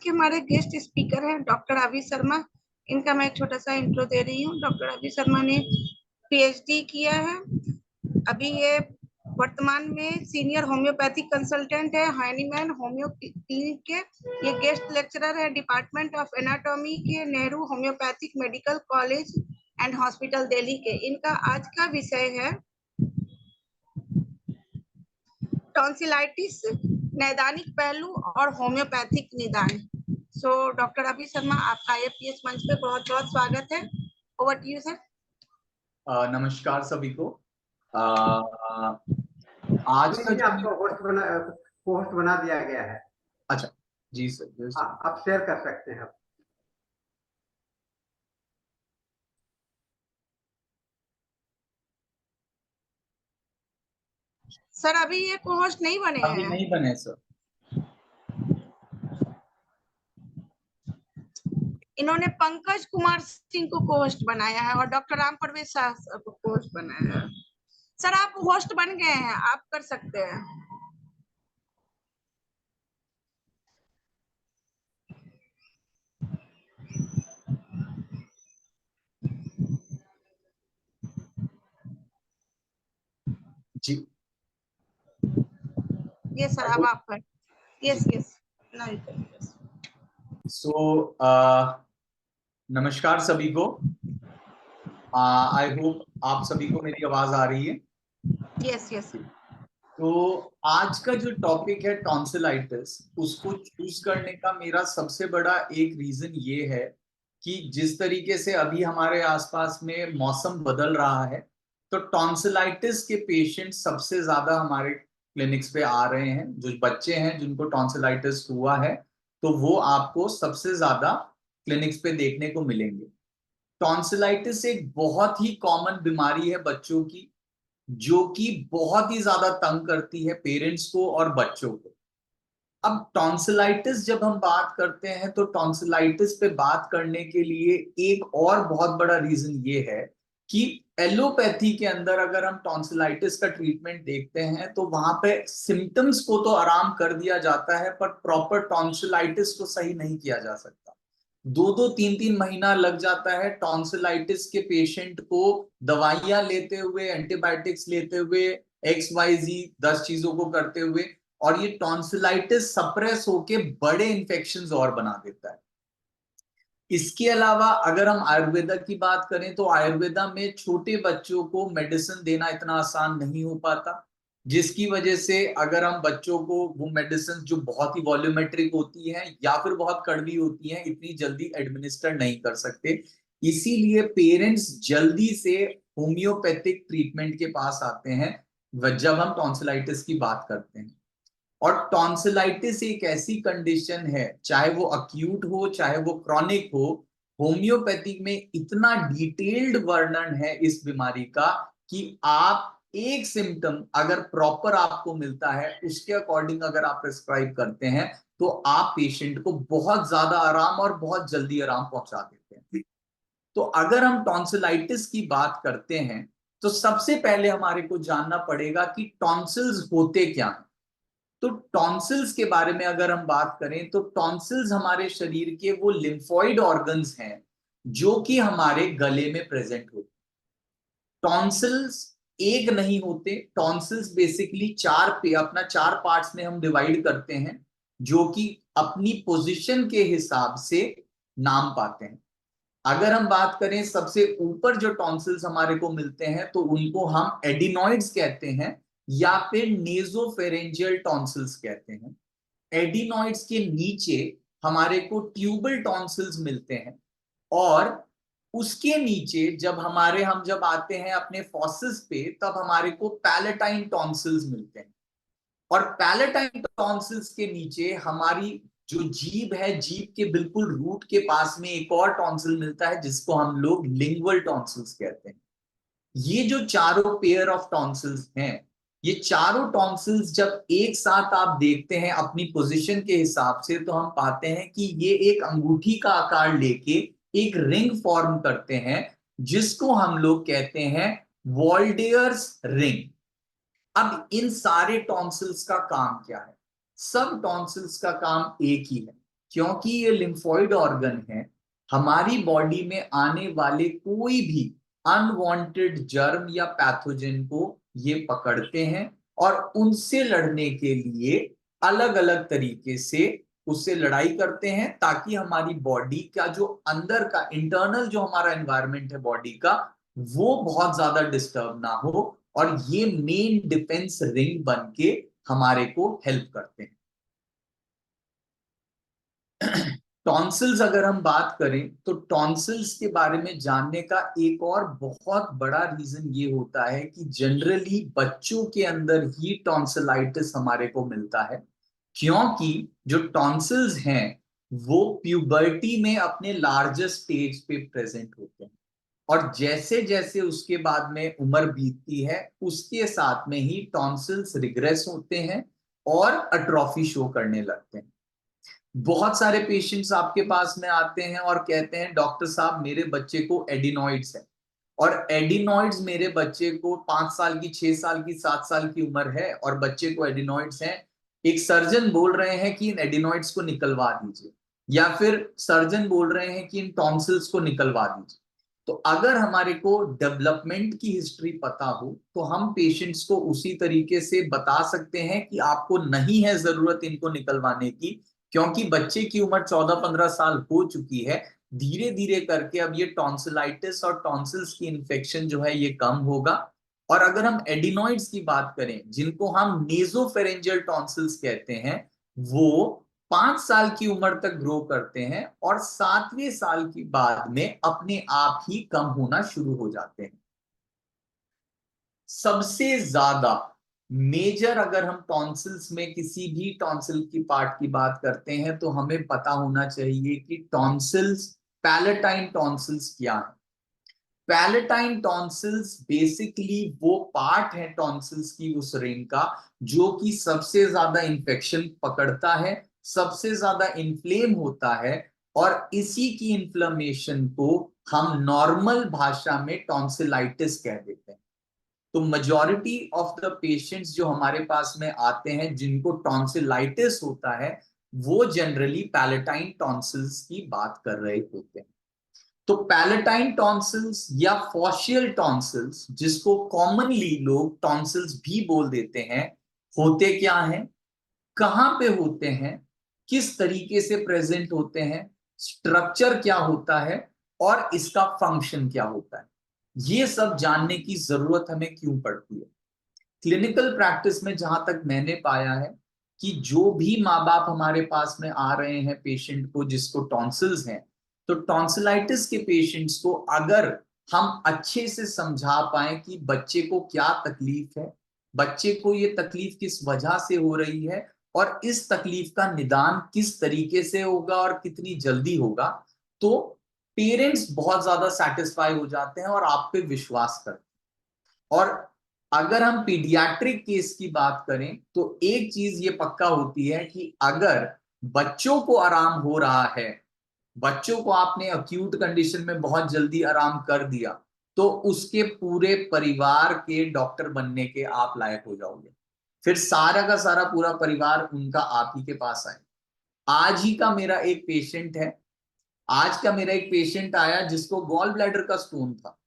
के हमारे guest speaker हैं डॉक्टर अभी शर्मा। इनका मैं एक छोटा सा इंट्रो दे रही हूँ। डॉक्टर अभी शर्मा ने पीएचडी किया है। अभी ये वर्तमान में सीनियर होम्योपैथिक कंसल्टेंट है हैनीमैन होम्यो क्लिनिक के। ये गेस्ट लेक्चरर है डिपार्टमेंट ऑफ एनाटॉमी के Nehru homeopathic medical college and hospital Delhi के। इनका आज का विषय है टॉन्सिलाइटिस, नैदानिक पहलू और होम्योपैथिक निदान। सो डॉक्टर अभी शर्मा, आपका IFPH मंच पे बहुत बहुत स्वागत है। Over to you sir. नमस्कार सभी को। आज का आपको होस्ट बना दिया गया है। अच्छा जी सर, आप शेयर कर सकते हैं। सर अभी ये को होस्ट नहीं बने हैं। अभी नहीं बने सर। इन्होंने पंकज कुमार सिंह को होस्ट बनाया है और डॉक्टर राम परवेश शाह को होस्ट बनाया है। सर आप होस्ट बन गए हैं, आप कर सकते हैं। जी ये सर अब आप कर। यस यस सो नमस्कार सभी को। आई होप आप सभी को मेरी आवाज आ रही है। Yes yes. तो आज का जो टॉपिक है टॉन्सिलाइटिस, उसको चूज करने का मेरा सबसे बड़ा एक रीजन ये है कि जिस तरीके से अभी हमारे आसपास में मौसम बदल रहा है, तो टॉन्सिलाइटिस के पेशेंट सबसे ज्यादा हमारे क्लिनिक्स पे आ रहे हैं। जो बच्चे हैं जिनको टॉन्सिलाइटिस हुआ है, तो वो आपको सबसे ज्यादा क्लिनिक्स पे देखने को मिलेंगे। टॉन्सिलाइटिस एक बहुत ही कॉमन बीमारी है बच्चों की, जो कि बहुत ही ज्यादा तंग करती है पेरेंट्स को और बच्चों को। अब टॉन्सिलाइटिस जब हम बात करते हैं, तो टॉन्सिलाइटिस पे बात करने के लिए एक और बहुत बड़ा रीजन ये है कि एलोपैथी के अंदर अगर हम टॉन्सिलाइटिस का ट्रीटमेंट देखते हैं, तो वहां पे सिम्टम्स को तो आराम कर दिया जाता है, पर प्रॉपर टॉन्सिलाइटिस को सही नहीं किया जा सकता। 2-2 3-3 महीना लग जाता है टॉन्सिलाइटिस के पेशेंट को दवाइयां लेते हुए, एंटीबायोटिक्स लेते हुए, XYZ 10 चीजों को करते हुए, और ये टॉन्सिलाइटिस सप्रेस होके बड़े इंफेक्शंस और बना देता है। इसके अलावा अगर हम आयुर्वेदा की बात करें, तो आयुर्वेदा में छोटे बच्चों को मेडिसिन देना इतना आसान नहीं हो पाता, जिसकी वजह से अगर हम बच्चों को वो मेडिसिन जो बहुत ही वॉल्यूमेट्रिक होती हैं या फिर बहुत कड़वी होती हैं, इतनी जल्दी एडमिनिस्टर नहीं कर सकते। इसीलिए पेरेंट्स जल्दी से होम्योपैथिक ट्रीटमेंट के पास आते हैं जब हम टॉन्सिलाइटिस की बात करते हैं। और टॉन्सिलाइटिस एक ऐसी कंडीशन है, चाहे वो अक्यूट हो चाहे वो क्रॉनिक हो, होम्योपैथिक में इतना डिटेल्ड वर्णन है इस बीमारी का कि आप एक सिम्टम अगर प्रॉपर आपको मिलता है, उसके अकॉर्डिंग अगर आप प्रिस्क्राइब करते हैं, तो आप पेशेंट को बहुत ज्यादा आराम और बहुत जल्दी आराम पहुंचा देते हैं। तो अगर हम टॉन्सिलाइटिस की बात करते हैं, तो सबसे पहले हमारे को जानना पड़ेगा कि टॉन्सिल्स होते क्या हैं। तो टॉन्सिल्स के बारे में अगर हम बात करें, तो टॉन्सिल्स हमारे शरीर के वो लिम्फॉइड ऑर्गन्स हैं जो कि हमारे गले में प्रेजेंट होते हैं। टॉन्सिल्स एक नहीं होते, टॉन्सिल्स बेसिकली अपना 4 पार्ट्स में हम डिवाइड करते हैं, जो कि अपनी पोजीशन के हिसाब से नाम पाते हैं। अगर हम बात करें सबसे ऊपर जो टॉन्सिल्स हमारे को मिलते हैं, तो उनको हम एडिनॉइड्स कहते हैं या फिर नेजोफेरेंजियल टॉन्सिल्स कहते हैं। एडिनॉइड्स के नीचे हमारे को ट्यूबल टॉन्सिल्स मिलते हैं, और उसके नीचे हम जब आते हैं अपने फॉसिस पे, तब हमारे को पैलेटाइन टॉन्सिल्स मिलते हैं। और पैलेटाइन टॉन्सिल्स के नीचे हमारी जो जीभ है, जीभ के बिल्कुल रूट के पास में एक और टॉन्सिल मिलता है, जिसको हम लोग लिंगुअल टॉन्सिल्स कहते हैं। ये जो चारों पेयर ऑफ टॉन्सिल्स हैं, ये चारों टॉन्सिल्स जब एक साथ आप देखते हैं अपनी पोजीशन के हिसाब से, तो हम पाते हैं कि ये एक अंगूठी का आकार लेके एक रिंग फॉर्म करते हैं, जिसको हम लोग कहते हैं वॉल्डेयर्स रिंग। अब इन सारे टॉन्सिल्स का काम क्या है? सब टॉन्सिल्स का काम एक ही है, क्योंकि ये लिम्फोइड ऑर्गन है, हमारी बॉडी में आने वाले कोई भी अनवांटेड जर्म या पैथोजन को ये पकड़ते हैं और उनसे लड़ने के लिए अलग अलग तरीके से उससे लड़ाई करते हैं, ताकि हमारी बॉडी का जो अंदर का इंटरनल जो हमारा एनवायरनमेंट है बॉडी का, वो बहुत ज्यादा डिस्टर्ब ना हो, और ये मेन डिफेंस रिंग बन के हमारे को हेल्प करते हैं। टॉन्सिल्स अगर हम बात करें तो टॉन्सिल्स के बारे में जानने का एक और बहुत बड़ा रीजन ये होता है कि जनरली बच्चों के अंदर ही टॉन्सिलाइटिस हमारे को मिलता है, क्योंकि जो टॉन्सिल्स हैं वो प्यूबर्टी में अपने लार्जेस्ट स्टेज पे प्रेजेंट होते हैं, और जैसे जैसे उसके बाद में उम्र बीतती है उसके साथ में ही टॉन्सिल्स रिग्रेस होते हैं और अट्रॉफी शो करने लगते हैं। बहुत सारे पेशेंट्स आपके पास में आते हैं और कहते हैं डॉक्टर साहब मेरे बच्चे को एडिनॉइड्स है, और एडिनॉइड्स मेरे बच्चे को 5 साल की, 6 साल की, 7 साल की उम्र है और बच्चे को एडिनॉइड्स हैं। एक सर्जन बोल रहे हैं कि इन एडिनॉइड्स को निकलवा दीजिए, या फिर सर्जन बोल रहे हैं कि इन टॉन्सिल्स को निकलवा दीजिए। तो अगर हमारे को डेवलपमेंट की हिस्ट्री पता हो तो हम पेशेंट्स को उसी तरीके से बता सकते हैं कि आपको नहीं है जरूरत इनको निकलवाने की, क्योंकि बच्चे की उम्र 14-15 साल हो चुकी है। धीरे धीरे करके अब ये टॉन्सिलाइटिस और टॉन्सिल्स की इन्फेक्शन जो है ये कम होगा। और अगर हम एडिनॉइड्स की बात करें, जिनको हम नेजोफेरेंजियल टॉन्सिल्स कहते हैं, वो 5 साल की उम्र तक ग्रो करते हैं और 7वें साल की बाद में अपने आप ही कम होना शुरू हो जाते हैं। सबसे ज्यादा मेजर अगर हम टॉन्सिल्स में किसी भी टॉन्सिल की पार्ट की बात करते हैं तो हमें पता होना चाहिए कि टॉन्सिल्स, पैलेटाइन टॉन्सिल्स क्या है। पैलेटाइन टॉन्सिल्स बेसिकली वो पार्ट है टॉन्सिल्स की उस रिंग का जो कि सबसे ज्यादा इंफेक्शन पकड़ता है, सबसे ज्यादा इन्फ्लेम होता है, और इसी की इन्फ्लेमेशन को हम नॉर्मल भाषा में टॉन्सिलाइटिस कह देते हैं। तो मेजॉरिटी ऑफ द पेशेंट्स जो हमारे पास में आते हैं जिनको टॉन्सिलाइटिस होता है, वो जनरली पैलेटाइन टॉन्सिल्स की बात कर रहे होते हैं। तो पैलेटाइन टॉन्सिल्स या फॉशियल टॉन्सिल्स, जिसको कॉमनली लोग टॉन्सिल्स भी बोल देते हैं, होते क्या हैं, कहां पे होते हैं, किस तरीके से प्रेजेंट होते हैं, स्ट्रक्चर क्या होता है और इसका फंक्शन क्या होता है, ये सब जानने की जरूरत हमें क्यों पड़ती है। क्लिनिकल प्रैक्टिस में जहां तक मैंने पाया है कि जो भी माँ बाप हमारे पास में आ रहे हैं पेशेंट को जिसको टॉन्सिल्स हैं, तो टॉन्सिलाइटिस के पेशेंट्स को अगर हम अच्छे से समझा पाए कि बच्चे को क्या तकलीफ है, बच्चे को ये तकलीफ किस वजह से हो रही है, और इस तकलीफ का निदान किस तरीके से होगा और कितनी जल्दी होगा, तो पेरेंट्स बहुत ज्यादा सेटिस्फाई हो जाते हैं और आप पे विश्वास करते हैं। और अगर हम पीडियाट्रिक केस की बात करें तो एक चीज ये पक्का होती है कि अगर बच्चों को आराम हो रहा है, बच्चों को आपने अक्यूट कंडीशन में बहुत जल्दी आराम कर दिया, तो उसके पूरे परिवार के डॉक्टर बनने के आप लायक हो जाओगे। फिर सारा का सारा पूरा परिवार उनका आप ही के पास आए। आज ही का मेरा एक पेशेंट है, आज का मेरा एक पेशेंट आया जिसको गॉल ब्लैडर का स्टोन था,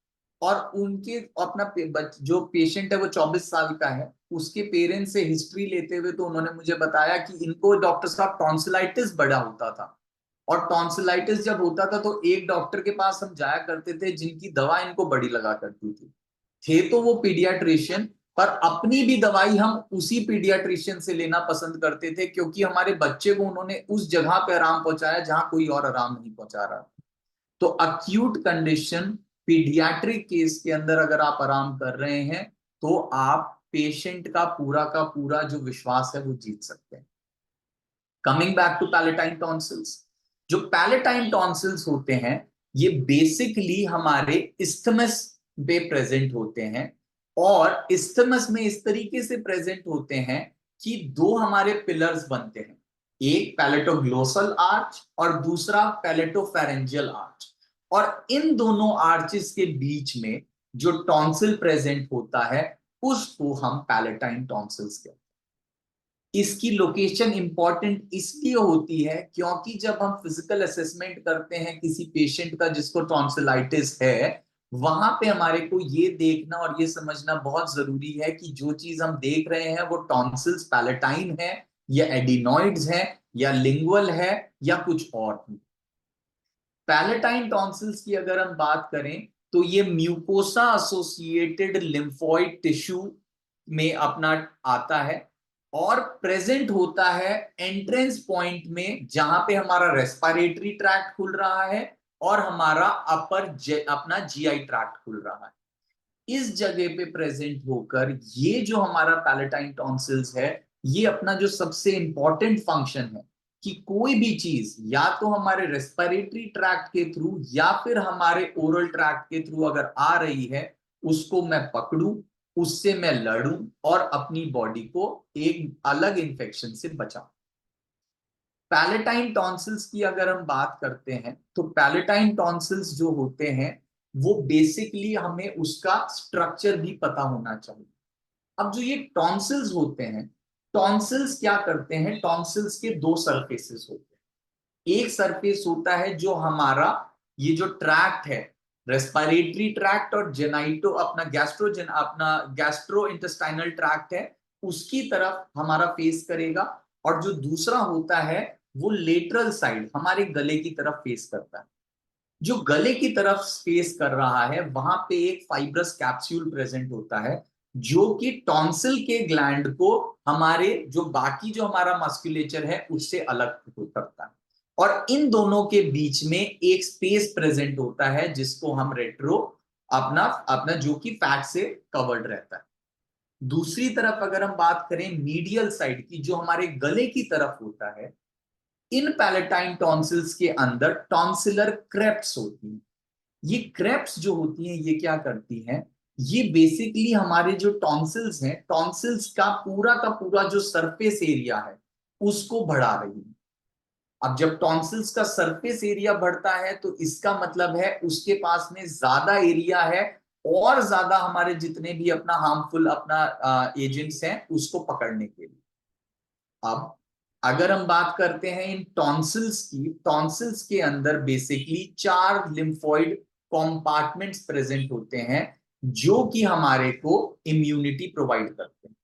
और उनके अपना जो पेशेंट है वो 24 साल का है। उसके पेरेंट्स से हिस्ट्री लेते हुए तो उन्होंने मुझे बताया कि इनको डॉक्टर साहब टॉन्सिलाइटिस बड़ा होता था, और टॉन्सिलाइटिस जब होता था तो एक डॉक्टर के पास हम जाया करते थे जिनकी दवा इनको बड़ी लगा करती थी। थे तो वो पीडियाट्रिशियन, पर अपनी भी दवाई हम उसी पीडियाट्रिशियन से लेना पसंद करते थे, क्योंकि हमारे बच्चे को उन्होंने उस जगह पे आराम पहुंचाया जहां कोई और आराम नहीं पहुंचा रहा। तो अक्यूट कंडीशन पीडियाट्रिक केस के अंदर अगर आप आराम कर रहे हैं तो आप पेशेंट का पूरा जो विश्वास है वो जीत सकते हैं। Coming back to palatine tonsils, जो पैलेटाइन टॉन्सिल्स होते हैं ये बेसिकली हमारे इस्थमस पे प्रेजेंट होते हैं, और इस्थमस में इस तरीके से प्रेजेंट होते हैं कि दो हमारे पिलर्स बनते हैं, एक पैलेटोग्लोसल आर्च और दूसरा पैलेटोफेरेंजियल आर्च, और इन दोनों आर्चेस के बीच में जो टॉन्सिल प्रेजेंट होता है उसको हम पैलेटाइन टॉन्सिल्स कहते हैं। इसकी लोकेशन इंपॉर्टेंट इसलिए होती है क्योंकि जब हम फिजिकल असेसमेंट करते हैं किसी पेशेंट का जिसको टॉन्सिलाइटिस है, वहां पे हमारे को ये देखना और ये समझना बहुत जरूरी है कि जो चीज हम देख रहे हैं वो टॉन्सिल्स पैलेटाइन है या एडिनॉइड्स है या लिंगुअल है या कुछ और है। पैलेटाइन टॉन्सिल्स की अगर हम बात करें तो ये म्यूकोसा एसोसिएटेड लिम्फोइड टिश्यू में अपना आता है और प्रेजेंट होता है एंट्रेंस पॉइंट में, जहां पे हमारा रेस्पिरेटरी ट्रैक्ट खुल रहा है और हमारा अपना जीआई ट्रैक्ट खुल रहा है। इस जगह पे प्रेजेंट होकर ये जो हमारा पैलेटाइन टॉन्सिल्स है, ये अपना जो सबसे इंपॉर्टेंट फंक्शन है कि कोई भी चीज या तो हमारे रेस्पिरेटरी ट्रैक्ट के थ्रू या फिर हमारे ओरल ट्रैक्ट के थ्रू अगर आ रही है, उसको मैं पकड़ूं, उससे मैं लड़ूं और अपनी बॉडी को एक अलग इंफेक्शन से बचाऊं। पैलेटाइन टॉन्सिल्स की अगर हम बात करते हैं तो पैलेटाइन टॉन्सिल्स जो होते हैं वो बेसिकली हमें उसका स्ट्रक्चर भी पता होना चाहिए। अब जो ये टॉन्सिल्स होते हैं, टॉन्सिल्स क्या करते हैं, टॉन्सिल्स के दो सरफेसेस होते हैं। एक सरफेस होता है जो हमारा ये जो ट्रैक्ट है, रेस्पिरेटरी ट्रैक्ट और जेनाइटो अपना गैस्ट्रो इंटेस्टाइनल ट्रैक्ट है, उसकी तरफ हमारा फेस करेगा। और जो दूसरा होता है वो लेटरल साइड हमारे गले की तरफ फेस करता है। जो गले की तरफ फेस कर रहा है वहां पे एक फाइब्रस कैप्सूल प्रेजेंट होता है जो कि टॉन्सिल के ग्लैंड को हमारे जो बाकी जो हमारा मस्कुलेचर है उससे अलग करता है। और इन दोनों के बीच में एक स्पेस प्रेजेंट होता है जिसको हम रेट्रो अपना अपना जो कि फैट से कवर्ड रहता है। दूसरी तरफ अगर हम बात करें मीडियल साइड की, जो हमारे गले की तरफ होता है, इन पैलेटाइन टॉन्सिल्स के अंदर टॉन्सिलर क्रेप्ट्स होती हैं। ये क्रेप्ट्स जो होती हैं ये क्या करती हैं, ये बेसिकली हमारे जो टॉन्सिल्स हैं, टॉन्सिल्स का पूरा जो सरफेस एरिया है उसको बढ़ा रही है। अब जब टॉन्सिल्स का सरफेस एरिया बढ़ता है तो इसका मतलब है उसके पास में ज्यादा एरिया है और ज्यादा हमारे जितने भी अपना हार्मफुल अपना एजेंट्स हैं उसको पकड़ने के लिए। अब अगर हम बात करते हैं इन टॉन्सिल्स की, टॉन्सिल्स के अंदर बेसिकली 4 लिम्फोइड कॉम्पार्टमेंट्स प्रेजेंट होते हैं जो कि हमारे को इम्यूनिटी प्रोवाइड करते हैं।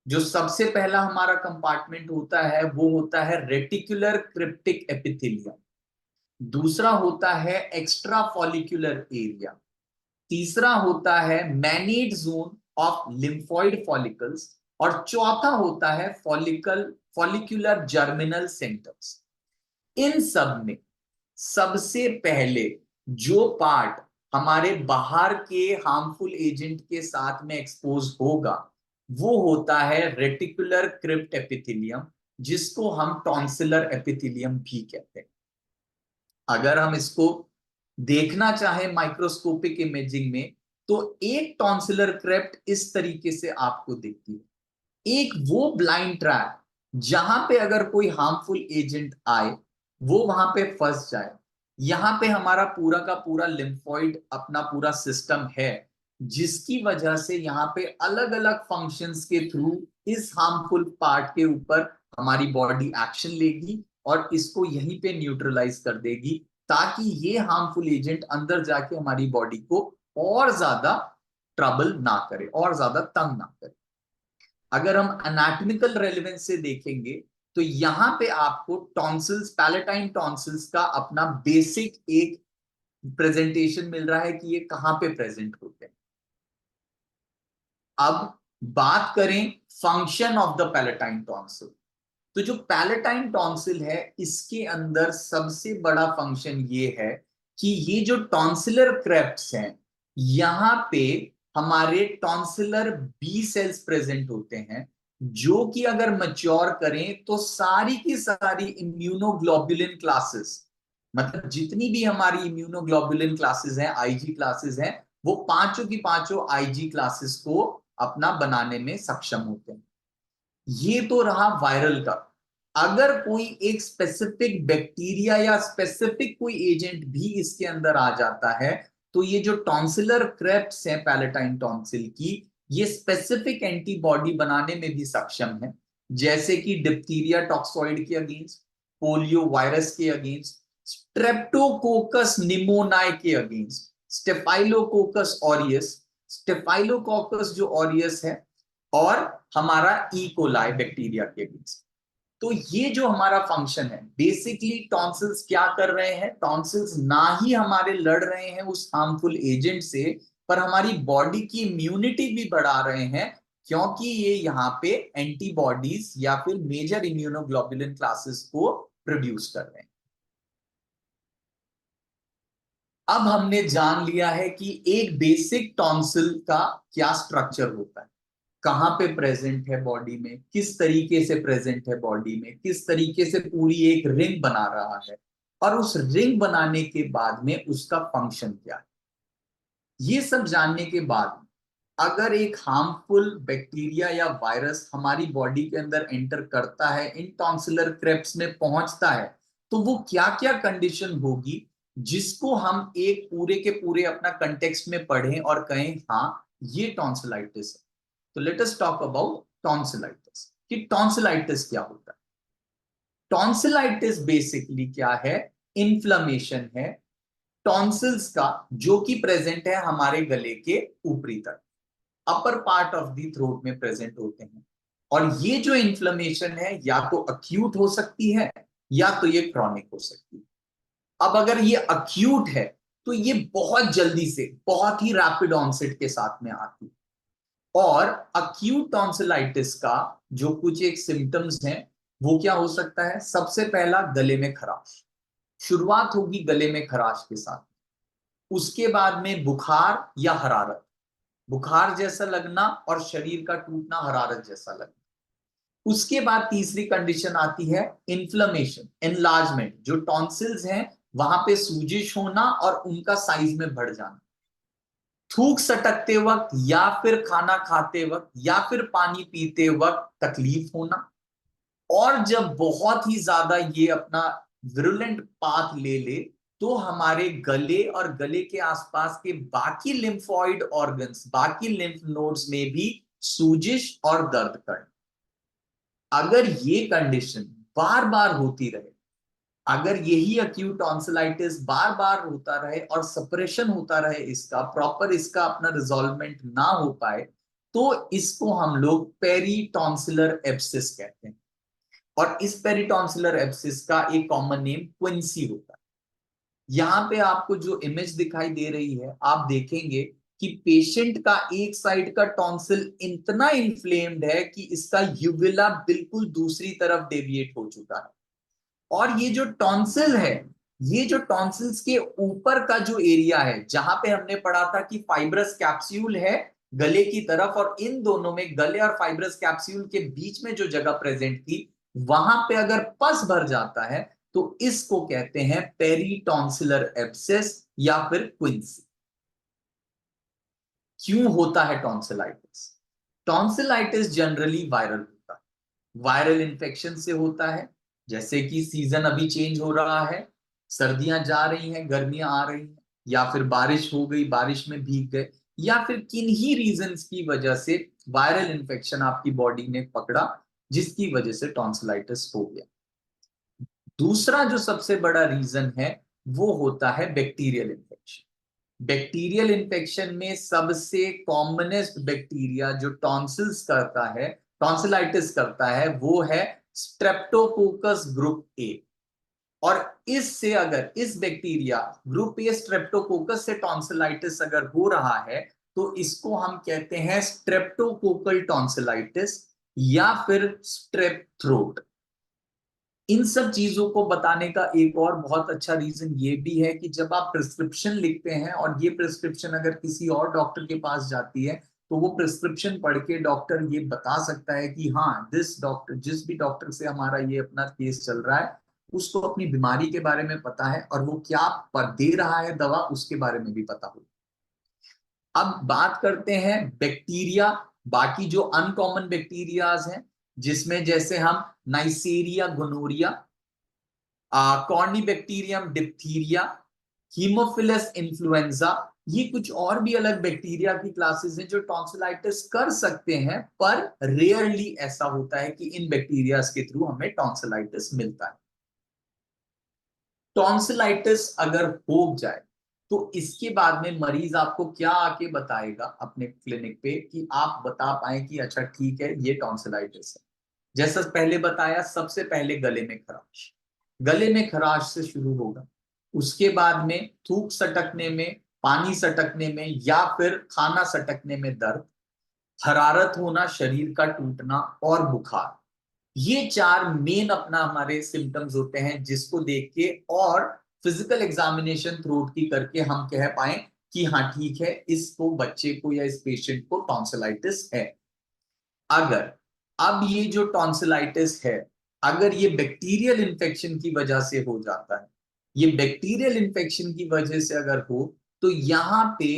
जो सबसे पहला हमारा कंपार्टमेंट होता है वो होता है रेटिकुलर क्रिप्टिक एपिथेलियम, दूसरा होता है एक्स्ट्रा फॉलिक्यूलर एरिया, तीसरा होता है मैनेड जोन ऑफ लिम्फोइड फॉलिकल्स और चौथा होता है फॉलिक्यूलर जर्मिनल सेंटर्स। इन सब में सबसे पहले जो पार्ट हमारे बाहर के हार्मफुल एजेंट के साथ में एक्सपोज होगा वो होता है रेटिकुलर क्रिप्ट एपिथेलियम, जिसको हम टॉन्सिलर एपिथेलियम भी कहते हैं। अगर हम इसको देखना चाहें माइक्रोस्कोपिक इमेजिंग में तो एक टॉन्सिलर क्रेप्ट इस तरीके से आपको दिखती है। एक वो ब्लाइंड ट्रैक जहां पे अगर कोई हार्मफुल एजेंट आए वो वहां पे फंस जाए। यहां पे हमारा पूरा का पूरा लिम्फोइड अपना पूरा सिस्टम है जिसकी वजह से यहाँ पे अलग अलग फंक्शंस के थ्रू इस हार्मफुल पार्ट के ऊपर हमारी बॉडी एक्शन लेगी और इसको यहीं पे न्यूट्रलाइज कर देगी ताकि ये हार्मफुल एजेंट अंदर जाके हमारी बॉडी को और ज्यादा ट्रबल ना करे और ज्यादा तंग ना करे। अगर हम एनाटॉमिकल रेलेवेंस से देखेंगे तो यहां पे आपको टॉन्सिल्स, पैलेटाइन टॉन्सिल्स का अपना बेसिक एक प्रेजेंटेशन मिल रहा है कि ये कहां पे प्रेजेंट होते हैं। अब बात करें function of the palatine tonsil, तो जो पैलेटाइन टॉन्सिल है इसके अंदर सबसे बड़ा फंक्शन ये है कि ये जो टॉन्सिलर क्रेप्ट्स हैं यहां पे हमारे टॉन्सिलर बी सेल्स प्रेजेंट होते हैं जो कि अगर मैच्योर करें तो सारी की सारी इम्यूनोग्लोबुलिन क्लासेस, मतलब जितनी भी हमारी इम्यूनोग्लोबुलिन क्लासेस हैं, आईजी क्लासेस हैं, वो पांचों की पांचों आईजी क्लासेस को अपना बनाने में सक्षम होते हैं। ये तो रहा वायरल का। अगर कोई एक स्पेसिफिक बैक्टीरिया या स्पेसिफिक कोई एजेंट भी इसके अंदर आ जाता है तो ये जो टॉन्सिलर क्रेप्ट्स हैं पैलेटाइन टॉन्सिल की, ये स्पेसिफिक एंटीबॉडी बनाने में भी सक्षम है जैसे कि डिप्थीरिया टॉक्सॉइड के अगेंस्ट, पोलियो वायरस के अगेंस्ट, स्ट्रेप्टोकोकस निमोनाई के अगेंस्ट, स्टेफाइलोकोकस ऑरियस, स्टेफाइलोकोकस जो ऑरियस है, और हमारा ई कोलाई बैक्टीरिया के अगेंस्ट। तो ये जो हमारा फंक्शन है, बेसिकली टॉन्सिल्स क्या कर रहे हैं, टॉन्सिल्स ना ही हमारे लड़ रहे हैं उस हार्मफुल एजेंट से, पर हमारी बॉडी की इम्यूनिटी भी बढ़ा रहे हैं, क्योंकि ये यहाँ पे एंटीबॉडीज या फिर मेजर इम्यूनोग्लोबुलिन क्लासेस को प्रोड्यूस कर रहे हैं। अब हमने जान लिया है कि एक बेसिक टॉन्सिल का क्या स्ट्रक्चर होता है, कहां पे प्रेजेंट है बॉडी में, किस तरीके से प्रेजेंट है बॉडी में, किस तरीके से पूरी एक रिंग बना रहा है, और उस रिंग बनाने के बाद में उसका फंक्शन क्या है। ये सब जानने के बाद अगर एक हार्मफुल बैक्टीरिया या वायरस हमारी बॉडी के अंदर एंटर करता है, इन टॉन्सिलर क्रेप्स में पहुंचता है, तो वो क्या क्या कंडीशन होगी जिसको हम एक पूरे के पूरे अपना कंटेक्स्ट में पढ़ें और कहें हाँ ये टॉन्सिलाइटिस है। तो let us talk about tonsillitis, कि टॉन्सिलाइटिस क्या होता है। टॉन्सिलाइटिस बेसिकली क्या है, इन्फ्लेमेशन है टॉन्सिल्स का, जो कि प्रेजेंट है हमारे गले के ऊपरी तक, upper part of the throat में प्रेजेंट होते हैं। और ये जो इन्फ्लेमेशन है या तो अक्यूट हो सकती है या तो ये क्रॉनिक हो सकती है। अब अगर ये अक्यूट है तो ये बहुत जल्दी से, बहुत ही रैपिड ऑनसेट के साथ में आती है। और अक्यूट टॉन्सिलाइटिस का जो कुछ एक सिम्टम्स हैं वो क्या हो सकता है, सबसे पहला गले में खराश, शुरुआत होगी गले में खराश के साथ, उसके बाद में बुखार या हरारत, बुखार जैसा लगना और शरीर का टूटना, हरारत जैसा लगना। उसके बाद तीसरी कंडीशन आती है इन्फ्लेमेशन, एनलार्जमेंट, जो टॉन्सिल्स हैं वहां पे सूजिश होना और उनका साइज में बढ़ जाना, थूक सटकते वक्त या फिर खाना खाते वक्त या फिर पानी पीते वक्त तकलीफ होना, और जब बहुत ही ज्यादा ये अपना विरुलेंट पाथ ले ले तो हमारे गले और गले के आसपास के बाकी लिम्फॉइड ऑर्गन्स, बाकी लिम्फ नोड्स में भी सूजिश और दर्द करना। अगर ये कंडीशन बार बार होती रहे, अगर यही अक्यूट टॉन्सिलाइटिस बार बार होता रहे और सप्रेशन होता रहे, इसका प्रॉपर, इसका अपना रिजॉल्वमेंट ना हो पाए, तो इसको हम लोग पेरीटॉन्सिलर एब्सिस कहते हैं। और इस पेरीटॉन्सिलर एब्सिस का एक कॉमन नेम क्विंसी होता है। यहां पे आपको जो इमेज दिखाई दे रही है, आप देखेंगे कि पेशेंट का एक साइड का टॉन्सिल इतना इन्फ्लेम्ड है कि इसका यूविला बिल्कुल दूसरी तरफ डेविएट हो चुका है। और ये जो टॉन्सिल है, ये जो टॉन्सिल्स के ऊपर का जो एरिया है, जहां पे हमने पढ़ा था कि फाइब्रस कैप्सूल है गले की तरफ, और इन दोनों में, गले और फाइब्रस कैप्सूल के बीच में जो जगह प्रेजेंट थी, वहां पे अगर पस भर जाता है तो इसको कहते हैं पेरीटॉन्सिलर एब्सेस या फिर क्विंसी। क्यों होता है टॉन्सिलाइटिस? टॉन्सिलाइटिस जनरली वायरल होता है, वायरल इन्फेक्शन से होता है। जैसे कि सीजन अभी चेंज हो रहा है, सर्दियां जा रही हैं, गर्मियां आ रही हैं, या फिर बारिश हो गई, बारिश में भीग गए, या फिर किन्हीं रीजंस की वजह से वायरल इन्फेक्शन आपकी बॉडी ने पकड़ा, जिसकी वजह से टॉन्सिलाइटिस हो गया। दूसरा जो सबसे बड़ा रीजन है वो होता है बैक्टीरियल इन्फेक्शन। बैक्टीरियल इन्फेक्शन में सबसे कॉमनेस्ट बैक्टीरिया जो टॉन्सिल्स करता है, टॉन्सिलाइटिस करता है, वो है स्ट्रेप्टोकोकस ग्रुप ए। और इससे, अगर इस बैक्टीरिया ग्रुप ए स्ट्रेप्टोकोकस से टॉन्सिलाइटिस अगर हो रहा है, तो इसको हम कहते हैं स्ट्रेप्टोकोकल टॉन्सिलाइटिस या फिर स्ट्रेप थ्रोट। इन सब चीजों को बताने का एक और बहुत अच्छा रीजन ये भी है कि जब आप प्रिस्क्रिप्शन लिखते हैं और ये प्रिस्क्रिप्शन अगर किसी और डॉक्टर के पास जाती है, तो वो प्रिस्क्रिप्शन पढ़ के डॉक्टर ये बता सकता है कि हाँ, जिस भी डॉक्टर से हमारा ये अपना केस चल रहा है, उसको अपनी बीमारी के बारे में पता है और वो क्या दे रहा है दवा, उसके बारे में भी पता हो। अब बात करते हैं बैक्टीरिया, बाकी जो अनकॉमन बैक्टीरियाज हैं, जिसमें जैसे हम Neisseria gonorrhoeae, Corynebacterium diphtheriae, Haemophilus influenzae, ये कुछ और भी अलग बैक्टीरिया की क्लासेस हैं जो टॉन्सिलाइटिस कर सकते हैं, पर रेयरली ऐसा होता है कि इन बैक्टीरियाज के थ्रू हमें टॉन्सिलाइटिस मिलता है। टॉन्सिलाइटिस अगर हो जाए तो इसके बाद में मरीज आपको क्या आके बताएगा अपने क्लिनिक पे कि आप बता पाए कि अच्छा ठीक है ये टॉन्सिलाइटिस है। जैसा पहले बताया, सबसे पहले गले में खराश, गले में खराश से शुरू होगा, उसके बाद में थूक सटकने में, पानी सटकने में या फिर खाना सटकने में दर्द, हरारत होना, शरीर का टूटना और बुखार। ये चार मेन अपना हमारे सिम्टम्स होते हैं जिसको देख के और फिजिकल एग्जामिनेशन थ्रोट की करके हम कह पाए कि हाँ ठीक है इसको, बच्चे को या इस पेशेंट को टॉन्सिलाइटिस है। अगर अब ये जो टॉन्सिलाइटिस है, अगर ये बैक्टीरियल इन्फेक्शन की वजह से हो जाता है, ये बैक्टीरियल इन्फेक्शन की वजह से अगर हो, तो यहाँ पे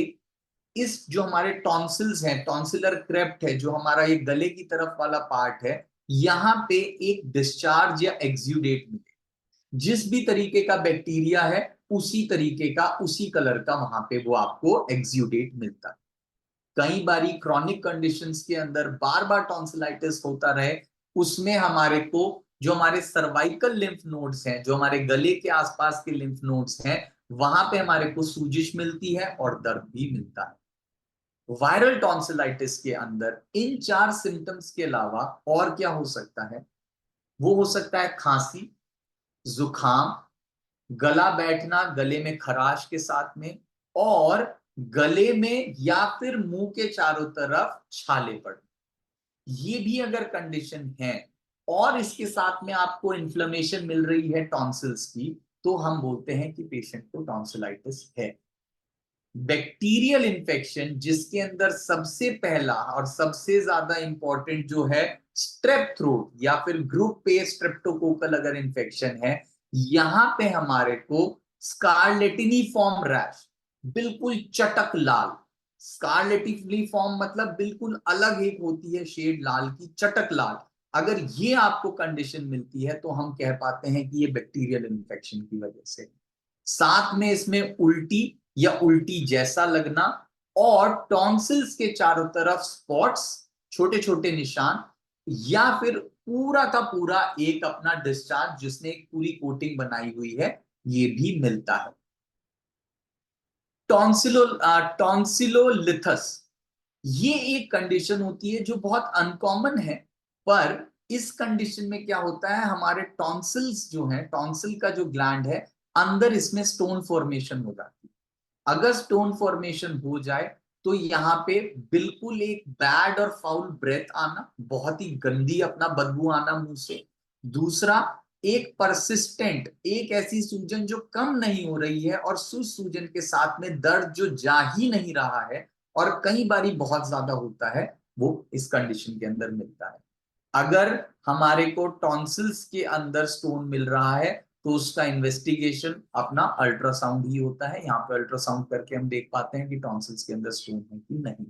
इस जो हमारे टॉन्सिल्स हैं, टॉन्सिलर क्रेप्ट है जो हमारा ये गले की तरफ वाला पार्ट है, यहाँ पे एक डिस्चार्ज या एक्सुडेट मिले। जिस भी तरीके का बैक्टीरिया है उसी तरीके का, उसी कलर का वहां पे वो आपको एक्सुडेट मिलता है। कई बारी क्रॉनिक कंडीशंस के अंदर बार बार टॉन्सिलाइटिस होता रहे, उसमें हमारे को जो हमारे सर्वाइकल लिम्फ नोड्स हैं, जो हमारे गले के आसपास के लिम्फ नोड्स हैं, वहां पे हमारे को सूजिश मिलती है और दर्द भी मिलता है। वायरल टॉन्सिलाइटिस के अंदर इन चार सिम्टम्स के अलावा और क्या हो सकता है? वो हो सकता है खांसी, जुकाम, गला बैठना, गले में खराश के साथ में, और गले में या फिर मुंह के चारों तरफ छाले पड़ना। ये भी अगर कंडीशन है और इसके साथ में आपको इन्फ्लेमेशन मिल रही है टॉन्सिल्स की, तो हम बोलते हैं कि पेशेंट को टॉन्सिलाइटिस है। बैक्टीरियल इन्फेक्शन जिसके अंदर सबसे पहला और सबसे ज्यादा इंपॉर्टेंट जो है स्ट्रेप थ्रोट या फिर ग्रुप पे स्ट्रेप्टोकोकल अगर इन्फेक्शन है, यहां पे हमारे को स्कारलेटिनिफॉर्म रैश, बिल्कुल चटक लाल, स्कारलेटिनिफॉर्म मतलब बिल्कुल अलग एक होती है शेड लाल की, चटक लाल, अगर ये आपको कंडीशन मिलती है तो हम कह पाते हैं कि ये बैक्टीरियल इन्फेक्शन की वजह से। साथ में इसमें उल्टी या उल्टी जैसा लगना और टॉन्सिल्स के चारों तरफ स्पॉट्स, छोटे छोटे निशान, या फिर पूरा का पूरा एक अपना डिस्चार्ज जिसने एक पूरी कोटिंग बनाई हुई है, ये भी मिलता है। टॉन्सिलोलिथस, ये एक कंडीशन होती है जो बहुत अनकॉमन है, पर इस कंडीशन में क्या होता है, हमारे टॉन्सिल्स जो हैं, टॉन्सिल का जो ग्लैंड है, अंदर इसमें स्टोन फॉर्मेशन हो जाती है। अगर स्टोन फॉर्मेशन हो जाए तो यहाँ पे बिल्कुल एक बैड और फाउल ब्रेथ आना, बहुत ही गंदी अपना बदबू आना मुंह से। दूसरा, एक परसिस्टेंट, एक ऐसी सूजन जो कम नहीं हो रही है और सूजन के साथ में दर्द जो जा ही नहीं रहा है और कई बारी बहुत ज्यादा होता है, वो इस कंडीशन के अंदर मिलता है। अगर हमारे को टॉन्सिल्स के अंदर स्टोन मिल रहा है तो उसका इन्वेस्टिगेशन अपना अल्ट्रासाउंड ही होता है। यहाँ पे अल्ट्रासाउंड करके हम देख पाते हैं कि टॉन्सिल्स के अंदर स्टोन है कि नहीं।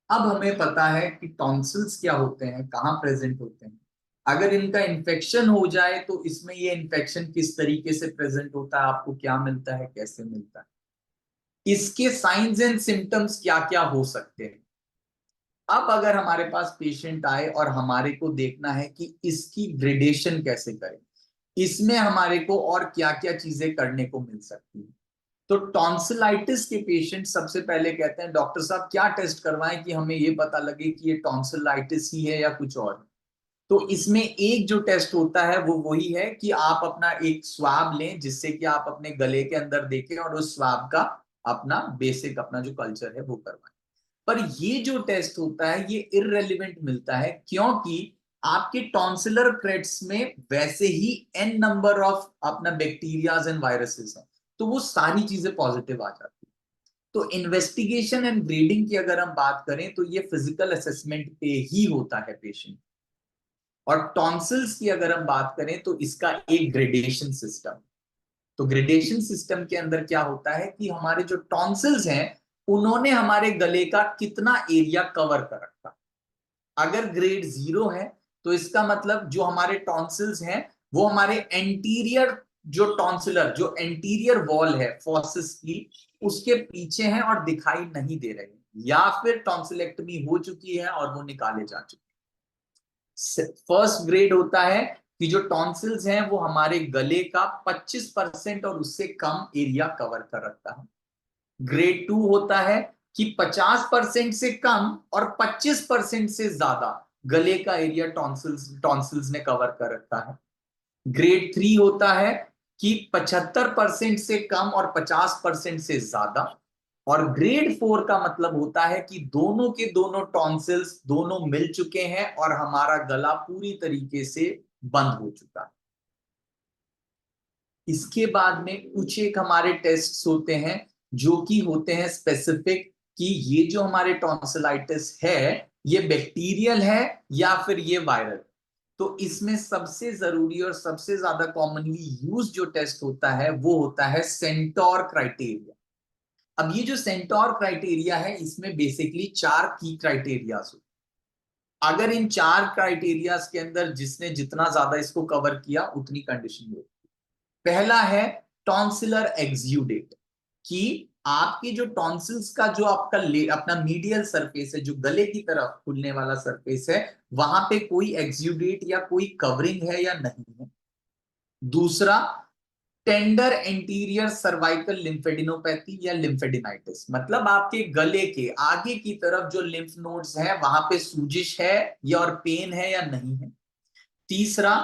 अब हमें पता है कि टॉन्सिल्स क्या होते हैं, कहाँ प्रेजेंट होते हैं। अगर इनका इन्फेक्शन हो जाए तो इसमें ये इन्फेक्शन किस तरीके से प्रेजेंट होता है, आपको क्या मिलता है, कैसे मिलता है, इसके साइंस एंड सिम्टम्स क्या क्या हो सकते हैं। अब अगर हमारे पास पेशेंट आए और हमारे को देखना है कि इसकी ग्रेडेशन कैसे करें, इसमें हमारे को और क्या क्या चीजें करने को मिल सकती है, तो टॉन्सिलाइटिस के पेशेंट सबसे पहले कहते हैं डॉक्टर साहब क्या टेस्ट करवाएं कि हमें ये पता लगे कि ये टॉन्सिलाइटिस ही है या कुछ और। तो इसमें एक जो टेस्ट होता है वो वही है कि आप अपना एक स्वाब लें, जिससे कि आप अपने गले के अंदर देखें और उस स्वाब का अपना बेसिक अपना जो कल्चर है वो करवाएं। पर ये जो टेस्ट होता है ये इररेलेवेंट मिलता है, क्योंकि आपके टॉन्सिलर क्रेट्स में वैसे ही एन नंबर ऑफ अपना बैक्टीरियाज एंड वायरसेस हैं, तो वो सारी चीजें पॉजिटिव आ जाती है। तो इन्वेस्टिगेशन एंड ग्रेडिंग की अगर हम बात करें तो ये फिजिकल असेसमेंट पे ही होता है पेशेंट। और टॉन्सिल्स की अगर हम बात करें तो इसका एक ग्रेडेशन सिस्टम, तो ग्रेडेशन सिस्टम के अंदर क्या होता है कि हमारे जो टॉन्सिल्स हैं उन्होंने हमारे गले का कितना एरिया कवर कर रखा। अगर ग्रेड 0 है तो इसका मतलब जो हमारे टॉन्सिल्स हैं वो हमारे एंटीरियर जो टॉन्सिलर जो एंटीरियर वॉल है फॉसिस की उसके पीछे हैं और दिखाई नहीं दे रहे, या फिर टॉन्सिलेक्टमी हो चुकी है और वो निकाले जा चुके। फर्स्ट ग्रेड होता है कि जो टॉन्सिल्स हैं वो हमारे गले का 25% और उससे कम एरिया कवर कर रखता है। ग्रेड 2 होता है कि 50% से कम और 25% से ज्यादा गले का एरिया टॉन्सिल्स ने कवर कर रखा है। ग्रेड 3 होता है कि 75% से कम और 50% से ज्यादा। और ग्रेड 4 का मतलब होता है कि दोनों के दोनों टॉन्सिल्स दोनों मिल चुके हैं और हमारा गला पूरी तरीके से बंद हो चुका है। इसके बाद में कुछ एक हमारे टेस्ट्स होते हैं जो कि होते हैं स्पेसिफिक कि ये जो हमारे टॉन्सिलाइटिस है ये बैक्टीरियल है या फिर ये वायरल। तो इसमें सबसे जरूरी और सबसे ज्यादा कॉमनली यूज जो टेस्ट होता है वो होता है सेंटोर क्राइटेरिया। अब ये जो सेंटोर क्राइटेरिया है इसमें बेसिकली 4 की क्राइटेरियाज होते हैं। अगर इन 4 क्राइटेरियाज के अंदर जिसने जितना ज्यादा इसको कवर किया उतनी कंडीशन होती है। पहला है टॉन्सिलर एक्सुडेट, कि आपकी जो टॉन्सिल्स का जो आपका अपना मीडियल सरफेस है जो गले की तरफ खुलने वाला सरफेस है वहां पे कोई एक्सुडेट या कोई कवरिंग है या नहीं है। दूसरा, टेंडर एंटीरियर सर्वाइकल लिम्फेडिनोपैथी या लिम्फेडिनाइटिस, मतलब आपके गले के आगे की तरफ जो लिम्फ नोड्स हैं वहां पे सूजिश है या और पेन है या नहीं है। तीसरा,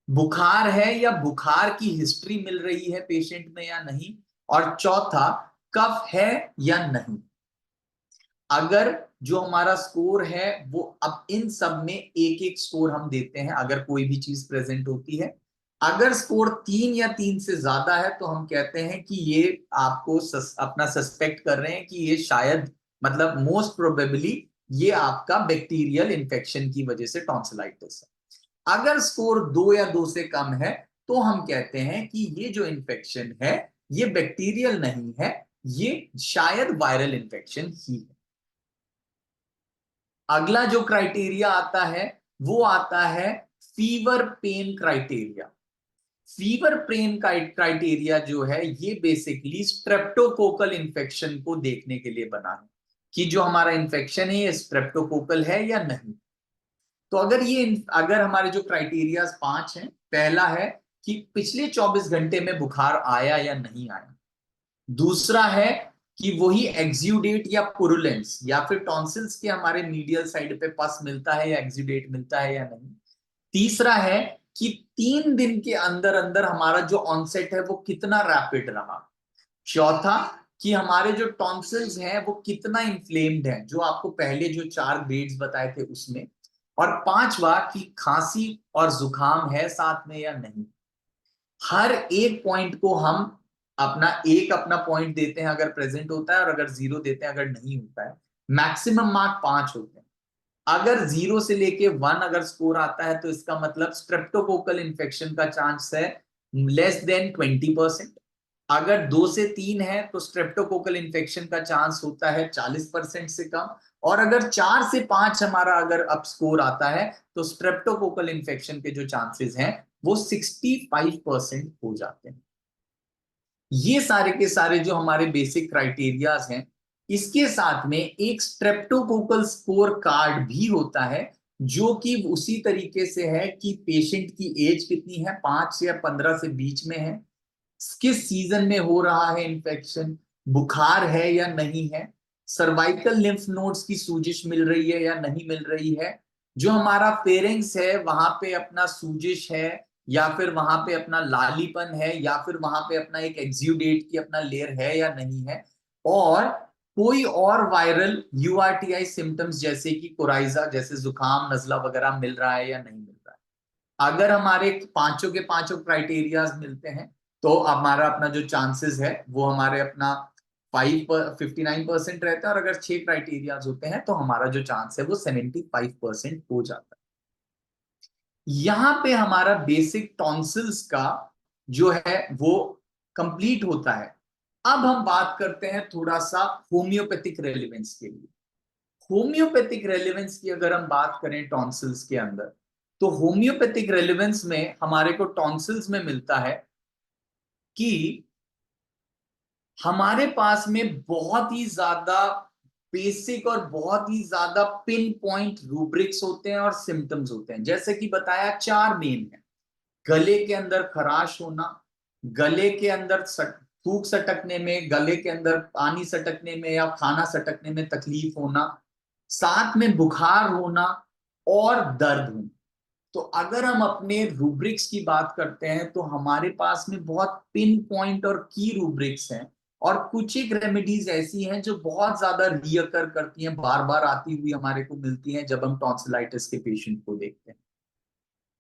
बुखार है या बुखार की हिस्ट्री मिल रही है पेशेंट में या नहीं। और चौथा, कफ है या नहीं। अगर जो हमारा स्कोर है वो अब इन सब में एक एक स्कोर हम देते हैं अगर कोई भी चीज प्रेजेंट होती है। अगर स्कोर 3 या 3 से ज्यादा है तो हम कहते हैं कि ये आपको अपना सस्पेक्ट कर रहे हैं कि ये शायद मतलब मोस्ट प्रोबेबली ये आपका बैक्टीरियल इन्फेक्शन की वजह से टॉन्सिलाइटिस है। अगर स्कोर 2 या 2 से कम है तो हम कहते हैं कि ये जो इन्फेक्शन है ये बैक्टीरियल नहीं है, ये शायद वायरल इन्फेक्शन ही है। अगला जो क्राइटेरिया आता है वो आता है fever pen criteria. Fever pen criteria जो है ये बेसिकली स्ट्रेप्टोकोकल इन्फेक्शन को देखने के लिए बना है कि जो हमारा इन्फेक्शन है ये स्ट्रेप्टोकोकल है या नहीं। तो अगर हमारे जो क्राइटेरिया 5 हैं, पहला है कि पिछले 24 घंटे में बुखार आया या नहीं आया। दूसरा है कि वही एक्सुडेट या पुरुलेंस या फिर टॉन्सिल्स के हमारे मीडियल साइड पे पस मिलता है या एक्सुडेट मिलता है या नहीं। तीसरा है कि 3 दिन के अंदर अंदर हमारा जो ऑनसेट है वो कितना रैपिड रहा। चौथा, कि हमारे जो टॉन्सिल्स हैं वो कितना इन्फ्लेम्ड है जो आपको पहले जो 4 ग्रेड्स बताए थे उसमें। और पांचवा, कि खांसी और जुकाम है साथ में या नहीं। हर एक पॉइंट को हम अपना पॉइंट देते हैं अगर प्रेजेंट होता है और अगर 0 देते हैं अगर नहीं होता है। मैक्सिमम मार्क 5 होते हैं। अगर 0 से लेके 1 अगर स्कोर आता है तो इसका मतलब स्ट्रेप्टोकोकल इन्फेक्शन का चांस है लेस देन 20%। अगर 2 से 3 है तो स्ट्रेप्टोकोकल इन्फेक्शन का चांस होता है 40% से कम। और अगर 4 से 5 हमारा अगर अप स्कोर आता है तो स्ट्रेप्टोकोकल इन्फेक्शन के जो चांसेस हैं वो 65% हो जाते हैं। ये सारे के सारे जो हमारे बेसिक क्राइटेरियाज हैं, इसके साथ में एक स्ट्रेप्टोकोकल स्कोर कार्ड भी होता है जो कि उसी तरीके से है कि पेशेंट की एज कितनी है, 5 या 15 से बीच में है, किस सीजन में हो रहा है इन्फेक्शन, बुखार है या नहीं है, सर्वाइकल लिम्फ नोड्स की सूजिश मिल रही है या नहीं मिल रही है, जो हमारा फेरिंग्स है वहां पे अपना सूजिश है या फिर वहां पे अपना लालीपन है या फिर वहां पे अपना एक एक्सुडेट की अपना लेयर है या नहीं है, और कोई और वायरल यूआरटीआई सिम्टम्स जैसे कि कोराइजा जैसे जुकाम नजला वगैरह मिल रहा है या नहीं मिल रहा है। अगर हमारे पांचों के पांचों क्राइटेरियाज मिलते हैं तो हमारा अपना जो चांसेस है वो हमारे अपना 59% रहता है। और अगर 6 क्राइटेरियाज होते हैं तो हमारा जो चांस है वो 75% हो जाता है। यहां पे हमारा बेसिक टॉन्सिल्स का जो है वो कंप्लीट होता है। अब हम बात करते हैं थोड़ा सा होम्योपैथिक रेलेवेंस के लिए। होम्योपैथिक रेलेवेंस की अगर हम बात करें टॉन्सिल्स के अंदर तो होम्योपैथिक रेलेवेंस में हमारे को टॉन्सिल्स में मिलता है कि हमारे पास में बहुत ही ज्यादा बेसिक और बहुत ही ज्यादा पिन पॉइंट रूब्रिक्स होते हैं और सिम्टम्स होते हैं। जैसे कि बताया, 4 मेन है। गले के अंदर खराश होना, गले के अंदर थूक सटकने में, गले के अंदर पानी सटकने में या खाना सटकने में तकलीफ होना, साथ में बुखार होना और दर्द होना। तो अगर हम अपने रूब्रिक्स की बात करते हैं तो हमारे पास में बहुत पिन पॉइंट और की रूब्रिक्स हैं, और कुछ एक रेमेडीज ऐसी हैं जो बहुत ज्यादा रियकर करती हैं, बार बार आती हुई हमारे को मिलती हैं जब हम टॉन्सिलाइटिस के पेशेंट को देखते हैं।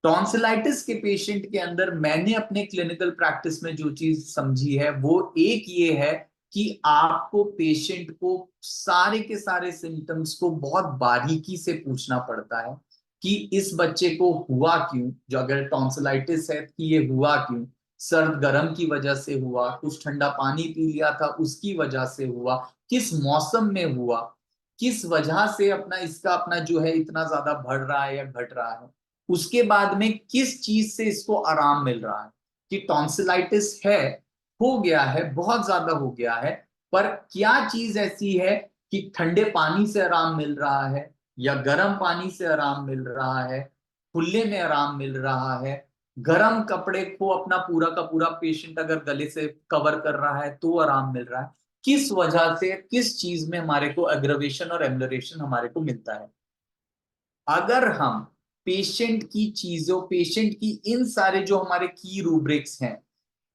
टॉन्सिलाइटिस के पेशेंट के अंदर मैंने अपने क्लिनिकल प्रैक्टिस में जो चीज समझी है वो एक ये है कि आपको पेशेंट को सारे के सारे सिम्टम्स को बहुत बारीकी से पूछना पड़ता है कि इस बच्चे को हुआ क्यों। जो अगर टॉन्सिलाइटिस है कि ये हुआ क्यों, सर्द गर्म की वजह से हुआ, कुछ ठंडा पानी पी लिया था उसकी वजह से हुआ, किस मौसम में हुआ, किस वजह से इसका अपना जो है इतना ज्यादा बढ़ रहा है या घट रहा है, उसके बाद में किस चीज से इसको आराम मिल रहा है। कि टॉन्सिलाइटिस है, हो गया है, बहुत ज्यादा हो गया है, पर क्या चीज ऐसी है कि ठंडे पानी से आराम मिल रहा है या गर्म पानी से आराम मिल रहा है, खुले में आराम मिल रहा है, गर्म कपड़े को अपना पूरा का पूरा पेशेंट अगर गले से कवर कर रहा है तो आराम मिल रहा है, किस वजह से, किस चीज में हमारे को एग्रवेशन और एम्बलरेशन हमारे को मिलता है। अगर हम पेशेंट की इन सारे जो हमारे की रूब्रिक्स हैं,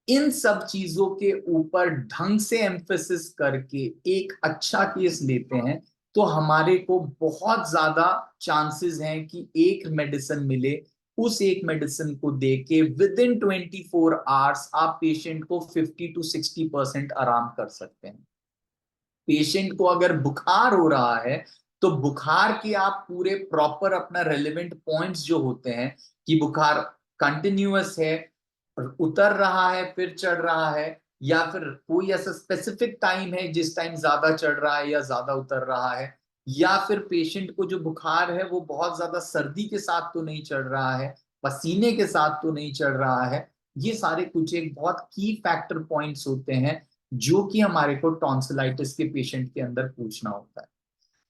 इन सब चीजों के ऊपर ढंग से एम्फेसिस करके एक अच्छा केस लेते हैं तो हमारे को बहुत ज्यादा चांसेस हैं कि एक मेडिसिन मिले। उस एक मेडिसिन को देके विद इन 24 आवर्स आप पेशेंट को 50 to 60% आराम कर सकते हैं। पेशेंट को अगर बुखार हो रहा है तो बुखार के आप पूरे प्रॉपर अपना रेलेवेंट पॉइंट्स जो होते हैं कि बुखार कंटिन्यूअस है, उतर रहा है फिर चढ़ रहा है, या फिर कोई ऐसा स्पेसिफिक टाइम है जिस टाइम ज्यादा चढ़ रहा है या ज्यादा उतर रहा है, या फिर पेशेंट को जो बुखार है वो बहुत ज्यादा सर्दी के साथ तो नहीं चढ़ रहा है, पसीने के साथ तो नहीं चढ़ रहा है। ये सारे कुछ एक बहुत की फैक्टर पॉइंट्स होते हैं जो कि हमारे को टॉन्सिलाइटिस के पेशेंट के अंदर पूछना होता है।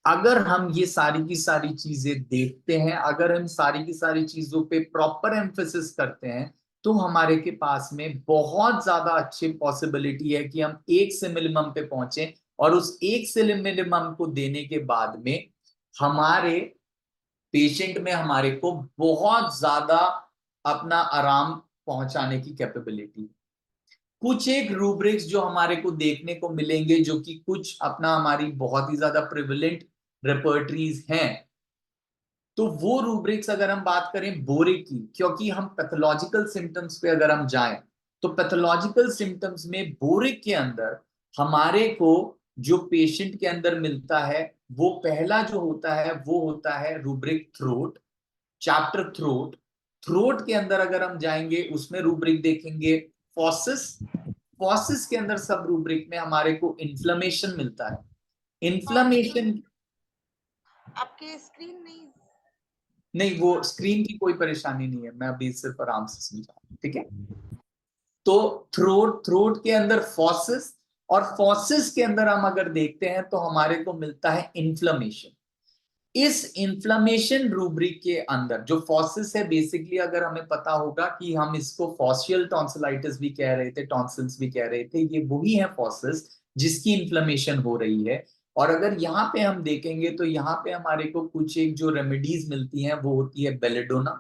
अगर हम ये सारी की सारी चीजें देखते हैं, अगर हम सारी की सारी चीजों पे प्रॉपर एम्फेसिस करते हैं तो हमारे के पास में बहुत ज्यादा अच्छी पॉसिबिलिटी है कि हम एक से मिनिमम पे पहुंचे, और उस एक से मिनिमम को देने के बाद में हमारे पेशेंट में हमारे को बहुत ज्यादा अपना आराम पहुंचाने की कैपेबिलिटी। कुछ एक रूब्रिक्स जो हमारे को देखने को मिलेंगे जो कि कुछ अपना हमारी बहुत ही ज्यादा प्रिविलेंट रेपर्टरीज हैं, तो वो रूब्रिक्स अगर हम बात करें बोरिक की, क्योंकि हम पैथोलॉजिकल सिम्टम्स पे अगर हम जाएं तो पैथोलॉजिकल सिम्टम्स में बोरिक के अंदर हमारे को जो पेशेंट के अंदर मिलता है वो पहला जो होता है वो होता है rubric throat, chapter throat. Throat के अंदर अगर हम जाएंगे उसमें रूब्रिक देखेंगे फॉसिस। फॉसिस के अंदर सब रूब्रिक में हमारे को इन्फ्लेमेशन मिलता है। इन्फ्लेमेशन आपके स्क्रीन नहीं, वो स्क्रीन की कोई परेशानी नहीं है, मैं अभी सिर्फ आराम से समझा, ठीक है। तो थ्रोट के अंदर फॉसिस, और फॉसिस के अंदर हम अगर देखते हैं तो हमारे को मिलता है इन्फ्लेमेशन। इस इन्फ्लेमेशन रूब्रिक के अंदर जो फॉसिस है, बेसिकली अगर हमें पता होगा कि हम इसको फॉसियल टॉन्सिलाइटिस भी कह रहे थे, टॉन्सिल्स भी कह रहे थे, ये वही है फॉसिस जिसकी इन्फ्लेमेशन हो रही है। और अगर यहाँ पे हम देखेंगे तो यहाँ पे हमारे को कुछ एक जो रेमेडीज मिलती हैं वो होती है बेलेडोना,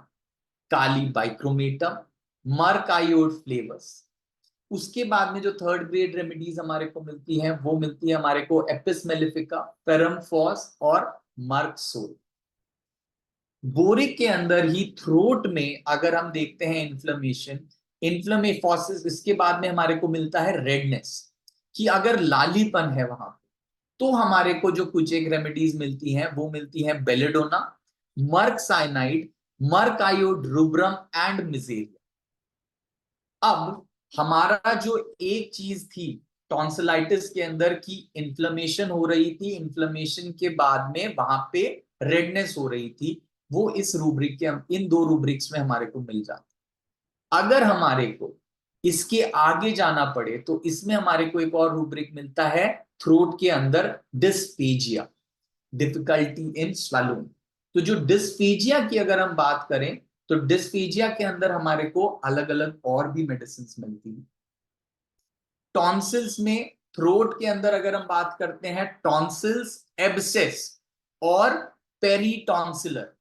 काली बाइक्रोमेटम, मर्कायोड फ्लेवर्स। उसके बाद में जो थर्ड ग्रेड रेमेडीज हमारे को मिलती हैं वो मिलती है हमारे को एपिस मेलिफिका, फेरम फॉस और मर्कसोल। बोरिक के अंदर ही थ्रोट में अगर हम देखते हैं इन्फ्लेमेफॉसिस, इसके बाद में हमारे को मिलता है रेडनेस, कि अगर लालीपन है वहां पे तो हमारे को जो कुछ एक रेमेडीज मिलती हैं वो मिलती हैं belladonna, merc cyanide, merc iod rubrum and mezereum. अब हमारा जो एक चीज थी टॉन्सिलाइटिस के अंदर की इन्फ्लेमेशन हो रही थी, इन्फ्लेमेशन के बाद में वहां पे रेडनेस हो रही थी, वो इस रूब्रिक के इन दो रूब्रिक्स में हमारे को मिल जाती। अगर हमारे को इसके आगे जाना पड़े तो इसमें हमारे को एक और रूब्रिक मिलता है थ्रोट के अंदर, डिस्फेजिया, डिफिकल्टी इन स्वेलोइंग। तो जो डिस्फेजिया की अगर हम बात करें तो डिस्फेजिया के अंदर हमारे को अलग अलग और भी मेडिसिन मिलती है। टॉन्सिल्स में, थ्रोट के अंदर अगर हम बात करते हैं, टॉन्सिल्स, एब्सेस और पेरीटॉन्सिलर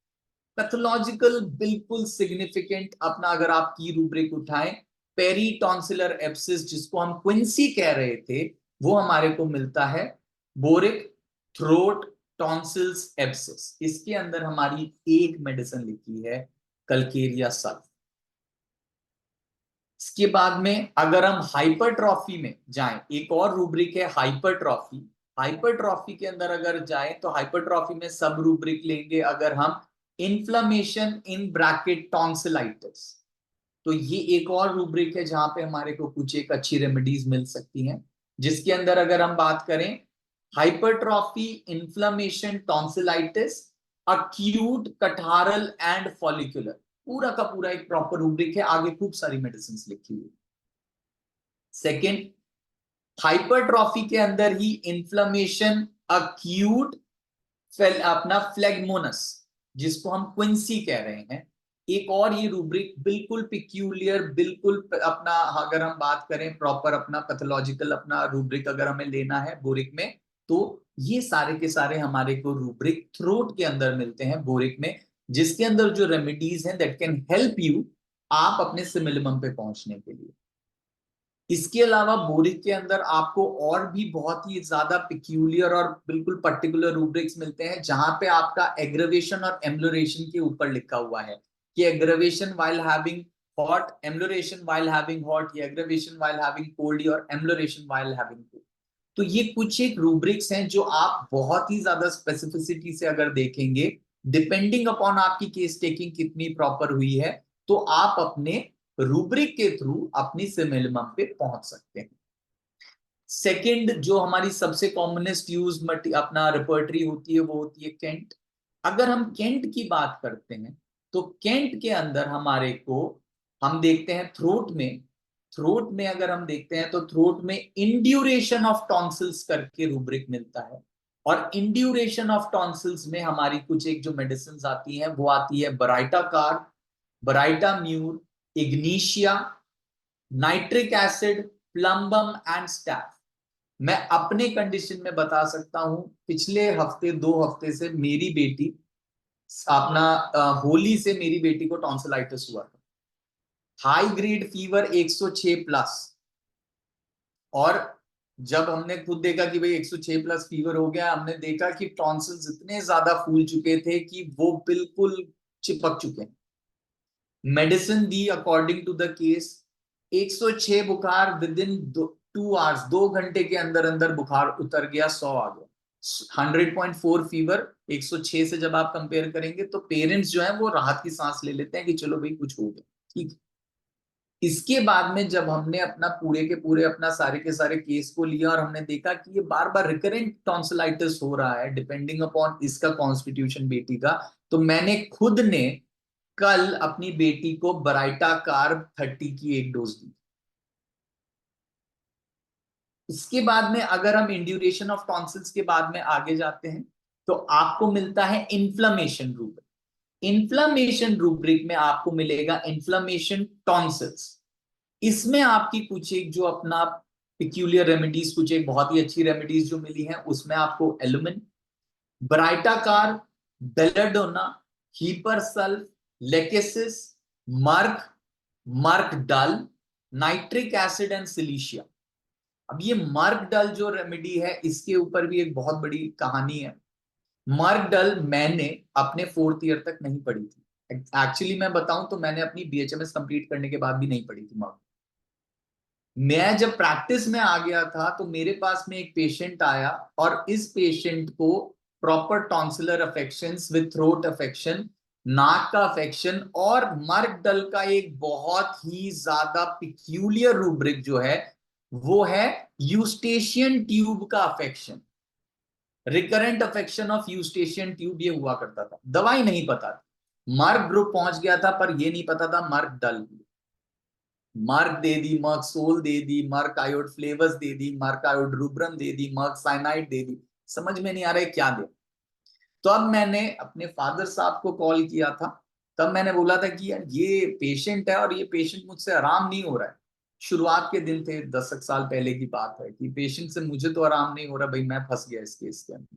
पैथोलॉजिकल बिल्कुल सिग्निफिकेंट अपना अगर आप की रूब्रिक उठाएं, पेरीटॉन्सिलर एब्सेस जिसको हम क्विंसी कह रहे थे वो हमारे को मिलता है बोरिक थ्रोट टॉन्सिल्स एब्सेस। इसके अंदर हमारी एक मेडिसिन लिखी है कल्केरिया सल्फ। इसके बाद में अगर हम हाइपरट्रॉफी में जाएं, एक और रूब्रिक है हाइपरट्रॉफी। हाइपरट्रॉफी के अंदर अगर जाएं तो हाइपरट्रॉफी में सब रूब्रिक लेंगे अगर हम, इन्फ्लेमेशन इन ब्रैकेट टॉन्सिलाइटिस। तो ये एक और रूब्रिक है जहां पे हमारे को कुछ एक अच्छी रेमेडीज मिल सकती हैं, जिसके अंदर अगर हम बात करें hypertrophy, inflammation, tonsillitis, acute catarrhal and follicular, पूरा का पूरा एक प्रॉपर रूब्रिक है, आगे खूब सारी मेडिसिन लिखी हुई। सेकेंड, हाइपरट्रॉफी के अंदर ही इन्फ्लेमेशन, अक्यूट अपना फ्लेगमोनस जिसको हम क्विंसी कह रहे हैं, एक और ये रूब्रिक बिल्कुल पिक्यूलियर, बिल्कुल अपना, अगर हम बात करें प्रॉपर अपना पैथोलॉजिकल अपना रूब्रिक अगर हमें लेना है बोरिक में, तो ये सारे के सारे हमारे को रूब्रिक थ्रोट के अंदर मिलते हैं बोरिक में, जिसके अंदर जो रेमेडीज हैं दैट कैन हेल्प यू आप अपने सिमिलिमम पे पहुंचने के लिए। इसके अलावा बोरिक के अंदर आपको और भी बहुत ही ज्यादा पिक्यूलियर और बिल्कुल पर्टिकुलर रूब्रिक्स मिलते हैं जहां पे आपका एग्रवेशन और एम्लोरेशन के ऊपर लिखा हुआ है कि aggravation while having hot, amelioration while having hot, या एग्रवेशन व्हाइल हैविंग कोल्ड और एम्लोरेशन व्हाइल हैविंग कोल्ड। तो ये कुछ एक रूब्रिक्स हैं जो आप बहुत ही ज्यादा स्पेसिफिसिटी से अगर देखेंगे, डिपेंडिंग अपॉन आपकी केस टेकिंग कितनी प्रॉपर हुई है, तो आप अपने रूब्रिक के थ्रू अपनी सिमिलिमम पे पहुंच सकते हैं। सेकंड जो हमारी सबसे कॉमनेस्ट यूज अपना रिपर्टरी होती है वो होती है केंट। अगर हम केंट की बात करते हैं तो केंट के अंदर हमारे को हम देखते हैं थ्रोट में अगर हम देखते हैं तो थ्रोट में इंड्यूरेशन ऑफ टॉन्सिल्स करके रूब्रिक मिलता है, और इंड्यूरेशन ऑफ टॉन्सिल्स में हमारी कुछ एक जो मेडिसिन आती हैं वो आती है baryta carb, baryta mur, ignatia, nitric acid, plumbum and staph. मैं अपने कंडीशन में बता सकता हूं, पिछले हफ्ते 2 हफ्ते से मेरी बेटी अपना होली से मेरी बेटी को टॉन्सिलाइटिस हुआ था, हाई ग्रेड फीवर 106 प्लस। और जब हमने खुद देखा कि भाई 106 प्लस फीवर हो गया, हमने देखा कि टॉन्सिल्स इतने ज्यादा फूल चुके थे कि वो बिल्कुल चिपक चुके हैं। मेडिसिन दी अकॉर्डिंग टू द केस, 106 बुखार विद इन 2 आवर्स, 2 घंटे के अंदर अंदर बुखार उतर गया, 100 आ गया। 100.4 फीवर 106 से जब आप कंपेयर करेंगे तो पेरेंट्स जो है वो राहत की सांस ले लेते हैं कि चलो भाई कुछ हो गया, ठीक। इसके बाद में जब हमने अपना पूरे के पूरे अपना सारे के सारे केस को लिया और हमने देखा कि ये बार बार रिकरेंट टॉन्सिलाइटिस हो रहा है डिपेंडिंग अपॉन इसका कॉन्स्टिट्यूशन बेटी का, तो मैंने खुद ने कल अपनी बेटी को बराइटा कार्ब 30 की एक डोज दी। इसके बाद में अगर हम इंड्यूरेशन ऑफ टॉन्सिल्स के बाद में आगे जाते हैं तो आपको मिलता है इन्फ्लेमेशन रूब्रिक। इन्फ्लेमेशन रूब्रिक में आपको मिलेगा इन्फ्लेमेशन टॉन्सिल्स। इसमें आपकी कुछ एक जो अपना पिक्यूलियर रेमेडीज, कुछ एक बहुत ही अच्छी रेमेडीज जो मिली हैं, उसमें आपको alumen, baryta carb, belladonna, hepar sulph, lachesis, merc, merc dulc, nitric acid and silicea. अब ये मर्क डल जो रेमेडी है इसके ऊपर भी एक बहुत बड़ी कहानी है। मर्क डल मैंने अपने 4th ईयर तक नहीं पढ़ी थी, एक्चुअली मैं बताऊं तो मैंने अपनी बीएचएमएस कंप्लीट करने के बाद भी नहीं पढ़ी थी मर्क। मैं जब प्रैक्टिस में आ गया था तो मेरे पास में एक पेशेंट आया और इस पेशेंट को proper tonsillar affections with throat affection, नाक का अफेक्शन, और मर्क डल का एक बहुत ही ज्यादा पिक्यूलियर रूब्रिक जो है वो है यूस्टेशियन ट्यूब का affection, recurrent affection of Eustachian tube ये हुआ करता था। दवाई नहीं पता थी, मर्क ग्रुप पहुंच गया था पर ये नहीं पता था मर्क डल। मर्क दे दी, मर्क सोल दे दी, मर्क आयोड फ्लेवर्स दे दी, मर्क आयोड रूब्रम दे दी, मर्क साइनाइड दे दी, समझ में नहीं आ रहा है क्या दे। तो अब मैंने अपने फादर साहब को कॉल किया था, तब मैंने बोला था कि यार ये पेशेंट है और ये पेशेंट मुझसे आराम नहीं हो रहा है। शुरुआत के दिन थे, 10 साल पहले की बात है, कि पेशेंट से मुझे तो आराम नहीं हो रहा, भाई मैं फंस गया इस केस के अंदर।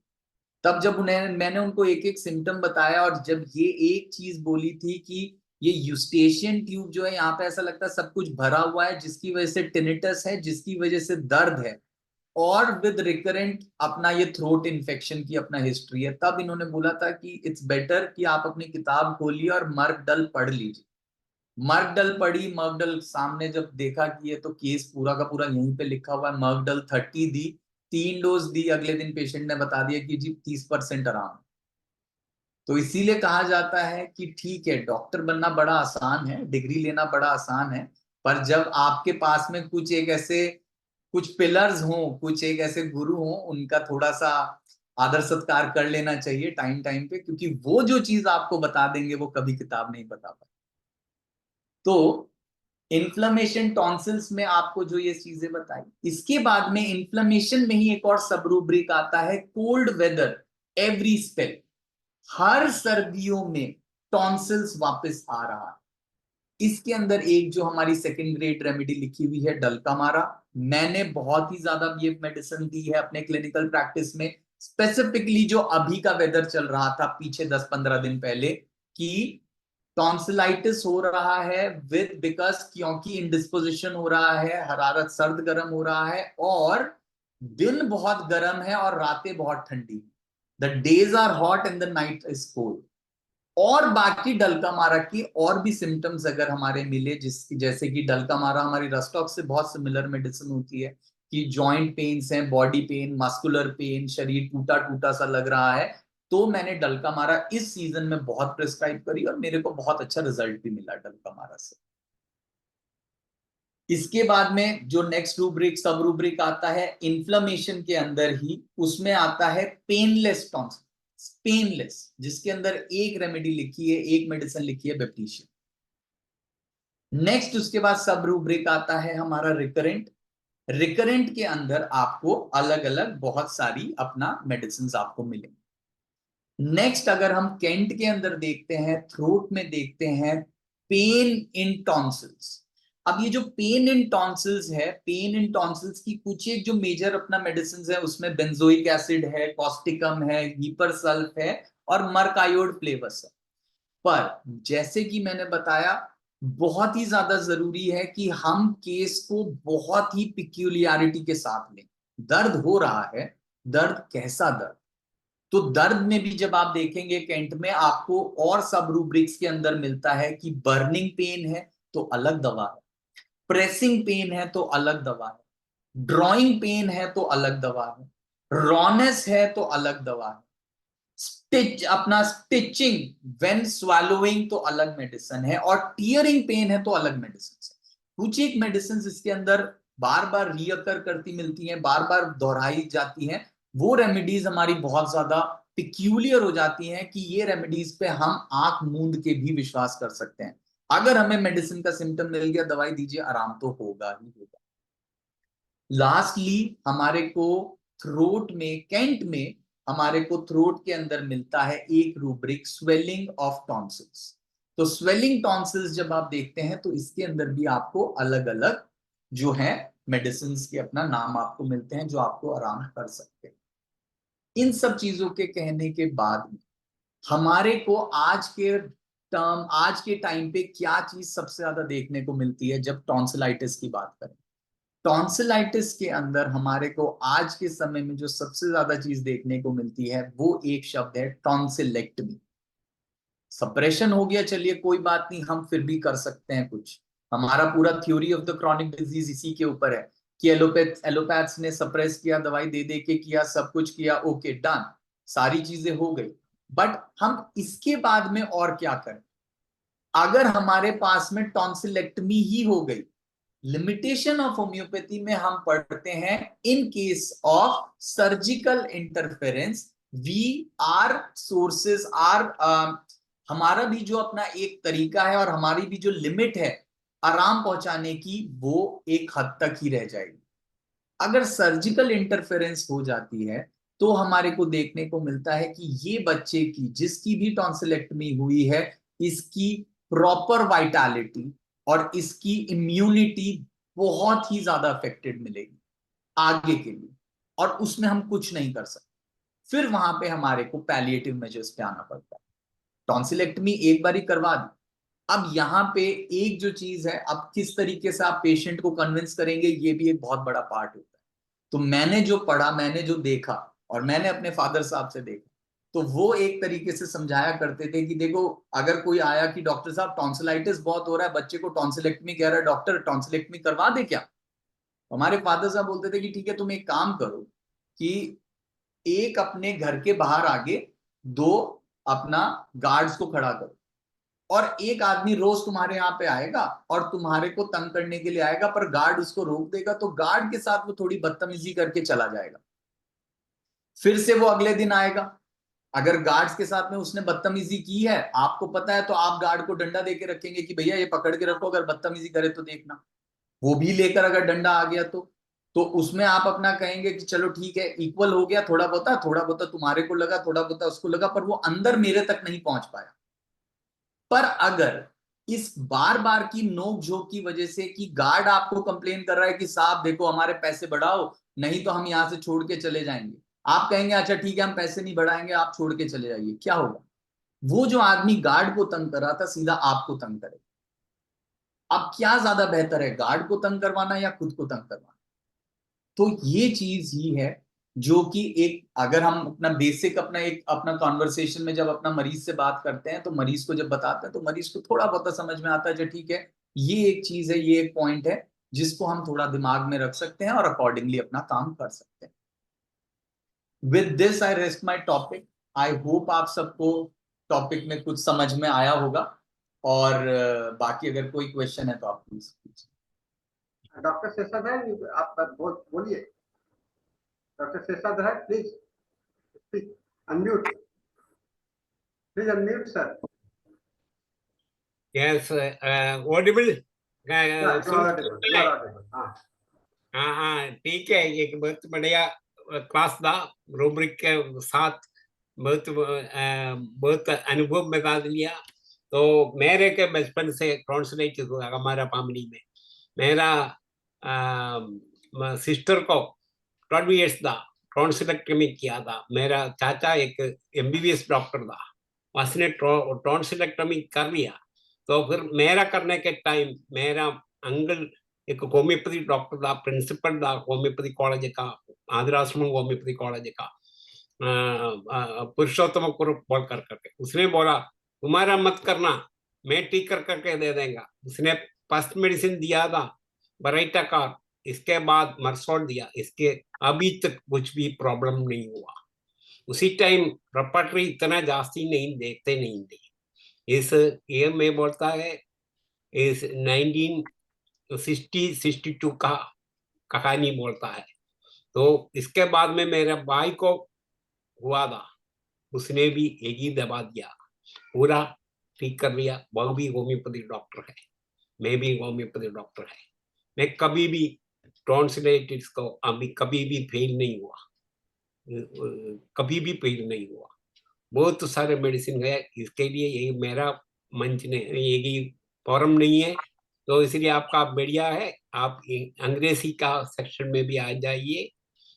तब जब मैंने उनको एक एक सिम्टम बताया, और जब ये एक चीज बोली थी कि ये यूस्टेशियन ट्यूब जो है यहाँ पे ऐसा लगता है सब कुछ भरा हुआ है, जिसकी वजह से टिनिटस है, जिसकी वजह से दर्द है, और विद रिकरेंट अपना ये थ्रोट इन्फेक्शन की अपना हिस्ट्री है, तब इन्होंने बोला था कि इट्स बेटर कि आप अपनी किताब खोलिए और मर्क डल पढ़ लीजिए। मर्क डल पढ़ी, मर्क डल सामने जब देखा कि ये तो केस पूरा का पूरा यहीं पे लिखा हुआ है, मर्क डल 30 दी, 3 डोज दी, अगले दिन पेशेंट ने बता दिया कि जी 30% आराम। तो इसीलिए कहा जाता है कि ठीक है, डॉक्टर बनना बड़ा आसान है, डिग्री लेना बड़ा आसान है, पर जब आपके पास में कुछ एक ऐसे कुछ पिलर्स हों, कुछ एक ऐसे गुरु हों, उनका थोड़ा सा आदर सत्कार कर लेना चाहिए टाइम टाइम पे, क्योंकि वो जो चीज आपको बता देंगे वो कभी किताब नहीं बता पाए। तो इन्फ्लेमेशन टॉन्सिल्स में आपको जो ये चीजें बताई, इसके बाद में इन्फ्लेमेशन में ही एक और सब रूब्रिक आता है, कोल्ड वेदर एवरी स्पेल। हर सर्दियों में टॉन्सिल्स वापस आ रहा है। इसके अंदर एक जो हमारी सेकंड ग्रेड रेमेडी लिखी हुई है, डलका मारा। मैंने बहुत ही ज्यादा ये मेडिसिन दी है अपने क्लिनिकल प्रैक्टिस में, स्पेसिफिकली जो अभी का वेदर चल रहा था पीछे 10-15 दिन पहले, कि टॉन्सिलाइटिस हो रहा है विद बिकॉज क्योंकि इंडिस्पोजिशन हो रहा है, हरारत सर्द गर्म हो रहा है, और दिन बहुत गर्म है और रातें बहुत ठंडी, the days are hot and the night is cold. और बाकी डलका मारा की और भी सिम्टम्स अगर हमारे मिले, जैसे कि डलका मारा हमारी रस्टॉक से बहुत सिमिलर मेडिसिन होती है, कि जॉइंट पेन्स हैं, बॉडी पेन, मस्कुलर पेन, शरीर टूटा टूटा सा लग रहा है, तो मैंने डलका मारा इस सीजन में बहुत प्रिस्क्राइब करी और मेरे को बहुत अच्छा रिजल्ट भी मिला डलका मारा से। इसके बाद में जो नेक्स्ट रूब्रिक सब रूब्रिक आता है इन्फ्लेमेशन के अंदर ही, उसमें आता है पेनलेस टॉन्सिल, पेनलेस, जिसके अंदर एक रेमेडी लिखी है, एक मेडिसिन लिखी है, बैप्टिशियन। नेक्स्ट उसके बाद सब रूब्रिक आता है हमारा रिकरेंट। रिकरेंट के अंदर आपको अलग अलग बहुत सारी अपना मेडिसिन आपको मिलेंगे। नेक्स्ट अगर हम कैंट के अंदर देखते हैं, थ्रोट में देखते हैं, पेन इन टॉन्सिल्स। अब ये जो पेन इन टॉन्सिल्स है, पेन इन टॉन्सिल्स की कुछ एक जो मेजर अपना मेडिसिन है, उसमें बेंजोइक एसिड है, कॉस्टिकम है, हीपरसल्फ है, और मर्कायोड फ्लेवर्स है। पर जैसे कि मैंने बताया, बहुत ही ज्यादा जरूरी है कि हम केस को बहुत ही पिक्यूलियरिटी के साथ लें। दर्द हो रहा है, दर्द कैसा दर्द, तो दर्द में भी जब आप देखेंगे कैंट में आपको और सब रूब्रिक्स के अंदर मिलता है कि बर्निंग पेन है तो अलग दवा है, प्रेसिंग पेन है तो अलग दवा है, ड्रॉइंग पेन है तो अलग दवा है, रॉनेस है तो अलग दवा है, स्टिच अपना स्टिचिंग व्हेन स्वैलोइंग तो अलग मेडिसिन है, और टीयरिंग पेन है तो अलग मेडिसिन है। कुछ एक मेडिसिन इसके अंदर बार बार रीअकर करती मिलती हैं, बार बार दोहराई जाती हैं, वो रेमेडीज हमारी बहुत ज्यादा पिक्यूलियर हो जाती हैं कि ये रेमेडीज पे हम आंख मूंद के भी विश्वास कर सकते हैं। अगर हमें मेडिसिन का सिम्टम मिल गया, दवाई दीजिए, आराम तो होगा ही होगा। लास्टली हमारे को थ्रोट में, कैंट में हमारे को थ्रोट के अंदर मिलता है एक रूब्रिक, स्वेलिंग ऑफ टॉन्सिल्स। तो स्वेलिंग टॉन्सिल्स जब आप देखते हैं तो इसके अंदर भी आपको अलग अलग जो है मेडिसिन के अपना नाम आपको मिलते हैं, जो आपको आराम कर सकते हैं। इन सब चीजों के कहने के बाद हमारे को आज के टाइम पे क्या चीज सबसे ज्यादा देखने को मिलती है जब टॉन्सिलाइटिस की बात करें। टॉन्सिलाइटिस के अंदर हमारे को आज के समय में जो सबसे ज्यादा चीज देखने को मिलती है वो एक शब्द है, टॉन्सिलेक्टमी। सप्रेशन हो गया, चलिए कोई बात नहीं, हम फिर भी कर सकते हैं कुछ। हमारा पूरा theory of the chronic disease इसी के ऊपर है कि एलोपैथ्स ने सप्रेस किया, दवाई दे दे के किया, सब कुछ किया, ओके डन, सारी चीजें हो गई। बट हम इसके बाद में और क्या करें? अगर हमारे पास में टॉन्सिलेक्टमी ही हो गई, लिमिटेशन ऑफ होम्योपैथी में हम पढ़ते हैं, in case of surgical interference we are sources are, हमारा भी जो अपना एक तरीका है और हमारी भी जो लिमिट है आराम पहुंचाने की वो एक हद तक ही रह जाएगी। अगर सर्जिकल इंटरफेरेंस हो जाती है तो हमारे को देखने को मिलता है कि ये बच्चे की जिसकी भी टॉन्सिलेक्टमी हुई है, इसकी प्रॉपर वाइटैलिटी और इसकी इम्यूनिटी बहुत ही ज्यादा अफेक्टेड मिलेगी आगे के लिए, और उसमें हम कुछ नहीं कर सकते। फिर वहां पे हमारे को पैलिएटिव मेजर्स पे आना पड़ता है। टॉन्सिलेक्टमी एक बार ही करवा दी, अब यहाँ पे एक जो चीज है, अब किस तरीके से आप पेशेंट को कन्विंस करेंगे, ये भी एक बहुत बड़ा पार्ट होता है। तो मैंने जो पढ़ा, मैंने जो देखा, और मैंने अपने फादर साहब से देखा, तो वो एक तरीके से समझाया करते थे कि देखो, अगर कोई आया कि डॉक्टर साहब टॉन्सिलाइटिस बहुत हो रहा है, बच्चे को टॉन्सिलेक्टमी कह रहा है डॉक्टर, टॉन्सिलेक्टमी करवा दे क्या? हमारे फादर साहब बोलते थे कि ठीक है, तुम एक काम करो कि एक अपने घर के बाहर आगे 2 अपना गार्ड्स को खड़ा करो, और एक आदमी रोज तुम्हारे यहाँ पे आएगा और तुम्हारे को तंग करने के लिए आएगा, पर गार्ड उसको रोक देगा, तो गार्ड के साथ वो थोड़ी बदतमीजी करके चला जाएगा। फिर से वो अगले दिन आएगा, अगर गार्ड्स के साथ में उसने बदतमीजी की है, आपको पता है, तो आप गार्ड को डंडा देके रखेंगे कि भैया ये पकड़ के रखो, अगर बदतमीजी करे तो देखना। वो भी लेकर अगर डंडा आ गया तो उसमें आप अपना कहेंगे कि चलो ठीक है, इक्वल हो गया, थोड़ा बहुत तुम्हारे को लगा, थोड़ा बहुत उसको लगा, पर वो अंदर मेरे तक नहीं पहुंच पाया। पर अगर इस बार बार की नोक झोंक की वजह से कि गार्ड आपको कंप्लेन कर रहा है कि साहब देखो हमारे पैसे बढ़ाओ, नहीं तो हम यहां से छोड़ के चले जाएंगे, आप कहेंगे अच्छा ठीक है हम पैसे नहीं बढ़ाएंगे, आप छोड़ के चले जाइए, क्या होगा? वो जो आदमी गार्ड को तंग कर रहा था सीधा आपको तंग करे। अब क्या ज्यादा बेहतर है, गार्ड को तंग करवाना या खुद को तंग करवाना? तो ये चीज ही है जो कि एक, अगर हम अपना बेसिक अपना कॉन्वर्सेशन में जब अपना मरीज से बात करते हैं, तो मरीज को जब बताते हैं तो मरीज को थोड़ा बहुत समझ में आता है, जो ठीक है ये एक चीज है, ये एक पॉइंट है जिसको हम थोड़ा दिमाग में रख सकते हैं और अकॉर्डिंगली अपना काम कर सकते हैं। With this I rest my topic. I hope आप सबको टॉपिक में कुछ समझ में आया होगा, और बाकी अगर कोई क्वेश्चन है तो आप प्लीज पूछिए। डॉक्टर शेषाद्रि, आप बोलिए। Doctor Seshadri, please speak, unmute, please unmute sir. Yes, audible. हाँ हाँ ठीक है, एक बहुत बढ़िया क्लास था, रूब्रिक के साथ बहुत अनुभव बता दिया। तो मेरे के बचपन से टॉन्सिलाइटिस हुआ हमारा फैमिली में। मेरा सिस्टर को 12 इयर्स था, टॉन्सिलेक्टमी किया था। मेरा चाचा एक MBBS डॉक्टर था, उसने टॉन्सिलेक्टमी कर लिया। तो फिर मेरा करने के टाइम मेरा अंकल एक होम्योपैथी डॉक्टर था, प्रिंसिपल था होम्योपैथी कॉलेज का, आदराश्रम होम्योपैथी कॉलेज का, पुरुषोत्तम कुरुप बोल करके उसने बोला तुम्हारा मत करना, मैं ठीक करके दे देंगे। उसने फर्स्ट मेडिसिन दिया था बराइटा का, इसके बाद मरसोल दिया, इसके अभी तक कुछ भी प्रॉब्लम नहीं हुआ। उसी टाइम रेपर्टरी इतना जास्ती नहीं देखते नहीं थे। इस ये में बोलता है इस 1960-62 का कहानी बोलता है। तो इसके बाद में मेरे भाई को हुआ था, उसने भी एक ही दवा दिया, पूरा ठीक कर लिया। वह भी होम्योपैथी डॉक्टर है, मैं भी होम्योपैथी डॉक्टर है। मैं कभी भी टॉन्सिलाइटिस को अभी कभी भी फेल नहीं हुआ, कभी भी फेल नहीं हुआ। बहुत सारे मेडिसिन है, इसके लिए ये मेरा मंच ने ये फॉरम नहीं है, तो इसलिए आपका बढ़िया है, आप अंग्रेजी का सेक्शन में भी आ जाइए।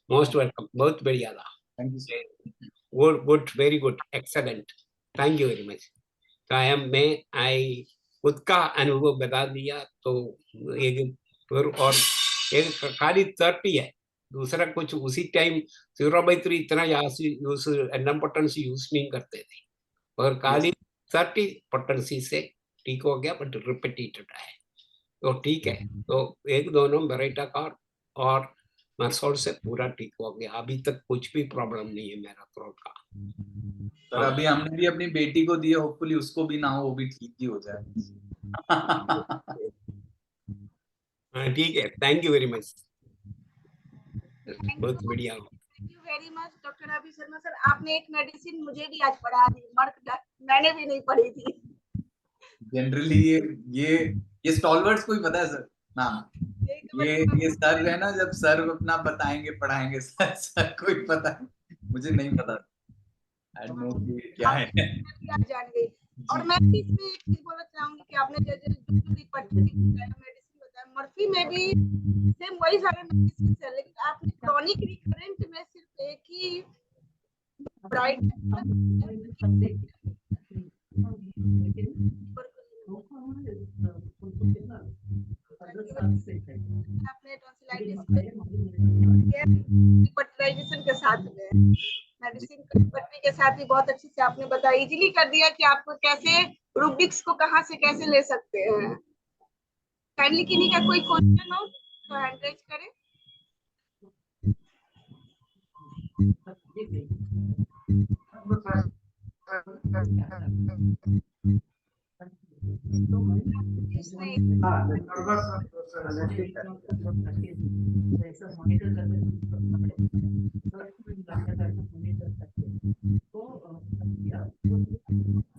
मोस्ट वेलकम, बहुत बढ़िया था। Thank you. Good good, very good, excellent, thank you very much. मैं आई खुद का अनुभव बता दिया। तो एक और एक खाली 30 है, दूसरा कुछ उसी टाइम 0/3 इतना यूज पोटेंसी यूज नहीं करते थे, और खाली 30 पोटेंसी से ठीक हो गया, बट रिपीटेड है तो ठीक है। तो एक दोनों बरेटा का और मरसोल से पूरा ठीक हो गया, अभी तक कुछ भी प्रॉब्लम नहीं है मेरा थ्रोट का। सर अभी हमने भी अपनी बेटी को दिए, होपफुली उसको भी ना हो, वो भी ठीक ही हो जाए। ठीक है, थैंक यू वेरी मच, बहुत बढ़िया। Thank you very much doctor अभी शर्मा सर। आपने एक मेडिसिन मुझे भी आज पढ़ा दी, मैंने भी नहीं पढ़ी थी। जनरली ये ये स्टॉलवर्ड्स को ही पता है सर नाम। ये सर है ना, जब सर अपना बताएंगे पढ़ाएंगे, सर को ही पता है, मुझे नहीं पता। आई डोंट नो कि क्या है। जान गई। और मैं भी इसमें एक चीज बोलना चाहूंगी कि आपने जैसे मेडिसिन बताया, मर्फी में भी सेम वही सारे मेडिसिन है, लेकिन आपने क्रॉनिक रिकरेंट में सिर्फ एक ही ब्राइट आपने टॉन्सिलाइटिस के साथ में मेडिसिन पट्टी के साथ ही बहुत अच्छे से आपने बताया, इजीली कर दिया कि आपको कैसे रूबिक्स को कहाँ से कैसे ले सकते हैं। काइंडली किन्हीं का कोई क्वेश्चन हो तो हैंड रेज करें।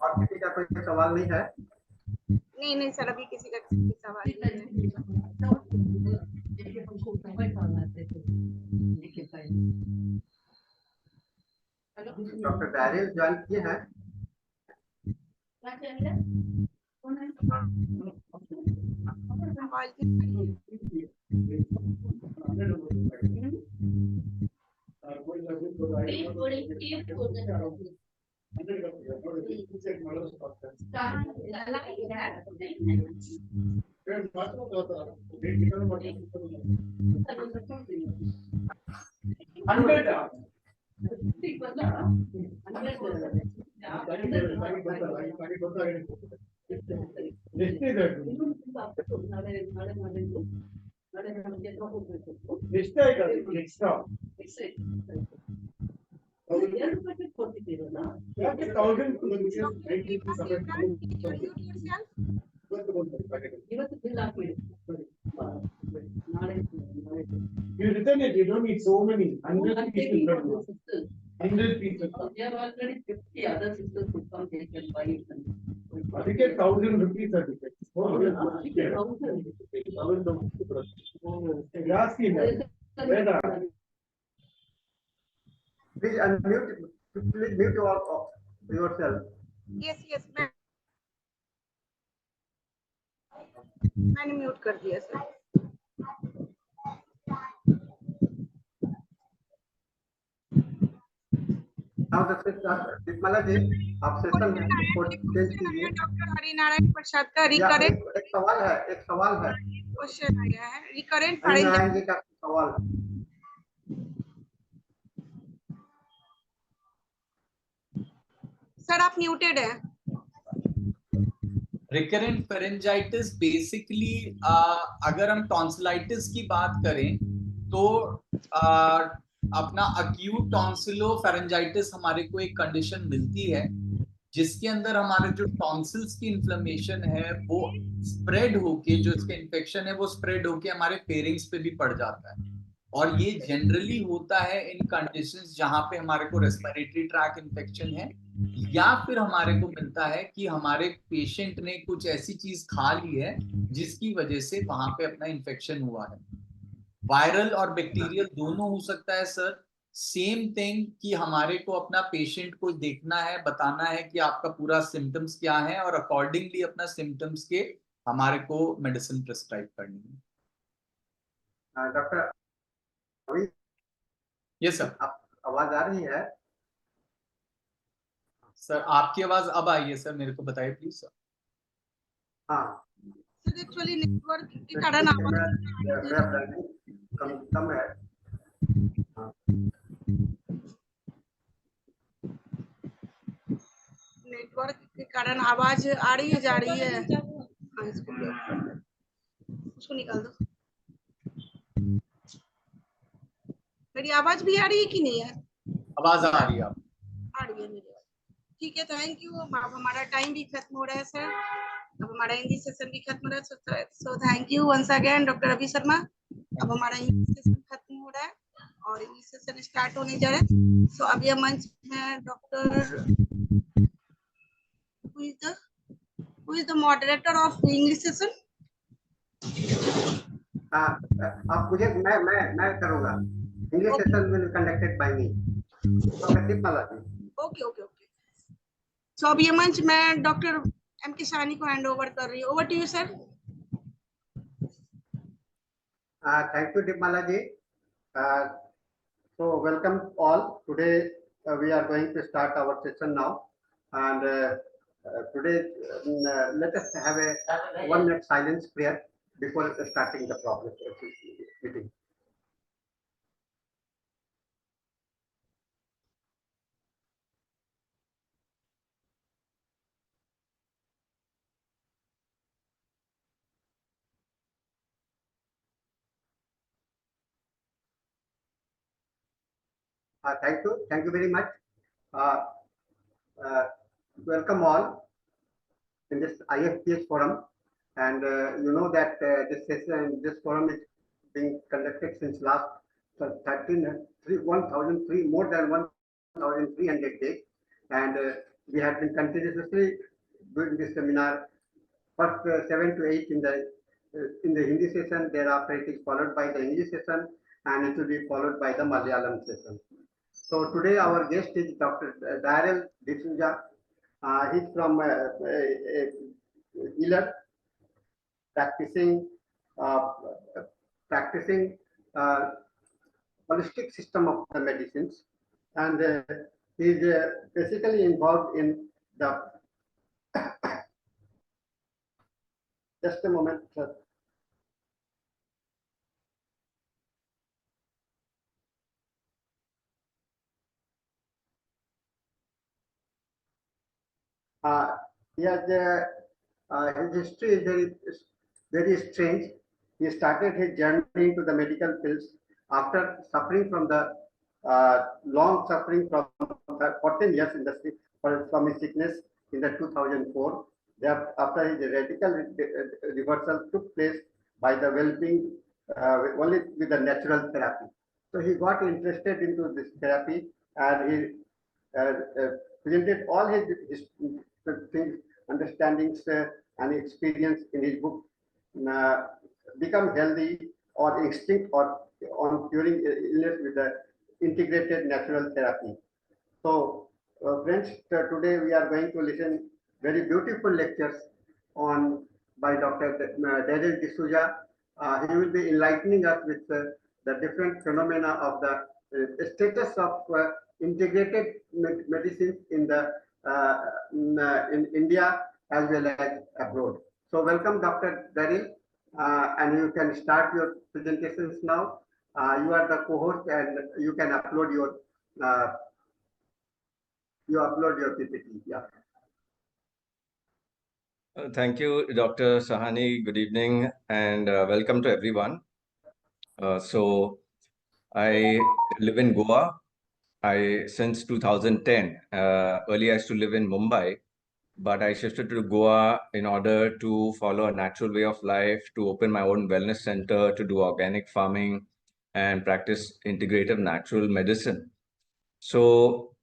और किसी का कोई सवाल नहीं है? नहीं नहीं सर, अभी किसी का सवाल नहीं है। डॉक्टर डैरिल ज्वाइन किए हैं? You return it, you don't need so many. 100 pieces. 100 pieces. There are already 50 other sisters who come, they can buy it. I get 1,000 rupees certificate. Oh, yes. 1,000 rupees. Ask him. Please unmute. Please mute yourself. Yes yes मैंने mute कर दिया sir. Now the Malayaal आप session change कीजिए। Doctor Harinarayan प्रसाद का एक recurrent सवाल है question आया है, रिकरेंट हरिनारायण जी का सवाल। सर आप म्यूटेड हैं। रिकरेंट फेरेंजाइटिस बेसिकली अगर हम टॉन्सिलाइटिस की बात करें तो अपना अक्यूट टॉन्सिलो फेरेंजाइटिस हमारे को एक कंडीशन मिलती है जिसके अंदर हमारे जो टॉन्सिल्स की इन्फ्लेमेशन है वो स्प्रेड होके, जो इसका इन्फेक्शन है वो स्प्रेड होके हमारे फेरिंग्स पे भी पड़ जाता है। और ये जनरली होता है इन कंडीशंस जहां पे हमारे को रेस्पिरेटरी ट्रैक इन्फेक्शन है, या फिर हमारे को मिलता है कि हमारे पेशेंट ने कुछ ऐसी चीज खा ली है जिसकी वजह से वहां पे अपना इन्फेक्शन हुआ है। वायरल और बैक्टीरियल दोनों हो सकता है सर। सेम थिंग कि हमारे को अपना पेशेंट को देखना है, बताना है कि आपका पूरा सिम्टम्स क्या है और अकॉर्डिंगली अपना सिम्टम्स के हमारे को मेडिसिन प्रिस्क्राइब करनी है। Doctor yes sir. आवाज आ रही है? सर आपकी आवाज अब आई है सर, मेरे को बताइए प्लीज सर। हाँ सर एक्चुअली नेटवर्क के कारण कम है। नेटवर्क के कारण आवाज आ रही है जा रही है। उसको निकाल दो। मेरी आवाज भी आ रही है कि नहीं है? आवाज आ रही है। आ रही है मेरी आवाज। ठीक है, थैंक यू। अब हमारा टाइम भी खत्म हो रहा है सर, अब हमारा हिंदी सेशन भी खत्म हो रहा है। So thank you once again doctor Ravi Sharma. अब हमारा हिंदी सेशन खत्म हो रहा है और इंग्लिश सेशन स्टार्ट होने जा रहा है। सो अभी हम मंच में doctor who is the moderator of English session? आप मुझे मैं करूँगा। English session will conducted by me. Doctor Deepmala ji. Okay okay okay. So अब ये मंच मैं डॉक्टर एम के सानी को हैंड ओवर कर रही हूँ। Over to you sir. Thank you, Deepmala ji. So welcome all. Today we are going to start our session now, and today let us have a 1 minute silence prayer before starting the problem meeting. Thank you very much. Uh, Welcome all in this IFPH forum, and you know that this forum is being conducted since last 1,003 more than 1,300 days, and we have been continuously doing this seminar. First 7 to 8 in the Hindi session, thereafter it is followed by the English session, and it will be followed by the Malayalam session. So today our guest is Dr. DARRYL D'Souza. He's from healer, practicing uh, practicing uh, holistic system of the medicines, and he's basically involved in the. Just a moment, sir. Yeah, his history is very strange. He started his journey into the medical fields after suffering from the long suffering from 14 years in the from his sickness in the 2004. After his radical reversal took place by the well-being only with the natural therapy. So he got interested into this therapy, and he presented all his things, understandings and experience in his book, Become Healthy or Extinct or on Curing Illness with the Integrated Natural Therapy. So, friends, today we are going to listen very beautiful lectures on by Dr. DARRYL D'Souza. He will be enlightening us with the different phenomena of the status of integrated medicine in the in India as well as abroad. So, welcome, Dr. DARRYL, and you can start your presentations now. You are the co-host, and you can upload your PPT. Yeah. Thank you, Dr. Sahani. Good evening and welcome to everyone. So I live in Goa. Since 2010. Earlier I used to live in Mumbai, but I shifted to Goa in order to follow a natural way of life, to open my own wellness center, to do organic farming and practice integrative natural medicine. So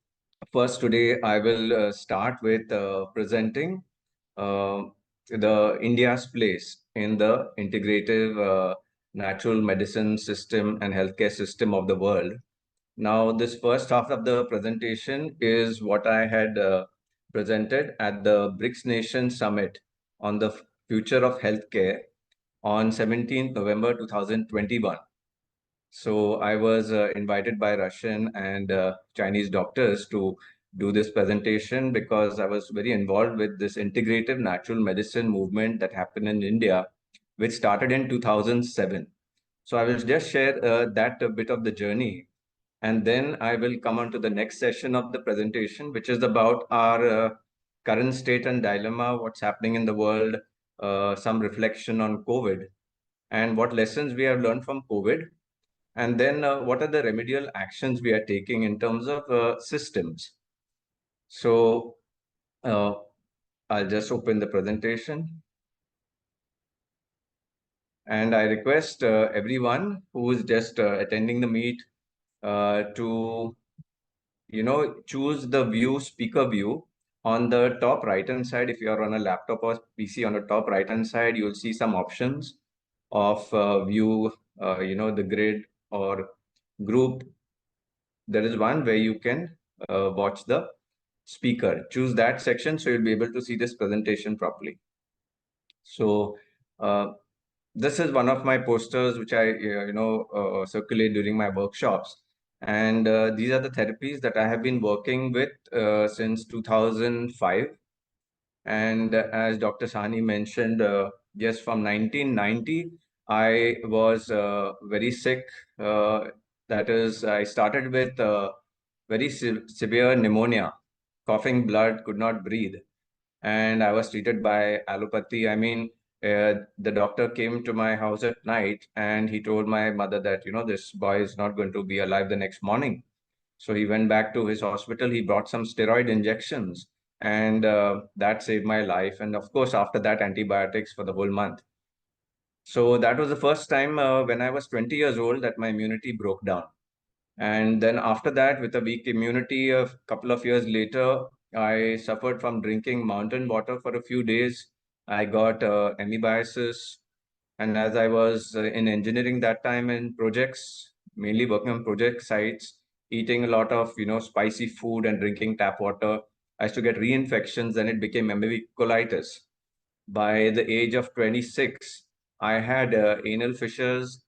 first today I will start with presenting the India's place in the integrative natural medicine system and healthcare system of the world. Now, this first half of the presentation is what I had presented at the BRICS Nation Summit on the future of healthcare on 17th November 2021. So I was invited by Russian and Chinese doctors to do this presentation because I was very involved with this integrative natural medicine movement that happened in India, which started in 2007. So I will just share that a bit of the journey, and then I will come on to the next session of the presentation, which is about our current state and dilemma, what's happening in the world, some reflection on COVID, and what lessons we have learned from COVID, and then what are the remedial actions we are taking in terms of systems. So I'll just open the presentation. And I request everyone who is just attending the meet to choose the speaker view. On the top right hand side, if you are on a laptop or PC, on the top right hand side, you'll see some options. of view, the grid or group, there is one where you can watch the speaker. Choose that section so you'll be able to see this presentation properly. So this is one of my posters which I circulate during my workshops, and these are the therapies that I have been working with since 2005. And as Dr. Sahni mentioned, yes, from 1990 I was very sick. That is, I started with very severe pneumonia, coughing blood, could not breathe, and I was treated by allopathy. I mean, the doctor came to my house at night and he told my mother that, this boy is not going to be alive the next morning. So he went back to his hospital. He brought some steroid injections, and that saved my life. And of course, after that, antibiotics for the whole month. So that was the first time when I was 20 years old that my immunity broke down. And then after that, with a weak immunity, a couple of years later, I suffered from drinking mountain water for a few days. I got amoebiasis. And as I was in engineering that time in projects, mainly working on project sites, eating a lot of, spicy food and drinking tap water, I used to get reinfections, and it became colitis. By the age of 26, I had anal fissures.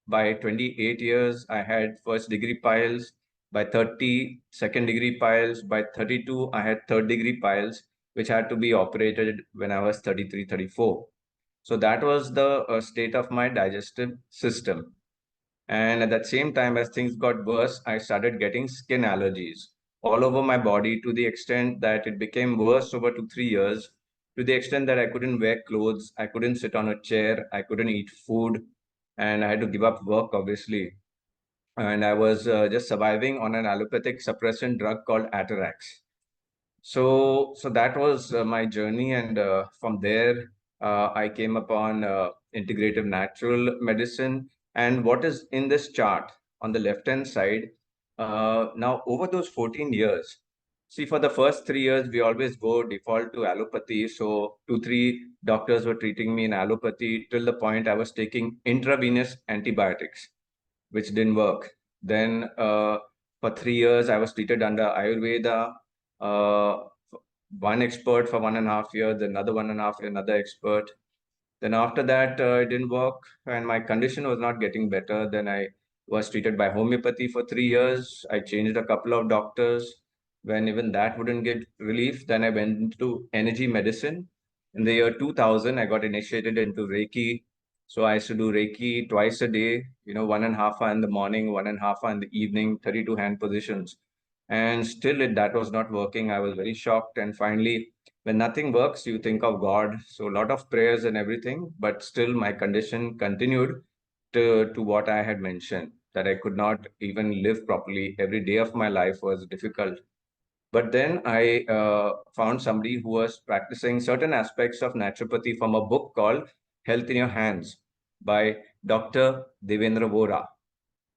By 28 years, I had first degree piles. By 30, second degree piles. By 32, I had third degree piles, which had to be operated when I was 33, 34. So that was the state of my digestive system. And at that same time, as things got worse, I started getting skin allergies all over my body, to the extent that it became worse over 2, 3 years, to the extent that I couldn't wear clothes, I couldn't sit on a chair, I couldn't eat food, and I had to give up work, obviously. And I was just surviving on an allopathic suppressant drug called Atarax. So that was my journey, and from there I came upon integrative natural medicine. And what is in this chart on the left hand side, now over those 14 years, see, for the first 3 years we always go default to allopathy. So 2, 3 doctors were treating me in allopathy till the point I was taking intravenous antibiotics, which didn't work. Then for 3 years I was treated under Ayurveda. Uh, One expert for 1.5 years, another 1.5 years, another expert. Then after that, it didn't work, and my condition was not getting better. Then I was treated by homeopathy for 3 years. I changed a couple of doctors. When even that wouldn't get relief, then I went into energy medicine. In the year 2000, I got initiated into Reiki. So I used to do Reiki twice a day, 1.5 hour in the morning, 1.5 hour in the evening, 32 hand positions. And still that was not working. I was very shocked. And finally, when nothing works, you think of God. So a lot of prayers and everything, but still my condition continued to what I had mentioned, that I could not even live properly. Every day of my life was difficult. But then I found somebody who was practicing certain aspects of naturopathy from a book called Health in Your Hands by Dr. Devendra Vora.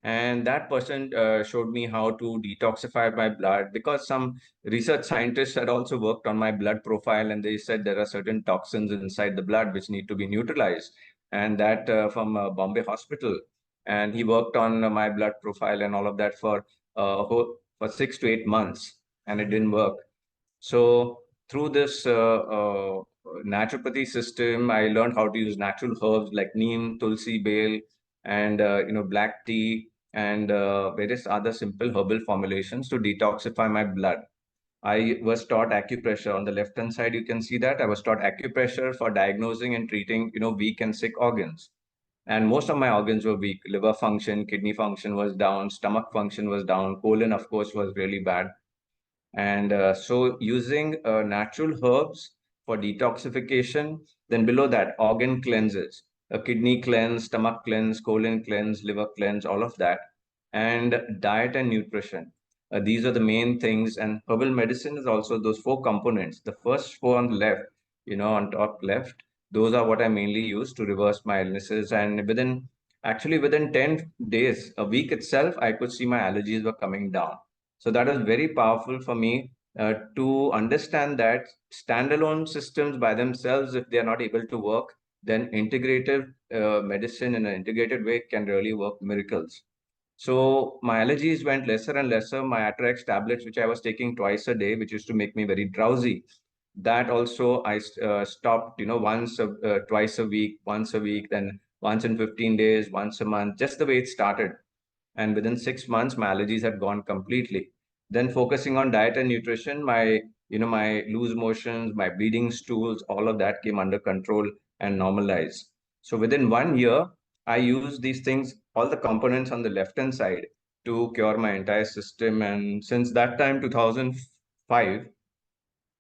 And that person showed me how to detoxify my blood, because some research scientists had also worked on my blood profile, and they said there are certain toxins inside the blood which need to be neutralized. And that from Bombay Hospital. And he worked on my blood profile and all of that for 6 to 8 months, and it didn't work. So through this naturopathy system, I learned how to use natural herbs like neem, tulsi, bael, and black tea, and various other simple herbal formulations to detoxify my blood. I was taught acupressure. On the left hand side, you can see that I was taught acupressure for diagnosing and treating weak and sick organs. And most of my organs were weak. Liver function, kidney function was down, stomach function was down, colon, of course, was really bad. And so using natural herbs for detoxification, then below that, organ cleanses, a kidney cleanse, stomach cleanse, colon cleanse, liver cleanse, all of that, and diet and nutrition. These are the main things. And herbal medicine is also those 4 components. The first 4 on the left, on top left, those are what I mainly use to reverse my illnesses. And within 10 days, a week itself, I could see my allergies were coming down. So that is very powerful for me to understand that standalone systems by themselves, if they are not able to work, then integrative medicine in an integrated way can really work miracles. So my allergies went lesser and lesser. My Atrex tablets, which I was taking twice a day, which used to make me very drowsy, that also I stopped, twice a week, once a week, then once in 15 days, once a month, just the way it started. And within 6 months, my allergies had gone completely. Then focusing on diet and nutrition, my loose motions, my bleeding stools, all of that came under control and normalized. So within 1 year, I used these things, all the components on the left-hand side, to cure my entire system. And since that time, 2005,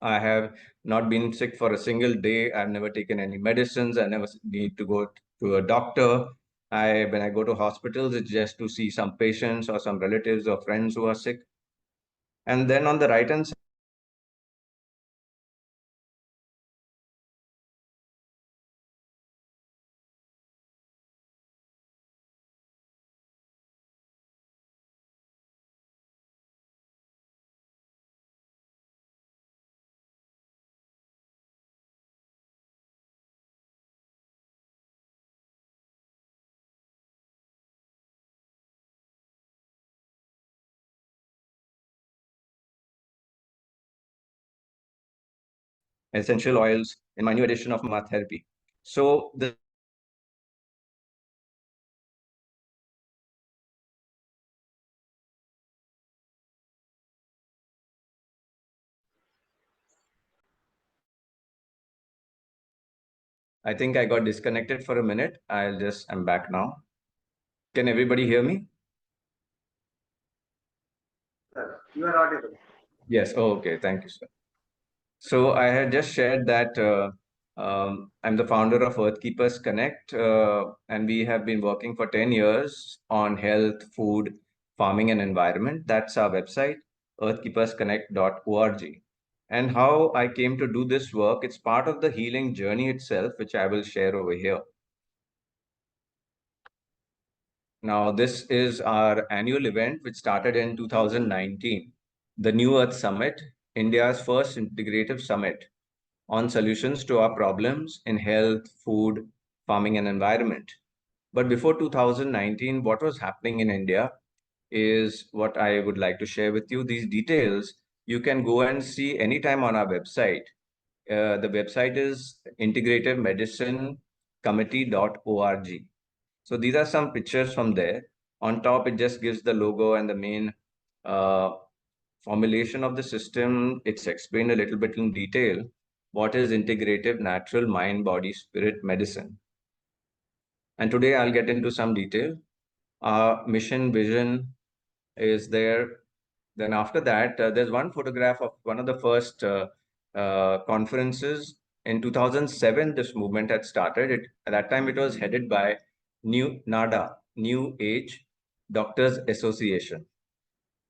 I have not been sick for a single day. I've never taken any medicines. I never need to go to a doctor. When I go to hospitals, it's just to see some patients or some relatives or friends who are sick. And then on the right hand side, essential oils in my new edition of therapy. So I think I got disconnected for a minute. I'm back now. Can everybody hear me? Sir, you are audible. Yes. Oh, okay. Thank you, sir. So I had just shared that I'm the founder of Earthkeepers Connect, and we have been working for 10 years on health, food, farming, and environment. That's our website, earthkeepersconnect.org. And how I came to do this work, it's part of the healing journey itself, which I will share over here. Now, this is our annual event, which started in 2019, the New Earth Summit, India's first integrative summit on solutions to our problems in health, food, farming, and environment. But before 2019, what was happening in India is what I would like to share with you. These details you can go and see anytime on our website. The website is integrativemedicinecommittee.org. So these are some pictures from there. On top, it just gives the logo and the main formulation of the system. It's explained a little bit in detail. What is integrative, natural, mind, body, spirit, medicine? And today I'll get into some detail. Our mission, vision is there. Then after that, there's one photograph of one of the first conferences. In 2007, this movement had started. At that time, it was headed by NADA, New Age Doctors Association.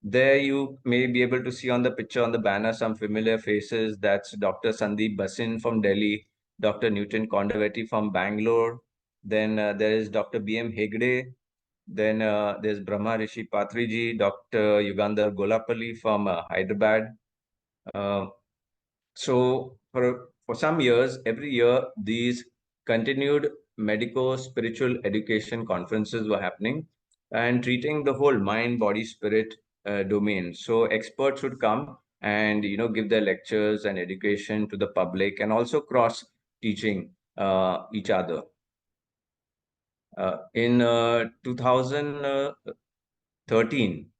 There you may be able to see on the picture on the banner some familiar faces. That's Dr. Sandeep Basin from Delhi, Dr. Newton Kondaveti from Bangalore. Then there is Dr. B.M. Hegde. Then there's Brahma Rishi Patriji, Dr. Yugandhar Golapalli from Hyderabad. So for some years, every year, these continued medico-spiritual education conferences were happening and treating the whole mind, body, spirit domain. So experts would come and give their lectures and education to the public, and also cross teaching each other. In 2013,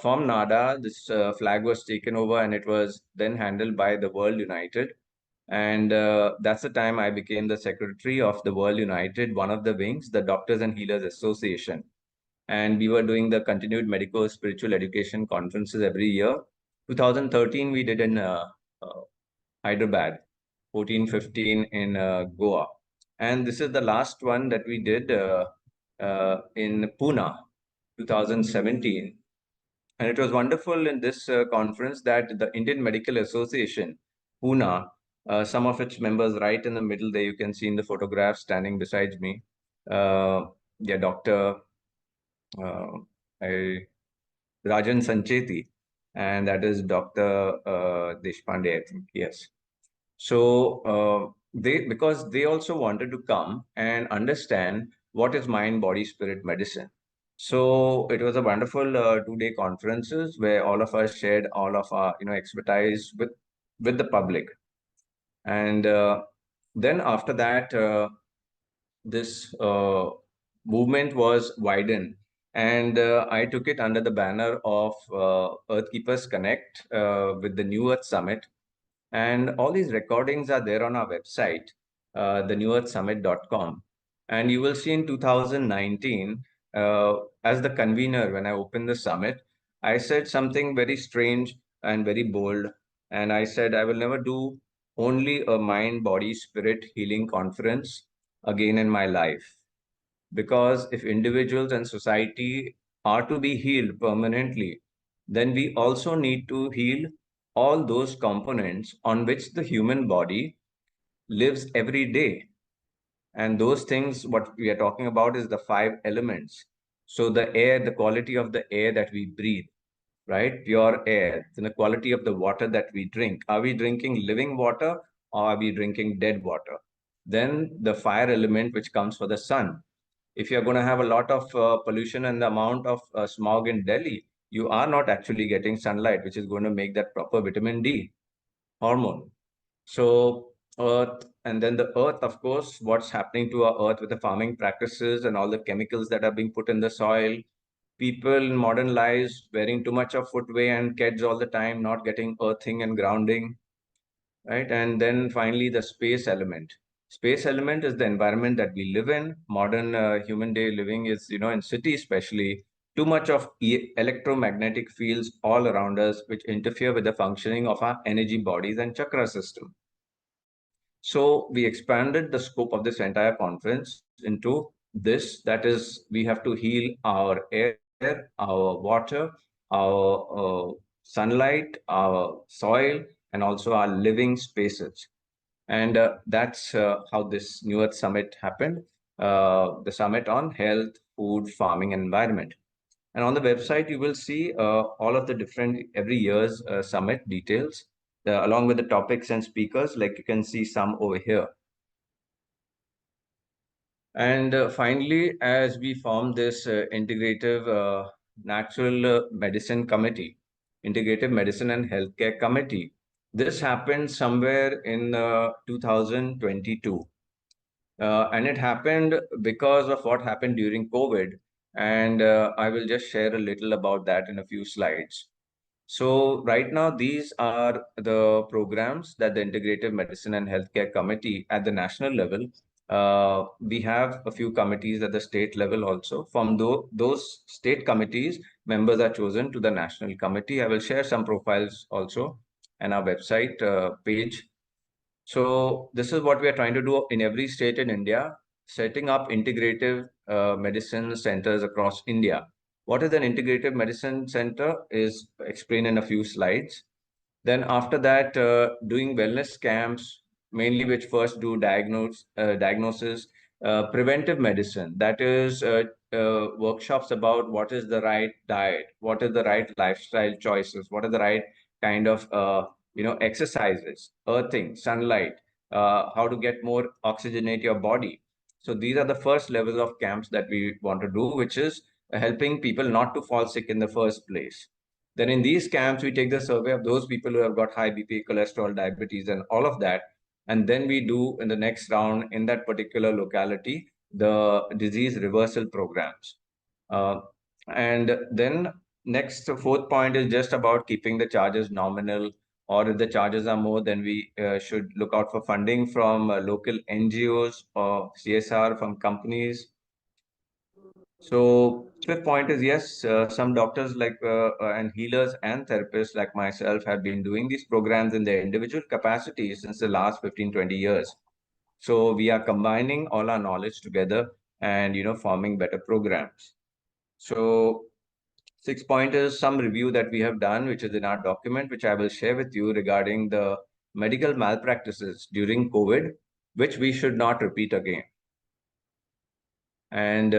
from NADA, this flag was taken over, and it was then handled by the World United. And that's the time I became the secretary of the World United, one of the wings, the Doctors and Healers Association. And we were doing the continued medical spiritual education conferences every year. 2013, we did in Hyderabad, 14, 15 in Goa. And this is the last one that we did in Pune, 2017. And it was wonderful in this conference that the Indian Medical Association, Pune, some of its members right in the middle there, you can see in the photograph standing beside me. Dr. Rajan Sancheti, and that is Dr. Deshpande, I think, yes. So because they also wanted to come and understand what is mind, body, spirit medicine. So it was a wonderful 2-day conferences where all of us shared all of our expertise with the public. And then after that, this movement was widened, and I took it under the banner of Earthkeepers Connect with the New Earth Summit. And all these recordings are there on our website, thenewearthsummit.com. And you will see in 2019, as the convener, when I opened the summit, I said something very strange and very bold. And I said, I will never do only a mind, body, spirit healing conference again in my life. Because if individuals and society are to be healed permanently, then we also need to heal all those components on which the human body lives every day. And those things, what we are talking about is the 5 elements. So the air, the quality of the air that we breathe, right? Pure air, then the quality of the water that we drink. Are we drinking living water or are we drinking dead water? Then the fire element, which comes for the sun. If you're going to have a lot of pollution and the amount of smog in Delhi, you are not actually getting sunlight, which is going to make that proper vitamin D hormone. So earth, and then the earth, of course, what's happening to our earth with the farming practices and all the chemicals that are being put in the soil. People in modern lives wearing too much of footwear and kids all the time, not getting earthing and grounding, right? And then finally, the space element. Space element is the environment that we live in. Modern human day living is, in cities especially, too much of electromagnetic fields all around us, which interfere with the functioning of our energy bodies and chakra system. So we expanded the scope of this entire conference into this, that is, we have to heal our air, our water, our sunlight, our soil, and also our living spaces. And that's how this New Earth Summit happened, the summit on health, food, farming, and environment. And on the website, you will see all of the different every year's summit details, along with the topics and speakers, like you can see some over here. And finally, as we form this integrative natural medicine committee, integrative medicine and healthcare committee, this happened somewhere in 2022. And it happened because of what happened during COVID. And I will just share a little about that in a few slides. So right now, these are the programs that the Integrative Medicine and Healthcare Committee at the national level. We have a few committees at the state level also. From those state committees, members are chosen to the national committee. I will share some profiles also on our website page. So this is what we are trying to do in every state in India, setting up integrative medicine centers across India. What is an integrative medicine center is explained in a few slides. Then after that, doing wellness camps, mainly which first do diagnosis, preventive medicine, that is workshops about what is the right diet, what is the right lifestyle choices, what are the right kind of exercises, earthing, sunlight, how to get more oxygenate your body. So these are the first levels of camps that we want to do, which is helping people not to fall sick in the first place. Then in these camps, we take the survey of those people who have got high BP, cholesterol, diabetes, and all of that. And then we do in the next round in that particular locality, the disease reversal programs. And then next, fourth point is just about keeping the charges nominal, or if the charges are more, then we should look out for funding from local NGOs or CSR from companies. So fifth point is, yes, some doctors and healers and therapists like myself have been doing these programs in their individual capacity since the last 15, 20 years. So we are combining all our knowledge together and, forming better programs. So sixth point is some review that we have done, which is in our document, which I will share with you regarding the medical malpractices during COVID, which we should not repeat again. And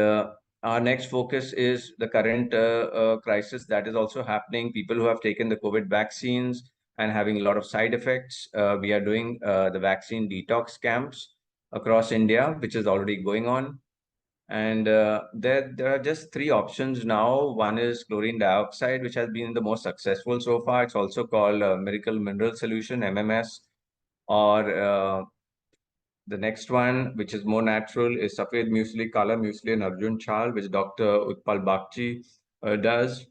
our next focus is the current crisis that is also happening, people who have taken the COVID vaccines and having a lot of side effects. We are doing the vaccine detox camps across India, which is already going on. And there are just 3 options now. One is chlorine dioxide, which has been the most successful so far. It's also called Miracle Mineral Solution, MMS. Or the next one, which is more natural, is Safed Muesli, Kala Muesli, and Arjun Chal, which Dr. Utpal Bakchi does.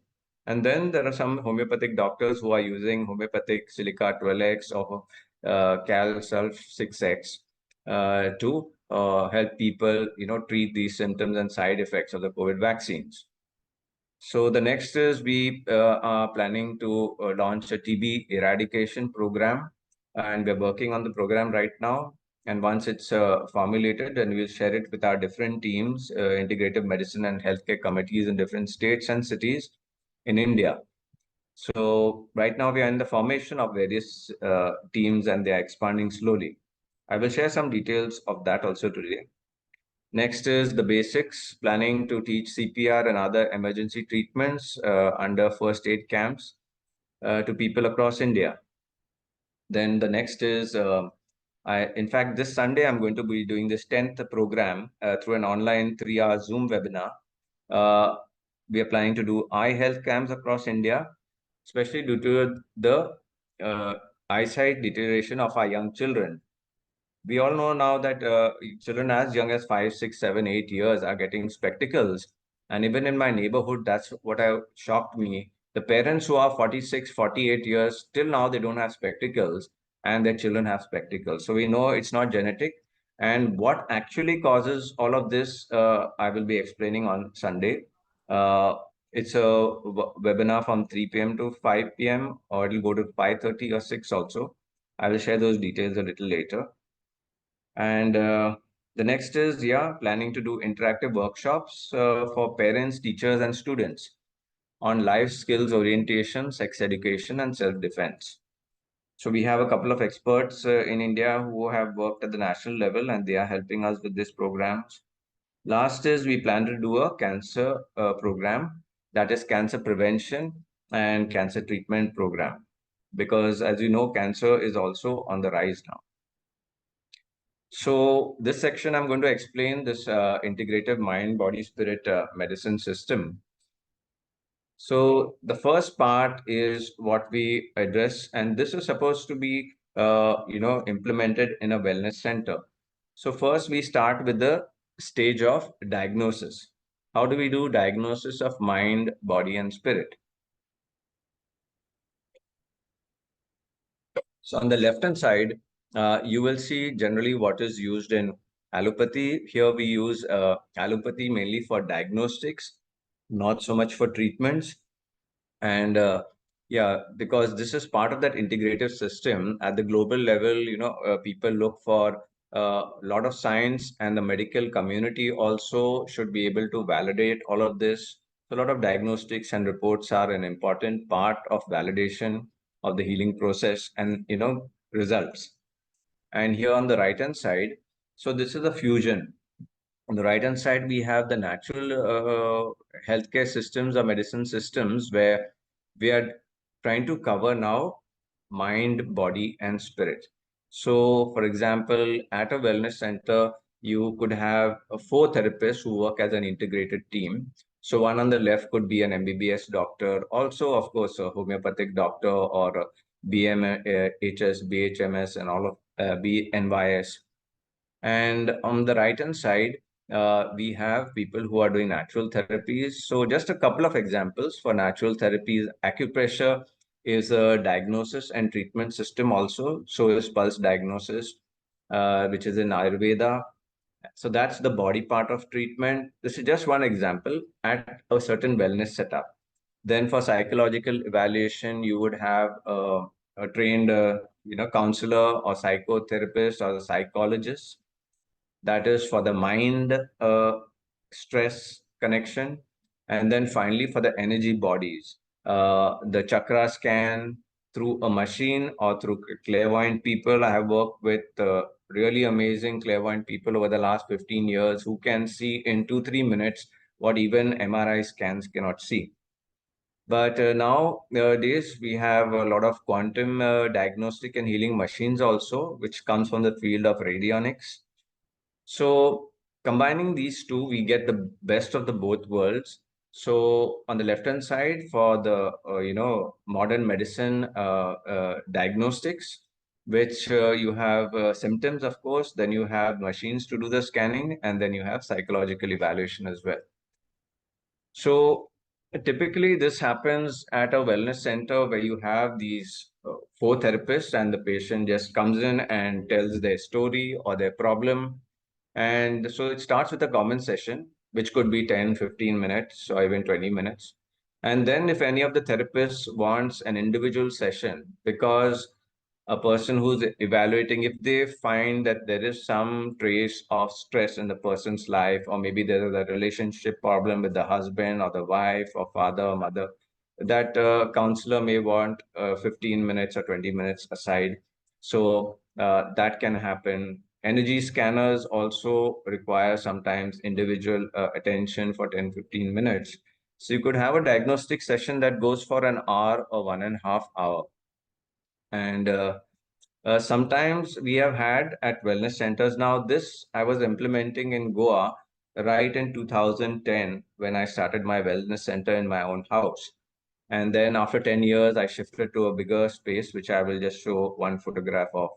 And then there are some homeopathic doctors who are using homeopathic silica 12x or cal sulf 6x to help people, treat these symptoms and side effects of the COVID vaccines. So the next is we are planning to launch a TB eradication program, and we're working on the program right now. And once it's formulated, then we'll share it with our different teams, integrative medicine and healthcare committees in different states and cities in India. So right now we are in the formation of various teams, and they are expanding slowly. I will share some details of that also today. Next is the basics, planning to teach CPR and other emergency treatments under first aid camps to people across India. Then the next is, in fact, this Sunday, I'm going to be doing this 10th program through an online 3-hour Zoom webinar. We are planning to do eye health camps across India, especially due to the eyesight deterioration of our young children. We all know now that children as young as 5, 6, 7, 8 years are getting spectacles. And even in my neighborhood, that's what shocked me. The parents who are 46, 48 years, till now they don't have spectacles, and their children have spectacles. So we know it's not genetic. And what actually causes all of this, I will be explaining on Sunday. It's a webinar from 3 p.m. to 5 p.m. or it'll go to 5:30 or 6 also. I will share those details a little later. And the next is, planning to do interactive workshops for parents, teachers, and students on life skills orientation, sex education, and self-defense. So we have a couple of experts in India who have worked at the national level, and they are helping us with these programs. Last is we plan to do a cancer program, that is cancer prevention and cancer treatment program. Because as you know, cancer is also on the rise now. So this section, I'm going to explain this integrative mind, body, spirit medicine system. So the first part is what we address, and this is supposed to be, implemented in a wellness center. So first we start with the stage of diagnosis. How do we do diagnosis of mind, body, and spirit? So on the left-hand side, you will see generally what is used in allopathy. Here we use allopathy mainly for diagnostics, not so much for treatments. And because this is part of that integrative system at the global level, people look for a lot of science, and the medical community also should be able to validate all of this. So a lot of diagnostics and reports are an important part of validation of the healing process and, results. And here on the right-hand side, so this is a fusion. On the right-hand side, we have the natural healthcare systems or medicine systems where we are trying to cover now mind, body, and spirit. So, for example, at a wellness center, you could have 4 therapists who work as an integrated team. So one on the left could be an MBBS doctor, also, of course, a homeopathic doctor or a BMHS, BHMS, and all of BNYS. And on the right-hand side, we have people who are doing natural therapies. So just a couple of examples for natural therapies. Acupressure is a diagnosis and treatment system also. So is pulse diagnosis, which is in Ayurveda. So that's the body part of treatment. This is just one example at a certain wellness setup. Then for psychological evaluation, you would have a trained, counselor or psychotherapist or a psychologist. That is for the mind stress connection. And then finally for the energy bodies, the chakra scan through a machine or through clairvoyant people. I have worked with really amazing clairvoyant people over the last 15 years who can see in 2-3 minutes what even MRI scans cannot see. But nowadays we have a lot of quantum diagnostic and healing machines also, which comes from the field of radionics. So combining these two, we get the best of the both worlds. So on the left-hand side, for the modern medicine diagnostics, which you have symptoms, of course, then you have machines to do the scanning, and then you have psychological evaluation as well. So typically this happens at a wellness center where you have these four therapists, and the patient just comes in and tells their story or their problem. And so it starts with a common session, which could be 10, 15 minutes or even 20 minutes. And then if any of the therapists wants an individual session, because a person who's evaluating, if they find that there is some trace of stress in the person's life, or maybe there is a relationship problem with the husband or the wife or father or mother, that counselor may want 15 minutes or 20 minutes aside. So that can happen. Energy scanners also require sometimes individual attention for 10, 15 minutes. So you could have a diagnostic session that goes for an hour or 1.5 hours. And sometimes we have had at wellness centers. Now, this I was implementing in Goa right in 2010 when I started my wellness center in my own house. And then after 10 years, I shifted to a bigger space, which I will just show one photograph of.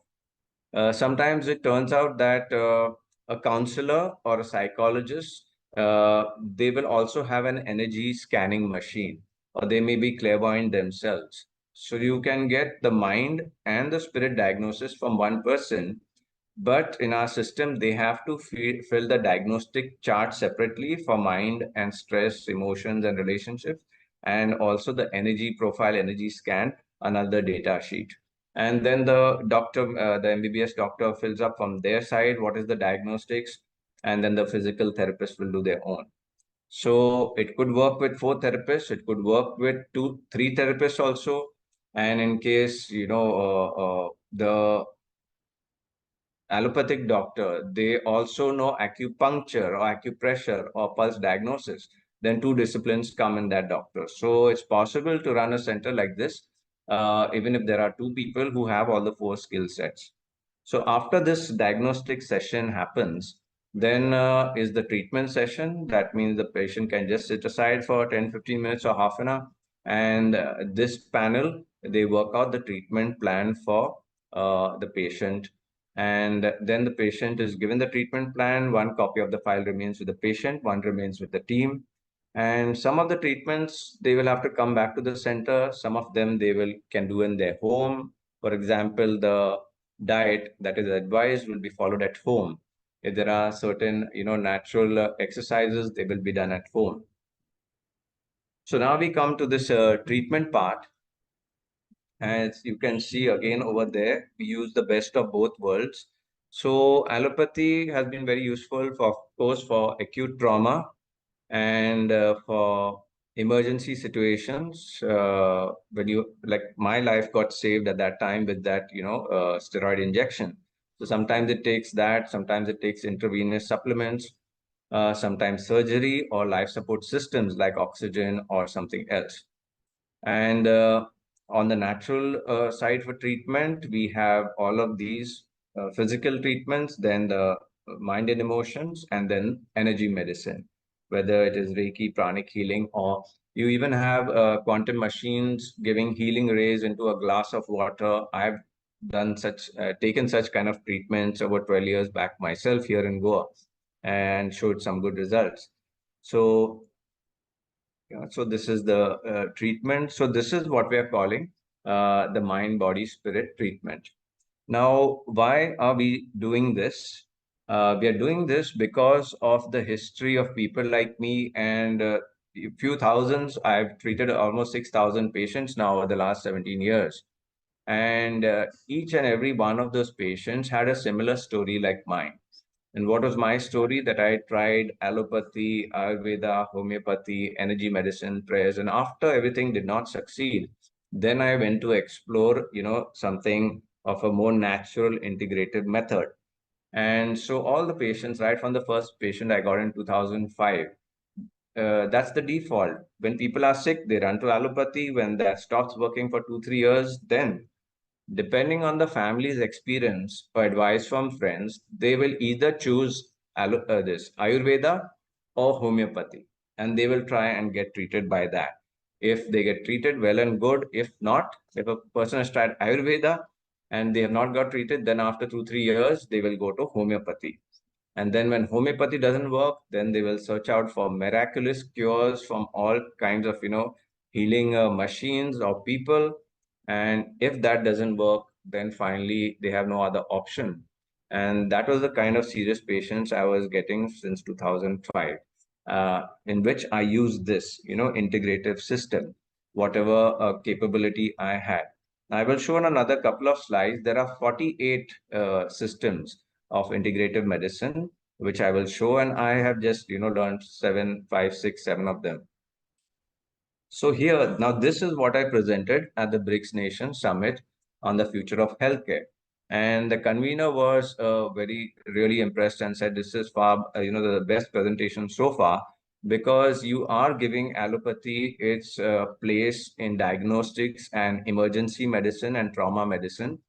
Sometimes it turns out that a counselor or a psychologist, they will also have an energy scanning machine, or they may be clairvoyant themselves. So you can get the mind and the spirit diagnosis from one person, but in our system, they have to fill the diagnostic chart separately for mind and stress, emotions, and relationships, and also the energy profile, energy scan, another data sheet. And then the doctor, the MBBS doctor fills up from their side what is the diagnostics, and then the physical therapist will do their own. So it could work with 4 therapists, it could work with 2, 3 therapists also. And in case, the allopathic doctor, they also know acupuncture or acupressure or pulse diagnosis. Then 2 disciplines come in that doctor. So it's possible to run a center like this, even if there are 2 people who have all the 4 skill sets. So after this diagnostic session happens, then is the treatment session. That means the patient can just sit aside for 10, 15 minutes or half an hour. And this panel, they work out the treatment plan for the patient. And then the patient is given the treatment plan. One copy of the file remains with the patient, one remains with the team. And some of the treatments, they will have to come back to the center. Some of them can do in their home. For example, the diet that is advised will be followed at home. If there are certain, natural exercises, they will be done at home. So now we come to this treatment part. As you can see again over there, we use the best of both worlds. So allopathy has been very useful for, of course, for acute trauma and for emergency situations. When you, like my life got saved at that time with that, steroid injection. So sometimes it takes that, sometimes it takes intravenous supplements, sometimes surgery or life support systems like oxygen or something else. And on the natural side for treatment, we have all of these physical treatments, then the mind and emotions, and then energy medicine, whether it is Reiki, pranic healing, or you even have quantum machines giving healing rays into a glass of water. I've done taken such kind of treatments over 12 years back myself here in Goa and showed some good results. So so this is the treatment. So this is what we are calling the mind, body, spirit treatment. Now, why are we doing this? We are doing this because of the history of people like me and a few thousands. I've treated almost 6,000 patients now over the last 17 years. And each and every one of those patients had a similar story like mine. And what was my story? That I tried allopathy, Ayurveda, homeopathy, energy medicine, prayers, and after everything did not succeed, then I went to explore, something of a more natural integrated method. And so all the patients, right from the first patient I got in 2005, that's the default. When people are sick, they run to allopathy. When that stops working for 2-3 years, then depending on the family's experience or advice from friends, they will either choose this Ayurveda or homeopathy, and they will try and get treated by that. If they get treated, well and good. If not, if a person has tried Ayurveda and they have not got treated, then after 2-3 years, they will go to homeopathy. And then when homeopathy doesn't work, then they will search out for miraculous cures from all kinds of, healing machines or people. And if that doesn't work, then finally they have no other option. And that was the kind of serious patients I was getting since 2005, in which I used this, integrative system, whatever capability I had. I will show in another couple of slides. There are 48 systems of integrative medicine, which I will show, and I have just learned 7, 5, 6, 7 of them. So here, now this is what I presented at the BRICS Nation Summit on the future of healthcare. And the convener was really impressed and said, this is far, the best presentation so far, because you are giving allopathy its place in diagnostics and emergency medicine and trauma medicine.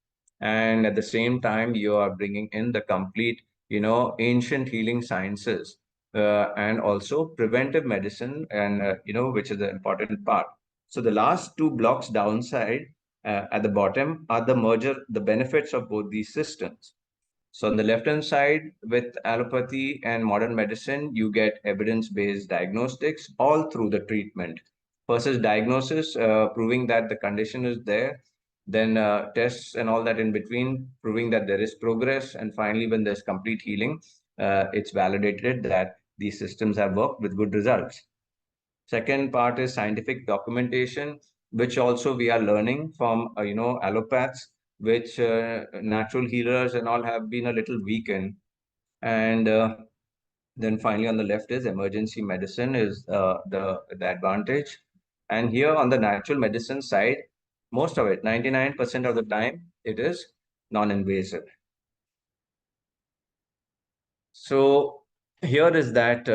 And at the same time, you are bringing in the complete, ancient healing sciences and also preventive medicine, and which is the important part. So the last two blocks downside at the bottom are the benefits of both these systems. So on the left-hand side, with allopathy and modern medicine, you get evidence-based diagnostics all through the treatment. First is diagnosis, proving that the condition is there, then tests and all that in between, proving that there is progress, and finally, when there's complete healing, it's validated that these systems have worked with good results. Second part is scientific documentation, which also we are learning from, allopaths, which natural healers and all have been a little weakened. And then finally on the left is emergency medicine is the advantage. And here on the natural medicine side, most of it, 99% of the time, it is non-invasive. So here is that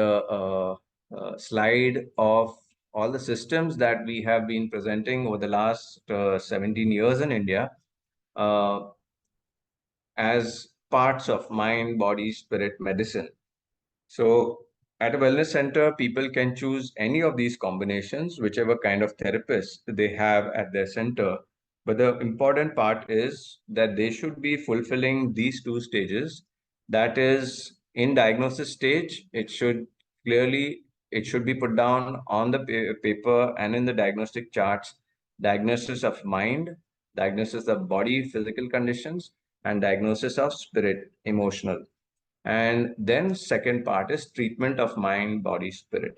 slide of all the systems that we have been presenting over the last 17 years in India as parts of mind, body, spirit medicine. So at a wellness center, people can choose any of these combinations, whichever kind of therapist they have at their center. But the important part is that they should be fulfilling these two stages. That is, in diagnosis stage, it should be put down on the paper and in the diagnostic charts, diagnosis of mind, diagnosis of body, physical conditions, and diagnosis of spirit, emotional. And then second part is treatment of mind, body, spirit.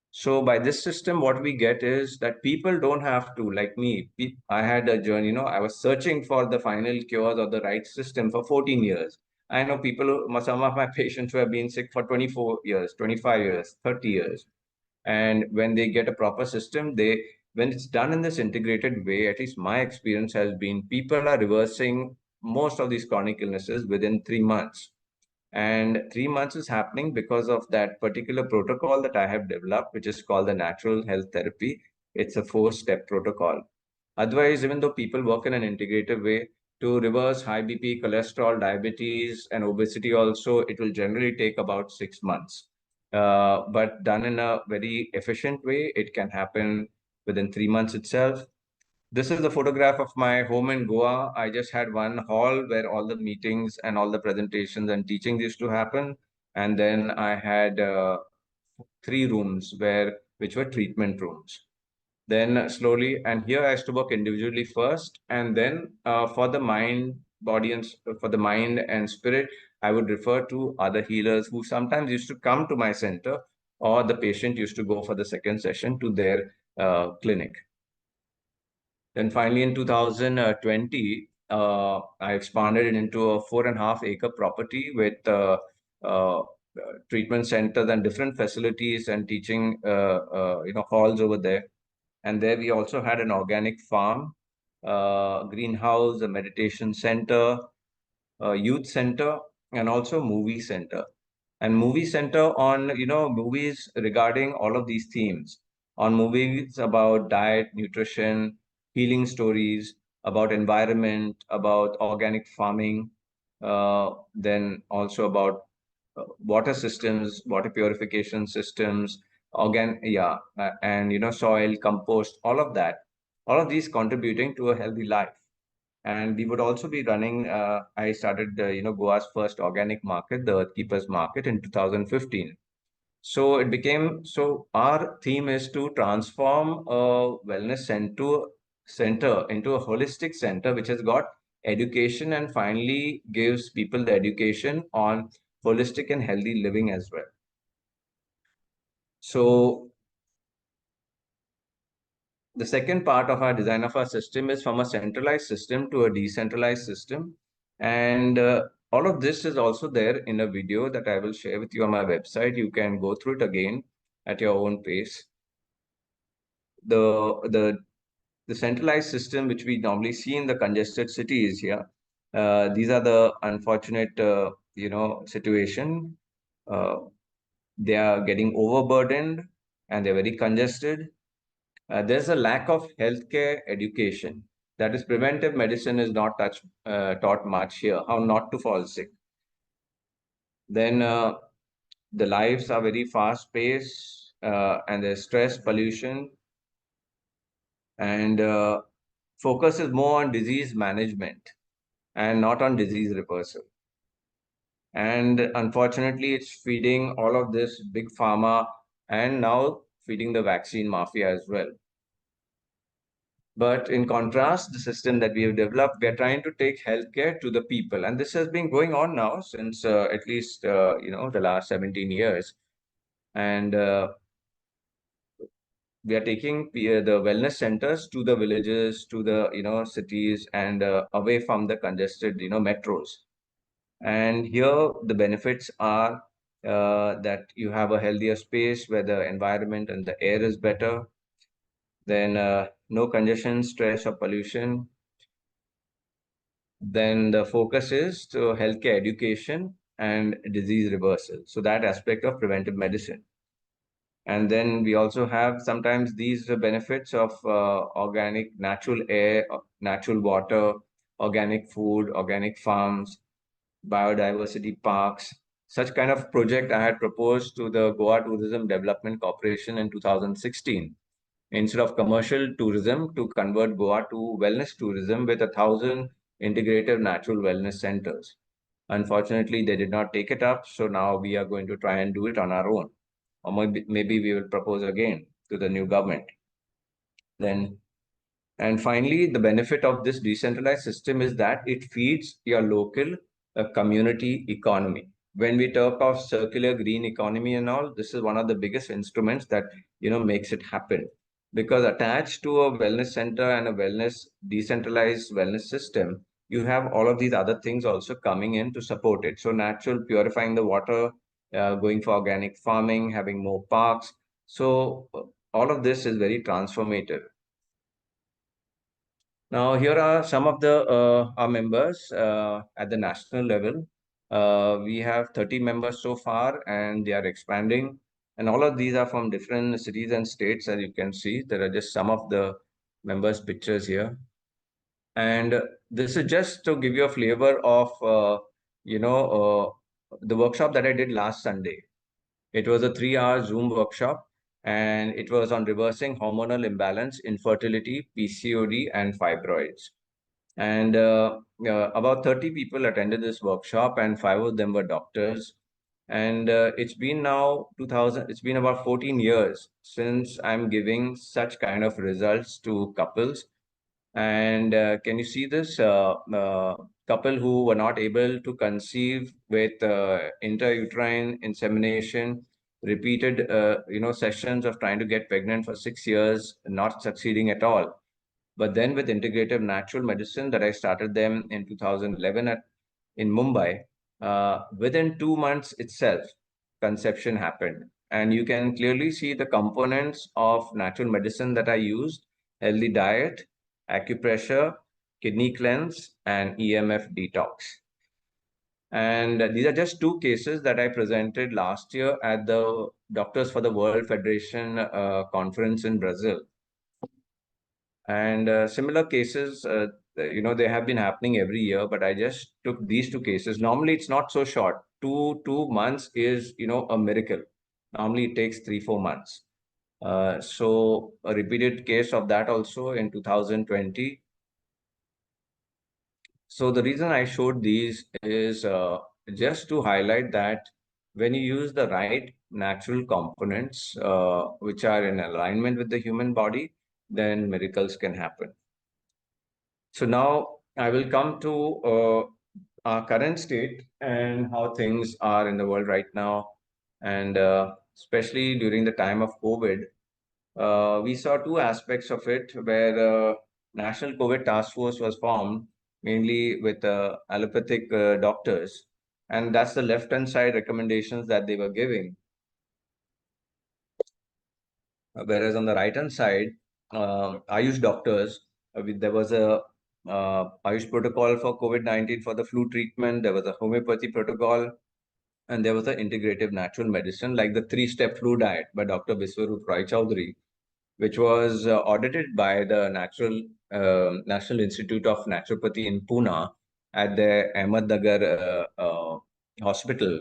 So by this system, what we get is that people don't have to, like me, I had a journey, I was searching for the final cures or the right system for 14 years. I know people, some of my patients who have been sick for 24 years, 25 years, 30 years. And when they get a proper system, when it's done in this integrated way, at least my experience has been, people are reversing most of these chronic illnesses within 3 months. And 3 months is happening because of that particular protocol that I have developed, which is called the natural health therapy. It's a 4-step protocol. Otherwise, even though people work in an integrative way, to reverse high BP, cholesterol, diabetes, and obesity also, it will generally take about 6 months. But done in a very efficient way, it can happen within 3 months itself. This is the photograph of my home in Goa. I just had one hall where all the meetings and all the presentations and teachings used to happen. And then I had 3 rooms which were treatment rooms. Then slowly, and here I used to work individually first, and then for the mind, body, and for the mind and spirit, I would refer to other healers who sometimes used to come to my center, or the patient used to go for the second session to their clinic. Then finally, in 2020, I expanded it into a 4.5-acre property with treatment centers and different facilities and teaching, halls over there. And there we also had an organic farm, greenhouse, a meditation center, a youth center, and also movie center. and movie center on, movies regarding all of these themes, on movies about diet, nutrition, healing stories, about environment, about organic farming, then also about water systems, water purification systems, and soil, compost, all of that, all of these contributing to a healthy life. And we would also be running, I started, Goa's first organic market, the Earth Keepers Market, in 2015. So our theme is to transform a wellness center into a holistic center, which has got education and finally gives people the education on holistic and healthy living as well. So the second part of our design of our system is from a centralized system to a decentralized system. And all of this is also there in a video that I will share with you on my website. You can go through it again at your own pace. The centralized system, which we normally see in the congested cities here, these are the unfortunate, situation. They are getting overburdened and they're very congested. There's a lack of healthcare education. That is, preventive medicine is not taught much here, how not to fall sick. Then the lives are very fast paced, and there's stress, pollution, and focus is more on disease management and not on disease reversal. And unfortunately, it's feeding all of this big pharma and now feeding the vaccine mafia as well. But in contrast, the system that we have developed, we are trying to take healthcare to the people. And this has been going on now since at least, the last 17 years. And we are taking the wellness centers to the villages, to the, cities, and away from the congested, metros. And here the benefits are that you have a healthier space where the environment and the air is better. Then no congestion, stress, or pollution. Then the focus is to healthcare education and disease reversal. So that aspect of preventive medicine. And then we also have sometimes these benefits of organic, natural air, natural water, organic food, organic farms, biodiversity parks. Such kind of project I had proposed to the Goa Tourism Development Corporation in 2016. Instead of commercial tourism, to convert Goa to wellness tourism with 1,000 integrative natural wellness centers. Unfortunately, they did not take it up. So now we are going to try and do it on our own. Or maybe we will propose again to the new government. And finally, the benefit of this decentralized system is that it feeds your local community economy. When we talk of circular green economy and all, this is one of the biggest instruments that makes it happen. Because attached to a wellness center and a decentralized wellness system, you have all of these other things also coming in to support it. So natural, purifying the water, going for organic farming, having more parks. So all of this is very transformative. Now, here are some of our members at the national level. We have 30 members so far, and they are expanding. And all of these are from different cities and states, as you can see. There are just some of the members' pictures here. And this is just to give you a flavor of, the workshop that I did last Sunday. It was a 3-hour Zoom workshop, and it was on reversing hormonal imbalance, infertility, PCOD, and fibroids. And about 30 people attended this workshop, and 5 of them were doctors. And it's been about 14 years since I'm giving such kind of results to couples. And can you see this couple who were not able to conceive with intrauterine insemination, repeated sessions of trying to get pregnant for 6 years, not succeeding at all. But then with integrative natural medicine that I started them in 2011 in Mumbai, within 2 months itself, conception happened. And you can clearly see the components of natural medicine that I used: healthy diet, acupressure, kidney cleanse, and EMF detox. And these are just two cases that I presented last year at the Doctors for the World Federation conference in Brazil. And similar cases, they have been happening every year, but I just took these two cases. Normally, it's not so short. Two months is, a miracle. Normally, it takes 3-4 months. So a repeated case of that also in 2020. So the reason I showed these is just to highlight that when you use the right natural components, which are in alignment with the human body, then miracles can happen. So now I will come to our current state and how things are in the world right now. And especially during the time of COVID, we saw two aspects of it where National COVID Task Force was formed, mainly with allopathic doctors. And that's the left-hand side recommendations that they were giving. Whereas on the right-hand side, Ayush doctors, there was a Ayush protocol for COVID-19 for the flu treatment. There was a homeopathy protocol, and there was an integrative natural medicine, like the 3-step flu diet by Dr. Biswarup Roy Chowdhury, which was audited by the National Institute of Naturopathy in Pune at the Ahmednagar hospital.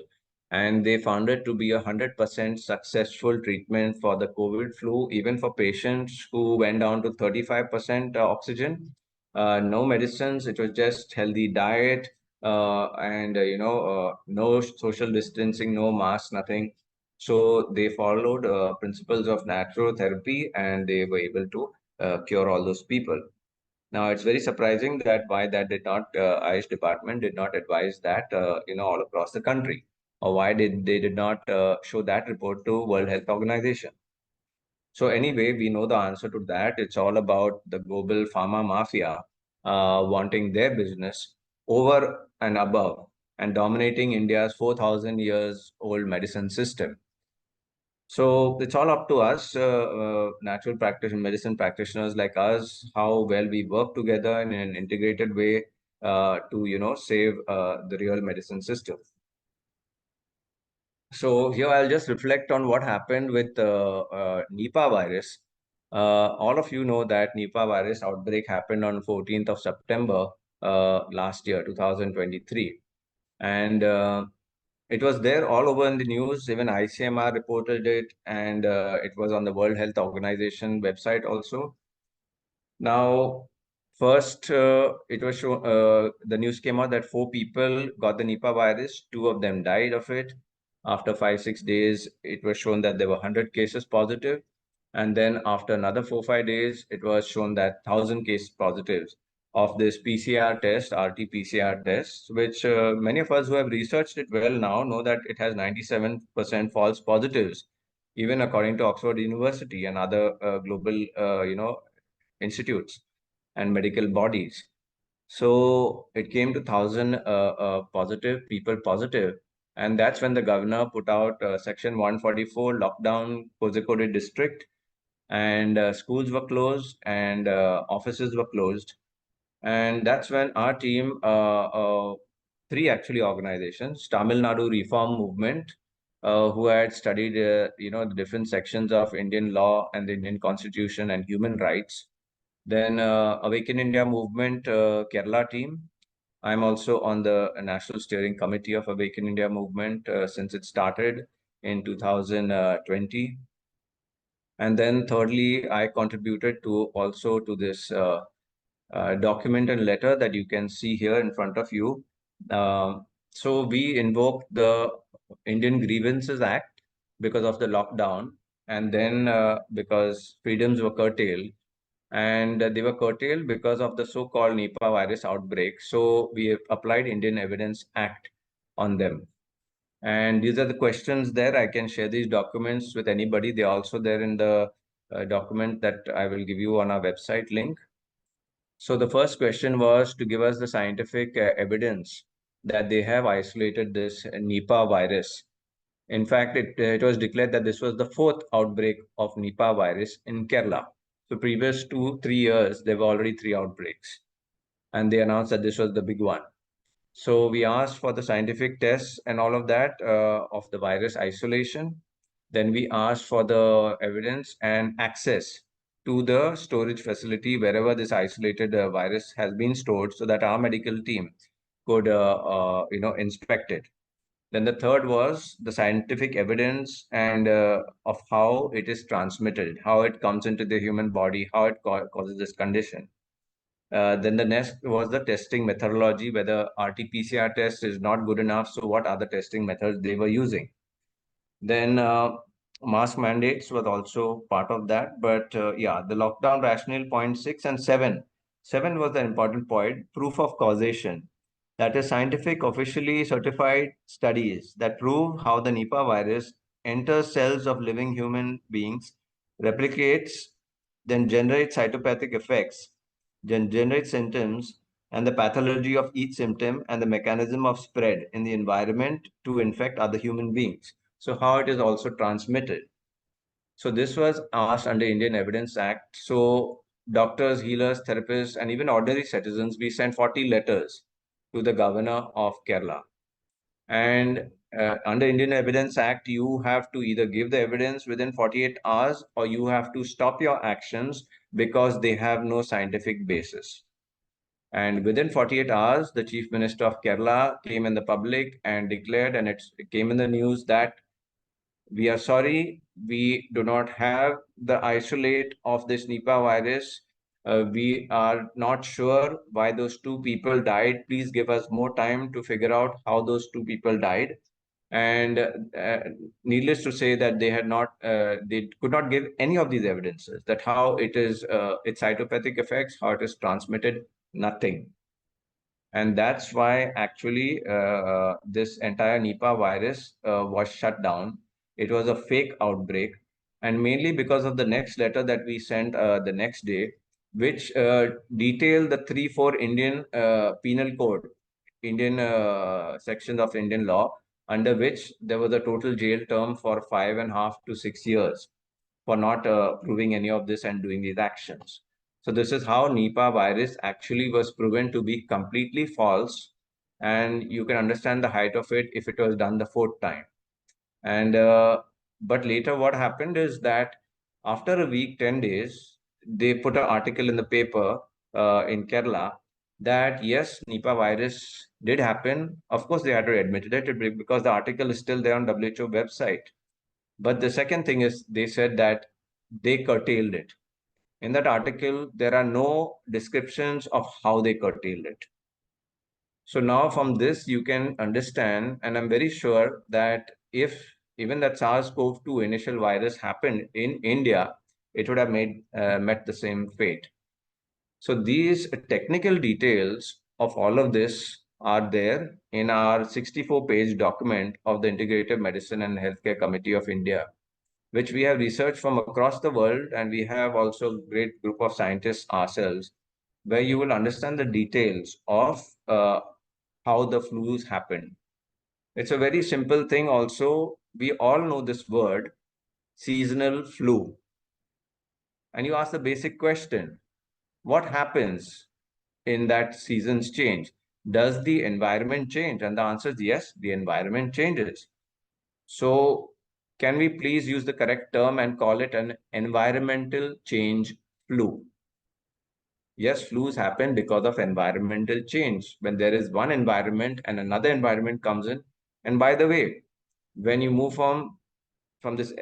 And they found it to be 100% successful treatment for the COVID flu, even for patients who went down to 35% oxygen. No medicines, it was just healthy diet, and no social distancing, no mask, nothing. So they followed principles of naturotherapy, and they were able to cure all those people. Now it's very surprising that why that did not Ayush department did not advise that all across the country, or why did not show that report to World Health Organization. So anyway, we know the answer to that. It's all about the global pharma mafia wanting their business over and above and dominating India's 4,000 years old medicine system. So it's all up to us, natural practitioners, medicine practitioners like us, how well we work together in an integrated way to save the real medicine system. So here I'll just reflect on what happened with Nipah virus. All of you know that Nipah virus outbreak happened on 14th of September last year, 2023. And it was there all over in the news. Even ICMR reported it, and it was on the World Health Organization website also. Now, first, it was shown, the news came out that 4 people got the Nipah virus. 2 of them died of it. After 5-6 days, it was shown that there were 100 cases positive. And then after another 4-5 days, it was shown that 1,000 cases positives of this PCR test, RT-PCR test, which many of us who have researched it well now know that it has 97% false positives, even according to Oxford University and other global, institutes and medical bodies. So it came to 1,000 positive people positive. And that's when the governor put out Section 144 lockdown Kozhikode district, and schools were closed and offices were closed. And that's when our team, 3 actually organizations, Tamil Nadu Reform Movement, who had studied, the different sections of Indian law and the Indian Constitution and human rights. Then Awaken India Movement, Kerala team. I'm also on the National Steering Committee of Awaken India Movement since it started in 2020. And then thirdly, I contributed also to this document and letter that you can see here in front of you. So we invoked the Indian Grievances Act because of the lockdown, and then because freedoms were curtailed, and they were curtailed because of the so-called Nipah virus outbreak. So we have applied Indian Evidence Act on them. And these are the questions there. I can share these documents with anybody. They're also there in the document that I will give you on our website link. So the first question was to give us the scientific evidence that they have isolated this Nipah virus. In fact, it was declared that this was the 4th outbreak of Nipah virus in Kerala. So previous 2-3 years, there were already 3 outbreaks. And they announced that this was the big one. So we asked for the scientific tests and all of that of the virus isolation. Then we asked for the evidence and access to the storage facility wherever this isolated virus has been stored, so that our medical team could inspect it. Then the third was the scientific evidence and of how it is transmitted, how it comes into the human body, how it causes this condition. Then the next was the testing methodology, whether RT-PCR test is not good enough, so what other testing methods they were using. Then mask mandates was also part of that, but yeah, the lockdown rationale point 6 and 7. 7 was the important point, proof of causation. That is scientific, officially certified studies that prove how the Nipah virus enters cells of living human beings, replicates, then generates cytopathic effects, then generates symptoms, and the pathology of each symptom and the mechanism of spread in the environment to infect other human beings. So how it is also transmitted. So this was asked under Indian Evidence Act. So doctors, healers, therapists, and even ordinary citizens, we sent 40 letters to the governor of Kerala. And under Indian Evidence Act, you have to either give the evidence within 48 hours or you have to stop your actions because they have no scientific basis. And within 48 hours, the Chief Minister of Kerala came in the public and declared, and it came in the news, that we are sorry, we do not have the isolate of this Nipah virus. We are not sure why those two people died. Please give us more time to figure out how those two people died. And needless to say that they had not, they could not give any of these evidences that how it is, its cytopathic effects, how it is transmitted, nothing. And that's why actually this entire Nipah virus was shut down. It was a fake outbreak, and mainly because of the next letter that we sent the next day, which detailed the 3-4 Indian penal code, Indian sections of Indian law, under which there was a total jail term for 5.5 to 6 years for not proving any of this and doing these actions. So this is how Nipah virus actually was proven to be completely false, and you can understand the height of it if it was done the fourth time. And but later what happened is that after a week, 10 days, they put an article in the paper in Kerala that yes, Nipah virus did happen. Of course, they had to admit it because the article is still there on WHO website. But the second thing is they said that they curtailed it. In that article, there are no descriptions of how they curtailed it. So now from this, you can understand, and I'm very sure that if even that SARS-CoV-2 initial virus happened in India, it would have met the same fate. So these technical details of all of this are there in our 64-page document of the Integrative Medicine and Healthcare Committee of India, which we have researched from across the world, and we have also a great group of scientists ourselves, where you will understand the details of how the flus happen. It's a very simple thing also. We all know this word, seasonal flu. And you ask the basic question, what happens in that season's change? Does the environment change? And the answer is yes, the environment changes. So can we please use the correct term and call it an environmental change flu? Yes, flus happen because of environmental change. When there is one environment and another environment comes in. And by the way, when you move from this,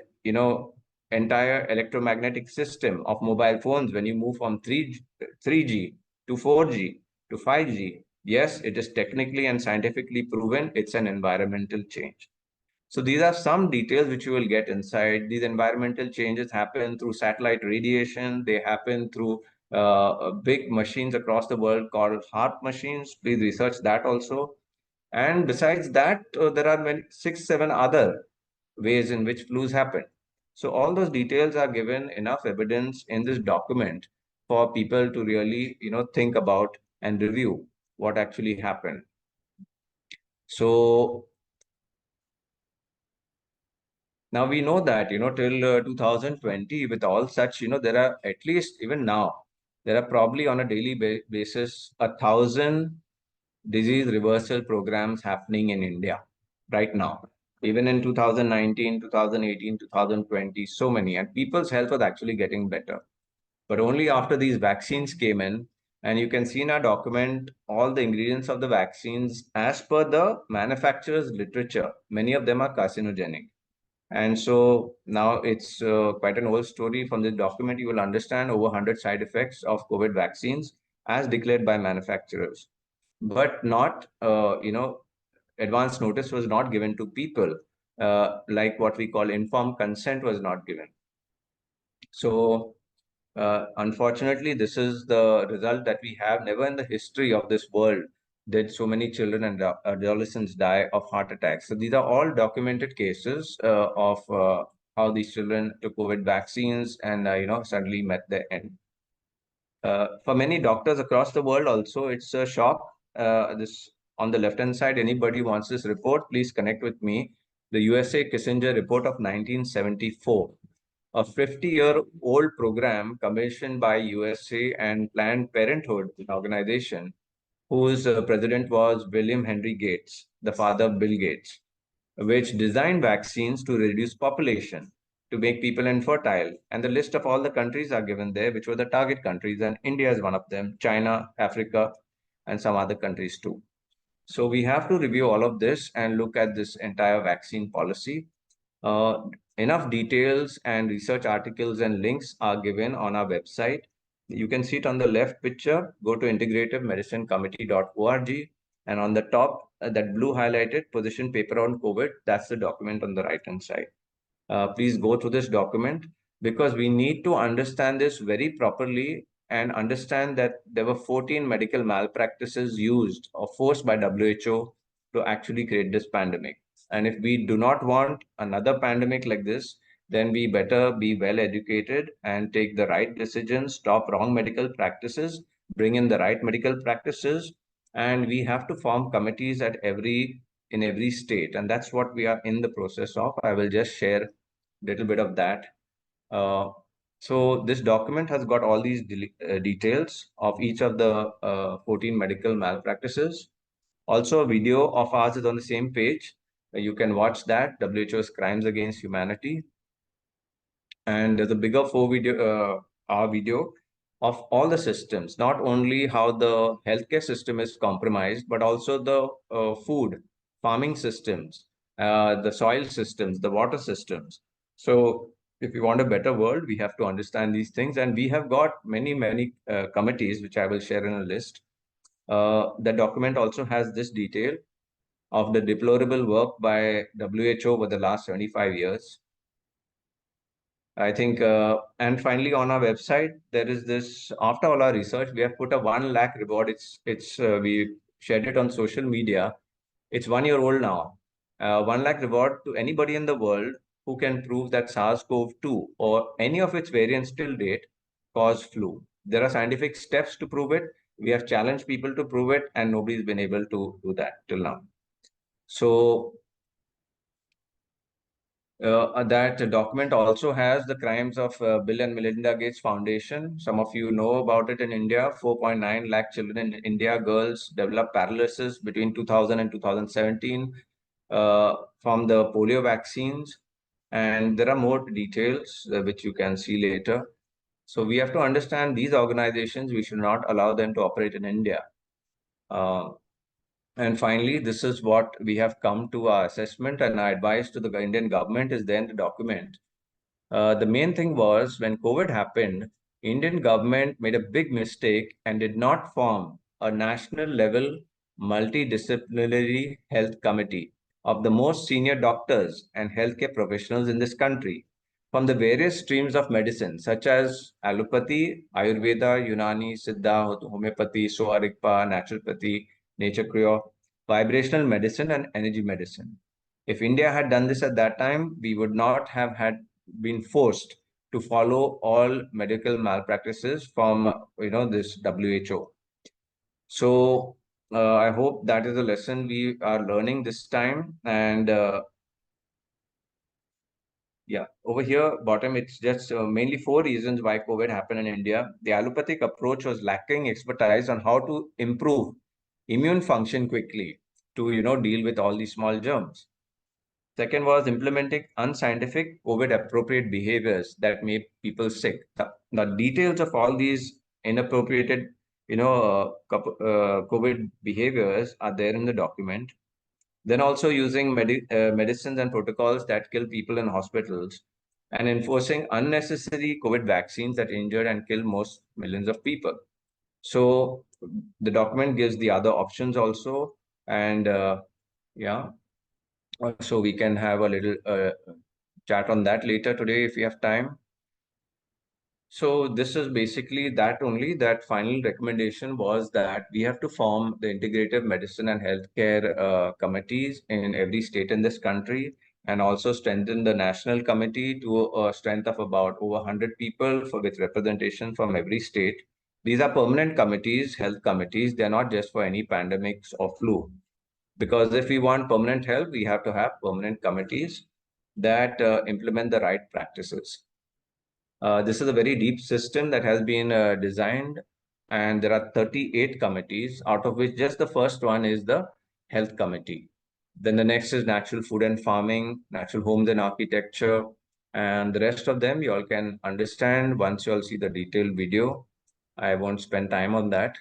entire electromagnetic system of mobile phones, when you move from 3G to 4G to 5G, yes, it is technically and scientifically proven it's an environmental change. So these are some details which you will get inside. These environmental changes happen through satellite radiation. They happen through big machines across the world called HARP machines. Please research that also. And besides that, there are 6-7 other ways in which flus happen. So all those details are given enough evidence in this document for people to really, think about and review what actually happened. So now we know that, till 2020, with all such, there are at least, even now, there are probably on a daily basis 1,000 disease reversal programs happening in India right now. Even in 2019, 2018, 2020, so many. And people's health was actually getting better. But only after these vaccines came in, and you can see in our document all the ingredients of the vaccines as per the manufacturer's literature. Many of them are carcinogenic. And so now it's quite an old story. From this document, you will understand over 100 side effects of COVID vaccines as declared by manufacturers. But not, advance notice was not given to people, like what we call informed consent was not given. So unfortunately, this is the result that we have. Never in the history of this world did so many children and adolescents die of heart attacks. So these are all documented cases of how these children took COVID vaccines and suddenly met their end. For many doctors across the world also, it's a shock. This on the left-hand side, anybody wants this report, please connect with me. The USA Kissinger report of 1974, a 50-year-old program commissioned by USA and Planned Parenthood, an organization whose president was William Henry Gates, the father of Bill Gates, which designed vaccines to reduce population, to make people infertile. And the list of all the countries are given there, which were the target countries. And India is one of them, China, Africa, and some other countries too. So we have to review all of this and look at this entire vaccine policy. Enough details and research articles and links are given on our website. You can see it on the left picture. Go to integrativemedicinecommittee.org. And on the top, that blue highlighted position paper on COVID, that's the document on the right-hand side. Please go through this document because we need to understand this very properly and understand that there were 14 medical malpractices used or forced by WHO to actually create this pandemic. And if we do not want another pandemic like this, then we better be well educated and take the right decisions, stop wrong medical practices, bring in the right medical practices, and we have to form committees in every state. And that's what we are in the process of. I will just share a little bit of that. So this document has got all these details of each of the 14 medical malpractices. Also, a video of ours is on the same page. You can watch that, WHO's Crimes Against Humanity. And there's a bigger our video of all the systems, not only how the healthcare system is compromised, but also the food, farming systems, the soil systems, the water systems. So if we want a better world, we have to understand these things. And we have got many committees, which I will share in a list. The document also has this detail of the deplorable work by WHO over the last 75 years. I think, and finally on our website, there is this, after all our research, we have put a 1 lakh reward. We shared it on social media. It's 1 year old now. 1 lakh reward to anybody in the world who can prove that SARS-CoV-2 or any of its variants till date cause flu. There are scientific steps to prove it. We have challenged people to prove it, and nobody's been able to do that till now. So that document also has the crimes of Bill and Melinda Gates Foundation. Some of you know about it in India. 4.9 lakh children in India, girls, developed paralysis between 2000 and 2017 from the polio vaccines. And there are more details which you can see later. So we have to understand these organizations. We should not allow them to operate in India. And finally, this is what we have come to our assessment, and our advice to the Indian government is then the document. The main thing was when COVID happened, Indian government made a big mistake and did not form a national level multidisciplinary health committee of the most senior doctors and healthcare professionals in this country from the various streams of medicine, such as allopathy, Ayurveda, Unani, Siddha, Homoeopathy, Soarikpa, naturopathy, nature cure, vibrational medicine, and energy medicine. If India had done this at that time, we would not have been forced to follow all medical malpractices from this WHO. So I hope that is a lesson we are learning this time. And yeah, over here, bottom, it's just mainly 4 reasons why COVID happened in India. The allopathic approach was lacking expertise on how to improve immune function quickly to, deal with all these small germs. Second was implementing unscientific COVID appropriate behaviors that made people sick. The details of all these inappropriated, COVID behaviors are there in the document. Then also using medicines and protocols that kill people in hospitals, and enforcing unnecessary COVID vaccines that injured and killed most millions of people. So the document gives the other options also, and yeah, so we can have a little chat on that later today if we have time. So this is basically that only. That final recommendation was that we have to form the integrative medicine and healthcare committees in every state in this country, and also strengthen the national committee to a strength of about over 100 people with representation from every state. These are permanent committees, health committees. They're not just for any pandemics or flu. Because if we want permanent help, we have to have permanent committees that implement the right practices. This is a very deep system that has been designed, and there are 38 committees, out of which just the first one is the health committee. Then the next is natural food and farming, natural homes and architecture, and the rest of them you all can understand once you all see the detailed video. I won't spend time on that.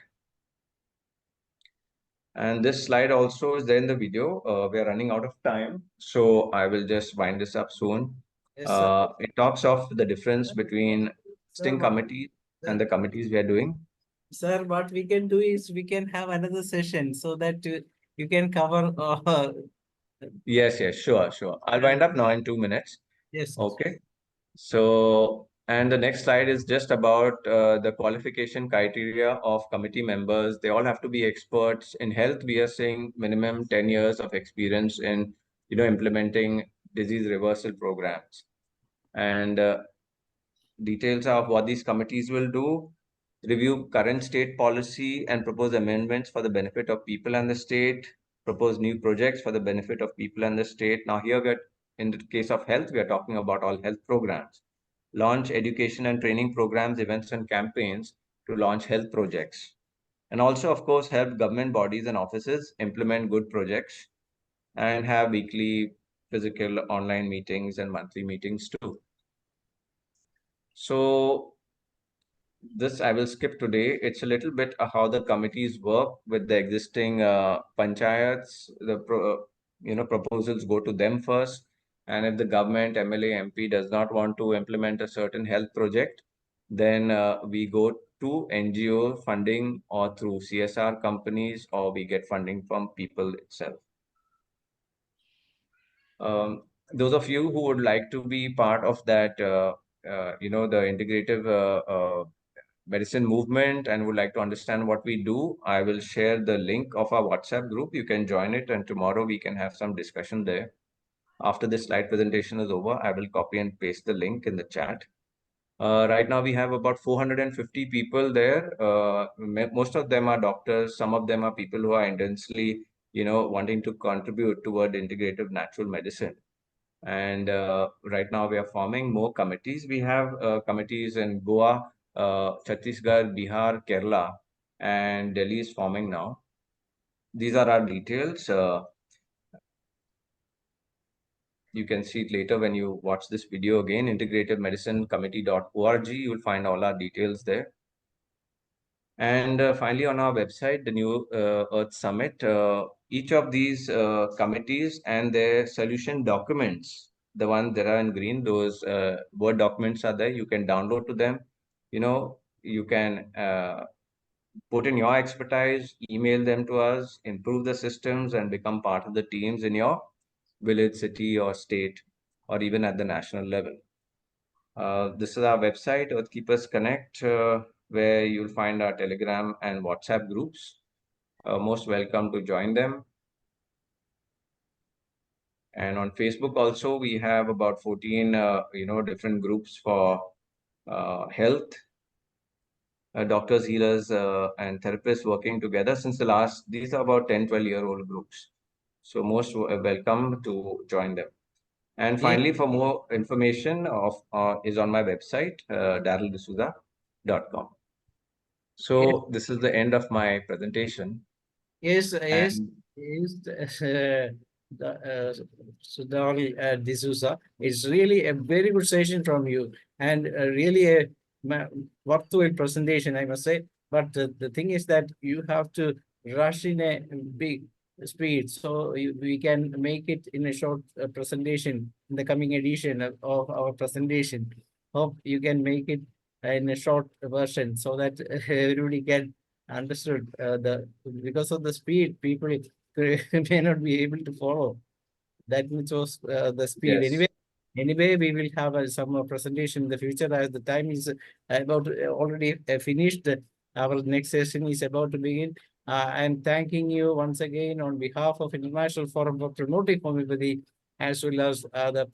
And this slide also is there in the video. We are running out of time, so I will just wind this up soon. Yes, sir. It talks of the difference between listing committees and the committees we are doing. Sir, what we can do is we can have another session so that you can cover. Yes, sure. I'll wind up now in 2 minutes. Yes. Okay. So, and the next slide is just about the qualification criteria of committee members. They all have to be experts in health. We are saying minimum 10 years of experience in, implementing disease reversal programs. And details of what these committees will do: review current state policy and propose amendments for the benefit of people and the state, propose new projects for the benefit of people and the state. Now here in the case of health, we are talking about all health programs. Launch education and training programs, events and campaigns to launch health projects. And also, of course, help government bodies and offices implement good projects, and have weekly physical online meetings and monthly meetings too. So this I will skip today. It's a little bit how the committees work with the existing panchayats. The proposals go to them first, and if the government, MLA, MP does not want to implement a certain health project, then we go to NGO funding or through CSR companies, or we get funding from people itself. Those of you who would like to be part of that, the integrative medicine movement and would like to understand what we do, I will share the link of our WhatsApp group. You can join it, and tomorrow we can have some discussion there. After this slide presentation is over, I will copy and paste the link in the chat. Right now we have about 450 people there. Most of them are doctors. Some of them are people who are intensely, wanting to contribute toward integrative natural medicine. And right now we are forming more committees. We have committees in Goa, Chhattisgarh, Bihar, Kerala, and Delhi is forming now. These are our details. You can see it later when you watch this video again. integrativemedicinecommittee.org. You will find all our details there. And finally, on our website, the New Earth Summit, each of these committees and their solution documents, the ones that are in green, those Word documents are there. You can download to them. You can put in your expertise, email them to us, improve the systems, and become part of the teams in your village, city, or state, or even at the national level. This is our website, Earthkeepers Connect, where you'll find our Telegram and WhatsApp groups. Most welcome to join them. And on Facebook also, we have about 14, different groups for health. Doctors, healers, and therapists working together since these are about 10, 12-year-old groups. So most welcome to join them. And finally, for more information is on my website, darryldesouza.com. So this is the end of my presentation. Yes, And Sudarryl D'Souza. It's really a very good session from you, and really a worthwhile presentation, I must say. But the thing is that you have to rush in a big speed, so we can make it in a short presentation in the coming edition of our presentation. Hope you can make it in a short version so that everybody can understood because of the speed people may not be able to follow. That much was the speed. yes, Anyway, we will have some presentation in the future as the time is about already finished. Our next session is about to begin. I'm thanking you once again on behalf of International Forum for Promoting Homeopathy, as well as the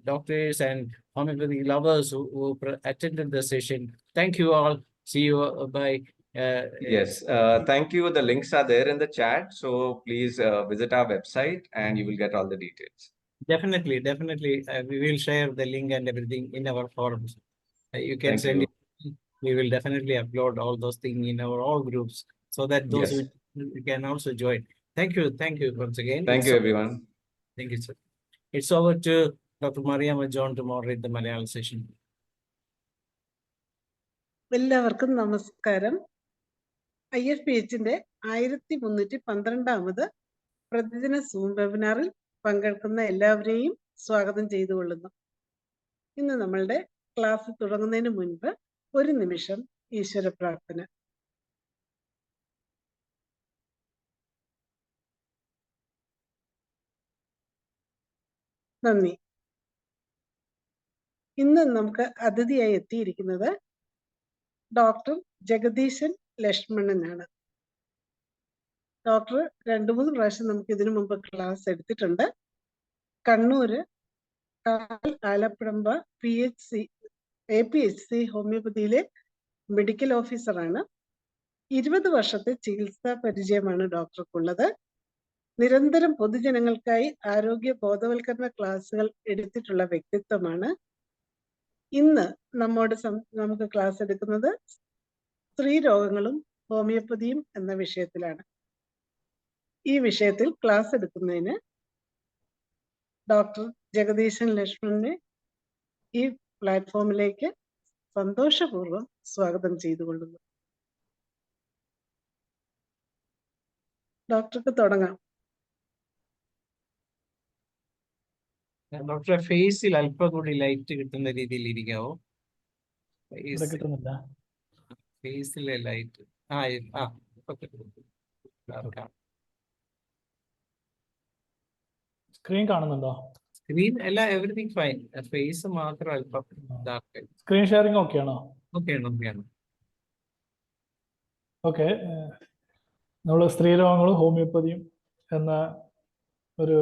doctors and homeopathy lovers who attended the session. Thank you all. See you by. yes. Thank you. The links are there in the chat. So please visit our website and you will get all the details. Definitely. We will share the link and everything in our forums. You can Thank send you. it. We will definitely upload all those things in our all groups so that those Yes. who can also join. Thank you once again. Thank you, everyone. Thank you, sir. It's over to Dr. Mariamma John to moderate the Malayalam session. എല്ലാവർക്കും നമസ്കാരം. IFPHന്റെ 1312 പ്രതിദിന zoom വെബിനാറിൽ പങ്കെടുക്കുന്ന എല്ലാവരെയും സ്വാഗതം ചെയ്തുകൊള്ളുന്നു. ഇന്ന് നമ്മളുടെ class തുടങ്ങുന്നതിന് മുൻപ് ഒരു നിമിഷം ഈശ്വര പ്രാർത്ഥന. നന്ദി. ഇന്ന് നമുക്ക് അതിഥിയായി എത്തിയിരിക്കുന്നത് ഡോക്ടർ ജഗദീശൻ ലക്ഷ്മണനാണ്. ഡോക്ടർ 2-3 പ്രാവശ്യം നമുക്ക് ഇതിനു മുമ്പ് ക്ലാസ് എടുത്തിട്ടുണ്ട്. കണ്ണൂര് ആലപ്പുഴ APHC ഹോമിയോപ്പതിയിലെ മെഡിക്കൽ ഓഫീസറാണ്. 20 വർഷത്തെ ചികിത്സാ പരിചയമാണ് ഡോക്ടർക്കുള്ളത്. നിരന്തരം പൊതുജനങ്ങൾക്കായി ആരോഗ്യ ബോധവൽക്കരണ ക്ലാസുകൾ എടുത്തിട്ടുള്ള വ്യക്തിത്വമാണ്. ഇന്ന് നമുക്ക് ക്ലാസ് എടുക്കുന്നത് സ്ത്രീ രോഗങ്ങളും ഹോമിയോപ്പതിയും എന്ന വിഷയത്തിലാണ്. ഈ വിഷയത്തിൽ ക്ലാസ് എടുക്കുന്നതിന് ഡോക്ടർ ജഗദീശൻ ലക്ഷ്മണനെ ഈ പ്ലാറ്റ്ഫോമിലേക്ക് സന്തോഷപൂർവ്വം സ്വാഗതം ചെയ്തുകൊള്ളുന്നു. ഡോക്ടർക്ക് തുടങ്ങാം. ഡോക്ടറെ ഫേസിൽ അല്പം കൂടി ലൈറ്റ് കിട്ടുന്ന രീതിയിൽ ഇരിക്കാവോ? ഫേസിലെ ലൈറ്റ് സ്ക്രീൻ കാണുന്നുണ്ടോ? സ്ക്രീൻ അല്ല, എവറിത്തിങ് ഫൈൻ. ഫേസ് മാത്രം അല്പം ഡാർക്ക്. സ്ക്രീൻ ഷെയറിംഗ് ഓക്കെ ആണോ? ഓക്കെയാണ്. ഓക്കെ. നമ്മൾ സ്ത്രീരോഗങ്ങളും ഹോമിയോപ്പതിയും എന്ന ഒരു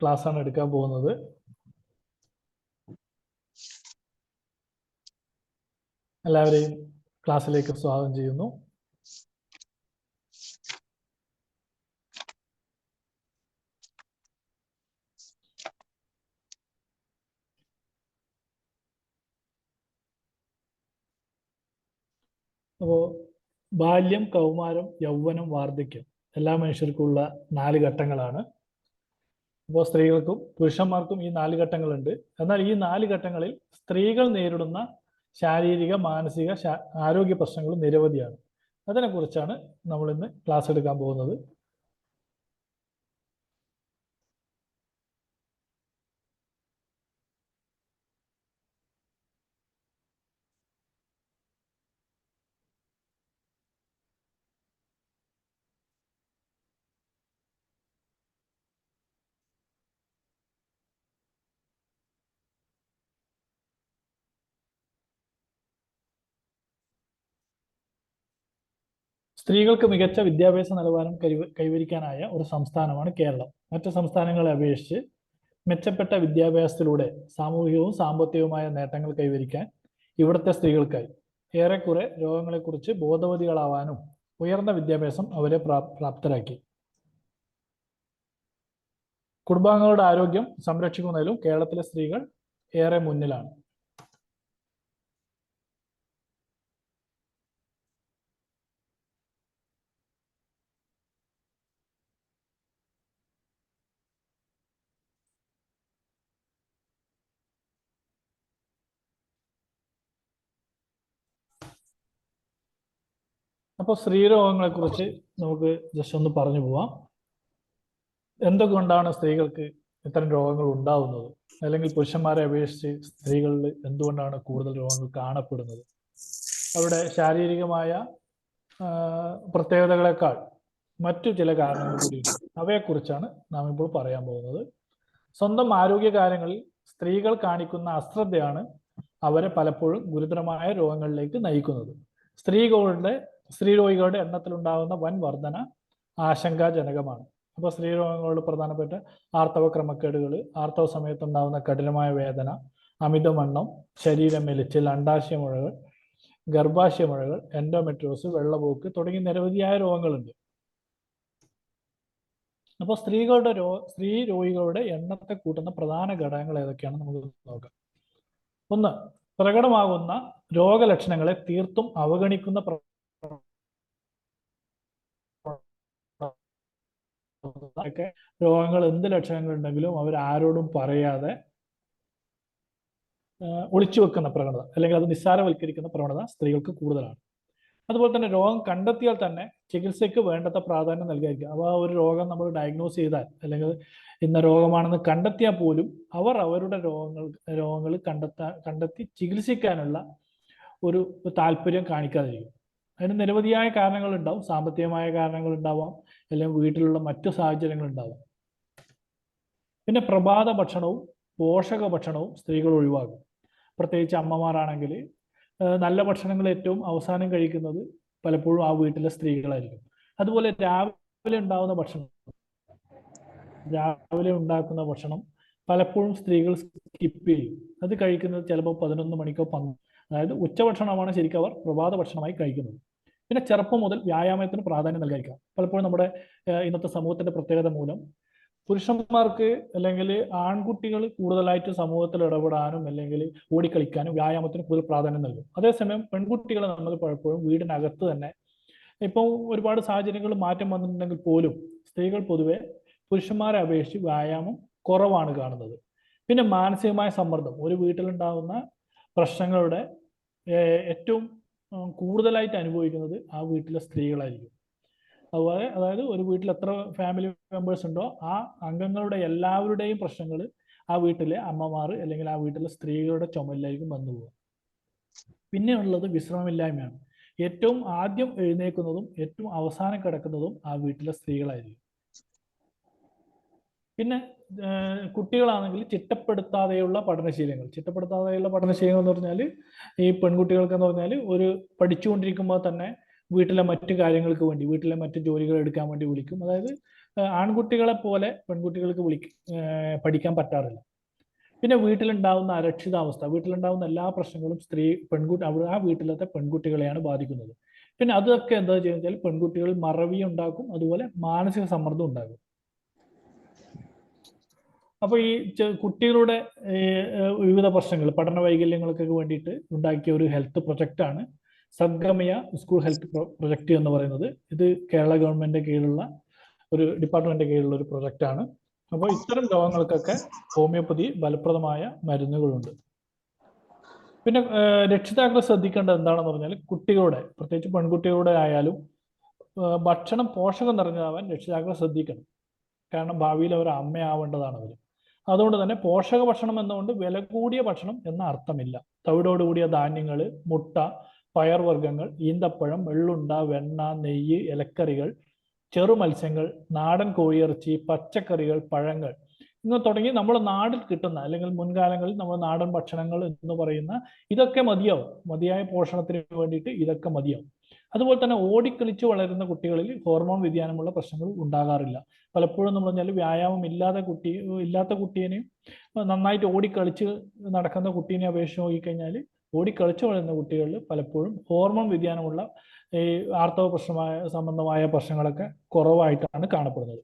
ക്ലാസ്സാണ് എടുക്കാൻ പോകുന്നത്. എല്ലാവരെയും ക്ലാസ്സിലേക്ക് സ്വാഗതം ചെയ്യുന്നു. അപ്പോൾ ബാല്യം, കൗമാരം, യൗവനം, വാർദ്ധക്യം എല്ലാ മനുഷ്യർക്കുള്ള 4 ഘട്ടങ്ങളാണ്. അപ്പോൾ സ്ത്രീകൾക്കും പുരുഷന്മാർക്കും ഈ 4 ഘട്ടങ്ങളുണ്ട്. എന്നാൽ ഈ 4 ഘട്ടങ്ങളിൽ സ്ത്രീകൾ നേരിടുന്ന ശാരീരിക, മാനസിക ആരോഗ്യ പ്രശ്നങ്ങൾ നിരവധിയാണ്. അതിനെക്കുറിച്ചാണ് നമ്മൾ ഇന്ന് ക്ലാസ് എടുക്കാൻ പോകുന്നത്. സ്ത്രീകൾക്ക് മികച്ച വിദ്യാഭ്യാസ നിലവാരം കൈവരിക്കാനായ ഒരു സംസ്ഥാനമാണ് കേരളം. മറ്റ് സംസ്ഥാനങ്ങളെ അപേക്ഷിച്ച് മെച്ചപ്പെട്ട വിദ്യാഭ്യാസത്തിലൂടെ സാമൂഹികവും സാമ്പത്തികവുമായ നേട്ടങ്ങൾ കൈവരിക്കാൻ ഇവിടുത്തെ സ്ത്രീകൾക്കായി. ഏറെക്കുറെ രോഗങ്ങളെക്കുറിച്ച് ബോധവതികളാവാനും ഉയർന്ന വിദ്യാഭ്യാസം അവരെ പ്രാപ്തരാക്കി. കുടുംബാംഗങ്ങളുടെ ആരോഗ്യം സംരക്ഷിക്കുന്നതിലും കേരളത്തിലെ സ്ത്രീകൾ ഏറെ മുന്നിലാണ്. അപ്പോൾ സ്ത്രീരോഗങ്ങളെക്കുറിച്ച് നമുക്ക് ജസ്റ്റ് ഒന്ന് പറഞ്ഞു പോവാം. എന്തുകൊണ്ടാണ് സ്ത്രീകൾക്ക് ഇത്തരം രോഗങ്ങൾ ഉണ്ടാവുന്നത്, അല്ലെങ്കിൽ പുരുഷന്മാരെ അപേക്ഷിച്ച് സ്ത്രീകളിൽ എന്തുകൊണ്ടാണ് കൂടുതൽ രോഗങ്ങൾ കാണപ്പെടുന്നത്? അവരുടെ ശാരീരികമായ പ്രത്യേകതകളെക്കാൾ മറ്റു ചില കാരണങ്ങൾ കൂടിയുണ്ട്. അവയെക്കുറിച്ചാണ് നാം ഇപ്പോൾ പറയാൻ പോകുന്നത്. സ്വന്തം ആരോഗ്യകാര്യങ്ങളിൽ സ്ത്രീകൾ കാണിക്കുന്ന അശ്രദ്ധയാണ് അവരെ പലപ്പോഴും ഗുരുതരമായ രോഗങ്ങളിലേക്ക് നയിക്കുന്നത്. സ്ത്രീരോഗികളുടെ എണ്ണത്തിലുണ്ടാകുന്ന വൻ വർധന ആശങ്കാജനകമാണ്. അപ്പോൾ സ്ത്രീരോഗങ്ങളുടെ പ്രധാനപ്പെട്ട ആർത്തവ ക്രമക്കേടുകൾ, ആർത്തവ സമയത്തുണ്ടാകുന്ന കഠിനമായ വേദന, അമിതവണ്ണം, ശരീരമെലിച്ചിൽ, അണ്ഡാശയമുഴകൾ, ഗർഭാശയമുഴകൾ, എൻഡോമെട്രിയോസ്, വെള്ളപോക്ക് തുടങ്ങി നിരവധിയായ രോഗങ്ങളുണ്ട്. അപ്പോൾ സ്ത്രീ രോഗികളുടെ എണ്ണത്തെ കൂട്ടുന്ന പ്രധാന ഘടകങ്ങൾ ഏതൊക്കെയാണെന്ന് നമുക്ക് നോക്കാം. ഒന്ന്, പ്രകടമാകുന്ന രോഗലക്ഷണങ്ങളെ തീർത്തും അവഗണിക്കുന്ന രോഗങ്ങൾ എന്ത് ലക്ഷണങ്ങൾ ഉണ്ടെങ്കിലും അവരാരോടും പറയാതെ ഒളിച്ചു വെക്കുന്ന പ്രവണത, അല്ലെങ്കിൽ അത് നിസ്സാരവൽക്കരിക്കുന്ന പ്രവണത സ്ത്രീകൾക്ക് കൂടുതലാണ്. അതുപോലെ തന്നെ രോഗം കണ്ടെത്തിയാൽ തന്നെ ചികിത്സയ്ക്ക് വേണ്ടത്ര പ്രാധാന്യം നൽകാതിരിക്കുക. അപ്പോൾ ഒരു രോഗം നമ്മൾ ഡയഗ്നോസ് ചെയ്താൽ, അല്ലെങ്കിൽ ഇന്ന രോഗമാണെന്ന് കണ്ടെത്തിയാൽ പോലും അവർ അവരുടെ രോഗങ്ങൾ കണ്ടെത്തി ചികിത്സിക്കാനുള്ള ഒരു താല്പര്യം കാണിക്കാതിരിക്കും. അതിന് നിരവധിയായ കാരണങ്ങൾ ഉണ്ടാവും. സാമ്പത്തികമായ കാരണങ്ങൾ ഉണ്ടാവാം, അല്ലെങ്കിൽ വീട്ടിലുള്ള മറ്റു സാഹചര്യങ്ങൾ ഉണ്ടാവാം. പിന്നെ പ്രഭാത ഭക്ഷണവും പോഷക ഭക്ഷണവും സ്ത്രീകൾ ഒഴിവാക്കും. പ്രത്യേകിച്ച് അമ്മമാരാണെങ്കിൽ നല്ല ഭക്ഷണങ്ങൾ ഏറ്റവും അവസാനം കഴിക്കുന്നത് പലപ്പോഴും ആ വീട്ടിലെ സ്ത്രീകളായിരിക്കും. അതുപോലെ രാവിലെ ഉണ്ടാക്കുന്ന ഭക്ഷണം പലപ്പോഴും സ്ത്രീകൾ സ്കിപ്പ് ചെയ്യും. അത് കഴിക്കുന്നത് ചിലപ്പോൾ 11 മണിക്കോ 12, അതായത് ഉച്ചഭക്ഷണമാണ് ശരിക്കും അവർ പ്രഭാത ഭക്ഷണമായി കഴിക്കുന്നത്. പിന്നെ ചെറുപ്പം മുതൽ വ്യായാമത്തിന് പ്രാധാന്യം നൽകാതിരിക്കുക. പലപ്പോഴും നമ്മുടെ ഇന്നത്തെ സമൂഹത്തിന്റെ പ്രത്യേകത മൂലം പുരുഷന്മാർക്ക് അല്ലെങ്കിൽ ആൺകുട്ടികൾ കൂടുതലായിട്ട് സമൂഹത്തിൽ ഇടപെടാനും അല്ലെങ്കിൽ ഓടിക്കളിക്കാനും വ്യായാമത്തിന് കൂടുതൽ പ്രാധാന്യം നൽകും. അതേസമയം പെൺകുട്ടികളെ നമ്മൾ പലപ്പോഴും വീടിനകത്ത് തന്നെ, ഇപ്പോൾ ഒരുപാട് സാഹചര്യങ്ങൾ മാറ്റം വന്നിട്ടുണ്ടെങ്കിൽ പോലും സ്ത്രീകൾ പൊതുവെ പുരുഷന്മാരെ അപേക്ഷിച്ച് വ്യായാമം കുറവാണ് കാണുന്നത്. പിന്നെ മാനസികമായ സമ്മർദ്ദം, ഒരു വീട്ടിലുണ്ടാകുന്ന പ്രശ്നങ്ങളുടെ ഏറ്റവും കൂടുതലായിട്ട് അനുഭവിക്കുന്നത് ആ വീട്ടിലെ സ്ത്രീകളായിരിക്കും. അതുപോലെ അതായത് ഒരു വീട്ടിൽ എത്ര ഫാമിലി മെമ്പേഴ്സ് ഉണ്ടോ ആ അംഗങ്ങളുടെ എല്ലാവരുടെയും പ്രശ്നങ്ങൾ ആ വീട്ടിലെ അമ്മമാർ അല്ലെങ്കിൽ ആ വീട്ടിലെ സ്ത്രീകളുടെ ചുമലിലായിരിക്കും വന്നു പോകുക. പിന്നെ ഉള്ളത് വിശ്രമമില്ലായ്മയാണ്. ഏറ്റവും ആദ്യം എഴുന്നേൽക്കുന്നതും ഏറ്റവും അവസാനം കിടക്കുന്നതും ആ വീട്ടിലെ സ്ത്രീകളായിരിക്കും. പിന്നെ കുട്ടികളാണെങ്കിൽ ചിട്ടപ്പെടുത്താതെയുള്ള പഠനശീലങ്ങൾ എന്ന് പറഞ്ഞാൽ ഈ പെൺകുട്ടികൾക്ക് എന്ന് പറഞ്ഞാൽ ഒരു പഠിച്ചുകൊണ്ടിരിക്കുമ്പോൾ തന്നെ വീട്ടിലെ മറ്റു കാര്യങ്ങൾക്ക് വേണ്ടി, വീട്ടിലെ മറ്റു ജോലികൾ എടുക്കാൻ വേണ്ടി വിളിക്കും. അതായത് ആൺകുട്ടികളെ പോലെ പെൺകുട്ടികൾക്ക് പഠിക്കാൻ പറ്റാറില്ല. പിന്നെ വീട്ടിലുണ്ടാവുന്ന അരക്ഷിതാവസ്ഥ, വീട്ടിലുണ്ടാവുന്ന എല്ലാ പ്രശ്നങ്ങളും ആ വീട്ടിലത്തെ പെൺകുട്ടികളെയാണ് ബാധിക്കുന്നത്. പിന്നെ അതൊക്കെ എന്താ ചെയ്യുന്നത്, പെൺകുട്ടികൾ മറവി ഉണ്ടാക്കും, അതുപോലെ മാനസിക സമ്മർദ്ദം ഉണ്ടാകും. അപ്പൊ ഈ കുട്ടികളുടെ വിവിധ പ്രശ്നങ്ങൾ, പഠന വൈകല്യങ്ങൾക്കൊക്കെ വേണ്ടിയിട്ട് ഉണ്ടാക്കിയ ഒരു ഹെൽത്ത് പ്രൊജക്റ്റാണ് സദ്ഗമയ സ്കൂൾ ഹെൽത്ത് പ്രൊജക്റ്റ് എന്ന് പറയുന്നത്. ഇത് കേരള ഗവൺമെന്റിന്റെ കീഴിലുള്ള ഒരു ഡിപ്പാർട്ട്മെന്റിന്റെ കീഴിലുള്ള ഒരു പ്രൊജക്റ്റാണ്. അപ്പോൾ ഇത്തരം രോഗങ്ങൾക്കൊക്കെ ഹോമിയോപ്പതി ഫലപ്രദമായ മരുന്നുകളുണ്ട്. പിന്നെ രക്ഷിതാക്കൾ ശ്രദ്ധിക്കേണ്ടത് എന്താണെന്ന് പറഞ്ഞാൽ, കുട്ടികളുടെ, പ്രത്യേകിച്ച് പെൺകുട്ടികളുടെ ആയാലും ഭക്ഷണം പോഷകം നിറഞ്ഞതാവാൻ രക്ഷിതാക്കൾ ശ്രദ്ധിക്കണം. കാരണം ഭാവിയിൽ അവർ അമ്മയാവേണ്ടതാണ് അവർ. അതുകൊണ്ട് തന്നെ പോഷക ഭക്ഷണം എന്നുകൊണ്ട് വില കൂടിയ ഭക്ഷണം എന്ന അർത്ഥമില്ല. തവിടോടുകൂടിയ ധാന്യങ്ങൾ, മുട്ട, പയർവർഗ്ഗങ്ങൾ, ഈന്തപ്പഴം, വെള്ളുണ്ട, വെണ്ണ, നെയ്യ്, ഇലക്കറികൾ, ചെറു മത്സ്യങ്ങൾ, നാടൻ കോഴിയിറച്ചി, പച്ചക്കറികൾ, പഴങ്ങൾ ഇങ്ങനെ തുടങ്ങി നമ്മൾ നാട്ടിൽ കിട്ടുന്ന, അല്ലെങ്കിൽ മുൻകാലങ്ങളിൽ നമ്മൾ നാടൻ ഭക്ഷണങ്ങൾ എന്ന് പറയുന്ന ഇതൊക്കെ മതിയാവും. മതിയായ പോഷണത്തിന് വേണ്ടിയിട്ട് ഇതൊക്കെ മതിയാവും. അതുപോലെ തന്നെ ഓടിക്കളിച്ച് വളരുന്ന കുട്ടികളിൽ ഹോർമോൺ വ്യതിയാനമുള്ള പ്രശ്നങ്ങൾ ഉണ്ടാകാറില്ല. പലപ്പോഴും നമ്മൾ പറഞ്ഞാൽ വ്യായാമം ഇല്ലാത്ത കുട്ടീനെയും നന്നായിട്ട് ഓടിക്കളിച്ച് നടക്കുന്ന കുട്ടീനെ അപേക്ഷിച്ച് നോക്കിക്കഴിഞ്ഞാൽ ഓടിക്കളിച്ച് വളരുന്ന കുട്ടികളിൽ പലപ്പോഴും ഹോർമോൺ വ്യതിയാനമുള്ള ഈ ആർത്തവ സംബന്ധമായ പ്രശ്നങ്ങളൊക്കെ കുറവായിട്ടാണ് കാണപ്പെടുന്നത്.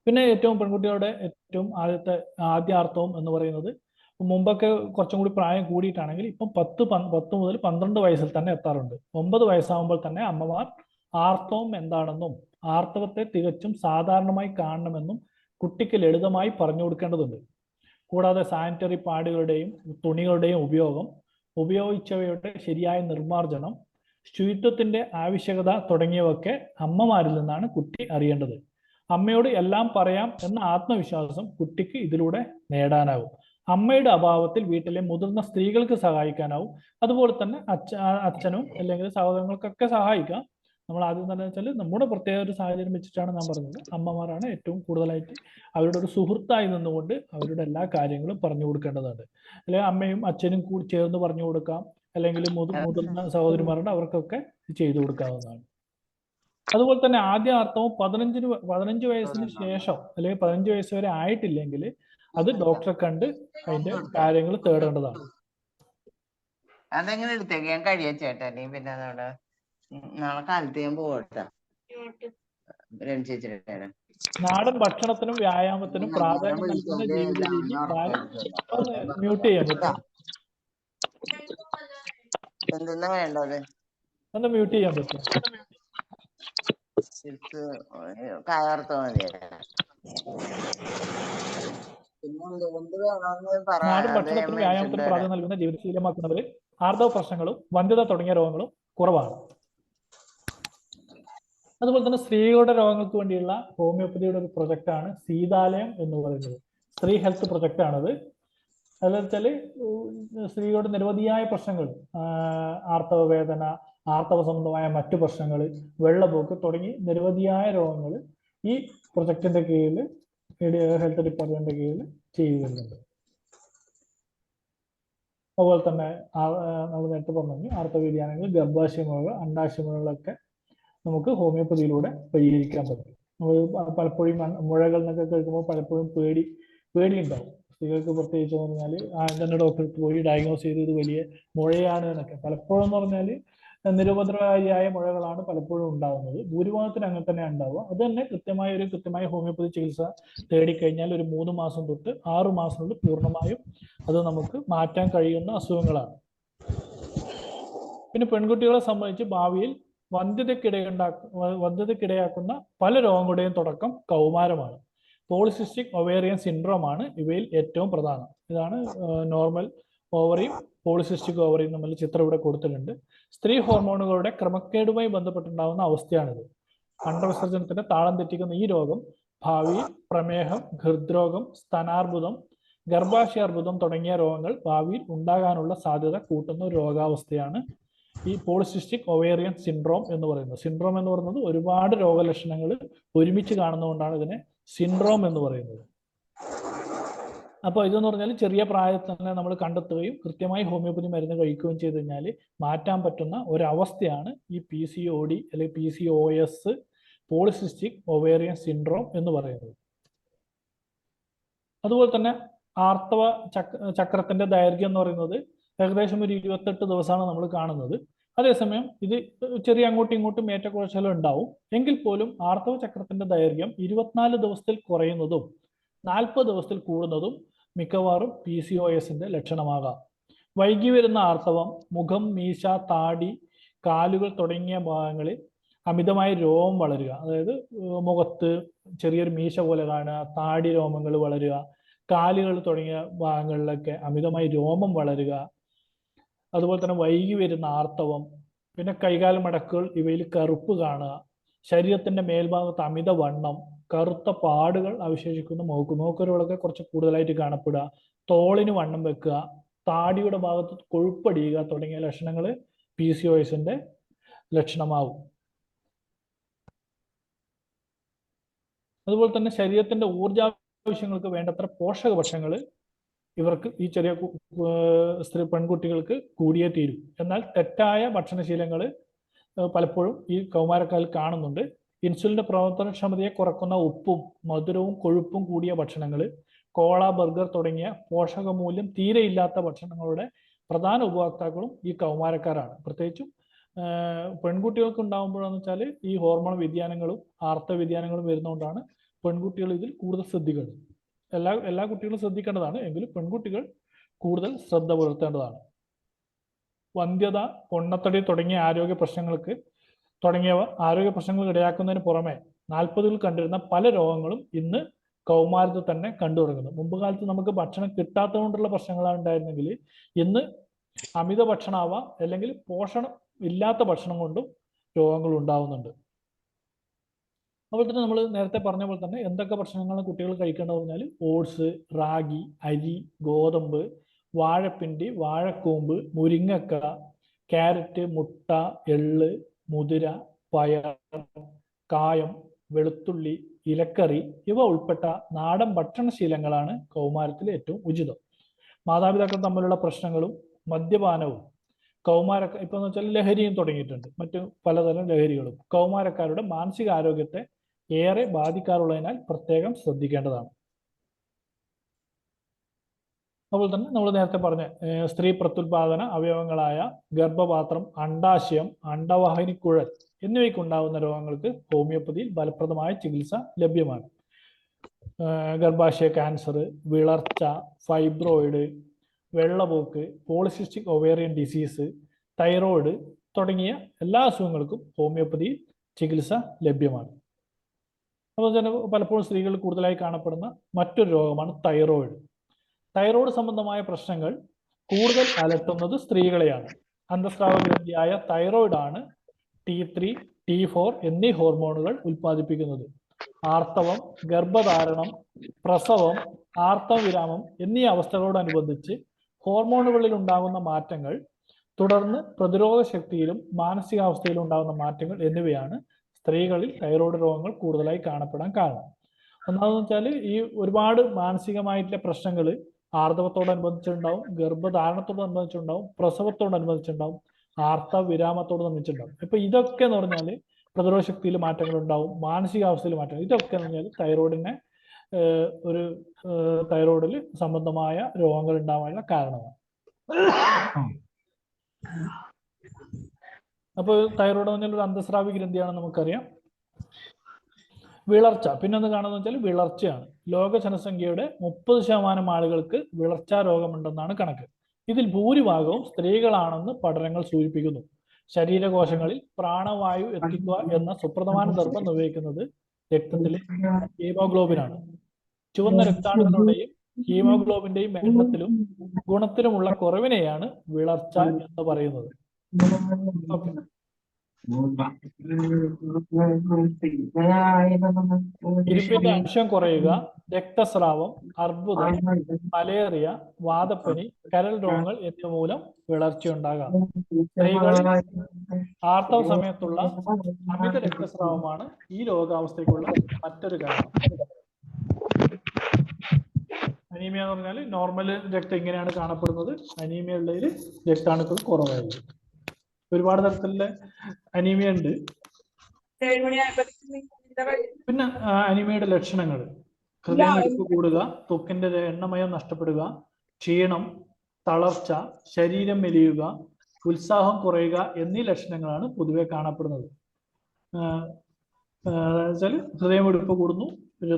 പിന്നെ പെൺകുട്ടികളുടെ ഏറ്റവും ആദ്യ ആർത്തവം എന്ന് പറയുന്നത് മുമ്പൊക്കെ കുറച്ചും കൂടി പ്രായം കൂടിയിട്ടാണെങ്കിൽ ഇപ്പം 10 മുതൽ 12 വയസ്സിൽ തന്നെ എത്താറുണ്ട്. 9 വയസ്സാകുമ്പോൾ തന്നെ അമ്മമാർ ആർത്തവം എന്താണെന്നും ആർത്തവത്തെ തികച്ചും സാധാരണമായി കാണണമെന്നും കുട്ടിക്ക് ലളിതമായി പറഞ്ഞു കൊടുക്കേണ്ടതുണ്ട്. കൂടാതെ സാനിറ്ററി പാഡുകളുടെയും തുണികളുടെയും ഉപയോഗം, ഉപയോഗിച്ചവയുടെ ശരിയായ നിർമ്മാർജ്ജനം, ശുചിത്വത്തിന്റെ ആവശ്യകത തുടങ്ങിയവയൊക്കെ അമ്മമാരിൽ നിന്നാണ് കുട്ടി അറിയേണ്ടത്. അമ്മയോട് എല്ലാം പറയാം എന്ന ആത്മവിശ്വാസം കുട്ടിക്ക് ഇതിലൂടെ നേടാനാവും. അമ്മയുടെ അഭാവത്തിൽ വീട്ടിലെ മുതിർന്ന സ്ത്രീകൾക്ക് സഹായിക്കാനാവും. അതുപോലെ തന്നെ അച്ഛനും അല്ലെങ്കിൽ സഹോദരങ്ങൾക്കൊക്കെ സഹായിക്കാം. നമ്മൾ ആദ്യം തന്നെ വെച്ചാൽ നമ്മുടെ പ്രത്യേക ഒരു സാഹചര്യം വെച്ചിട്ടാണ് ഞാൻ പറഞ്ഞത്. അമ്മമാരാണ് ഏറ്റവും കൂടുതലായിട്ട് അവരുടെ ഒരു സുഹൃത്തായി നിന്നുകൊണ്ട് അവരുടെ എല്ലാ കാര്യങ്ങളും പറഞ്ഞു കൊടുക്കേണ്ടതുണ്ട്. അല്ലെങ്കിൽ അമ്മയും അച്ഛനും കൂടി ചേർന്ന് പറഞ്ഞു കൊടുക്കാം, അല്ലെങ്കിൽ മുതിർന്ന സഹോദരിമാരുണ്ട് അവർക്കൊക്കെ ചെയ്തു കൊടുക്കാവുന്നതാണ്. അതുപോലെ തന്നെ ആദ്യ ആർത്തവം 15 വയസ്സിന് ശേഷം അല്ലെങ്കിൽ 15 വയസ്സ് വരെ ആയിട്ടില്ലെങ്കിൽ അത് ഡോക്ടറെ കണ്ട് അതിന്റെ കാര്യങ്ങൾ തേടേണ്ടതാണ്. അതെങ്ങനെ എടുത്തേക്ക് ഞാൻ കഴിയാ ചേട്ടാ, നീ പിന്നെ അതവിടെ നാളെ കാലത്ത് ഞാൻ പോകട്ടെ. നാടൻ ഭക്ഷണത്തിനും വ്യായാമത്തിനും പ്രാധാന്യം നൽകുന്ന ജീവിത രീതി. മ്യൂട്ട് ചെയ്യാൻ പറ്റും? എന്തെന്നാ വേണ്ടത്? ഒന്ന് മ്യൂട്ട് ചെയ്യാൻ പറ്റും? കയർത്തോ മതി. നാടൻ ഭക്ഷണത്തിനും വ്യായാമത്തിനും പ്രാധാന്യം നൽകുന്ന ജീവിതശീലമാക്കുന്നവരിൽ ആർത്തവ പ്രശ്നങ്ങളും വന്ധ്യത തുടങ്ങിയ രോഗങ്ങളും കുറവാണ്. അതുപോലെ തന്നെ സ്ത്രീകളുടെ രോഗങ്ങൾക്ക് വേണ്ടിയുള്ള ഹോമിയോപ്പതിയുടെ ഒരു പ്രൊജക്റ്റാണ് സീതാലയം എന്ന് പറയുന്നത്. സ്ത്രീ ഹെൽത്ത് പ്രൊജക്റ്റ് ആണത്. അതെന്ന് വെച്ചാൽ സ്ത്രീകളുടെ നിരവധിയായ പ്രശ്നങ്ങൾ, ആർത്തവ വേദന, ആർത്തവ സംബന്ധമായ മറ്റു പ്രശ്നങ്ങൾ, വെള്ളപ്പോക്ക് തുടങ്ങി നിരവധിയായ രോഗങ്ങൾ ഈ പ്രൊജക്റ്റിന്റെ കീഴിൽ ഹെൽത്ത് ഡിപ്പാർട്ട്മെന്റിന്റെ കീഴിൽ ചെയ്യുന്നുണ്ട്. അതുപോലെ തന്നെ നമ്മൾ നേരത്തെ പറഞ്ഞു ആർത്തവ വ്യതിയാനങ്ങൾ, ഗർഭാശയമുഴകൾ, അണ്ഡാശയമുഴകളൊക്കെ നമുക്ക് ഹോമിയോപ്പതിയിലൂടെ പരിഹരിക്കാൻ പറ്റും. പലപ്പോഴും മുഴകൾ എന്നൊക്കെ കേൾക്കുമ്പോൾ പലപ്പോഴും പേടിയുണ്ടാവും സ്ത്രീകൾക്ക്, പ്രത്യേകിച്ച് പറഞ്ഞാൽ തന്നെ ഡോക്ടർക്ക് പോയി ഡയഗ്നോസ് ചെയ്ത് ഇത് വലിയ മുഴയാണ് എന്നൊക്കെ. പലപ്പോഴും എന്ന് പറഞ്ഞാൽ നിരുപദ്രവകാരിയായ മുഴകളാണ് പലപ്പോഴും ഉണ്ടാകുന്നത്. ഭൂരിഭാഗത്തിന് അങ്ങനെ തന്നെ ഉണ്ടാവുക. അത് തന്നെ കൃത്യമായ ഹോമിയോപ്പതി ചികിത്സ തേടിക്കഴിഞ്ഞാൽ ഒരു 3 മാസം തൊട്ട് 6 മാസത്തിനുള്ളിൽ പൂർണ്ണമായും അത് നമുക്ക് മാറ്റാൻ കഴിയുന്ന അസുഖങ്ങളാണ്. പിന്നെ പെൺകുട്ടികളെ സംബന്ധിച്ച് ഭാവിയിൽ വന്ധ്യതയ്ക്കിടയാക്കുന്ന പല രോഗങ്ങളുടെയും തുടക്കം കൗമാരമാണ്. പോളിസിസ്റ്റിക് ഒവേറിയൻ സിൻഡ്രോം ആണ് ഇവയിൽ ഏറ്റവും പ്രധാനം. ഇതാണ് നോർമൽ ഓവറിയും പോളിസിസ്റ്റിക് ഓവറിയും തമ്മിൽ ചിത്രം ഇവിടെ കൊടുത്തിട്ടുണ്ട്. സ്ത്രീ ഹോർമോണുകളുടെ ക്രമക്കേടുമായി ബന്ധപ്പെട്ടുണ്ടാകുന്ന അവസ്ഥയാണിത്. അണ്ടവിസർജനത്തിന്റെ താളം തെറ്റിക്കുന്ന ഈ രോഗം ഭാവിയിൽ പ്രമേഹം, ഹൃദ്രോഗം, സ്തനാർബുദം, ഗർഭാശയാർബുദം തുടങ്ങിയ രോഗങ്ങൾ ഭാവിയിൽ ഉണ്ടാകാനുള്ള സാധ്യത കൂട്ടുന്ന ഒരു രോഗാവസ്ഥയാണ് ഈ പോളിസിസ്റ്റിക് ഒവേറിയൻ സിൻഡ്രോം എന്ന് പറയുന്നത്. സിൻഡ്രോം എന്ന് പറയുന്നത് ഒരുപാട് രോഗലക്ഷണങ്ങൾ ഒരുമിച്ച് കാണുന്നതുകൊണ്ടാണ് ഇതിനെ സിൻഡ്രോം എന്ന് പറയുന്നത്. അപ്പോൾ ഇതെന്ന് പറഞ്ഞാൽ ചെറിയ പ്രായത്തിൽ തന്നെ നമ്മൾ കണ്ടെത്തുകയും കൃത്യമായി ഹോമിയോപ്പതി മരുന്ന് കഴിക്കുകയും ചെയ്ത് കഴിഞ്ഞാൽ മാറ്റാൻ പറ്റുന്ന ഒരവസ്ഥയാണ് ഈ PCOD അല്ലെങ്കിൽ PCOS, പോളിസിസ്റ്റിക് ഒവേറിയൻ സിൻഡ്രോം എന്ന് പറയുന്നത്. അതുപോലെ തന്നെ ആർത്തവ ചക്രത്തിന്റെ ദൈർഘ്യം എന്ന് പറയുന്നത് ഏകദേശം ഒരു 28 ദിവസമാണ് നമ്മൾ കാണുന്നത്. അതേസമയം ഇത് ചെറിയ അങ്ങോട്ടും ഇങ്ങോട്ടും ഏറ്റക്കുറച്ചിലും ഉണ്ടാവും. എങ്കിൽ പോലും ആർത്തവ ചക്രത്തിന്റെ ദൈർഘ്യം 24 ദിവസത്തിൽ കുറയുന്നതും 40 ദിവസത്തിൽ കൂടുന്നതും മിക്കവാറും PCOSന്റെ ലക്ഷണമാകാം. വൈകി വരുന്ന ആർത്തവം, മുഖം, മീശ, താടി, കാലുകൾ തുടങ്ങിയ ഭാഗങ്ങളിൽ അമിതമായ രോമം വളരുക, അതായത് മുഖത്ത് ചെറിയൊരു മീശ പോലെ കാണുക, താടി രോമങ്ങൾ വളരുക, കാലുകൾ തുടങ്ങിയ ഭാഗങ്ങളിലൊക്കെ അമിതമായി രോമം വളരുക, അതുപോലെ തന്നെ വൈകി വരുന്ന ആർത്തവം, പിന്നെ കൈകാൽ മടക്കുകൾ ഇവയിൽ കറുപ്പ് കാണുക, ശരീരത്തിന്റെ മേൽഭാഗത്ത് അമിത വണ്ണം, കറുത്ത പാടുകൾ അവശേഷിക്കുന്ന മൂക്കുരോളൊക്കെ കുറച്ച് കൂടുതലായിട്ട് കാണപ്പെടുക, തോളിന് വണ്ണം വെക്കുക, താടിയുടെ ഭാഗത്ത് കൊഴുപ്പടിയുക തുടങ്ങിയ ലക്ഷണങ്ങൾ PCOSന്റെ ലക്ഷണമാവും. അതുപോലെ തന്നെ ശരീരത്തിന്റെ ഊർജാവശ്യങ്ങൾക്ക് വേണ്ടത്ര പോഷക ഭക്ഷണങ്ങൾ ഇവർക്ക് ഈ ചെറിയ പെൺകുട്ടികൾക്ക് കൂടിയേ തീരും. എന്നാൽ തെറ്റായ ഭക്ഷണശീലങ്ങൾ പലപ്പോഴും ഈ കൗമാരക്കാരിൽ കാണുന്നുണ്ട്. ഇൻസുലിന്റെ പ്രവർത്തനക്ഷമതയെ കുറക്കുന്ന ഉപ്പും മധുരവും കൊഴുപ്പും കൂടിയ ഭക്ഷണങ്ങൾ, കോള, ബർഗർ തുടങ്ങിയ പോഷകമൂല്യം തീരെയില്ലാത്ത ഭക്ഷണങ്ങളുടെ പ്രധാന ഉപഭോക്താക്കളും ഈ കൗമാരക്കാരാണ്. പ്രത്യേകിച്ചും പെൺകുട്ടികൾക്ക് ഉണ്ടാകുമ്പോഴെന്ന് വെച്ചാൽ ഈ ഹോർമോൺ വ്യതിയാനങ്ങളും ആർത്തവ വ്യതിയാനങ്ങളും വരുന്നതുകൊണ്ടാണ് പെൺകുട്ടികൾ ഇതിൽ കൂടുതൽ ശ്രദ്ധിക്കുന്നത്. എല്ലാ കുട്ടികളും ശ്രദ്ധിക്കേണ്ടതാണ്, എങ്കിലും പെൺകുട്ടികൾ കൂടുതൽ ശ്രദ്ധ പുലർത്തേണ്ടതാണ്. വന്ധ്യത, പൊണ്ണത്തടി തുടങ്ങിയ ആരോഗ്യ പ്രശ്നങ്ങൾക്ക് ഇടയാക്കുന്നതിന് പുറമെ 40-ൽ കണ്ടിരുന്ന പല രോഗങ്ങളും ഇന്ന് കൗമാരത്തിൽ തന്നെ കണ്ടു തുടങ്ങുന്നു. മുമ്പ് കാലത്ത് നമുക്ക് ഭക്ഷണം കിട്ടാത്തതുകൊണ്ടുള്ള പ്രശ്നങ്ങളാണ് ഉണ്ടായിരുന്നെങ്കിൽ ഇന്ന് അമിത ഭക്ഷണമാവാം, അല്ലെങ്കിൽ പോഷണം ഇല്ലാത്ത ഭക്ഷണം കൊണ്ടും രോഗങ്ങൾ ഉണ്ടാവുന്നുണ്ട്. അതുപോലെ തന്നെ നമ്മൾ നേരത്തെ പറഞ്ഞ പോലെ തന്നെ എന്തൊക്കെ ഭക്ഷണങ്ങളാണ് കുട്ടികൾ കഴിക്കേണ്ടത് പറഞ്ഞാൽ ഓട്സ്, റാഗി, അരി, ഗോതമ്പ്, വാഴപ്പിണ്ടി, വാഴക്കൂമ്പ്, മുരിങ്ങക്ക, ക്യാരറ്റ്, മുട്ട, എള്ള്, മുതിര, പയർ, കായം, വെളുത്തുള്ളി, ഇലക്കറി ഇവ ഉൾപ്പെട്ട നാടൻ ഭക്ഷണശീലങ്ങളാണ് കൗമാരത്തിൽ ഏറ്റവും ഉചിതം. മാതാപിതാക്കൾ തമ്മിലുള്ള പ്രശ്നങ്ങളും മദ്യപാനവും ഇപ്പൊ എന്ന് വെച്ചാൽ ലഹരിയും തുടങ്ങിയിട്ടുണ്ട്, മറ്റു പലതരം ലഹരികളും കൗമാരക്കാരുടെ മാനസികാരോഗ്യത്തെ ഏറെ ബാധിക്കാറുള്ളതിനാൽ പ്രത്യേകം ശ്രദ്ധിക്കേണ്ടതാണ്. അതുപോലെ തന്നെ നമ്മൾ നേരത്തെ പറഞ്ഞ സ്ത്രീ പ്രത്യുൽപാദന അവയവങ്ങളായ ഗർഭപാത്രം, അണ്ഡാശയം, അണ്ഡവാഹിനിക്കുഴൽ എന്നിവയ്ക്കുണ്ടാകുന്ന രോഗങ്ങൾക്ക് ഹോമിയോപ്പതിയിൽ ഫലപ്രദമായ ചികിത്സ ലഭ്യമാണ്. ഗർഭാശയ ക്യാൻസർ, വിളർച്ച, ഫൈബ്രോയിഡ്, വെള്ളപോക്ക്, പോളിസിസ്റ്റിക് ഒവേറിയൻ ഡിസീസ്, തൈറോയിഡ് തുടങ്ങിയ എല്ലാ അസുഖങ്ങൾക്കും ഹോമിയോപ്പതിയിൽ ചികിത്സ ലഭ്യമാണ്. അതുപോലെ തന്നെ പലപ്പോഴും സ്ത്രീകളിൽ കൂടുതലായി കാണപ്പെടുന്ന മറ്റൊരു രോഗമാണ് തൈറോയിഡ്. തൈറോയ്ഡ് സംബന്ധമായ പ്രശ്നങ്ങൾ കൂടുതൽ അലട്ടുന്നത് സ്ത്രീകളെയാണ്. അന്തസ്രാവ ഗ്രന്ഥിയായ തൈറോയിഡ് ആണ് T3, T4 എന്നീ ഹോർമോണുകൾ ഉൽപ്പാദിപ്പിക്കുന്നത്. ആർത്തവം, ഗർഭധാരണം, പ്രസവം, ആർത്തവവിരാമം എന്നീ അവസ്ഥകളോടനുബന്ധിച്ച് ഹോർമോണുകളിൽ ഉണ്ടാകുന്ന മാറ്റങ്ങൾ, തുടർന്ന് പ്രതിരോധ ശക്തിയിലും മാനസികാവസ്ഥയിലും ഉണ്ടാകുന്ന മാറ്റങ്ങൾ എന്നിവയാണ് സ്ത്രീകളിൽ തൈറോയ്ഡ് രോഗങ്ങൾ കൂടുതലായി കാണപ്പെടാൻ കാരണം. ഒന്നാമെന്ന് വെച്ചാൽ ഈ ഒരുപാട് മാനസികമായിട്ടുള്ള പ്രശ്നങ്ങൾ ആർത്തവത്തോടനുബന്ധിച്ചുണ്ടാവും, ഗർഭധാരണത്തോടനുബന്ധിച്ചുണ്ടാവും, പ്രസവത്തോടനുബന്ധിച്ചുണ്ടാവും, ആർത്തവ വിരാമത്തോടനുബന്ധിച്ചുണ്ടാവും. ഇപ്പൊ ഇതൊക്കെ എന്ന് പറഞ്ഞാൽ പ്രതിരോധ ശക്തിയിൽ മാറ്റങ്ങൾ ഉണ്ടാവും, മാനസികാവസ്ഥയിൽ മാറ്റങ്ങൾ, ഇതൊക്കെ എന്ന് പറഞ്ഞാൽ തൈറോയിഡിനെ തൈറോയിഡിൽ സംബന്ധമായ രോഗങ്ങൾ ഉണ്ടാവാനുള്ള കാരണമാണ്. അപ്പോൾ തൈറോയ്ഡ് എന്ന് പറഞ്ഞാൽ ഒരു അന്തസ്രാവി ഗ്രന്ഥിയാണെന്ന് നമുക്കറിയാം. വിളർച്ച പിന്നൊന്ന് കാണുന്നത് വെച്ചാൽ വിളർച്ചയാണ്. ലോക ജനസംഖ്യയുടെ 30% ആളുകൾക്ക് വിളർച്ചാ രോഗമുണ്ടെന്നാണ് കണക്ക്. ഇതിൽ ഭൂരിഭാഗവും സ്ത്രീകളാണെന്ന് പഠനങ്ങൾ സൂചിപ്പിക്കുന്നു. ശരീരകോശങ്ങളിൽ പ്രാണവായു എത്തിക്കുക എന്ന സുപ്രധാന ധർമ്മം നിർവഹിക്കുന്നത് രക്തത്തിലെ ഹീമോഗ്ലോബിനാണ്. ചുവന്ന രക്താണുക്കളുടെയും ഹീമോഗ്ലോബിന്റെയും എണ്ണത്തിലും ഗുണത്തിലുമുള്ള കുറവിനെയാണ് വിളർച്ച എന്ന് പറയുന്നത്. ഇരുമ്പിന്റെ അംശം കുറയുക, രക്തസ്രാവം, അർബുദം, മലേറിയ, വാതപ്പനി, കരൾ രോഗങ്ങൾ എന്നിവ മൂലം വിളർച്ചയുണ്ടാകാം. സ്ത്രീകളിൽ ആർത്തവ സമയത്തുള്ള അമിത രക്തസ്രാവമാണ് ഈ രോഗാവസ്ഥയ്ക്കുള്ള മറ്റൊരു കാരണം. അനീമിയ എന്ന് പറഞ്ഞാൽ നോർമൽ രക്തം ഇങ്ങനെയാണ് കാണപ്പെടുന്നത്. അനീമിയ ഉള്ളതിൽ രക്താണുക്കൾ കുറവായിരിക്കും. ഒരുപാട് തരത്തിലുള്ള അനീമിയ ഉണ്ട്. പിന്നെ അനീമിയയുടെ ലക്ഷണങ്ങൾ: ഹൃദയമിടിപ്പ് കൂടുക, ത്വക്കിന്റെ എണ്ണമയം നഷ്ടപ്പെടുക, ക്ഷീണം, തളർച്ച, ശരീരം മെലിയുക, ഉത്സാഹം കുറയുക എന്നീ ലക്ഷണങ്ങളാണ് പൊതുവെ കാണപ്പെടുന്നത്. വെച്ചാൽ ഹൃദയമിടിപ്പ് കൂടുന്നു,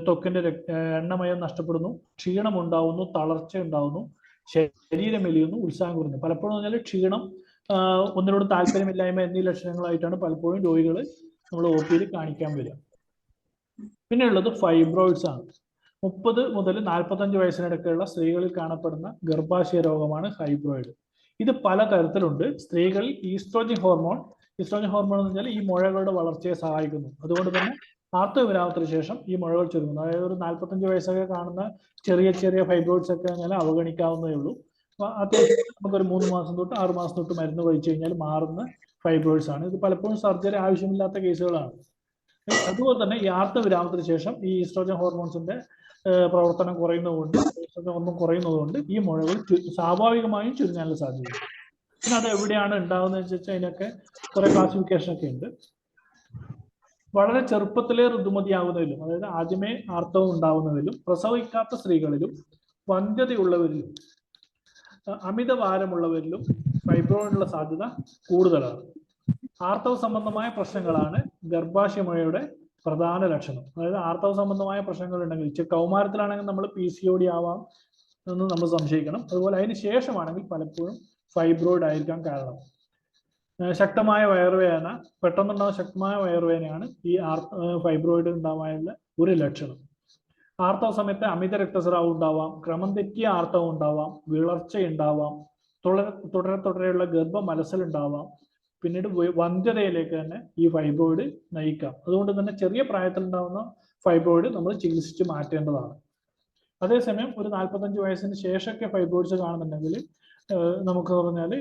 ത്വക്കിന്റെ എണ്ണമയം നഷ്ടപ്പെടുന്നു, ക്ഷീണം ഉണ്ടാവുന്നു, തളർച്ച ഉണ്ടാവുന്നു, ശരീരം മെലിയുന്നു, ഉത്സാഹം കുറയുന്നു. പലപ്പോഴും പറഞ്ഞാൽ ക്ഷീണം, ഒന്നിനോട് താല്പര്യമില്ലായ്മ എന്നീ ലക്ഷണങ്ങളായിട്ടാണ് പലപ്പോഴും രോഗികൾ നമ്മൾ ഒ പിയിൽ കാണിക്കാൻ വരിക. പിന്നെ ഉള്ളത് ഫൈബ്രോയിഡ്സ് ആണ്. 30 മുതൽ 45 വയസ്സിനിടയ്ക്കുള്ള സ്ത്രീകളിൽ കാണപ്പെടുന്ന ഗർഭാശയ രോഗമാണ് ഫൈബ്രോയിഡ്. ഇത് പല തരത്തിലുണ്ട്. സ്ത്രീകളിൽ ഈസ്ട്രോജൻ ഹോർമോൺ എന്ന് പറഞ്ഞാൽ ഈ മുഴകളുടെ വളർച്ചയെ സഹായിക്കുന്നു. അതുകൊണ്ട് തന്നെ ആർത്തവവിരാമത്തിന് ശേഷം ഈ മുഴകൾ ചുരുങ്ങുന്നു. അതായത് ഒരു 45 വയസ്സൊക്കെ കാണുന്ന ചെറിയ ചെറിയ ഫൈബ്രോയിഡ്സ് ഒക്കെ കഴിഞ്ഞാൽ അവഗണിക്കാവുന്നതേ ഉള്ളൂ. അത്യാവശ്യം നമുക്കൊരു 3 മാസം തൊട്ട് 6 മാസം തൊട്ട് മരുന്ന് കഴിച്ചു കഴിഞ്ഞാൽ മാറുന്ന ഫൈബ്രോയിഡ്സ് ആണ്. ഇത് പലപ്പോഴും സർജറി ആവശ്യമില്ലാത്ത കേസുകളാണ്. അതുപോലെ തന്നെ ഈ ആർത്തവവിരാമത്തിന് ശേഷം ഈ ഈസ്ട്രോജൻ ഹോർമോൺസിന്റെ പ്രവർത്തനം കുറയുന്നതുകൊണ്ട് ഈ മുഴകൾ സ്വാഭാവികമായും ചുരുങ്ങാനുള്ള സാധ്യതയുണ്ട്. പിന്നെ അത് എവിടെയാണ് ഉണ്ടാകുന്നത് വെച്ചാൽ അതിനൊക്കെ കുറെ ക്ലാസിഫിക്കേഷൻ ഒക്കെ ഉണ്ട്. വളരെ ചെറുപ്പത്തിലെ ഋതുമതിയാകുന്നതിലും, അതായത് ആദ്യമേ ആർത്തവം ഉണ്ടാകുന്നതിലും, പ്രസവിക്കാത്ത സ്ത്രീകളിലും, വന്ധ്യതയുള്ളവരിലും, അമിതഭാരമുള്ളവരിലും ഫൈബ്രോയിഡിനുള്ള സാധ്യത കൂടുതലാണ്. ആർത്തവ സംബന്ധമായ പ്രശ്നങ്ങളാണ് ഗർഭാശയമുഴയുടെ പ്രധാന ലക്ഷണം. അതായത് ആർത്തവ സംബന്ധമായ പ്രശ്നങ്ങൾ ഉണ്ടെങ്കിൽ, കൗമാരത്തിലാണെങ്കിൽ നമ്മൾ PCOD ആവാം എന്ന് നമ്മൾ സംശയിക്കണം. അതുപോലെ അതിന് ശേഷമാണെങ്കിൽ പലപ്പോഴും ഫൈബ്രോയിഡ് ആയിരിക്കാൻ കാരണം. ശക്തമായ വയറുവേദന, പെട്ടെന്നുണ്ടാകുന്ന ശക്തമായ വയറുവേദനയാണ് ഈ ഫൈബ്രോയിഡ് ഉണ്ടാവാനുള്ള ഒരു ലക്ഷണം. ആർത്തവ സമയത്ത് അമിത രക്തസ്രാവം ഉണ്ടാവാം, ക്രമം തെറ്റിയ ആർത്തവം ഉണ്ടാവാം, വിളർച്ച ഉണ്ടാവാം, തുടരെയുള്ള ഗർഭം അലസലുണ്ടാവാം. പിന്നീട് വന്ധ്യതയിലേക്ക് തന്നെ ഈ ഫൈബ്രോയിഡ് നയിക്കാം. അതുകൊണ്ട് തന്നെ ചെറിയ പ്രായത്തിൽ ഉണ്ടാകുന്ന ഫൈബ്രോയിഡ് നമ്മൾ ചികിത്സിച്ച് മാറ്റേണ്ടതാണ്. അതേസമയം ഒരു 45 വയസ്സിന് ശേഷമൊക്കെ ഫൈബ്രോയിഡ്സ് കാണുന്നുണ്ടെങ്കിൽ നമുക്ക് പറഞ്ഞാൽ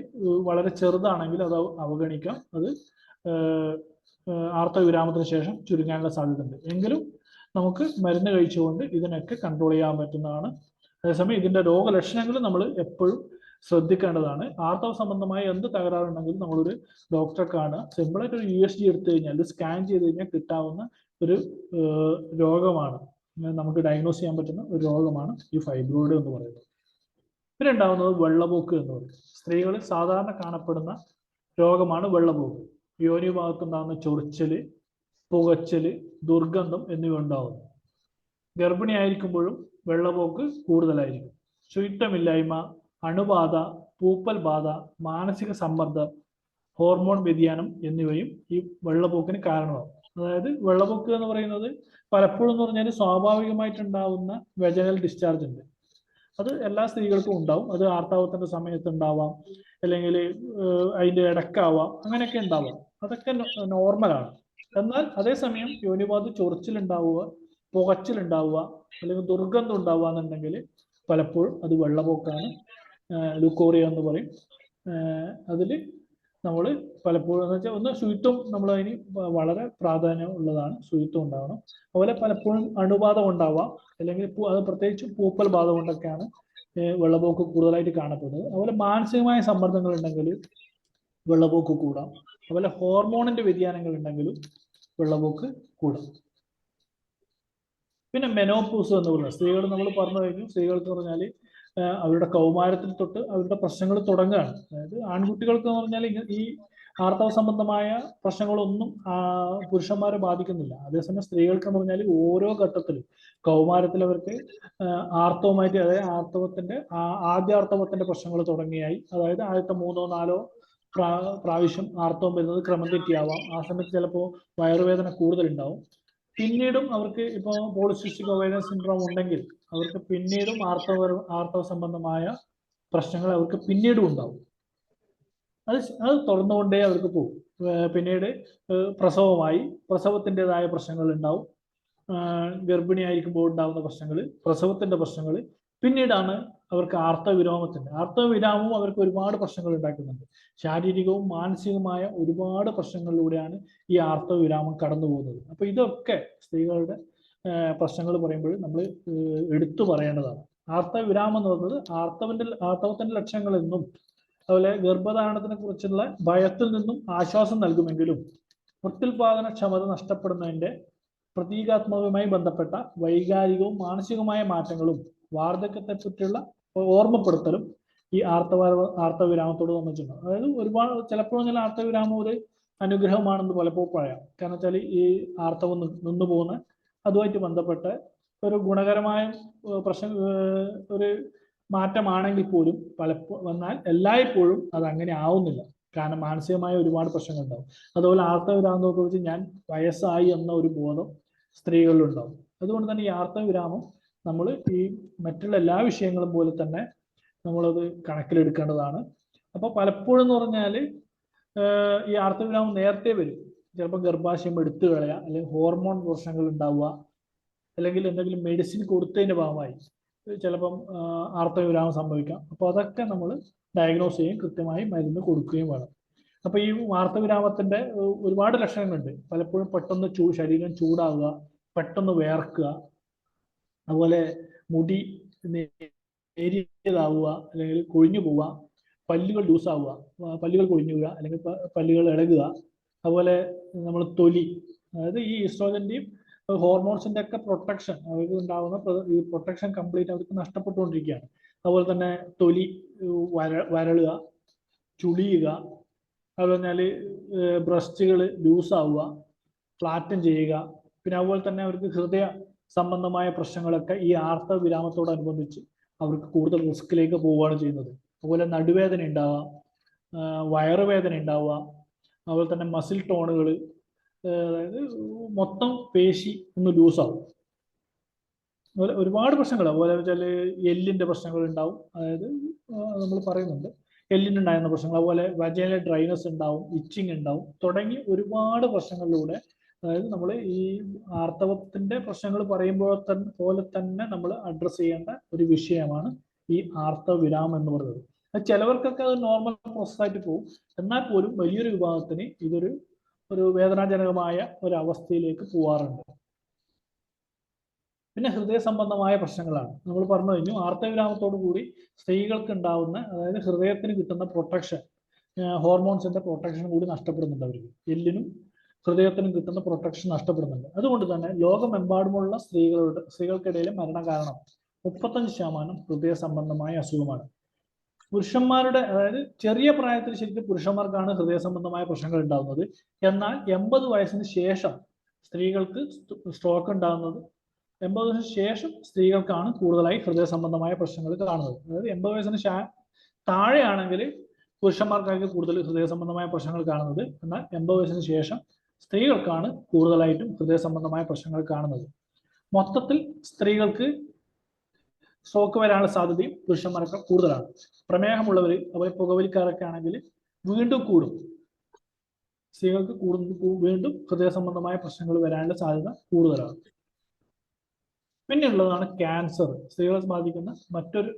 വളരെ ചെറുതാണെങ്കിൽ അത് അവഗണിക്കാം. അത് ആർത്തവവിരാമത്തിന് ശേഷം ചുരുങ്ങാനുള്ള സാധ്യതയുണ്ട്. എങ്കിലും നമുക്ക് മരുന്ന് കഴിച്ചുകൊണ്ട് ഇതിനൊക്കെ കൺട്രോൾ ചെയ്യാൻ പറ്റുന്നതാണ്. അതേസമയം ഇതിന്റെ രോഗലക്ഷണങ്ങൾ നമ്മൾ എപ്പോഴും ശ്രദ്ധിക്കേണ്ടതാണ്. ആർത്തവ സംബന്ധമായ എന്ത് തകരാറുണ്ടെങ്കിലും നമ്മളൊരു ഡോക്ടറെ കാണുക. സിമ്പിളായിട്ട് ഒരു USG എടുത്തു കഴിഞ്ഞാൽ സ്കാൻ ചെയ്ത് കഴിഞ്ഞാൽ കിട്ടാവുന്ന ഒരു രോഗമാണ്, നമുക്ക് ഡയഗ്നോസ് ചെയ്യാൻ പറ്റുന്ന ഒരു രോഗമാണ് ഈ ഫൈബ്രോയിഡ് എന്ന് പറയുന്നത്. പിന്നെ ഉണ്ടാകുന്നത് വെള്ളപോക്ക് എന്ന് പറയും. സ്ത്രീകളിൽ സാധാരണ കാണപ്പെടുന്ന രോഗമാണ് വെള്ളപോക്ക്. യോനി ഭാഗത്തുണ്ടാകുന്ന ചൊറിച്ചല്, പുകച്ചല്, ദുർഗന്ധം എന്നിവ ഉണ്ടാകുന്നു. ഗർഭിണിയായിരിക്കുമ്പോഴും വെള്ളപോക്ക് കൂടുതലായിരിക്കും. ശുചിത്വമില്ലായ്മ, അണുബാധ, പൂപ്പൽ ബാധ, മാനസിക സമ്മർദ്ദം, ഹോർമോൺ വ്യതിയാനം എന്നിവയും ഈ വെള്ളപോക്കിന് കാരണമാകും. അതായത് വെള്ളപോക്ക് എന്ന് പറയുന്നത് പലപ്പോഴും എന്ന് പറഞ്ഞാൽ സ്വാഭാവികമായിട്ടുണ്ടാവുന്ന വെജനൽ ഡിസ്ചാർജ് ഉണ്ട്. അത് എല്ലാ സ്ത്രീകൾക്കും ഉണ്ടാവും. അത് ആർത്തവത്തിന്റെ സമയത്ത് ഉണ്ടാവാം, അല്ലെങ്കിൽ അതിന്റെ ഇടക്കാവാം, അങ്ങനെയൊക്കെ ഉണ്ടാവാം. അതൊക്കെ നോർമലാണ്. എന്നാൽ അതേസമയം യോനിഭാഗത്ത് ചൊറിച്ചിലുണ്ടാവുക, പുകച്ചിലുണ്ടാവുക, അല്ലെങ്കിൽ ദുർഗന്ധം ഉണ്ടാവുക എന്നുണ്ടെങ്കിൽ പലപ്പോഴും അത് വെള്ളപോക്കാണ്. ലൂക്കോറിയ എന്ന് പറയും. അതിൽ നമ്മൾ പലപ്പോഴും എന്ന് വെച്ചാൽ ഒന്ന് ശുചിത്വം നമ്മൾ അതിന് വളരെ പ്രാധാന്യം ഉള്ളതാണ്. ശുചിത്വം ഉണ്ടാവണം. അതുപോലെ പലപ്പോഴും അണുബാധ ഉണ്ടാവാം, അല്ലെങ്കിൽ അത് പ്രത്യേകിച്ച് പൂപ്പൽ ബാധ കൊണ്ടൊക്കെയാണ് വെള്ളപോക്ക് കൂടുതലായിട്ട് കാണപ്പെടുന്നത്. അതുപോലെ മാനസികമായ സമ്മർദ്ദങ്ങൾ ഉണ്ടെങ്കിൽ വെള്ളപോക്ക് കൂടാം. അതുപോലെ ഹോർമോണിന്റെ വ്യതിയാനങ്ങൾ ഉണ്ടെങ്കിലും വെള്ളപോക്ക് കൂടാം. പിന്നെ മെനോപോസ് എന്ന് പറയുന്നത് സ്ത്രീകൾ നമ്മൾ പറഞ്ഞു കഴിഞ്ഞു. സ്ത്രീകൾക്ക് പറഞ്ഞാൽ അവരുടെ കൗമാരത്തിൽ തൊട്ട് അവരുടെ പ്രശ്നങ്ങൾ തുടങ്ങുകയാണ്. അതായത് ആൺകുട്ടികൾക്ക് എന്ന് പറഞ്ഞാൽ ഈ ആർത്തവ സംബന്ധമായ പ്രശ്നങ്ങളൊന്നും പുരുഷന്മാരെ ബാധിക്കുന്നില്ല. അതേസമയം സ്ത്രീകൾക്ക് എന്ന് പറഞ്ഞാൽ ഓരോ ഘട്ടത്തിലും കൗമാരത്തിൽ അവർക്ക് ആർത്തവമായിട്ട്, അതായത് ആർത്തവത്തിന്റെ ആദ്യാർത്തവത്തിന്റെ പ്രശ്നങ്ങൾ തുടങ്ങിയായി. അതായത് ആദ്യത്തെ 3 or 4 പ്രാവശ്യം ആർത്തവം വരുന്നത് ക്രമം തെറ്റിയാവാം. ആ സമയത്ത് ചിലപ്പോൾ വയറുവേദന കൂടുതലുണ്ടാവും. പിന്നീടും അവർക്ക് ഇപ്പോൾ പോളിസിസ്റ്റിക് ഒവേറിയൻ സിൻഡ്രോം ഉണ്ടെങ്കിൽ അവർക്ക് പിന്നീടും ആർത്തവ സംബന്ധമായ പ്രശ്നങ്ങൾ അവർക്ക് പിന്നീടും ഉണ്ടാവും. അത് തുറന്നുകൊണ്ടേ അവർക്ക് പോകും. പിന്നീട് പ്രസവമായി, പ്രസവത്തിൻ്റെതായ പ്രശ്നങ്ങൾ ഉണ്ടാവും. ഗർഭിണിയായിരിക്കുമ്പോൾ ഉണ്ടാകുന്ന പ്രശ്നങ്ങൾ, പ്രസവത്തിന്റെ പ്രശ്നങ്ങൾ, പിന്നീടാണ് അവർക്ക് ആർത്തവവിരാമവും അവർക്ക് ഒരുപാട് പ്രശ്നങ്ങൾ ഉണ്ടാക്കുന്നുണ്ട്. ശാരീരികവും മാനസികവുമായ ഒരുപാട് പ്രശ്നങ്ങളിലൂടെയാണ് ഈ ആർത്തവവിരാമം കടന്നു പോകുന്നത്. അപ്പൊ ഇതൊക്കെ സ്ത്രീകളുടെ പ്രശ്നങ്ങൾ പറയുമ്പോൾ നമ്മൾ എടുത്തു പറയേണ്ടതാണ്. ആർത്തവവിരാമം എന്ന് പറയുന്നത് ആർത്തവത്തിന്റെ ലക്ഷണങ്ങളിൽ നിന്നും അതുപോലെ ഗർഭധാരണത്തിനെ കുറിച്ചുള്ള ഭയത്തിൽ നിന്നും ആശ്വാസം നൽകുമെങ്കിലും പ്രത്യുൽപാദന ക്ഷമത നഷ്ടപ്പെടുന്നതിന്റെ പ്രതീകാത്മകവുമായി ബന്ധപ്പെട്ട വൈകാരികവും മാനസികവുമായ മാറ്റങ്ങളും വാർദ്ധക്യത്തെ പറ്റിയുള്ള ഓർമ്മപ്പെടുത്തലും ഈ ആർത്തവവിരാമത്തോട് വന്നിട്ടുണ്ട്. അതായത് ഒരുപാട് ചിലപ്പോൾ ആർത്തവവിരാമം ഒരു അനുഗ്രഹമാണെന്ന് പലപ്പോൾ പറയാം. കാരണം വെച്ചാൽ ഈ ആർത്തവം നിന്നു പോകുന്ന അതുമായിട്ട് ബന്ധപ്പെട്ട ഒരു ഗുണകരമായ ഒരു മാറ്റമാണെങ്കിൽ പോലും വന്നാൽ എല്ലായ്പ്പോഴും അത് അങ്ങനെ ആവുന്നില്ല. കാരണം മാനസികമായ ഒരുപാട് പ്രശ്നങ്ങൾ ഉണ്ടാവും. അതുപോലെ ആർത്തവവിരാമത്തെ കുറിച്ച് ഞാൻ വയസ്സായി എന്ന ഒരു ബോധം സ്ത്രീകളിലുണ്ടാവും. അതുകൊണ്ട് തന്നെ ഈ ആർത്തവവിരാമം നമ്മൾ ഈ മറ്റുള്ള എല്ലാ വിഷയങ്ങളും പോലെ തന്നെ നമ്മളത് കണക്കിലെടുക്കേണ്ടതാണ്. അപ്പൊ പലപ്പോഴും എന്ന് പറഞ്ഞാൽ ഈ ആർത്തവവിരാമം നേരത്തെ വരും. ചിലപ്പോൾ ഗർഭാശയം എടുത്തു കളയുക, അല്ലെങ്കിൽ ഹോർമോൺ പ്രശ്നങ്ങൾ ഉണ്ടാവുക, അല്ലെങ്കിൽ എന്തെങ്കിലും മെഡിസിൻ കൊടുത്തതിന്റെ ഭാഗമായി ചിലപ്പം ആർത്തവവിരാമം സംഭവിക്കാം. അപ്പോൾ അതൊക്കെ നമ്മൾ ഡയഗ്നോസ് ചെയ്യുകയും കൃത്യമായി മരുന്ന് കൊടുക്കുകയും വേണം. അപ്പൊ ഈ ആർത്തവവിരാമത്തിന്റെ ഒരുപാട് ലക്ഷണങ്ങളുണ്ട്. പലപ്പോഴും പെട്ടെന്ന് ശരീരം ചൂടാവുക, പെട്ടെന്ന് വേർക്കുക, അതുപോലെ മുടി നേരിയതാവുക, അല്ലെങ്കിൽ കൊഴിഞ്ഞു പോവുക, പല്ലുകൾ ലൂസാവുക, പല്ലുകൾ കൊഴിഞ്ഞു പോവുക, അല്ലെങ്കിൽ പല്ലുകൾ ഇളകുക, അതുപോലെ നമ്മൾ തൊലി, അതായത് ഈ ഈസ്ട്രോജന്റെയും ഹോർമോൺസിന്റെ ഒക്കെ പ്രൊട്ടക്ഷൻ അവർക്ക് ഉണ്ടാകുന്ന ഈ പ്രൊട്ടക്ഷൻ കംപ്ലീറ്റ് അവർക്ക് നഷ്ടപ്പെട്ടുകൊണ്ടിരിക്കുകയാണ്. അതുപോലെ തന്നെ തൊലി വരളുക, ചുളിയുക, അതുപോലെ പറഞ്ഞാല് ബ്രസ്റ്റുകൾ ലൂസാവുക, ഫ്ലാറ്റൻ ചെയ്യുക. പിന്നെ അതുപോലെ തന്നെ അവർക്ക് ഹൃദയ സംബന്ധമായ പ്രശ്നങ്ങളൊക്കെ ഈ ആർത്തവവിരാമത്തോടനുബന്ധിച്ച് അവർക്ക് കൂടുതൽ റിസ്കിലേക്ക് പോവുകയാണ് ചെയ്യുന്നത്. അതുപോലെ നടുവേദന ഉണ്ടാവാം, വയറുവേദന ഉണ്ടാവുക, അതുപോലെ തന്നെ മസിൽ ടോണുകൾ, അതായത് മൊത്തം പേശി ഒന്ന് ലൂസാവും. അതുപോലെ ഒരുപാട് പ്രശ്നങ്ങൾ, അതുപോലെ വെച്ചാൽ എല്ലിന്റെ പ്രശ്നങ്ങൾ ഉണ്ടാവും. അതായത് നമ്മൾ പറയുന്നുണ്ട് എല്ലിനുണ്ടായിരുന്ന പ്രശ്നങ്ങൾ, അതുപോലെ വജൈനൽ ഡ്രൈനസ് ഉണ്ടാവും, ഇച്ചിങ് ഉണ്ടാവും, തുടങ്ങി ഒരുപാട് പ്രശ്നങ്ങളിലൂടെ, അതായത് നമ്മൾ ഈ ആർത്തവത്തിന്റെ പ്രശ്നങ്ങൾ പറയുമ്പോൾ പോലെ തന്നെ നമ്മൾ അഡ്രസ്സ് ചെയ്യേണ്ട ഒരു വിഷയമാണ് ഈ ആർത്തവ വിരാമം എന്ന് പറയുന്നത്. ചിലവർക്കൊക്കെ അത് നോർമൽ പ്രോസസ്സായിട്ട് പോകും, എന്നാൽ പോലും വലിയൊരു വിഭാഗത്തിന് ഇതൊരു വേദനാജനകമായ ഒരു അവസ്ഥയിലേക്ക് പോവാറുണ്ട്. പിന്നെ ഹൃദയ സംബന്ധമായ പ്രശ്നങ്ങളാണ്. നമ്മൾ പറഞ്ഞു കഴിഞ്ഞു, ആർത്തവിരാമത്തോടു കൂടി സ്ത്രീകൾക്ക് ഉണ്ടാവുന്ന, അതായത് ഹൃദയത്തിന് കിട്ടുന്ന പ്രൊട്ടക്ഷൻ, ഹോർമോൺസിന്റെ പ്രൊട്ടക്ഷൻ കൂടി നഷ്ടപ്പെടുന്നുണ്ട്. അവർക്ക് എല്ലിനും ഹൃദയത്തിനും കിട്ടുന്ന പ്രൊട്ടക്ഷൻ നഷ്ടപ്പെടുന്നുണ്ട്. അതുകൊണ്ട് തന്നെ ലോകമെമ്പാടുമുള്ള സ്ത്രീകൾക്കിടയിലെ മരണകാരണം 35% ഹൃദയ സംബന്ധമായ അസുഖമാണ്. പുരുഷന്മാരുടെ, അതായത് ചെറിയ പ്രായത്തിൽ ശരിക്കും പുരുഷന്മാർക്കാണ് ഹൃദയ സംബന്ധമായ പ്രശ്നങ്ങൾ ഉണ്ടാകുന്നത്. എന്നാൽ 80 വയസ്സിന് ശേഷം സ്ത്രീകൾക്ക് സ്ട്രോക്ക് ഉണ്ടാകുന്നത്, 80 വയസ്സിന് ശേഷം സ്ത്രീകൾക്കാണ് കൂടുതലായി ഹൃദയ സംബന്ധമായ പ്രശ്നങ്ങൾ കാണുന്നത്. അതായത് 80 വയസ്സിന് താഴെയാണെങ്കിൽ പുരുഷന്മാർക്കായിരിക്കും കൂടുതൽ ഹൃദയ സംബന്ധമായ പ്രശ്നങ്ങൾ കാണുന്നത്. എന്നാൽ 80 വയസ്സിന് ശേഷം സ്ത്രീകൾക്കാണ് കൂടുതലായിട്ടും ഹൃദയ സംബന്ധമായ പ്രശ്നങ്ങൾ കാണുന്നത്. മൊത്തത്തിൽ സ്ത്രീകൾക്ക് സ്ട്രോക്ക് വരാനുള്ള സാധ്യതയും പുരുഷന്മാർക്ക് കൂടുതലാണ്. പ്രമേഹമുള്ളവർ, അതുപോലെ പുകവലിക്കാരൊക്കെ ആണെങ്കിൽ വീണ്ടും കൂടും. സ്ത്രീകൾക്ക് വീണ്ടും ഹൃദയ സംബന്ധമായ പ്രശ്നങ്ങൾ വരാനുള്ള സാധ്യത കൂടുതലാണ്. പിന്നെയുള്ളതാണ് ക്യാൻസർ. സ്ത്രീകളെ ബാധിക്കുന്ന മറ്റൊരു,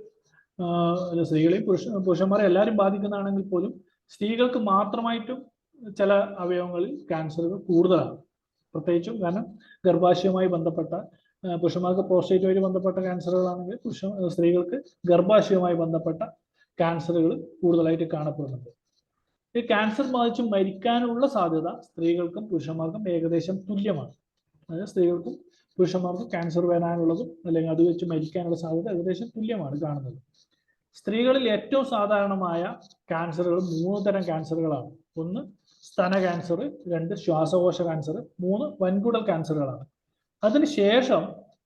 സ്ത്രീകളെയും പുരുഷന്മാരെ എല്ലാവരും ബാധിക്കുന്നതാണെങ്കിൽ പോലും സ്ത്രീകൾക്ക് മാത്രമായിട്ടും ചില അവയവങ്ങളിൽ ക്യാൻസറുകൾ കൂടുതലാണ്. പ്രത്യേകിച്ചും കാരണം ഗർഭാശയവുമായി ബന്ധപ്പെട്ട, പുരുഷന്മാർക്ക് പ്രോസ്റ്റേറ്റുമായി ബന്ധപ്പെട്ട ക്യാൻസറുകളാണെങ്കിൽ സ്ത്രീകൾക്ക് ഗർഭാശയവുമായി ബന്ധപ്പെട്ട ക്യാൻസറുകൾ കൂടുതലായിട്ട് കാണപ്പെടുന്നുണ്ട്. ഈ ക്യാൻസർ ബാധിച്ച് മരിക്കാനുള്ള സാധ്യത സ്ത്രീകൾക്കും പുരുഷന്മാർക്കും ഏകദേശം തുല്യമാണ്. അതായത് സ്ത്രീകൾക്കും പുരുഷന്മാർക്കും ക്യാൻസർ വരാനുള്ളതും അല്ലെങ്കിൽ അത് വെച്ച് മരിക്കാനുള്ള സാധ്യത ഏകദേശം തുല്യമാണ് കാണുന്നത്. സ്ത്രീകളിൽ ഏറ്റവും സാധാരണമായ ക്യാൻസറുകൾ 3 തരം ക്യാൻസറുകളാണ്. 1 സ്തന ക്യാൻസർ, 2 ശ്വാസകോശ ക്യാൻസർ, 3 വൻകുടൽ ക്യാൻസറുകളാണ്. അതിനുശേഷം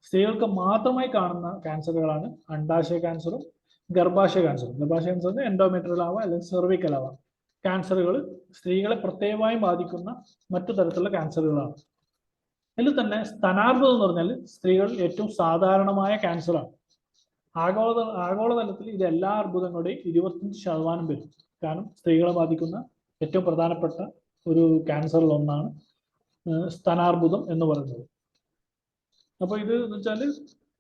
സ്ത്രീകൾക്ക് മാത്രമായി കാണുന്ന ക്യാൻസറുകളാണ് അണ്ഡാശയ ക്യാൻസറും ഗർഭാശയ ക്യാൻസറും. ഗർഭാശയ ക്യാൻസറിന് എൻഡോമെട്രിയൽ ആവാം അല്ലെങ്കിൽ സെർവിക്കൽ ആവാം. ക്യാൻസറുകൾ സ്ത്രീകളെ പ്രത്യേകമായും ബാധിക്കുന്ന മറ്റു തരത്തിലുള്ള ക്യാൻസറുകളാണ്. ഇതിൽ തന്നെ സ്തനാർബുദം എന്ന് പറഞ്ഞാൽ സ്ത്രീകളിൽ ഏറ്റവും സാധാരണമായ ക്യാൻസറാണ്. ആഗോളതലത്തിൽ ഇത് എല്ലാ അർബുദങ്ങളുടെയും 25% വരും. കാരണം സ്ത്രീകളെ ബാധിക്കുന്ന ഏറ്റവും പ്രധാനപ്പെട്ട ഒരു ക്യാൻസറിൽ ഒന്നാണ് സ്തനാർബുദം എന്ന് പറയുന്നത്. അപ്പൊ ഇത് എന്ന് വെച്ചാൽ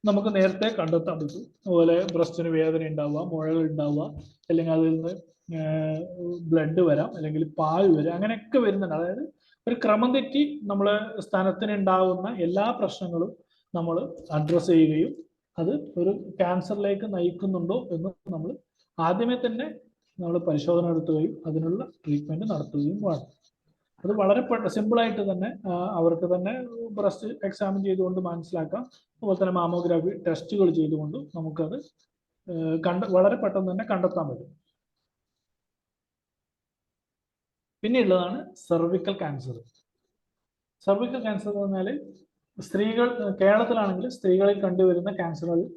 നമുക്ക് നേരത്തെ കണ്ടെത്താൻ പറ്റും. അതുപോലെ ബ്രസ്റ്റിന് വേദന ഉണ്ടാവുക, മുഴകൾ ഉണ്ടാവുക, അല്ലെങ്കിൽ അതിൽ നിന്ന് ബ്ലഡ് വരാം, അല്ലെങ്കിൽ പാൽ വരാം, അങ്ങനെയൊക്കെ വരുന്നുണ്ട്. അതായത് ഒരു ക്രമം തെറ്റി നമ്മളെ സ്തനത്തിന് ഉണ്ടാകുന്ന എല്ലാ പ്രശ്നങ്ങളും നമ്മൾ അഡ്രസ്സ് ചെയ്യുകയും അത് ഒരു ക്യാൻസറിലേക്ക് നയിക്കുന്നുണ്ടോ എന്ന് നമ്മൾ ആദ്യമേ തന്നെ നമ്മൾ പരിശോധന നടത്തുകയും അതിനുള്ള ട്രീറ്റ്മെന്റ് നടത്തുകയും വേണം. അത് വളരെ സിമ്പിളായിട്ട് തന്നെ അവർക്ക് തന്നെ ബ്രസ്റ്റ് എക്സാമിൻ ചെയ്തുകൊണ്ട് മനസ്സിലാക്കാം. അതുപോലെ തന്നെ മാമോഗ്രാഫി ടെസ്റ്റുകൾ ചെയ്തുകൊണ്ട് നമുക്കത് വളരെ പെട്ടെന്ന് തന്നെ കണ്ടെത്താൻ പറ്റും. പിന്നെ ഉള്ളതാണ് സെർവിക്കൽ ക്യാൻസർ. സെർവിക്കൽ ക്യാൻസർ എന്ന് പറഞ്ഞാൽ കേരളത്തിലാണെങ്കിൽ സ്ത്രീകളിൽ കണ്ടുവരുന്ന ക്യാൻസറുകളിൽ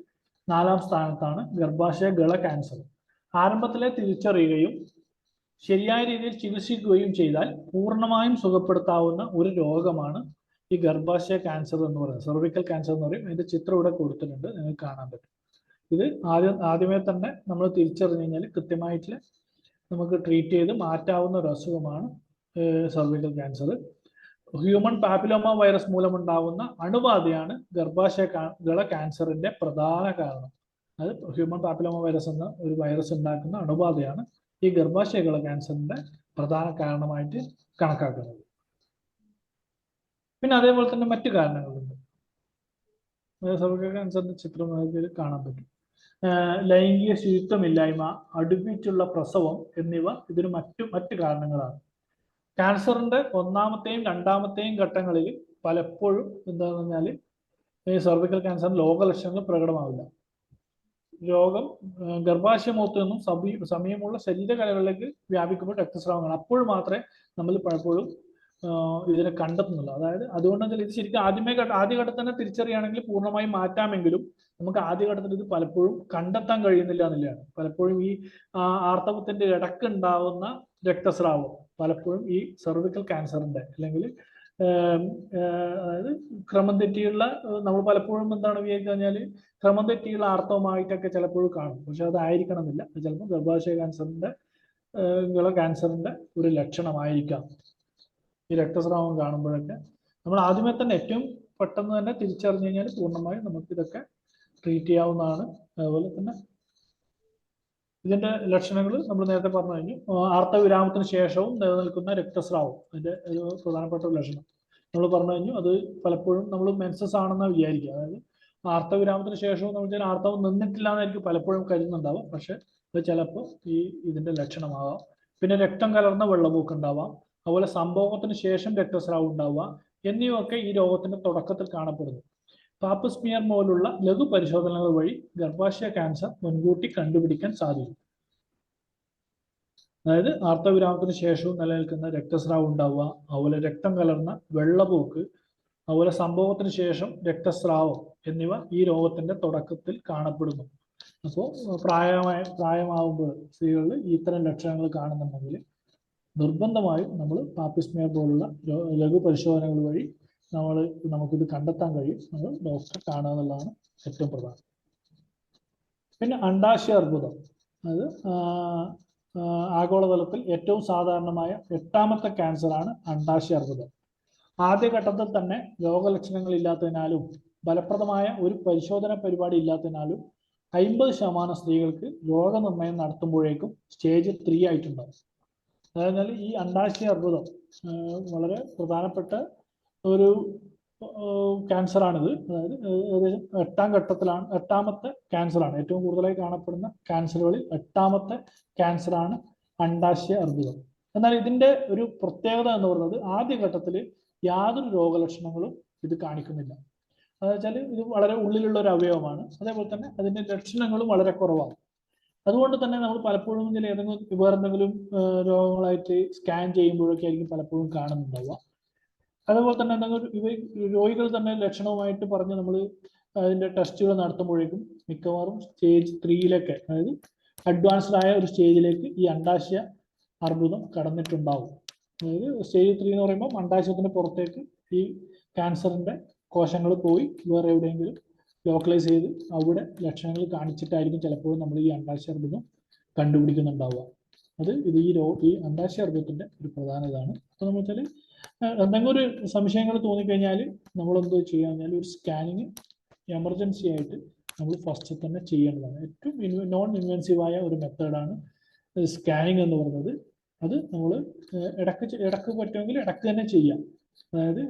4ാം സ്ഥാനത്താണ് ഗർഭാശയ ഗള ക്യാൻസർ. ആരംഭത്തിലെ തിരിച്ചറിയുകയും ശരിയായ രീതിയിൽ ചികിത്സിക്കുകയും ചെയ്താൽ പൂർണ്ണമായും സുഖപ്പെടുത്താവുന്ന ഒരു രോഗമാണ് ഈ ഗർഭാശയ ക്യാൻസർ എന്ന് പറയുന്നത്. സെർവിക്കൽ ക്യാൻസർ എന്ന് പറയും. അതിന്റെ ചിത്രം ഇവിടെ കൊടുത്തിട്ടുണ്ട്, നിങ്ങൾക്ക് കാണാൻ പറ്റും. ഇത് ആദ്യമേ തന്നെ നമ്മൾ തിരിച്ചറിഞ്ഞു കഴിഞ്ഞാൽ കൃത്യമായിട്ട് നമുക്ക് ട്രീറ്റ് ചെയ്ത് മാറ്റാവുന്ന ഒരു അസുഖമാണ് cervical cancer. Human papilloma virus മൂലമുണ്ടാകുന്ന അണുബാധയാണ് ഗർഭാശയ ഗള ക്യാൻസറിന്റെ പ്രധാന കാരണം. അത് ഹ്യൂമൻ പാപ്പിലോമ വൈറസ് എന്ന ഒരു വൈറസ് ഉണ്ടാക്കുന്ന അണുബാധയാണ് ഈ ഗർഭാശയ ഗള ക്യാൻസറിന്റെ പ്രധാന കാരണമായിട്ട് കണക്കാക്കുന്നത്. പിന്നെ അതേപോലെ തന്നെ മറ്റു കാരണങ്ങളുണ്ട്. സെർവിക്കൽ ക്യാൻസറിന്റെ ചിത്രം കാണാൻ പറ്റും. ലൈംഗിക ശുചിത്വമില്ലായ്മ, അടുപ്പിച്ചുള്ള പ്രസവം എന്നിവ ഇതിന് മറ്റു കാരണങ്ങളാണ്. ക്യാൻസറിന്റെ 1ാമത്തെയും 2ാമത്തെയും ഘട്ടങ്ങളിൽ പലപ്പോഴും എന്താണെന്ന് പറഞ്ഞാൽ ഈ സെർവിക്കൽ ക്യാൻസറിന് രോഗലക്ഷണങ്ങൾ പ്രകടമാവില്ല. രോഗം ഗർഭാശയമുഖത്തു നിന്നും സമീപമുള്ള ശരീരകലകളിലേക്ക് വ്യാപിക്കുമ്പോൾ രക്തസ്രാവമാണ്. അപ്പോൾ മാത്രമേ നമ്മൾ പലപ്പോഴും ഇതിനെ കണ്ടെത്തുന്നുള്ളൂ. അതായത് അതുകൊണ്ടെങ്കിൽ ഇത് ശരിക്കും ആദ്യഘട്ടത്തിൽ തന്നെ തിരിച്ചറിയുകയാണെങ്കിൽ പൂർണ്ണമായും മാറ്റാമെങ്കിലും നമുക്ക് ആദ്യഘട്ടത്തിൽ ഇത് പലപ്പോഴും കണ്ടെത്താൻ കഴിയുന്നില്ല എന്നുള്ളതാണ്. പലപ്പോഴും ഈ ആർത്തവത്തിന്റെ ഇടക്ക് ഉണ്ടാവുന്ന രക്തസ്രാവം പലപ്പോഴും ഈ സെർവിക്കൽ ക്യാൻസറിന്റെ അല്ലെങ്കിൽ അതായത് ക്രമം തെറ്റിയുള്ള, നമ്മൾ പലപ്പോഴും എന്താണ് വിചാരിക്കുക കഴിഞ്ഞാൽ ക്രമം തെറ്റിയുള്ള ആർത്തവമായിട്ടൊക്കെ ചിലപ്പോഴും കാണും. പക്ഷെ അതായിരിക്കണമെന്നില്ല. ചിലപ്പോൾ ഗർഭാശയ ക്യാൻസറിന്റെ ക്യാൻസറിന്റെ ഒരു ലക്ഷണമായിരിക്കാം. ഈ രക്തസ്രാവം കാണുമ്പോഴൊക്കെ നമ്മൾ ആദ്യമേ തന്നെ ഏറ്റവും പെട്ടെന്ന് തന്നെ തിരിച്ചറിഞ്ഞു കഴിഞ്ഞാൽ പൂർണ്ണമായും നമുക്ക് ഇതൊക്കെ ട്രീറ്റ് ചെയ്യാവുന്നതാണ്. അതുപോലെ തന്നെ ഇതിന്റെ ലക്ഷണങ്ങൾ നമ്മൾ നേരത്തെ പറഞ്ഞു കഴിഞ്ഞു. ആർത്തവിരാമത്തിന് ശേഷവും നിലനിൽക്കുന്ന രക്തസ്രാവം അതിന്റെ ഒരു പ്രധാനപ്പെട്ട ഒരു ലക്ഷണം നമ്മൾ പറഞ്ഞു കഴിഞ്ഞു. അത് പലപ്പോഴും നമ്മൾ മെൻസസ് ആണെന്ന് വിചാരിക്കുക. അതായത് ആർത്തവിരാമത്തിന് ശേഷവും നമ്മൾ ആർത്തവം നിന്നിട്ടില്ല എന്നായിരിക്കും പലപ്പോഴും കരുതുന്നുണ്ടാവാം. പക്ഷെ അത് ചിലപ്പോൾ ഇതിന്റെ ലക്ഷണമാവാം. പിന്നെ രക്തം കലർന്ന വെള്ളമൂക്ക് ഉണ്ടാവാം. അതുപോലെ സംഭോഗത്തിന് ശേഷം രക്തസ്രാവം ഉണ്ടാവുക എന്നിവയൊക്കെ ഈ രോഗത്തിന്റെ തുടക്കത്തിൽ കാണപ്പെടുന്നു. പാപ്പ് സ്മിയർ പോലുള്ള ലഘു പരിശോധനകൾ വഴി ഗർഭാശയ ക്യാൻസർ മുൻകൂട്ടി കണ്ടുപിടിക്കാൻ സാധിക്കും. അതായത് ആർത്തവിരാമത്തിന് ശേഷവും നിലനിൽക്കുന്ന രക്തസ്രാവം ഉണ്ടാവുക, അതുപോലെ രക്തം കലർന്ന വെള്ളപോക്ക്, അതുപോലെ സംഭവത്തിന് ശേഷം രക്തസ്രാവം എന്നിവ ഈ രോഗത്തിന്റെ തുടക്കത്തിൽ കാണപ്പെടുന്നു. അപ്പോൾ പ്രായമാവുമ്പോൾ സ്ത്രീകളിൽ ഇത്തരം ലക്ഷണങ്ങൾ കാണുന്നുണ്ടെങ്കിൽ നിർബന്ധമായും നമ്മൾ പാപ്പ് സ്മിയർ പോലുള്ള ലഘു പരിശോധനകൾ വഴി നമുക്കിത് കണ്ടെത്താൻ കഴിയും. നമ്മൾ ഡോക്ടറെ കാണുക എന്നുള്ളതാണ് ഏറ്റവും പ്രധാനം. പിന്നെ അണ്ഡാശയ അർബുദം, അത് ആഗോളതലത്തിൽ ഏറ്റവും സാധാരണമായ 8ാമത്തെ ക്യാൻസറാണ് അണ്ഡാശയ അർബുദം. ആദ്യഘട്ടത്തിൽ തന്നെ രോഗലക്ഷണങ്ങൾ ഇല്ലാത്തതിനാലും ഫലപ്രദമായ ഒരു പരിശോധന പരിപാടി ഇല്ലാത്തതിനാലും 50% സ്ത്രീകൾക്ക് രോഗനിർണയം നടത്തുമ്പോഴേക്കും സ്റ്റേജ് 3 ആയിട്ടുണ്ടാകും. അതായത് ഈ അണ്ഡാശയ അർബുദം വളരെ പ്രധാനപ്പെട്ട ഒരു ക്യാൻസറാണിത്. അതായത് ഏകദേശം 8ാം ഘട്ടത്തിലാണ്, 8ാമത്തെ ക്യാൻസറാണ്. ഏറ്റവും കൂടുതലായി കാണപ്പെടുന്ന ക്യാൻസറുകളിൽ 8ാമത്തെ ക്യാൻസറാണ് അണ്ഡാശയ അർബുദം. എന്നാൽ ഇതിന്റെ ഒരു പ്രത്യേകത എന്ന് പറയുന്നത് ആദ്യഘട്ടത്തിൽ യാതൊരു രോഗലക്ഷണങ്ങളും ഇത് കാണിക്കുന്നില്ല. അതെന്ന് വെച്ചാൽ ഇത് വളരെ ഉള്ളിലുള്ള ഒരു അവയവമാണ്. അതേപോലെ തന്നെ അതിന്റെ ലക്ഷണങ്ങളും വളരെ കുറവാണ്. അതുകൊണ്ട് തന്നെ നമ്മൾ പലപ്പോഴും വേറെന്തെങ്കിലും രോഗങ്ങളായിട്ട് സ്കാൻ ചെയ്യുമ്പോഴൊക്കെ ആയിരിക്കും പലപ്പോഴും കാണുന്നുണ്ടാവുക. അതുപോലെ തന്നെ എന്തെങ്കിലും രോഗികൾ തന്നെ ലക്ഷണവുമായിട്ട് പറഞ്ഞ് നമ്മൾ അതിന്റെ ടെസ്റ്റുകൾ നടത്തുമ്പോഴേക്കും മിക്കവാറും സ്റ്റേജ് 3 അതായത് അഡ്വാൻസ്ഡ് ആയ ഒരു സ്റ്റേജിലേക്ക് ഈ അണ്ഡാശയ അർബുദം കടന്നിട്ടുണ്ടാവും. അതായത് സ്റ്റേജ് 3 എന്ന് പറയുമ്പോൾ അണ്ഡാശയത്തിന് പുറത്തേക്ക് ഈ ക്യാൻസറിന്റെ കോശങ്ങൾ പോയി വേറെ എവിടെയെങ്കിലും ലോക്കലൈസ് ചെയ്ത് അവിടെ ലക്ഷണങ്ങൾ കാണിച്ചിട്ടായിരിക്കും ചിലപ്പോൾ നമ്മൾ ഈ അണ്ഡാശയ അർബുദം കണ്ടുപിടിക്കുന്നുണ്ടാവുക. ഈ അണ്ഡാശയ അർബുദത്തിന്റെ ഒരു പ്രധാന ഇതാണ്. അപ്പോൾ നമ്മൾ വെച്ചാൽ എന്തെങ്കിലും ഒരു സംശയങ്ങൾ തോന്നിക്കഴിഞ്ഞാൽ നമ്മൾ എന്ത് ചെയ്യുക കഴിഞ്ഞാൽ ഒരു സ്കാനിങ് എമർജൻസി ആയിട്ട് നമ്മൾ ഫസ്റ്റ് തന്നെ ചെയ്യേണ്ടതാണ്. ഏറ്റവും നോൺ ഇൻവെൻസീവായ ഒരു മെത്തേഡാണ് സ്കാനിങ് എന്ന് പറയുന്നത്. അത് നമ്മൾ ഇടക്ക് പറ്റുമെങ്കിൽ ഇടക്ക് തന്നെ ചെയ്യാം. അതായത്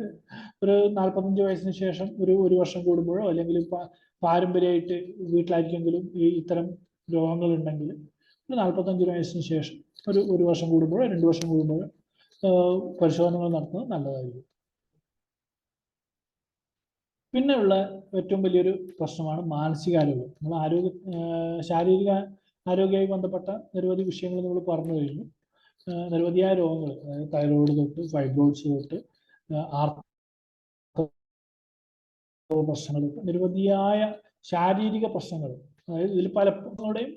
ഒരു 45 വയസ്സിന് ശേഷം ഒരു വർഷം കൂടുമ്പോഴോ അല്ലെങ്കിൽ പാരമ്പര്യമായിട്ട് വീട്ടിലായിരിക്കെങ്കിലും ഇത്തരം രോഗങ്ങൾ ഉണ്ടെങ്കിൽ ഒരു 45 വയസ്സിന് ശേഷം ഒരു വർഷം കൂടുമ്പോഴോ 2 വർഷം കൂടുമ്പോഴോ പരിശോധനകൾ നടത്തുന്നത് നല്ലതായിരിക്കും. പിന്നെയുള്ള ഏറ്റവും വലിയൊരു പ്രശ്നമാണ് മാനസികാരോഗ്യം. നമ്മൾ ശാരീരിക ആരോഗ്യവുമായി ബന്ധപ്പെട്ട നിരവധി വിഷയങ്ങൾ നമ്മൾ പറഞ്ഞു കഴിഞ്ഞു. നിരവധിയായ രോഗങ്ങൾ, അതായത് തൈറോയിഡ് തൊട്ട് ഫൈബ്രോയിഡ്സ് തൊട്ട് പ്രശ്നങ്ങൾ, നിരവധിയായ ശാരീരിക പ്രശ്നങ്ങൾ. അതായത് ഇതിൽ പലപ്പോഴും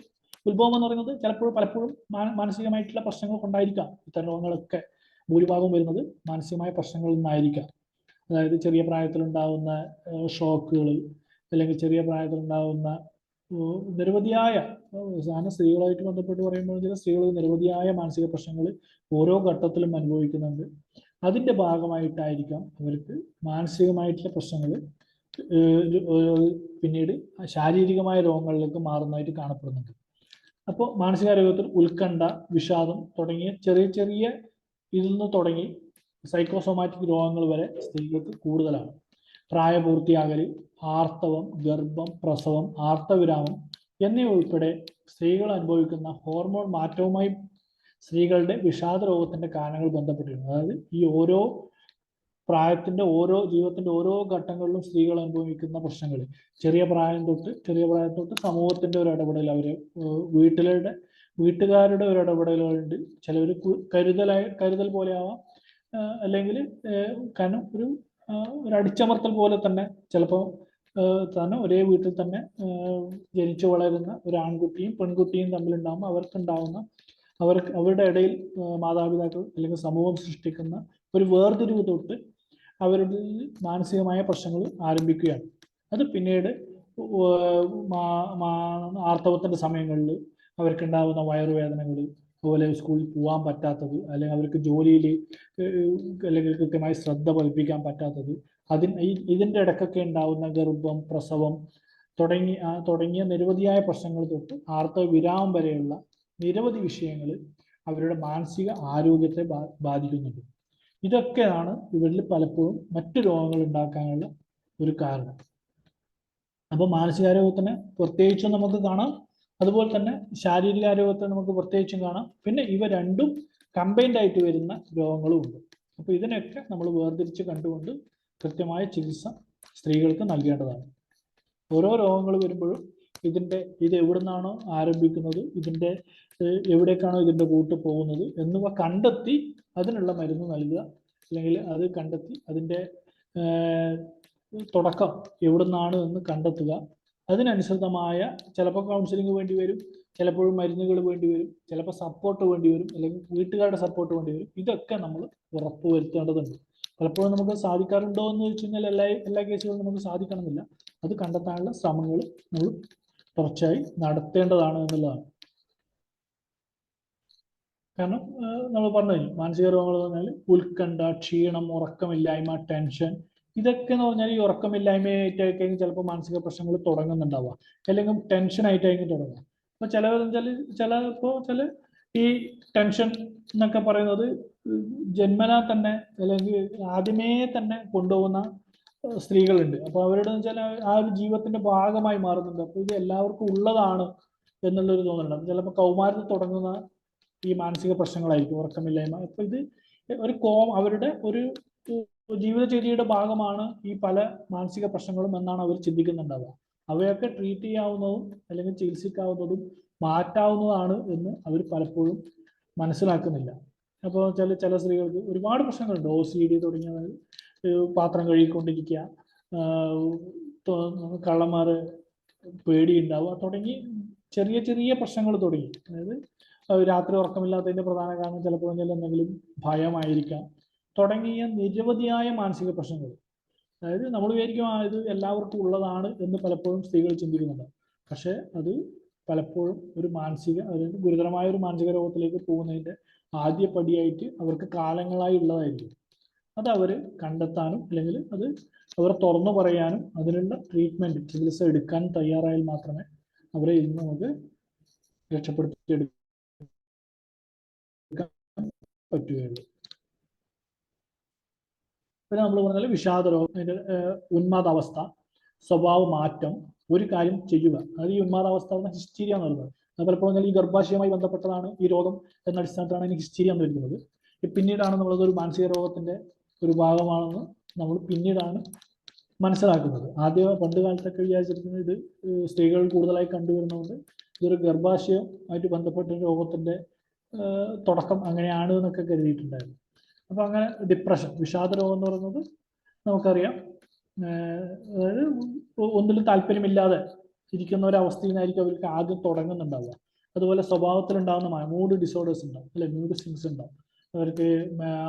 ഉത്ഭവം എന്ന് പറയുന്നത് പലപ്പോഴും മാനസികമായിട്ടുള്ള പ്രശ്നങ്ങൾ കൊണ്ടായിരിക്കാം. ഇത്തരം രോഗങ്ങളൊക്കെ ഭൂരിഭാഗം വരുന്നത് മാനസികമായ പ്രശ്നങ്ങളിൽ നിന്നായിരിക്കാം. അതായത് ചെറിയ പ്രായത്തിലുണ്ടാകുന്ന ഷോക്കുകൾ, അല്ലെങ്കിൽ ചെറിയ പ്രായത്തിലുണ്ടാകുന്ന നിരവധിയായ സ്ത്രീകളായിട്ട് ബന്ധപ്പെട്ട് പറയുമ്പോൾ സ്ത്രീകൾ നിരവധിയായ മാനസിക പ്രശ്നങ്ങൾ ഓരോ ഘട്ടത്തിലും അനുഭവിക്കുന്നുണ്ട്. അതിന്റെ ഭാഗമായിട്ടായിരിക്കാം അവർക്ക് മാനസികമായിട്ടുള്ള പ്രശ്നങ്ങൾ പിന്നീട് ശാരീരികമായ രോഗങ്ങളിലേക്ക് മാറുന്നതായിട്ട് കാണപ്പെടുന്നുണ്ട്. അപ്പോൾ മാനസികാരോഗ്യത്തിൽ ഉത്കണ്ഠ, വിഷാദം തുടങ്ങിയ ചെറിയ ഇതിൽ നിന്ന് തുടങ്ങി സൈക്കോസോമാറ്റിക് രോഗങ്ങൾ വരെ സ്ത്രീകൾക്ക് കൂടുതലാണ്. പ്രായപൂർത്തിയാകൽ, ആർത്തവം, ഗർഭം, പ്രസവം, ആർത്തവിരാമം എന്നിവ ഉൾപ്പെടെ സ്ത്രീകൾ അനുഭവിക്കുന്ന ഹോർമോൺ മാറ്റവുമായി സ്ത്രീകളുടെ വിഷാദ രോഗത്തിന്റെ കാരണങ്ങൾ ബന്ധപ്പെട്ടിരുന്നു. അതായത് ഈ ഓരോ ജീവിതത്തിന്റെ ഓരോ ഘട്ടങ്ങളിലും സ്ത്രീകൾ അനുഭവിക്കുന്ന പ്രശ്നങ്ങൾ, ചെറിയ പ്രായം തൊട്ട് സമൂഹത്തിന്റെ ഒരു ഇടപെടൽ, വീട്ടുകാരുടെ ഒരു ഇടപെടലുകളുണ്ട്. ചിലവർ കരുതൽ പോലെ ആവാം, അല്ലെങ്കിൽ കാരണം ഒരു അടിച്ചമർത്തൽ പോലെ തന്നെ ചിലപ്പോൾ തന്നെ ഒരേ വീട്ടിൽ തന്നെ ജനിച്ചു വളരുന്ന ഒരു ആൺകുട്ടിയും പെൺകുട്ടിയും തമ്മിലുണ്ടാകുമ്പോൾ അവരുടെ ഇടയിൽ മാതാപിതാക്കൾ അല്ലെങ്കിൽ സമൂഹം സൃഷ്ടിക്കുന്ന ഒരു വേർതിരിവ് തൊട്ട് അവരുടെ മാനസികമായ പ്രശ്നങ്ങൾ ആരംഭിക്കുകയാണ്. അത് പിന്നീട് ആർത്തവത്തിന്റെ സമയങ്ങളിൽ അവർക്കുണ്ടാകുന്ന വയറുവേദനകൾ, അതുപോലെ സ്കൂളിൽ പോകാൻ പറ്റാത്തത്, അല്ലെങ്കിൽ അവർക്ക് ജോലിയിൽ അല്ലെങ്കിൽ കൃത്യമായി ശ്രദ്ധ പതിപ്പിക്കാൻ പറ്റാത്തത്, ഇതിൻ്റെ ഇടയ്ക്കൊക്കെ ഉണ്ടാവുന്ന ഗർഭം, പ്രസവം തുടങ്ങിയ നിരവധിയായ പ്രശ്നങ്ങൾ തൊട്ട് ആർത്തവ വിരാമം വരെയുള്ള നിരവധി വിഷയങ്ങൾ അവരുടെ മാനസിക ആരോഗ്യത്തെ ബാധിക്കുന്നുണ്ട്. ഇതൊക്കെയാണ് ഇവരിൽ പലപ്പോഴും മറ്റു രോഗങ്ങൾ ഉണ്ടാക്കാനുള്ള ഒരു കാരണം. അപ്പോൾ മാനസികാരോഗ്യത്തിന് പ്രത്യേകിച്ചും നമുക്ക് കാണാം, അതുപോലെ തന്നെ ശാരീരിക ആരോഗ്യത്തെ നമുക്ക് പ്രത്യേകിച്ചും കാണാം. പിന്നെ ഇവ രണ്ടും കമ്പൈൻഡ് ആയിട്ട് വരുന്ന രോഗങ്ങളും ഉണ്ട്. അപ്പോൾ ഇതിനൊക്കെ നമ്മൾ വേർതിരിച്ച് കണ്ടുകൊണ്ട് കൃത്യമായ ചികിത്സ സ്ത്രീകൾക്ക് നൽകേണ്ടതാണ്. ഓരോ രോഗങ്ങൾ വരുമ്പോഴും ഇത് എവിടെ നിന്നാണോ ആരംഭിക്കുന്നത്, എവിടേക്കാണോ ഇതിൻ്റെ കൂട്ട് പോകുന്നത് എന്നിവ കണ്ടെത്തി അതിനുള്ള മരുന്ന് നൽകുക, അല്ലെങ്കിൽ അത് കണ്ടെത്തി അതിൻ്റെ തുടക്കം എവിടെ നിന്നാണ് എന്ന് കണ്ടെത്തുക. അതിനനുസൃതമായ ചിലപ്പോൾ കൗൺസിലിംഗ് വേണ്ടി വരും, ചിലപ്പോഴും മരുന്നുകൾ വേണ്ടി വരും, ചിലപ്പോൾ സപ്പോർട്ട് വേണ്ടി വരും, അല്ലെങ്കിൽ വീട്ടുകാരുടെ സപ്പോർട്ട് വേണ്ടി വരും. ഇതൊക്കെ നമ്മൾ ഉറപ്പുവരുത്തേണ്ടതുണ്ട്. പലപ്പോഴും നമുക്ക് സാധിക്കാറുണ്ടോ എന്ന് ചോദിച്ചു കഴിഞ്ഞാൽ എല്ലാ കേസുകളും നമുക്ക് സാധിക്കണമെന്നില്ല. അത് കണ്ടെത്താനുള്ള ശ്രമങ്ങൾ നമ്മൾ തുടർച്ചയായി നടത്തേണ്ടതാണ് എന്നുള്ളതാണ്. കാരണം നമ്മൾ പറഞ്ഞു, മാനസിക രോഗങ്ങൾ എന്ന് പറഞ്ഞാൽ ഉത്കണ്ഠ, ക്ഷീണം, ഉറക്കമില്ലായ്മ, ടെൻഷൻ, ഇതൊക്കെ എന്ന് പറഞ്ഞാൽ ഈ ഉറക്കമില്ലായ്മയായിട്ടായിരിക്കും ചിലപ്പോൾ മാനസിക പ്രശ്നങ്ങൾ തുടങ്ങുന്നുണ്ടാവുക, അല്ലെങ്കിൽ ടെൻഷനായിട്ടായിരിക്കും തുടങ്ങുക. അപ്പോൾ ചില ഈ ടെൻഷൻ എന്നൊക്കെ പറയുന്നത് ജന്മനാ തന്നെ അല്ലെങ്കിൽ ആദ്യമേ തന്നെ കൊണ്ടുപോകുന്ന സ്ത്രീകളുണ്ട്. അപ്പോൾ അവരുടെ വെച്ചാൽ ആ ഒരു ജീവിതത്തിന്റെ ഭാഗമായി മാറുന്നുണ്ട്. അപ്പോൾ ഇത് എല്ലാവർക്കും ഉള്ളതാണ് എന്നുള്ളൊരു തോന്നലുണ്ട്. ചിലപ്പോൾ കൗമാരത്തിൽ തുടങ്ങുന്ന ഈ മാനസിക പ്രശ്നങ്ങളായിരിക്കും, ഉറക്കമില്ലായ്മ. അപ്പോൾ ഇത് അവരുടെ ഒരു ജീവിതചര്യയുടെ ഭാഗമാണ് ഈ പല മാനസിക പ്രശ്നങ്ങളും എന്നാണ് അവർ ചിന്തിക്കുന്നുണ്ടാവുക. അവയൊക്കെ ട്രീറ്റ് ചെയ്യാവുന്നതും അല്ലെങ്കിൽ ചികിത്സിക്കാവുന്നതും മാറ്റാവുന്നതാണ് എന്ന് അവർ പലപ്പോഴും മനസ്സിലാക്കുന്നില്ല. അപ്പോൾ ചില സ്ത്രീകൾക്ക് ഒരുപാട് പ്രശ്നങ്ങളുണ്ട്. OCD തുടങ്ങിയ, പാത്രം കഴുകിക്കൊണ്ടിരിക്കുക, കള്ളന്മാര് പേടിയുണ്ടാവുക തുടങ്ങി ചെറിയ ചെറിയ പ്രശ്നങ്ങൾ തുടങ്ങി. അതായത് രാത്രി ഉറക്കമില്ലാത്തതിന്റെ പ്രധാന കാരണം ചിലപ്പോൾ എന്തെങ്കിലും ഭയമായിരിക്കാം, തുടങ്ങിയ നിരവധിയായ മാനസിക പ്രശ്നങ്ങൾ. അതായത് നമ്മൾ വിചാരിക്കും ഇത് എല്ലാവർക്കും ഉള്ളതാണ് എന്ന് പലപ്പോഴും സ്ത്രീകൾ ചിന്തിക്കുന്നുണ്ട്. പക്ഷെ അത് പലപ്പോഴും ഒരു ഗുരുതരമായ ഒരു മാനസിക രോഗത്തിലേക്ക് പോകുന്നതിന്റെ ആദ്യ പടിയായിട്ട് അവർക്ക് കാലങ്ങളായി ഉള്ളതായിരിക്കും. അത് അവർ കണ്ടെത്താനും അല്ലെങ്കിൽ അത് അവർ തുറന്നു പറയാനും അതിനുള്ള ട്രീറ്റ്മെന്റ്, ചികിത്സ എടുക്കാൻ തയ്യാറായാൽ മാത്രമേ അവരെ ഇന്ന് നമുക്ക് രക്ഷപ്പെടുത്തിയെടുക്കാൻ പറ്റുകയുള്ളൂ. പിന്നെ നമ്മൾ പറഞ്ഞാൽ വിഷാദരോഗം, അതിന്റെ ഉന്മാദാവസ്ഥ, സ്വഭാവ മാറ്റം, ഒരു കാര്യം ചെയ്യുക. അതായത് ഈ ഉന്മാദാവസ്ഥ എന്ന ഹിസ്റ്റീരിയ എന്ന് പറയുന്നത് അത് പലപ്പോഴും ഈ ഗർഭാശയവുമായി ബന്ധപ്പെട്ടതാണ് ഈ രോഗം എന്ന അടിസ്ഥാനത്തിലാണ് അതിന് ഹിസ്റ്റീരിയ എന്ന് വരുന്നത്. പിന്നീടാണ് നമ്മളതൊരു മാനസിക രോഗത്തിന്റെ ഒരു ഭാഗമാണെന്ന് നമ്മൾ പിന്നീടാണ് മനസ്സിലാക്കുന്നത്. പണ്ട് കാലത്തൊക്കെ വിചാരിച്ചിരിക്കുന്നത് ഇത് സ്ത്രീകൾ കൂടുതലായി കണ്ടുവരുന്നതുകൊണ്ട് ഇതൊരു ഗർഭാശയവുമായിട്ട് ബന്ധപ്പെട്ട രോഗത്തിന്റെ തുടക്കം അങ്ങനെയാണ് എന്നൊക്കെ കരുതിയിട്ടുണ്ടായിരുന്നു. അപ്പൊ അങ്ങനെ ഡിപ്രഷൻ, വിഷാദ രോഗം എന്ന് പറയുന്നത് നമുക്കറിയാം, അതായത് ഒന്നിലും താല്പര്യമില്ലാതെ ഇരിക്കുന്ന ഒരവസ്ഥയിൽ നിന്നായിരിക്കും അവർക്ക് ആദ്യം തുടങ്ങുന്നുണ്ടാവുക. അതുപോലെ സ്വഭാവത്തിലുണ്ടാകുന്ന മൂഡ് ഡിസോർഡേഴ്സ് ഉണ്ടാവും, അല്ലെ, മൂഡ് സ്വിങ്സ് ഉണ്ടാവും. അവർക്ക്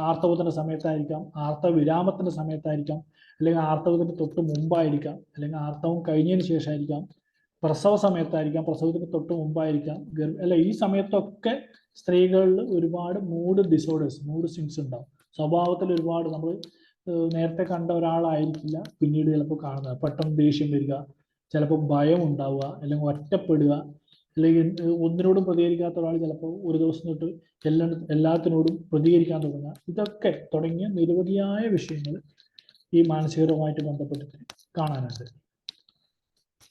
ആർത്തവത്തിന്റെ സമയത്തായിരിക്കാം, ആർത്തവ വിരാമത്തിന്റെ സമയത്തായിരിക്കാം, അല്ലെങ്കിൽ ആർത്തവത്തിന് തൊട്ട് മുമ്പായിരിക്കാം, അല്ലെങ്കിൽ ആർത്തവം കഴിഞ്ഞതിന് ശേഷമായിരിക്കാം, പ്രസവ സമയത്തായിരിക്കാം, പ്രസവത്തിന് തൊട്ട് മുമ്പായിരിക്കാം, ഈ സമയത്തൊക്കെ സ്ത്രീകളിൽ ഒരുപാട് മൂഡ് ഡിസോർഡേഴ്സ്, മൂഡ് സ്വിങ്സ് ഉണ്ടാവും. സ്വഭാവത്തിൽ ഒരുപാട് നമ്മൾ നേരത്തെ കണ്ട ഒരാളായിരിക്കില്ല പിന്നീട് ചിലപ്പോൾ കാണുന്നത്. പെട്ടെന്ന് ദേഷ്യം വരിക, ചിലപ്പോൾ ഭയം ഉണ്ടാവുക, അല്ലെങ്കിൽ ഒറ്റപ്പെടുക, അല്ലെങ്കിൽ ഒന്നിനോടും പ്രതികരിക്കാത്ത ഒരാൾ ചിലപ്പോൾ ഒരു ദിവസം തൊട്ട് എല്ലാത്തിനോടും പ്രതികരിക്കാൻ തുടങ്ങുക. ഇതൊക്കെ തുടങ്ങിയ നിരവധിയായ വിഷയങ്ങൾ ഈ മാനസികപരമായിട്ട് ബന്ധപ്പെട്ടിട്ട് കാണാനുണ്ട്.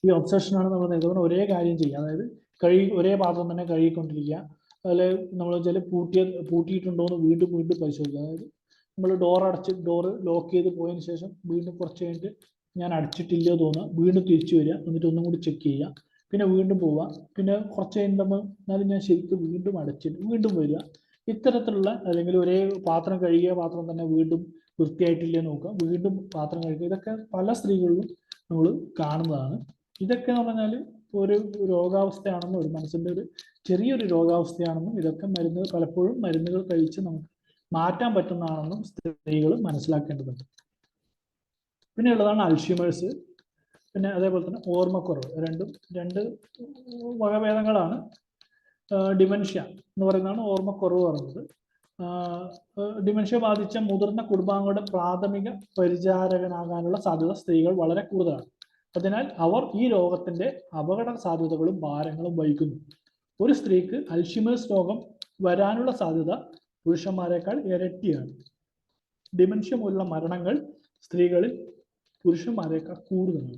ഈ ഒബ്സഷനാണ് നമ്മൾ നേരിടുന്ന ഒരേ കാര്യം ചെയ്യുക. അതായത് ഒരേ പാത്രം തന്നെ കഴുകിക്കൊണ്ടിരിക്കുക, അതിൽ നമ്മൾ വെച്ചാൽ പൂട്ടിയിട്ടുണ്ടോ എന്ന് വീണ്ടും വീണ്ടും പരിശോധിക്കുക. അതായത് നമ്മൾ ഡോറ് ലോക്ക് ചെയ്ത് പോയതിന് ശേഷം വീണ്ടും കുറച്ച് കഴിഞ്ഞിട്ട് ഞാൻ അടച്ചിട്ടില്ലയോ തോന്നുക, വീണ്ടും തിരിച്ചു വരിക, എന്നിട്ട് ഒന്നും കൂടി ചെക്ക് ചെയ്യുക, പിന്നെ വീണ്ടും പോവുക, പിന്നെ കുറച്ച് കഴിയുമ്പോൾ എന്നാലും ഞാൻ ശരിക്കും വീണ്ടും അടച്ചിട്ട് വീണ്ടും വരിക. ഇത്തരത്തിലുള്ള, അല്ലെങ്കിൽ ഒരേ പാത്രം കഴുകിയ പാത്രം തന്നെ വീണ്ടും വൃത്തിയായിട്ടില്ലേ നോക്കുക, വീണ്ടും പാത്രം കഴുകുക. ഇതൊക്കെ പല സ്ത്രീകളിലും നമ്മൾ കാണുന്നതാണ്. ഇതൊക്കെ എന്ന് പറഞ്ഞാൽ ഒരു രോഗാവസ്ഥയാണെന്നും, ഒരു മനസ്സിൻ്റെ ഒരു ചെറിയൊരു രോഗാവസ്ഥയാണെന്നും, ഇതൊക്കെ പലപ്പോഴും മരുന്നുകൾ കഴിച്ച് നമുക്ക് മാറ്റാൻ പറ്റുന്നതാണെന്നും സ്ത്രീകൾ മനസ്സിലാക്കേണ്ടതുണ്ട്. പിന്നെ ഉള്ളതാണ് അൽഷിമേഴ്സ്, പിന്നെ അതേപോലെ തന്നെ ഓർമ്മക്കുറവ്. രണ്ട് വകഭേദങ്ങളാണ്. ഡിമെൻഷ്യ എന്ന് പറയുന്നതാണ് ഓർമ്മക്കുറവ് പറയുന്നത്. ഡിമെൻഷ്യ ബാധിച്ച മുതിർന്ന കുടുംബാംഗങ്ങളുടെ പ്രാഥമിക പരിചാരകനാകാനുള്ള സാധ്യത സ്ത്രീകൾ വളരെ കൂടുതലാണ്. അതിനാൽ അവർ ഈ രോഗത്തിന്റെ അപകട സാധ്യതകളും ഭാരങ്ങളും വഹിക്കുന്നു. ഒരു സ്ത്രീക്ക് അൽഷിമേഴ്സ് രോഗം വരാനുള്ള സാധ്യത പുരുഷന്മാരെക്കാൾ ഇരട്ടിയാണ്. ഡിമെൻഷ്യ മൂലമുള്ള മരണങ്ങൾ സ്ത്രീകളിൽ പുരുഷന്മാരെക്കാൾ കൂടുതലാണ്.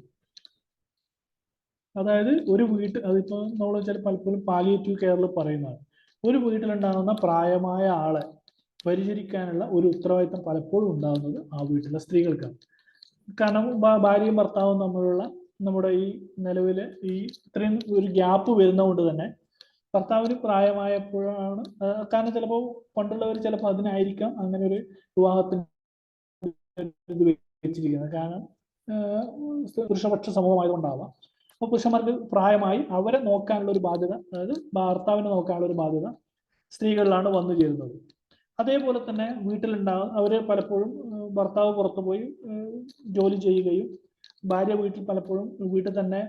അതായത് ഒരു വീട്ടിൽ, അതിപ്പോൾ നമ്മൾ വെച്ചാൽ പലപ്പോഴും പാലിയേറ്റീവ് കെയറിൽ പറയുന്നതാണ്, ഒരു വീട്ടിലുണ്ടാകുന്ന പ്രായമായ ആളെ പരിചരിക്കാനുള്ള ഒരു ഉത്തരവാദിത്തം പലപ്പോഴും ഉണ്ടാകുന്നത് ആ വീട്ടിലെ സ്ത്രീകൾക്കാണ്. കാരണം ഭാര്യയും ഭർത്താവും തമ്മിലുള്ള നമ്മുടെ ഈ നിലവിലെ ഈ ഇത്രയും ഒരു ഗ്യാപ്പ് വരുന്നതുകൊണ്ട് തന്നെ ഭർത്താവിന് പ്രായമായപ്പോഴാണ്, കാരണം ചിലപ്പോൾ പണ്ടുള്ളവർ ചിലപ്പോൾ അതിനായിരിക്കാം അങ്ങനെ ഒരു വിവാഹത്തിന് വെച്ചിരിക്കുന്നത്. കാരണം പുരുഷപക്ഷ സമൂഹമായതുകൊണ്ടാവാം. അപ്പോൾ പുരുഷന്മാർക്ക് പ്രായമായി അവരെ നോക്കാനുള്ള ഒരു ബാധ്യത, അതായത് ഭർത്താവിനെ നോക്കാനുള്ള ഒരു ബാധ്യത സ്ത്രീകളിലാണ് വന്നു ചേരുന്നത്. അതേപോലെ തന്നെ വീട്ടിലുണ്ടാകും അവര് പലപ്പോഴും ഭർത്താവ് പുറത്തു പോയി ജോലി ചെയ്യുകയും ഭാര്യ വീട്ടിൽ പലപ്പോഴും വീട്ടിൽ തന്നെ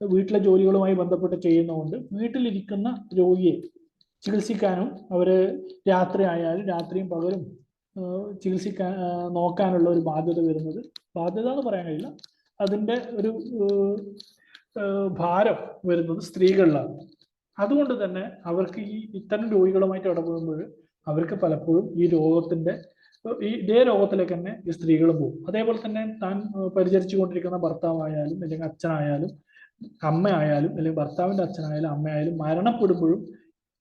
വീട്ടിലെ ജോലികളുമായി ബന്ധപ്പെട്ട് ചെയ്യുന്നതുകൊണ്ട് വീട്ടിലിരിക്കുന്ന രോഗിയെ ചികിത്സിക്കാനും അവര് രാത്രി ആയാലും രാത്രിയും പകലും ചികിത്സിക്കാൻ നോക്കാനുള്ള ഒരു ബാധ്യത വരുന്നത്, ബാധ്യത എന്ന് പറയാൻ കഴിയില്ല, അതിൻ്റെ ഒരു ഭാരം വരുന്നത് സ്ത്രീകളിലാണ്. അതുകൊണ്ട് തന്നെ അവർക്ക് ഈ ഇത്തരം രോഗികളുമായിട്ട് ഇടപെടുമ്പോൾ അവർക്ക് പലപ്പോഴും ഈ രോഗത്തിന്റെ ഇതേ രോഗത്തിലേക്ക് തന്നെ ഈ സ്ത്രീകളും പോകും. അതേപോലെ തന്നെ താൻ പരിചരിച്ചു കൊണ്ടിരിക്കുന്ന ഭർത്താവായാലും അല്ലെങ്കിൽ അച്ഛനായാലും അമ്മയായാലും അല്ലെങ്കിൽ ഭർത്താവിന്റെ അച്ഛനായാലും അമ്മയായാലും മരണപ്പെടുമ്പോഴും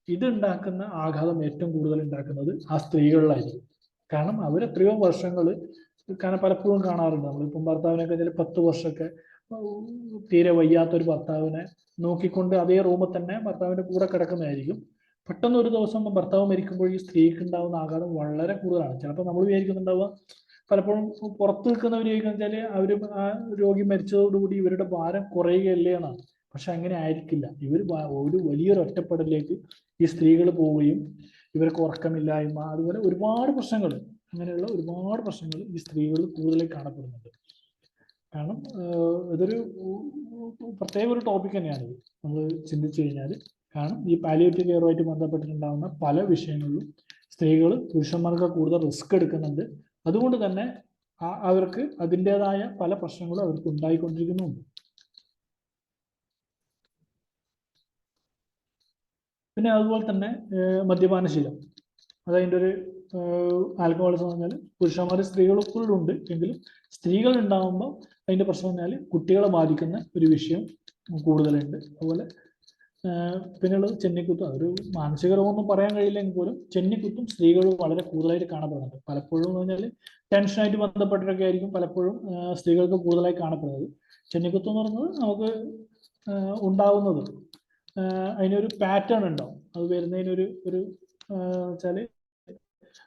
ഇതുണ്ടാക്കുന്ന ആഘാതം ഏറ്റവും കൂടുതൽ ഉണ്ടാക്കുന്നത് ആ സ്ത്രീകളിലായിരിക്കും. കാരണം അവർ എത്രയോ വർഷങ്ങൾ, കാരണം പലപ്പോഴും കാണാറുണ്ട് നമ്മളിപ്പം ഭർത്താവിനൊക്കെ ചില 10 വർഷമൊക്കെ തീരെ വയ്യാത്തൊരു ഭർത്താവിനെ നോക്കിക്കൊണ്ട് അതേ റൂമിൽ തന്നെ ഭർത്താവിന്റെ കൂടെ കിടക്കുന്നതായിരിക്കും. പെട്ടെന്ന് ഒരു ദിവസം ഭർത്താവ് മരിക്കുമ്പോൾ ഈ സ്ത്രീക്ക് ഉണ്ടാകുന്ന ആഘാതം വളരെ കൂടുതലാണ്. ചിലപ്പോൾ നമ്മൾ വിചാരിക്കുന്നുണ്ടാവുക, പലപ്പോഴും പുറത്ത് നിൽക്കുന്നവർ ചോദിക്കുന്നത് വെച്ചാൽ അവർ ആ രോഗി മരിച്ചതോടുകൂടി ഇവരുടെ ഭാരം കുറയുകയല്ലേ എന്നാണ്. പക്ഷെ അങ്ങനെ ആയിരിക്കില്ല. ഇവർ ഒരു വലിയൊരു ഒറ്റപ്പെടലിലേക്ക് ഈ സ്ത്രീകൾ പോവുകയും ഇവർക്ക് ഉറക്കമില്ലായ്മ, അതുപോലെ ഒരുപാട് പ്രശ്നങ്ങൾ, അങ്ങനെയുള്ള ഒരുപാട് പ്രശ്നങ്ങൾ ഈ സ്ത്രീകൾ കൂടുതലായി കാണപ്പെടുന്നുണ്ട്. കാരണം ഇതൊരു പ്രത്യേക ഒരു ടോപ്പിക് തന്നെയാണിത് നമ്മൾ ചിന്തിച്ചു കഴിഞ്ഞാൽ. കാരണം ഈ പാലിയേറ്റീവ് കെയറുമായിട്ട് ബന്ധപ്പെട്ടിട്ടുണ്ടാകുന്ന പല വിഷയങ്ങളിലും സ്ത്രീകൾ പുരുഷന്മാർക്ക് കൂടുതൽ റിസ്ക് എടുക്കുന്നുണ്ട്. അതുകൊണ്ട് തന്നെ അവർക്ക് അതിൻ്റെതായ പല പ്രശ്നങ്ങളും അവർക്ക് ഉണ്ടായിക്കൊണ്ടിരിക്കുന്നുണ്ട്. പിന്നെ അതുപോലെ തന്നെ മദ്യപാനശീലം, അതതിൻ്റെ ഒരു ആൽക്കഹോളിസം എന്ന് പറഞ്ഞാൽ പുരുഷന്മാർ സ്ത്രീകൾക്കുള്ളുണ്ട് എങ്കിലും സ്ത്രീകൾ ഉണ്ടാകുമ്പോൾ അതിൻ്റെ പ്രശ്നം പറഞ്ഞാൽ കുട്ടികളെ ബാധിക്കുന്ന ഒരു വിഷയം കൂടുതലുണ്ട്. അതുപോലെ പിന്നെയുള്ളത് ചെന്നിക്കുത്തും. അതൊരു മാനസിക രോഗമൊന്നും പറയാൻ കഴിയില്ലെങ്കിൽ പോലും ചെന്നിക്കുത്തും സ്ത്രീകൾ വളരെ കൂടുതലായിട്ട് കാണപ്പെടുന്നുണ്ട്. പലപ്പോഴും എന്ന് പറഞ്ഞാൽ ടെൻഷനായിട്ട് ബന്ധപ്പെട്ടിട്ടൊക്കെ ആയിരിക്കും പലപ്പോഴും സ്ത്രീകൾക്ക് കൂടുതലായി കാണപ്പെടുന്നത്. ചെന്നിക്കുത്ത് എന്ന് പറയുന്നത് നമുക്ക് ഉണ്ടാവുന്നത് അതിനൊരു പാറ്റേൺ ഉണ്ടാവും. അത് വരുന്നതിനൊരു വെച്ചാൽ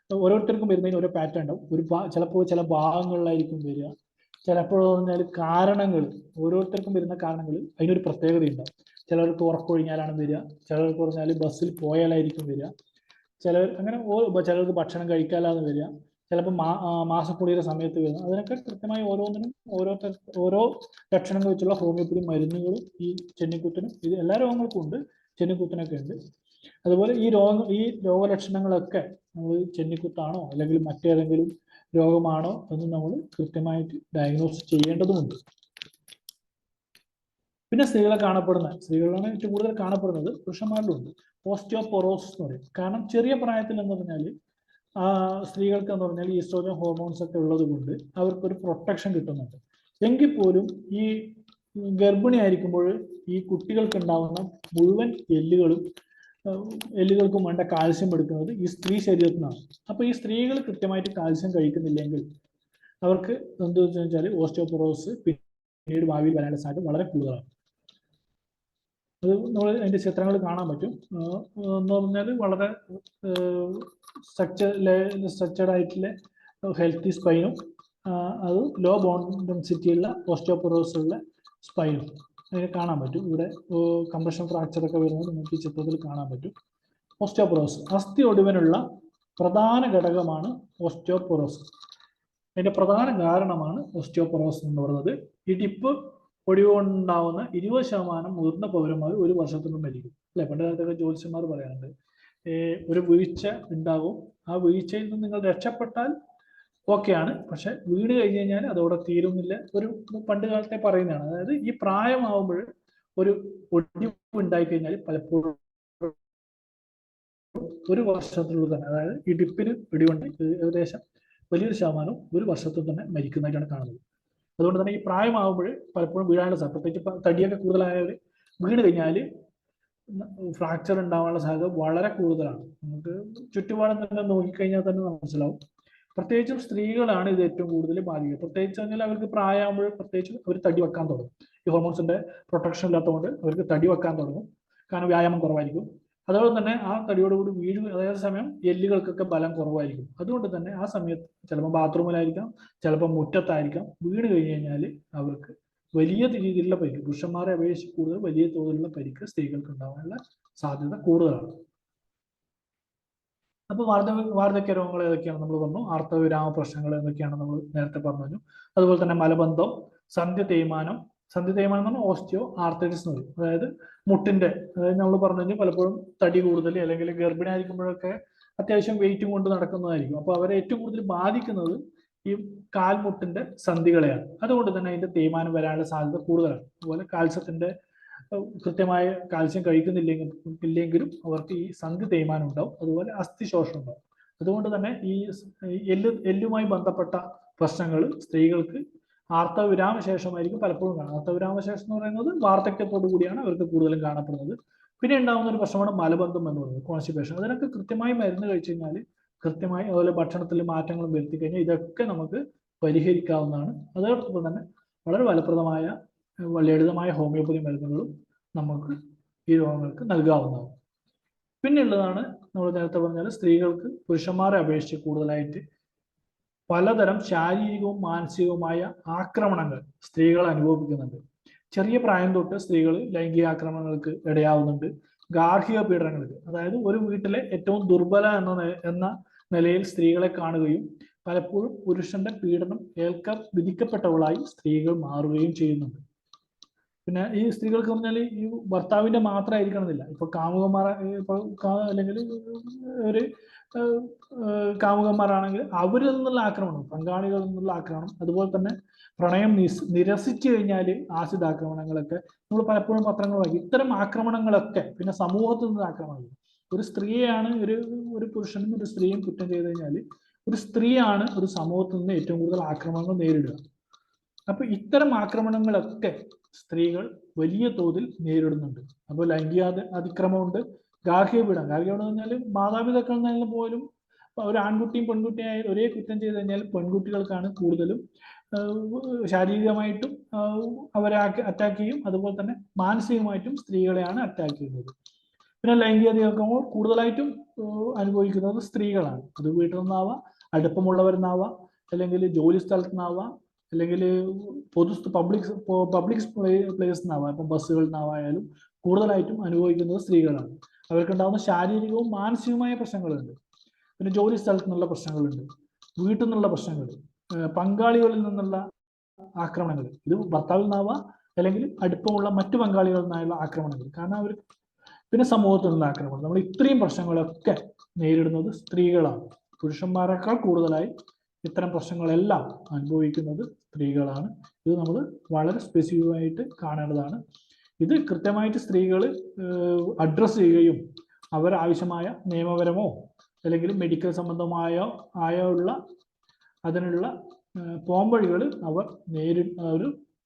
ഓരോരുത്തർക്കും വരുന്നതിന് ഓരോ പാറ്റേൺ ഉണ്ടാവും. ചിലപ്പോൾ ചില ഭാഗങ്ങളിലായിരിക്കും വരിക. ചിലപ്പോൾ പറഞ്ഞാൽ കാരണങ്ങൾ, ഓരോരുത്തർക്കും വരുന്ന കാരണങ്ങൾ അതിനൊരു പ്രത്യേകത ഉണ്ടാവും. ചിലർക്ക് ഉറക്കൊഴിഞ്ഞാലാണ് വരിക, ചിലർക്ക് പറഞ്ഞാൽ ബസ്സിൽ പോയാലായിരിക്കും വരിക, ചിലർ അങ്ങനെ ചിലർക്ക് ഭക്ഷണം കഴിക്കാനാണ് വരിക, ചിലപ്പോൾ മാസക്കുളിയുടെ സമയത്ത് വരുന്നത്. അതിനൊക്കെ കൃത്യമായി ഓരോന്നിനും ഓരോ ലക്ഷണങ്ങൾ വെച്ചുള്ള ഹോമിയോപ്പതി മരുന്നുകളും ഈ ചെന്നിക്കുത്തിനും ഇത് എല്ലാ രോഗങ്ങൾക്കും ഉണ്ട്, ചെന്നിക്കുത്തിനൊക്കെ ഉണ്ട്. അതുപോലെ ഈ രോഗലക്ഷണങ്ങളൊക്കെ നമ്മൾ ചെന്നിക്കുത്താണോ അല്ലെങ്കിൽ മറ്റേതെങ്കിലും രോഗമാണോ എന്ന് നമ്മൾ കൃത്യമായിട്ട് ഡയഗ്നോസ് ചെയ്യേണ്ടതുമുണ്ട്. പിന്നെ സ്ത്രീകളാണ് ഏറ്റവും കൂടുതൽ കാണപ്പെടുന്നത്, പുരുഷന്മാരിലും ഉണ്ട് ഓസ്റ്റിയോപൊറോസിസ് എന്ന് പറയും. കാരണം ചെറിയ പ്രായത്തിൽ എന്ന് പറഞ്ഞാൽ സ്ത്രീകൾക്ക് എന്ന് പറഞ്ഞാൽ ഈസ്ട്രോജൻ ഹോർമോൺസ് ഒക്കെ ഉള്ളത് കൊണ്ട് അവർക്കൊരു പ്രൊട്ടക്ഷൻ കിട്ടുന്നുണ്ട്. എങ്കിൽ പോലും ഈ ഗർഭിണി ആയിരിക്കുമ്പോൾ ഈ കുട്ടികൾക്ക് ഉണ്ടാകുന്ന മുഴുവൻ എല്ലുകൾക്കും വേണ്ട കാൽസ്യം എടുക്കുന്നത് ഈ സ്ത്രീ ശരീരത്തിനാണ്. അപ്പൊ ഈ സ്ത്രീകൾ കൃത്യമായിട്ട് കാൽസ്യം കഴിക്കുന്നില്ലെങ്കിൽ അവർക്ക് എന്താണെന്ന് വെച്ചാൽ ഓസ്റ്റിയോപൊറോസിസ് പിന്നീട് ഭാവിയിൽ വരാനുള്ള സാധ്യത വളരെ കൂടുതലാണ്. അത് നമ്മൾ അതിന്റെ ചിത്രങ്ങൾ കാണാൻ പറ്റും. എന്ന് പറഞ്ഞാൽ വളരെ സ്ട്രക്ചർഡ് ആയിട്ടുള്ള ഹെൽത്തി സ്പൈനും അത് ലോ ബോൺ ഡെൻസിറ്റിയുള്ള ഓസ്റ്റിയോപൊറോസിസ് ഉള്ള സ്പൈനും അതിനെ കാണാൻ പറ്റും. ഇവിടെ കംപ്രഷൻ ഫ്രാക്ചർ ഒക്കെ വരുന്നത് നിങ്ങൾക്ക് ഈ ചിത്രത്തിൽ കാണാൻ പറ്റും. ഓസ്റ്റിയോപൊറോസിസ് അസ്ഥി ഒടിവിനുള്ള പ്രധാന ഘടകമാണ് ഓസ്റ്റിയോപൊറോസിസ്. അതിന്റെ പ്രധാന കാരണമാണ് ഓസ്റ്റിയോപൊറോസിസ് എന്ന് പറയുന്നത്. ഈ ടിപ്പ് ഒടിവ് കൊണ്ടുണ്ടാവുന്ന 20% മുതിർന്ന പൗരന്മാർ ഒരു വർഷത്തിനും മരിക്കും അല്ലെ. പണ്ട് കാലത്തൊക്കെ ജ്യോതിഷന്മാർ പറയാറുണ്ട് ഒരു വീഴ്ച ഉണ്ടാകും, ആ വീഴ്ചയിൽ നിന്ന് നിങ്ങൾ രക്ഷപ്പെട്ടാൽ ഓക്കെയാണ്, പക്ഷെ വീട് കഴിഞ്ഞ് കഴിഞ്ഞാൽ അതോടെ തീരുന്നില്ല. ഒരു പണ്ട് കാലത്തെ പറയുന്നതാണ്. അതായത് ഈ പ്രായമാവുമ്പോൾ ഒരു ഒടിവ് ഉണ്ടായിക്കഴിഞ്ഞാൽ പലപ്പോഴും ഒരു വർഷത്തിനുള്ളിൽ തന്നെ, അതായത് ഇടുപ്പിന് ഇടിവുണ്ട് ഏകദേശം വലിയൊരു ശതമാനം ഒരു വർഷത്തിൽ തന്നെ മരിക്കുന്നതായിട്ടാണ് കാണുന്നത്. അതുകൊണ്ട് തന്നെ ഈ പ്രായമാകുമ്പോൾ പലപ്പോഴും വീഴാനുള്ള സാധ്യത, പ്രത്യേകിച്ച് തടിയൊക്കെ കൂടുതലായവർ വീണ് കഴിഞ്ഞാൽ ഫ്രാക്ചർ ഉണ്ടാവാനുള്ള സാധ്യത വളരെ കൂടുതലാണ്. നമുക്ക് ചുറ്റുപാടും തന്നെ നോക്കിക്കഴിഞ്ഞാൽ തന്നെ മനസ്സിലാവും. പ്രത്യേകിച്ചും സ്ത്രീകളാണ് ഇത് ഏറ്റവും കൂടുതൽ ബാധിക്കുക. പ്രത്യേകിച്ച് പറഞ്ഞാൽ അവർക്ക് പ്രായമാകുമ്പോൾ പ്രത്യേകിച്ച് അവർ തടി വെക്കാൻ തുടങ്ങും. ഈ ഹോർമോൺസിന്റെ പ്രൊട്ടക്ഷൻ ഇല്ലാത്തതുകൊണ്ട് അവർക്ക് തടി വെക്കാൻ തുടങ്ങും, കാരണം വ്യായാമം കുറവായിരിക്കും. അതുപോലെ തന്നെ ആ തടിയോടുകൂടി വീഴും. അതേസമയം എല്ലുകൾക്കൊക്കെ ബലം കുറവായിരിക്കും. അതുകൊണ്ട് തന്നെ ആ സമയത്ത് ചിലപ്പോൾ ബാത്റൂമിലായിരിക്കാം, ചിലപ്പോൾ മുറ്റത്തായിരിക്കാം, വീണ് കഴിഞ്ഞ് കഴിഞ്ഞാൽ അവർക്ക് വലിയ രീതിയിലുള്ള പരിക്ക്, പുരുഷന്മാരെ അപേക്ഷിച്ച് കൂടുതൽ വലിയ തോതിലുള്ള പരിക്ക് സ്ത്രീകൾക്ക് ഉണ്ടാകാനുള്ള സാധ്യത കൂടുതലാണ്. അപ്പോൾ വാർദ്ധക്യ രോഗങ്ങൾ ഏതൊക്കെയാണ് നമ്മൾ പറഞ്ഞു. ആർത്തവവിരാമ പ്രശ്നങ്ങൾ എന്തൊക്കെയാണ് നമ്മൾ നേരത്തെ പറഞ്ഞു. അതുപോലെ തന്നെ മലബന്ധം, സന്ധി തേയ്മാനം എന്ന് പറഞ്ഞാൽ ഓസ്റ്റിയോ ആർത്തൈറ്റിസ് എന്ന് പറയും. അതായത് മുട്ടിന്റെ, അതായത് നമ്മൾ പറഞ്ഞു കഴിഞ്ഞാൽ പലപ്പോഴും തടി കൂടുതൽ അല്ലെങ്കിൽ ഗർഭിണിയായിരിക്കുമ്പോഴൊക്കെ അത്യാവശ്യം വെയിറ്റും കൊണ്ട് നടക്കുന്നതായിരിക്കും. അപ്പോൾ അവരെ ഏറ്റവും കൂടുതൽ ബാധിക്കുന്നത് ഈ കാൽമുട്ടിന്റെ സന്ധികളെയാണ്. അതുകൊണ്ട് തന്നെ അതിന്റെ തേയ്മാനം വരാനുള്ള സാധ്യത കൂടുതലാണ്. അതുപോലെ കാൽസ്യത്തിന്റെ കൃത്യമായ കാൽസ്യം കഴിക്കുന്നില്ലെങ്കിലും അവർക്ക് ഈ സന്ധി തേയ്മാനം ഉണ്ടാവും. അതുപോലെ അസ്ഥിശോഷണം ഉണ്ടാവും. അതുകൊണ്ട് തന്നെ ഈ എല്ലുമായി ബന്ധപ്പെട്ട പ്രശ്നങ്ങൾ സ്ത്രീകൾക്ക് ആർത്തവവിരാമ ശേഷമായിരിക്കും പലപ്പോഴും കാണുന്നത്. ആർത്തവവിരാമ ശേഷം എന്ന് പറയുന്നത് വാർദ്ധക്യത്തോടു കൂടിയാണ് അവർക്ക് കൂടുതലും കാണപ്പെടുന്നത്. പിന്നെ ഉണ്ടാകുന്ന ഒരു പ്രശ്നമാണ് മലബന്ധം എന്ന് പറയുന്നത്, കോൺസ്റ്റിപ്പേഷൻ. അതിനൊക്കെ കൃത്യമായി മരുന്ന് കഴിച്ചു കഴിഞ്ഞാൽ, കൃത്യമായി അതുപോലെ ഭക്ഷണത്തിൽ മാറ്റങ്ങളും വരുത്തി കഴിഞ്ഞാൽ ഇതൊക്കെ നമുക്ക് പരിഹരിക്കാവുന്നതാണ്. അതോടൊപ്പം തന്നെ വളരെ ഫലപ്രദമായ ലളിതമായ ഹോമിയോപ്പതി മരുന്നുകളും നമുക്ക് ഈ രോഗങ്ങൾക്ക് നൽകാവുന്നതാണ്. പിന്നെയുള്ളതാണ് നമ്മൾ നേരത്തെ പറഞ്ഞാൽ സ്ത്രീകൾക്ക് പുരുഷന്മാരെ അപേക്ഷിച്ച് കൂടുതലായിട്ട് പലതരം ശാരീരികവും മാനസികവുമായ ആക്രമണങ്ങൾ സ്ത്രീകൾ അനുഭവിക്കുന്നുണ്ട്. ചെറിയ പ്രായം തൊട്ട് സ്ത്രീകൾ ലൈംഗിക ആക്രമണങ്ങൾക്ക് ഇടയാവുന്നുണ്ട്. ഗാർഹിക പീഡനങ്ങൾക്ക്, അതായത് ഒരു വീട്ടിലെ ഏറ്റവും ദുർബല എന്ന നിലയിൽ സ്ത്രീകളെ കാണുകയും പലപ്പോഴും പുരുഷന്റെ പീഡനം ഏൽക്കാൻ വിധിക്കപ്പെട്ടവളായി സ്ത്രീകൾ മാറുകയും ചെയ്യുന്നുണ്ട്. പിന്നെ ഈ സ്ത്രീകൾക്ക് പറഞ്ഞാൽ ഈ ഭർത്താവിന്റെ മാത്രമായിരിക്കണമെന്നില്ല. ഇപ്പൊ കാമുകന്മാർ, അല്ലെങ്കിൽ ഒരു കാമുകന്മാരാണെങ്കിൽ അവരിൽ നിന്നുള്ള ആക്രമണം, പങ്കാളികളിൽ നിന്നുള്ള ആക്രമണം, അതുപോലെ തന്നെ പ്രണയം നിരസിച്ചു കഴിഞ്ഞാൽ ആസിഡ് ആക്രമണങ്ങളൊക്കെ നമ്മൾ പലപ്പോഴും പത്രങ്ങൾ വായിക്കും. ഇത്തരം ആക്രമണങ്ങളൊക്കെ പിന്നെ സമൂഹത്തിൽ നിന്നുള്ള ആക്രമണങ്ങൾ. ഒരു സ്ത്രീയാണ് ഒരു പുരുഷനും ഒരു സ്ത്രീയും കുറ്റം ചെയ്ത് കഴിഞ്ഞാൽ ഒരു സ്ത്രീയാണ് ഒരു സമൂഹത്തിൽ നിന്ന് ഏറ്റവും കൂടുതൽ ആക്രമണങ്ങൾ നേരിടുക. അപ്പൊ ഇത്തരം ആക്രമണങ്ങളൊക്കെ സ്ത്രീകൾ വലിയ തോതിൽ നേരിടുന്നുണ്ട്. അപ്പോൾ ലൈംഗിക അതിക്രമമുണ്ട്, ഗാർഹിക പീഡനം. ഗാർഹിക പീഡനം എന്ന് പറഞ്ഞാൽ മാതാപിതാക്കളിൽ നിന്ന് പോലും ഒരു ആൺകുട്ടിയും പെൺകുട്ടിയായാലും ഒരേ കുറ്റം ചെയ്ത് കഴിഞ്ഞാൽ പെൺകുട്ടികൾക്കാണ് കൂടുതലും ശാരീരികമായിട്ടും അവരെ അറ്റാക്ക് ചെയ്യും, അതുപോലെ തന്നെ മാനസികമായിട്ടും സ്ത്രീകളെയാണ് അറ്റാക്ക് ചെയ്യുന്നത്. പിന്നെ ലൈംഗിക അതിക്രമങ്ങൾ കൂടുതലായിട്ടും അനുഭവിക്കുന്നത് സ്ത്രീകളാണ്. അത് വീട്ടിൽ നിന്നാവാം, അടുപ്പമുള്ളവരെന്നാവാം, അല്ലെങ്കിൽ ജോലി സ്ഥലത്ത് നിന്നാവാം, അല്ലെങ്കിൽ പബ്ലിക് പ്ലേസ് നിന്നാവാം. ഇപ്പം ബസ്സുകളിൽ നിന്നാവായാലും കൂടുതലായിട്ടും അനുഭവിക്കുന്നത് സ്ത്രീകളാണ്. അവർക്കുണ്ടാകുന്ന ശാരീരികവും മാനസികവുമായ പ്രശ്നങ്ങളുണ്ട്. പിന്നെ ജോലി സ്ഥലത്ത് നിന്നുള്ള പ്രശ്നങ്ങളുണ്ട്, വീട്ടിൽ നിന്നുള്ള പ്രശ്നങ്ങൾ, പങ്കാളികളിൽ നിന്നുള്ള ആക്രമണങ്ങൾ. ഇത് ഭർത്താവിൽ നിന്നാവാം, അല്ലെങ്കിൽ അടുപ്പമുള്ള മറ്റു പങ്കാളികളിൽ നിന്നുള്ള ആക്രമണങ്ങൾ. കാരണം അവർ പിന്നെ സമൂഹത്തിൽ നിന്നുള്ള ആക്രമണം. നമ്മൾ ഇത്രയും പ്രശ്നങ്ങളൊക്കെ നേരിടുന്നത് സ്ത്രീകളാണ്. പുരുഷന്മാരെക്കാൾ കൂടുതലായി ഇത്തരം പ്രശ്നങ്ങളെല്ലാം അനുഭവിക്കുന്നത് സ്ത്രീകളാണ്. ഇത് നമ്മൾ വളരെ സ്പെസിഫിക്കായിട്ട് കാണേണ്ടതാണ്. ഇത് കൃത്യമായിട്ട് സ്ത്രീകൾ അഡ്രസ്സ് ചെയ്യുകയും അവരാവശ്യമായ നിയമപരമോ അല്ലെങ്കിൽ മെഡിക്കൽ സംബന്ധമായോ അതിനുള്ള പോംവഴികൾ അവർ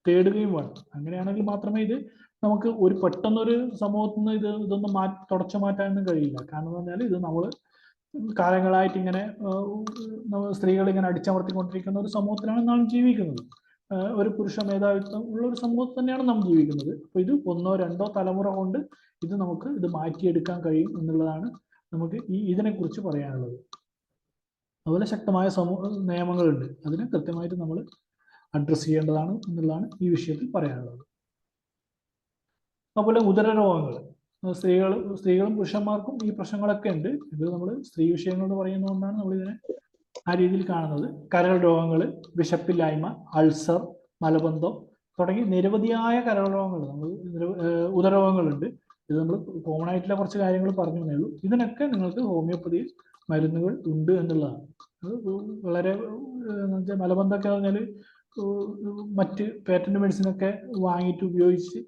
തേടുകയും വേണം. അങ്ങനെയാണെങ്കിൽ മാത്രമേ ഇത് നമുക്ക് ഒരു പെട്ടെന്നൊരു സമൂഹത്തിൽ നിന്ന് ഇതൊന്നും തുടച്ചു മാറ്റാനൊന്നും കഴിയില്ല. കാരണം എന്ന് പറഞ്ഞാൽ ഇത് നമ്മൾ കാലങ്ങളായിട്ട് ഇങ്ങനെ സ്ത്രീകൾ ഇങ്ങനെ അടിച്ചമർത്തിക്കൊണ്ടിരിക്കുന്ന ഒരു സമൂഹത്തിലാണ് നാം ജീവിക്കുന്നത്. ഒരു പുരുഷ മേധാവിത്വം ഉള്ള ഒരു സമൂഹത്തിൽ തന്നെയാണ് നാം ജീവിക്കുന്നത്. അപ്പൊ ഇത് 1 or 2 തലമുറ കൊണ്ട് നമുക്ക് ഇത് മാറ്റിയെടുക്കാൻ കഴിയും എന്നുള്ളതാണ് നമുക്ക് ഇതിനെക്കുറിച്ച് പറയാനുള്ളത്. അതുപോലെ ശക്തമായ നിയമങ്ങളുണ്ട്, അതിനെ കൃത്യമായിട്ട് നമ്മൾ അഡ്രസ് ചെയ്യേണ്ടതാണ് എന്നുള്ളതാണ് ഈ വിഷയത്തിൽ പറയാനുള്ളത്. അതുപോലെ ഉദരരോഗങ്ങൾ, സ്ത്രീകളും പുരുഷന്മാർക്കും ഈ പ്രശ്നങ്ങളൊക്കെ ഉണ്ട്. ഇത് നമ്മൾ സ്ത്രീ വിഷയങ്ങൾ എന്ന് പറയുന്നതുകൊണ്ടാണ് നമ്മൾ ഇതിനെ ആ രീതിയിൽ കാണുന്നത്. കരൾ രോഗങ്ങൾ, വിശപ്പില്ലായ്മ, അൾസർ, മലബന്ധം, തുടങ്ങി നിരവധിയായ കരളരോഗങ്ങൾ, നമ്മൾ ഉദരരോഗങ്ങളുണ്ട്. ഇത് നമ്മൾ കോമൺ ആയിട്ടുള്ള കുറച്ച് കാര്യങ്ങൾ പറഞ്ഞു തന്നേ ഉള്ളൂ. ഇതിനൊക്കെ നിങ്ങൾക്ക് ഹോമിയോപ്പതിയിൽ മരുന്നുകൾ ഉണ്ട് എന്നുള്ളതാണ്. അത് വളരെ എന്ന് വെച്ചാൽ മലബന്ധമൊക്കെ പറഞ്ഞാൽ മറ്റ് പേറ്റന്റ് മെഡിസിനൊക്കെ വാങ്ങിയിട്ട് ഉപയോഗിച്ച്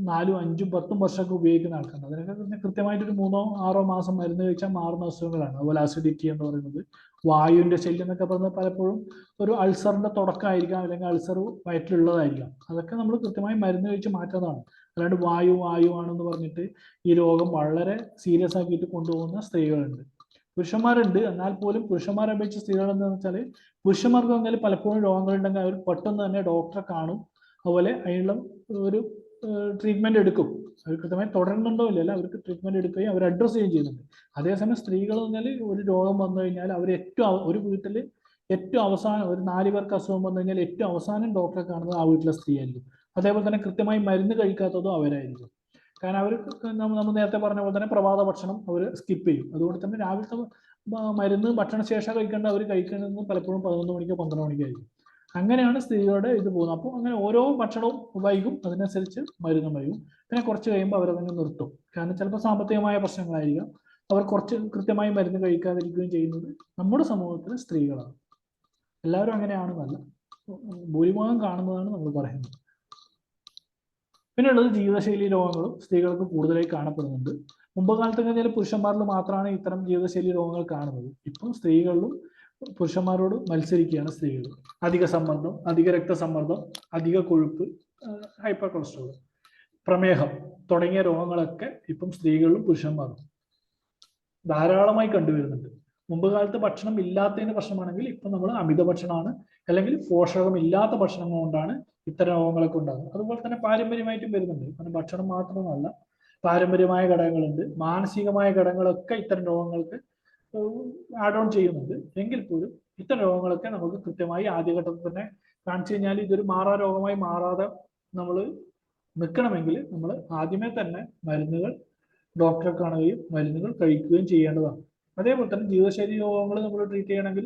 4, 5, 10 വർഷമൊക്കെ ഉപയോഗിക്കുന്ന ആൾക്കാരുണ്ട്. അതിനൊക്കെ കൃത്യമായിട്ടൊരു 3 or 6 മാസം മരുന്ന് കഴിച്ചാൽ മാറുന്ന അസുഖങ്ങളാണ്. അതുപോലെ അസിഡിറ്റി എന്ന് പറയുന്നത്, വായുവിന്റെ ശല്യം എന്നൊക്കെ പറഞ്ഞാൽ പലപ്പോഴും ഒരു അൾസറിന്റെ തുടക്കമായിരിക്കാം, അല്ലെങ്കിൽ അൾസർ വയറ്റിലുള്ളതായിരിക്കാം. അതൊക്കെ നമ്മൾ കൃത്യമായി മരുന്ന് കഴിച്ച് മാറ്റുന്നതാണ്. അല്ലാണ്ട് വായുവാണെന്ന് പറഞ്ഞിട്ട് ഈ രോഗം വളരെ സീരിയസ് ആക്കിയിട്ട് കൊണ്ടുപോകുന്ന സ്ത്രീകളുണ്ട്, പുരുഷന്മാരുണ്ട്. എന്നാൽ പോലും പുരുഷന്മാരെ അപേക്ഷിച്ച് സ്ത്രീകൾ എന്താണെന്ന് വെച്ചാൽ, പുരുഷന്മാർക്ക് പറഞ്ഞാൽ പലപ്പോഴും രോഗങ്ങളുണ്ടെങ്കിൽ അവർ പെട്ടെന്ന് തന്നെ ഡോക്ടറെ കാണും, അതുപോലെ അതിനുള്ള ഒരു ട്രീറ്റ്മെന്റ് എടുക്കും. അവർ കൃത്യമായി തുടരുന്നുണ്ടോ ഇല്ലല്ല, അവർക്ക് ട്രീറ്റ്മെന്റ് എടുക്കുകയും അവർ അഡ്രസ് ചെയ്യുകയും ചെയ്യുന്നുണ്ട്. അതേസമയം സ്ത്രീകൾ പറഞ്ഞാൽ ഒരു രോഗം വന്നു കഴിഞ്ഞാൽ അവർ ഒരു വീട്ടിൽ ഏറ്റവും അവസാനം ഒരു 4 പേർക്ക് അസുഖം വന്നു കഴിഞ്ഞാൽ ഏറ്റവും അവസാനം ഡോക്ടറെ കാണുന്നത് ആ വീട്ടിലെ സ്ത്രീ ആയിരിക്കും. അതേപോലെ തന്നെ കൃത്യമായി മരുന്ന് കഴിക്കാത്തതും അവരായിരിക്കും. കാരണം അവർ നമ്മൾ നേരത്തെ പറഞ്ഞ പോലെ തന്നെ പ്രഭാത ഭക്ഷണം അവർ സ്കിപ്പ് ചെയ്യും. അതുകൊണ്ട് തന്നെ രാവിലത്തെ മരുന്ന് ഭക്ഷണശേഷം കഴിക്കേണ്ട അവർ കഴിക്കുന്നത് പലപ്പോഴും 11 മണിക്കോ 12 മണിക്കായിരിക്കും. അങ്ങനെയാണ് സ്ത്രീകളുടെ ഇത് പോകുന്നത്. അപ്പോൾ അങ്ങനെ ഓരോ ഭക്ഷണവും വൈകും, അതിനനുസരിച്ച് മരുന്നും വൈകും. പിന്നെ കുറച്ച് കഴിയുമ്പോൾ അവരതങ്ങ് നിർത്തും. കാരണം ചിലപ്പോൾ സാമ്പത്തികമായ പ്രശ്നങ്ങളായിരിക്കാം, അവർ കുറച്ച് കൃത്യമായി മരുന്ന് കഴിക്കാതിരിക്കുകയും ചെയ്യുന്നത് നമ്മുടെ സമൂഹത്തിലെ സ്ത്രീകളാണ്. എല്ലാവരും അങ്ങനെയാണെന്നല്ല, ഭൂരിഭാഗം കാണുന്നതാണ് നമ്മൾ പറയുന്നത്. പിന്നെയുള്ളത് ജീവിതശൈലി രോഗങ്ങളും സ്ത്രീകൾക്ക് കൂടുതലായി കാണപ്പെടുന്നുണ്ട്. മുമ്പ് കാലത്തൊക്കെ ചില പുരുഷന്മാരിൽ മാത്രമാണ് ഇത്തരം ജീവിതശൈലി രോഗങ്ങൾ കാണുന്നത്. ഇപ്പം സ്ത്രീകളിലും പുരുഷന്മാരോട് മത്സരിക്കുകയാണ് സ്ത്രീകൾ. അധിക സമ്മർദ്ദം, അധിക രക്തസമ്മർദ്ദം, അധിക കൊഴുപ്പ്, ഹൈപ്പർ കൊളസ്ട്രോൾ, പ്രമേഹം തുടങ്ങിയ രോഗങ്ങളൊക്കെ ഇപ്പം സ്ത്രീകളിലും പുരുഷന്മാരും ധാരാളമായി കണ്ടുവരുന്നുണ്ട്. മുമ്പ് കാലത്ത് ഭക്ഷണം ഇല്ലാത്തതിന് പ്രശ്നമാണെങ്കിൽ ഇപ്പം നമ്മൾ അമിത ഭക്ഷണമാണ്, അല്ലെങ്കിൽ പോഷകമില്ലാത്ത ഭക്ഷണം കൊണ്ടാണ് ഇത്തരം രോഗങ്ങളൊക്കെ ഉണ്ടാകുന്നത്. അതുപോലെ തന്നെ പാരമ്പര്യമായിട്ടും വരുന്നുണ്ട്. കാരണം ഭക്ഷണം മാത്രമല്ല, പാരമ്പര്യമായ ഘടകങ്ങളുണ്ട്, മാനസികമായ ഘടകങ്ങളൊക്കെ ഇത്തരം രോഗങ്ങൾക്ക് ആഡ് ഓൺ ചെയ്യുന്നുണ്ട്. എങ്കിൽ പോലും ഇത്തരം രോഗങ്ങളൊക്കെ നമുക്ക് കൃത്യമായി ആദ്യഘട്ടത്തിൽ തന്നെ കാണിച്ചു കഴിഞ്ഞാൽ ഇതൊരു മാറാ രോഗമായി മാറാതെ നമ്മൾ നിൽക്കണമെങ്കിൽ നമ്മൾ ആദ്യമേ തന്നെ മരുന്നുകൾ ഡോക്ടറെ കാണുകയും മരുന്നുകൾ കഴിക്കുകയും ചെയ്യേണ്ടതാണ്. അതേപോലെ തന്നെ ജീവിതശൈലി രോഗങ്ങൾ നമ്മൾ ട്രീറ്റ് ചെയ്യണമെങ്കിൽ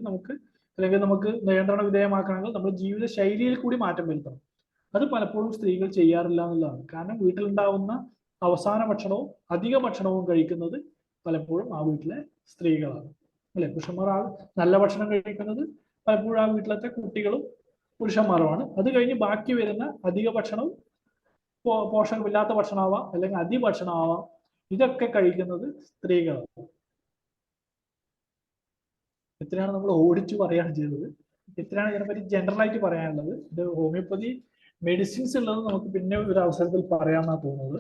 അല്ലെങ്കിൽ നമുക്ക് നിയന്ത്രണ വിധേയമാക്കണമെങ്കിൽ നമ്മൾ ജീവിതശൈലിയിൽ കൂടി മാറ്റം വരുത്തണം. അത് പലപ്പോഴും സ്ത്രീകൾ ചെയ്യാറില്ല എന്നുള്ളതാണ്. കാരണം വീട്ടിലുണ്ടാവുന്ന അവസാന ഭക്ഷണവും അധിക ഭക്ഷണവും കഴിക്കുന്നത് പലപ്പോഴും ആ വീട്ടിലെ സ്ത്രീകളാണ്, അല്ലെ? പുരുഷന്മാർ നല്ല ഭക്ഷണം കഴിക്കുന്നത് പലപ്പോഴും ആ വീട്ടിലത്തെ കുട്ടികളും പുരുഷന്മാരുമാണ്. അത് കഴിഞ്ഞ് ബാക്കി വരുന്ന അധിക ഭക്ഷണവും പോഷകമില്ലാത്ത ഭക്ഷണമാവാം, അല്ലെങ്കിൽ അതിഭക്ഷണമാവാം, ഇതൊക്കെ കഴിക്കുന്നത് സ്ത്രീകളാണ്. ഇത്രയാണ് നമ്മൾ ഓടിച്ചു പറയാൻ ചെയ്തത്. ഇത്രയാണ് ഇതിനെപ്പറ്റി ജനറലായിട്ട് പറയാനുള്ളത്. ഇത് ഹോമിയോപ്പതി മെഡിസിൻസ് ഉള്ളത് നമുക്ക് പിന്നെ ഒരു അവസരത്തിൽ പറയാമെന്നാ തോന്നുന്നത്.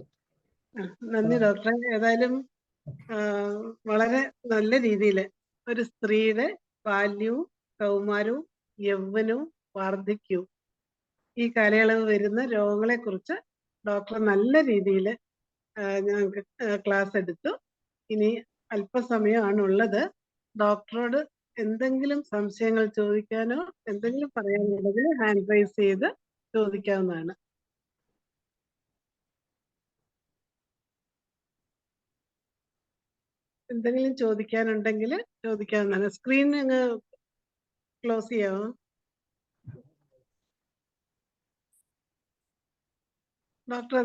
നന്ദി ഡോക്ടറെ. ഏതായാലും വളരെ നല്ല രീതിയിൽ ഒരു സ്ത്രീയുടെ ബാല്യവും കൗമാരവും യൗവനവും വാർദ്ധക്യവും ഈ കാലയളവ് വരുന്ന രോഗങ്ങളെ കുറിച്ച് ഡോക്ടർ നല്ല രീതിയിൽ ഞങ്ങൾക്ക് ക്ലാസ് എടുത്തു. ഇനി അല്പസമയമാണുള്ളത്. ഡോക്ടറോട് എന്തെങ്കിലും സംശയങ്ങൾ ചോദിക്കാനോ എന്തെങ്കിലും പറയാനുണ്ടെങ്കിൽ ഹാൻഡ് റൈസ് ചെയ്ത് ചോദിക്കാവുന്നതാണ്. എന്തെങ്കിലും ചോദിക്കാനുണ്ടെങ്കിൽ ചോദിക്കാവുന്നതാണ്. സ്ക്രീൻ അങ്ങ് ക്ലോസ് ചെയ്യാമോ ഡോക്ടർ?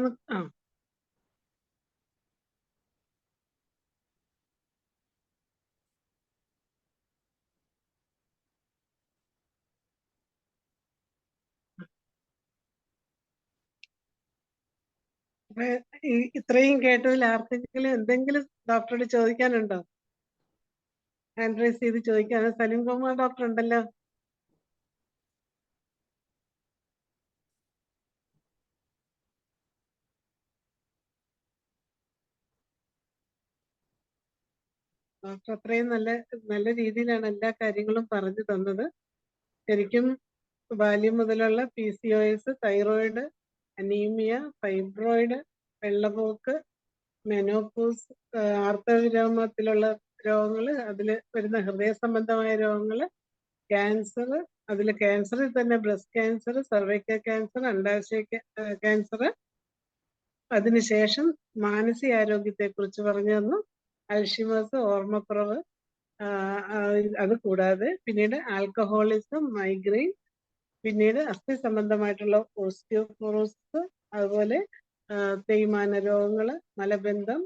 ഇത്രയും കേട്ടതിൽ ആർക്കെങ്കിലും എന്തെങ്കിലും ഡോക്ടറോട് ചോദിക്കാനുണ്ടോ? ഹാൻഡ് റൈസ് ചെയ്ത് ചോദിക്കാൻ. സലീം കുമാർ ഡോക്ടർ ഉണ്ടല്ലോ. ഡോക്ടർ അത്രയും നല്ല രീതിയിലാണ് എല്ലാ കാര്യങ്ങളും പറഞ്ഞു തന്നത്. ശരിക്കും ബാല്യം മുതലുള്ള PCOS, തൈറോയിഡ്, അനീമിയ, ഫൈബ്രോയിഡ്, വെള്ളപ്പോക്ക്, മെനോപോസ്, ആർത്തവവിരാമത്തിലുള്ള രോഗങ്ങൾ, അതിൽ വരുന്ന ഹൃദയ സംബന്ധമായ രോഗങ്ങൾ, ക്യാൻസർ, അതിൽ ക്യാൻസറിൽ തന്നെ ബ്രസ്റ്റ് ക്യാൻസർ, സർവൈക്കൽ ക്യാൻസർ, അണ്ഡാശയ ക്യാൻസർ, അതിനുശേഷം മാനസികാരോഗ്യത്തെ കുറിച്ച് പറഞ്ഞു തന്നു. അൽഷിമേഴ്സ്, ഓർമ്മക്കുറവ്, അത് കൂടാതെ പിന്നീട് ആൽക്കഹോളിസം, മൈഗ്രെയിൻ, പിന്നീട് അസ്ഥി സംബന്ധമായിട്ടുള്ള ഓസ്റ്റിയോപോറോസിസ്, അതുപോലെ തേയ്മാന രോഗങ്ങള്, മലബന്ധം,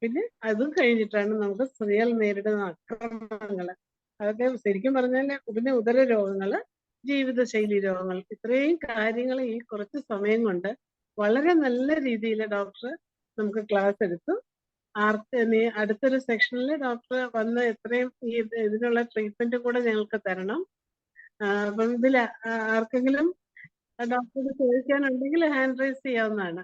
പിന്നെ അതും കഴിഞ്ഞിട്ടാണ് നമുക്ക് സ്ത്രീകൾ നേരിടുന്ന അക്രമങ്ങള്. അതൊക്കെ ശരിക്കും പറഞ്ഞാൽ പിന്നെ ഉദര രോഗങ്ങള്, ജീവിതശൈലി രോഗങ്ങൾ, ഇത്രയും കാര്യങ്ങൾ ഈ കുറച്ച് സമയം കൊണ്ട് വളരെ നല്ല രീതിയിൽ ഡോക്ടർ നമുക്ക് ക്ലാസ് എടുത്തു. അടുത്തൊരു സെക്ഷനിൽ ഡോക്ടർ വന്ന് എത്രയും ഇതിനുള്ള ട്രീറ്റ്മെന്റ് കൂടെ ഞങ്ങൾക്ക് തരണം. അപ്പം ഇതിൽ ആർക്കെങ്കിലും ഡോക്ടറോട് ചോദിക്കാനുണ്ടെങ്കിൽ ഹാൻഡ് റൈസ് ചെയ്യാവുന്നതാണ്.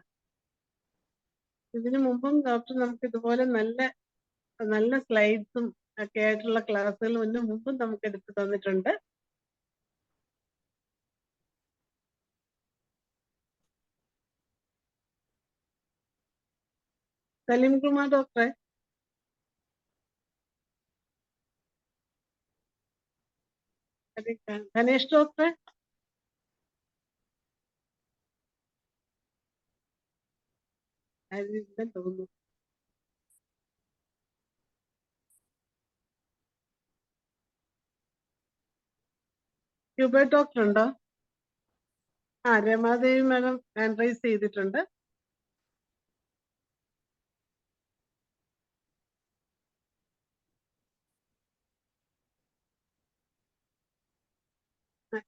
ഇതിനു മുമ്പും ഡോക്ടർ നമുക്ക് ഇതുപോലെ നല്ല നല്ല സ്ലൈഡ്സും ഒക്കെ ആയിട്ടുള്ള ക്ലാസ്സുകൾ മുമ്പും നമുക്ക് എടുത്തു തന്നിട്ടുണ്ട്. സലീം കുമാർ ഡോക്ടറെ, ധനേഷ് ഡോക്ടറെ, തോന്നുന്നു. ഹ്യൂബർട്ട് ഡോക്ടർ ഉണ്ടോ? രമാദേവി മാഡം ഹാൻഡ് റൈസ് ചെയ്തിട്ടുണ്ട്.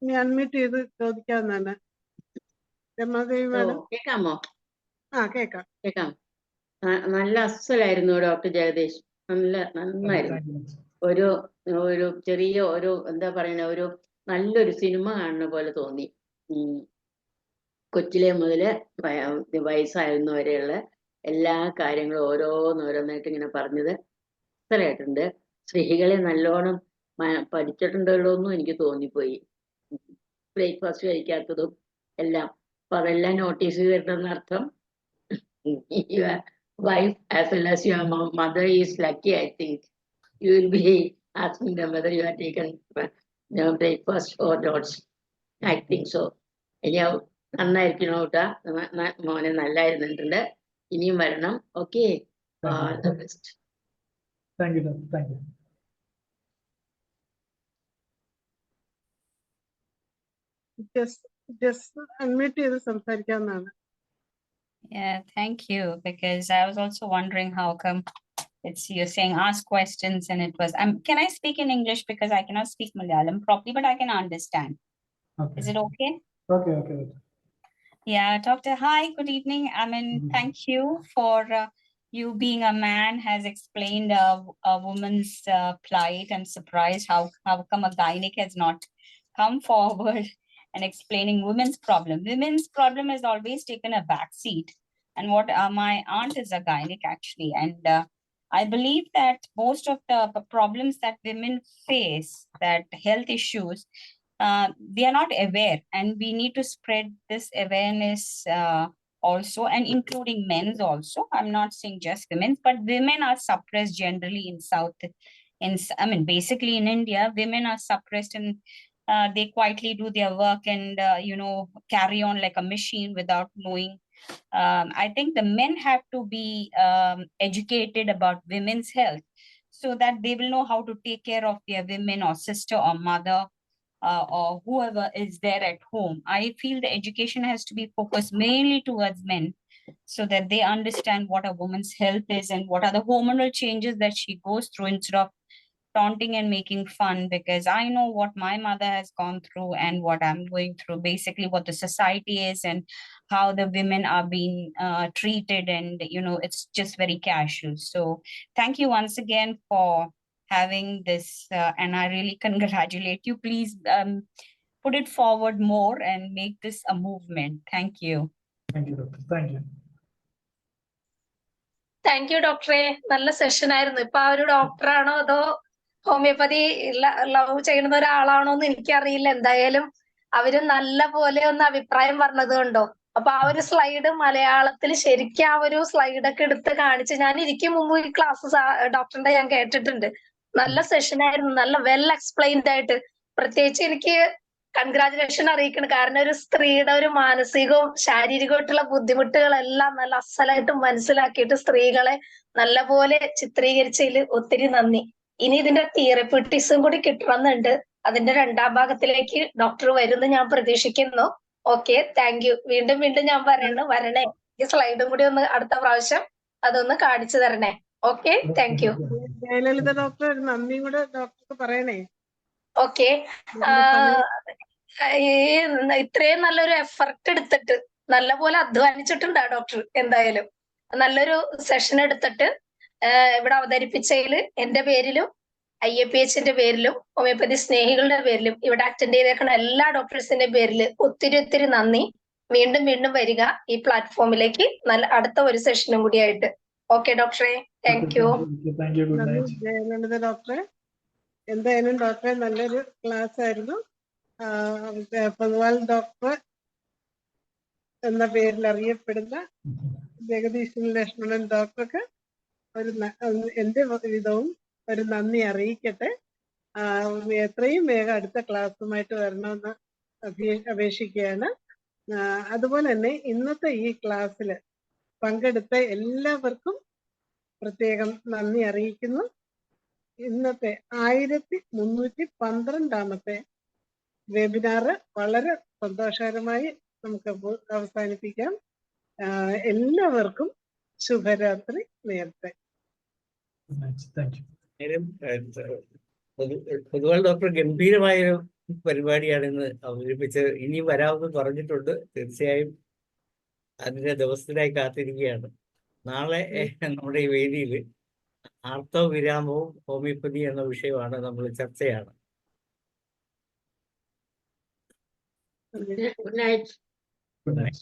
ഇനി അൺമ്യൂട്ട് ചെയ്ത് ചോദിക്കാവുന്നതാണ്. രമാദേവി മാഡം കേൾക്കാമോ? കേക്കാം. നല്ല അസ്സലായിരുന്നു ഡോക്ടർ ജഗദീഷ്, നന്നായിരുന്നു. ഒരു ചെറിയ എന്താ പറയുന്ന നല്ലൊരു സിനിമ കാണുന്ന പോലെ തോന്നി. കൊച്ചിലെ മുതല് വയസ്സായിരുന്നവരെയുള്ള എല്ലാ കാര്യങ്ങളും ഓരോന്നോരോന്നായിട്ട് ഇങ്ങനെ പറഞ്ഞത് അസലായിട്ടുണ്ട്. സ്ത്രീകളെ നല്ലോണം പഠിച്ചിട്ടുണ്ടല്ലോ എന്നും എനിക്ക് തോന്നിപ്പോയി. ബ്രേക്ക്ഫാസ്റ്റ് കഴിക്കാത്തതും എല്ലാം. അപ്പൊ അതെല്ലാം നോട്ടീസ് ചെയ്തിട്ടെന്ന അർത്ഥം your wife as well as your mother is lucky. I think you will be asking them whether you have taken breakfast or not. I think so. Anyhow, നന്നായിരിക്കണോ കേട്ടാ, മോനെ നല്ലായിരുന്നിട്ടുണ്ട്. ഇനിയും വരണം. Okay, all the best. Thank you doctor, thank you. Just unmute ചെയ്ത് സംസാരിക്കാവുന്നതാണ്. Yeah, thank you. Because I was also wondering how come you're saying ask questions and it was. Can I speak in English because I cannot speak Malayalam properly, but I can understand. Okay. Is it okay? Okay. Yeah, Doctor. Hi, good evening. Thank you for you being a man has explained a woman's plight. I'm surprised how come a gynec has not come forward and explaining women's problem. Women's problem has always taken a back seat. And what my aunt is a gynec actually. And I believe that most of the problems that women face, that health issues, they are not aware. And we need to spread this awareness also, and including men's also. I'm not saying just women's, but women are suppressed generally in South. Basically in India, women are suppressed and they quietly do their work and, carry on like a machine without knowing. I think the men have to be educated about women's health so that they will know how to take care of their women or sister or mother or whoever is there at home. I feel the education has to be focused mainly towards men so that they understand what a woman's health is and what are the hormonal changes that she goes through, instead of taunting and making fun, because I know what my mother has gone through and what I'm going through, basically what the society is and how the women are being treated, and it's just very casual. So thank you once again for having this and I really congratulate you. Please put it forward more and make this a movement. Thank you. Thank you, doctor. Thank you. Thank you ഡോക്ടറെ, നല്ല session ആയിരുന്നു. ഇപ്പൊ ആ ഒരു ഡോക്ടറാണോ അതോ homeopathy love ചെയ്യുന്ന ഒരാളാണോ എന്ന് എനിക്കറിയില്ല. എന്തായാലും അവര് നല്ല പോലെ ഒന്ന് അഭിപ്രായം പറഞ്ഞത് കൊണ്ടോ. അപ്പൊ ആ ഒരു സ്ലൈഡ് മലയാളത്തിൽ ശരിക്കും ആ ഒരു സ്ലൈഡൊക്കെ എടുത്ത് കാണിച്ച്, ഞാൻ ഇരിക്കും മുമ്പ് ഈ ക്ലാസ് ഡോക്ടറിന്റെ ഞാൻ കേട്ടിട്ടുണ്ട്. നല്ല സെഷൻ ആയിരുന്നു, നല്ല വെൽ എക്സ്പ്ലെയിൻഡ് ആയിട്ട്. പ്രത്യേകിച്ച് എനിക്ക് കൺഗ്രാജുലേഷൻ അറിയിക്കണം. കാരണം ഒരു സ്ത്രീയുടെ ഒരു മാനസികവും ശാരീരികമായിട്ടുള്ള ബുദ്ധിമുട്ടുകളെല്ലാം നല്ല അസലായിട്ട് മനസ്സിലാക്കിയിട്ട് സ്ത്രീകളെ നല്ലപോലെ ചിത്രീകരിച്ചതിൽ ഒത്തിരി നന്ദി. ഇനി ഇതിന്റെ തിയറപ്പിറ്റിക്സും കൂടി കിട്ടണമെന്നുണ്ട്. അതിന്റെ രണ്ടാം ഭാഗത്തിലേക്ക് ഡോക്ടർ വരുമെന്ന് ഞാൻ പ്രതീക്ഷിക്കുന്നു. Okay, thank U. വീണ്ടും വീണ്ടും ഞാൻ വരണേ. ഈ സ്ലൈഡും കൂടി ഒന്ന് അടുത്ത പ്രാവശ്യം അതൊന്ന് കാണിച്ചു തരണേ. Okay, thank you. Jayalalitha doctor ഒരു നന്ദിയും കൂടെ ഡോക്ടർക്ക് പറയണേ. ഓക്കെ, ഈ ഇത്രയും നല്ലൊരു എഫർട്ട് എടുത്തിട്ട് നല്ലപോലെ അധ്വാനിച്ചിട്ടുണ്ട് ആ ഡോക്ടർ. എന്തായാലും നല്ലൊരു സെഷൻ എടുത്തിട്ട് ഇവിടെ അവതരിപ്പിച്ചതിൽ എന്റെ പേരിലും IAPHന്റെ പേരിലും ഹോമിയോപ്പതി സ്നേഹികളുടെ പേരിലും ഇവിടെ അറ്റൻഡ് ചെയ്തേക്കുന്ന എല്ലാ ഡോക്ടേഴ്സിന്റെ പേരിൽ ഒത്തിരി നന്ദി. വീണ്ടും വീണ്ടും വരിക ഈ പ്ലാറ്റ്ഫോമിലേക്ക് അടുത്ത ഒരു സെഷനും കൂടി ആയിട്ട്. ഓക്കെ ഡോക്ടറെ, താങ്ക് യു. നന്ദി ജയലളിത ഡോക്ടറെ. എന്തായാലും ഡോക്ടറെ നല്ലൊരു ക്ലാസ് ആയിരുന്നു. പൊതുവാൾ ഡോക്ടർ എന്ന പേരിൽ അറിയപ്പെടുന്ന ജഗദീശൻ ലക്ഷ്മണൻ ഡോക്ടർക്ക് എന്റെ വിധവും ഒരു നന്ദി അറിയിക്കട്ടെ. എത്രയും വേഗം അടുത്ത ക്ലാസ്സുമായിട്ട് വരണമെന്ന് അപേക്ഷിക്കുകയാണ്. അതുപോലെ തന്നെ ഇന്നത്തെ ഈ ക്ലാസ്സിൽ പങ്കെടുത്ത എല്ലാവർക്കും പ്രത്യേകം നന്ദി അറിയിക്കുന്നു. ഇന്നത്തെ 1312ാമത്തെ വെബിനാറ് വളരെ സന്തോഷകരമായി നമുക്ക് അവസാനിപ്പിക്കാം. എല്ലാവർക്കും ശുഭരാത്രി നേരത്തെ. പൊതുവാൾ ഡോക്ടർ ഗംഭീരമായ പരിപാടിയാണ് ഇന്ന് അവതരിപ്പിച്ചത്. ഇനി വരാമെന്ന് പറഞ്ഞിട്ടുണ്ട്. തീർച്ചയായും അതിന്റെ ദിവസത്തിനായി കാത്തിരിക്കുകയാണ്. നാളെ നമ്മുടെ ഈ വേദിയിൽ ആർത്തവ വിരാമവും ഹോമിയോപ്പതി എന്ന വിഷയമാണ് നമ്മൾ ചർച്ചയാണ്. Good night. Good night.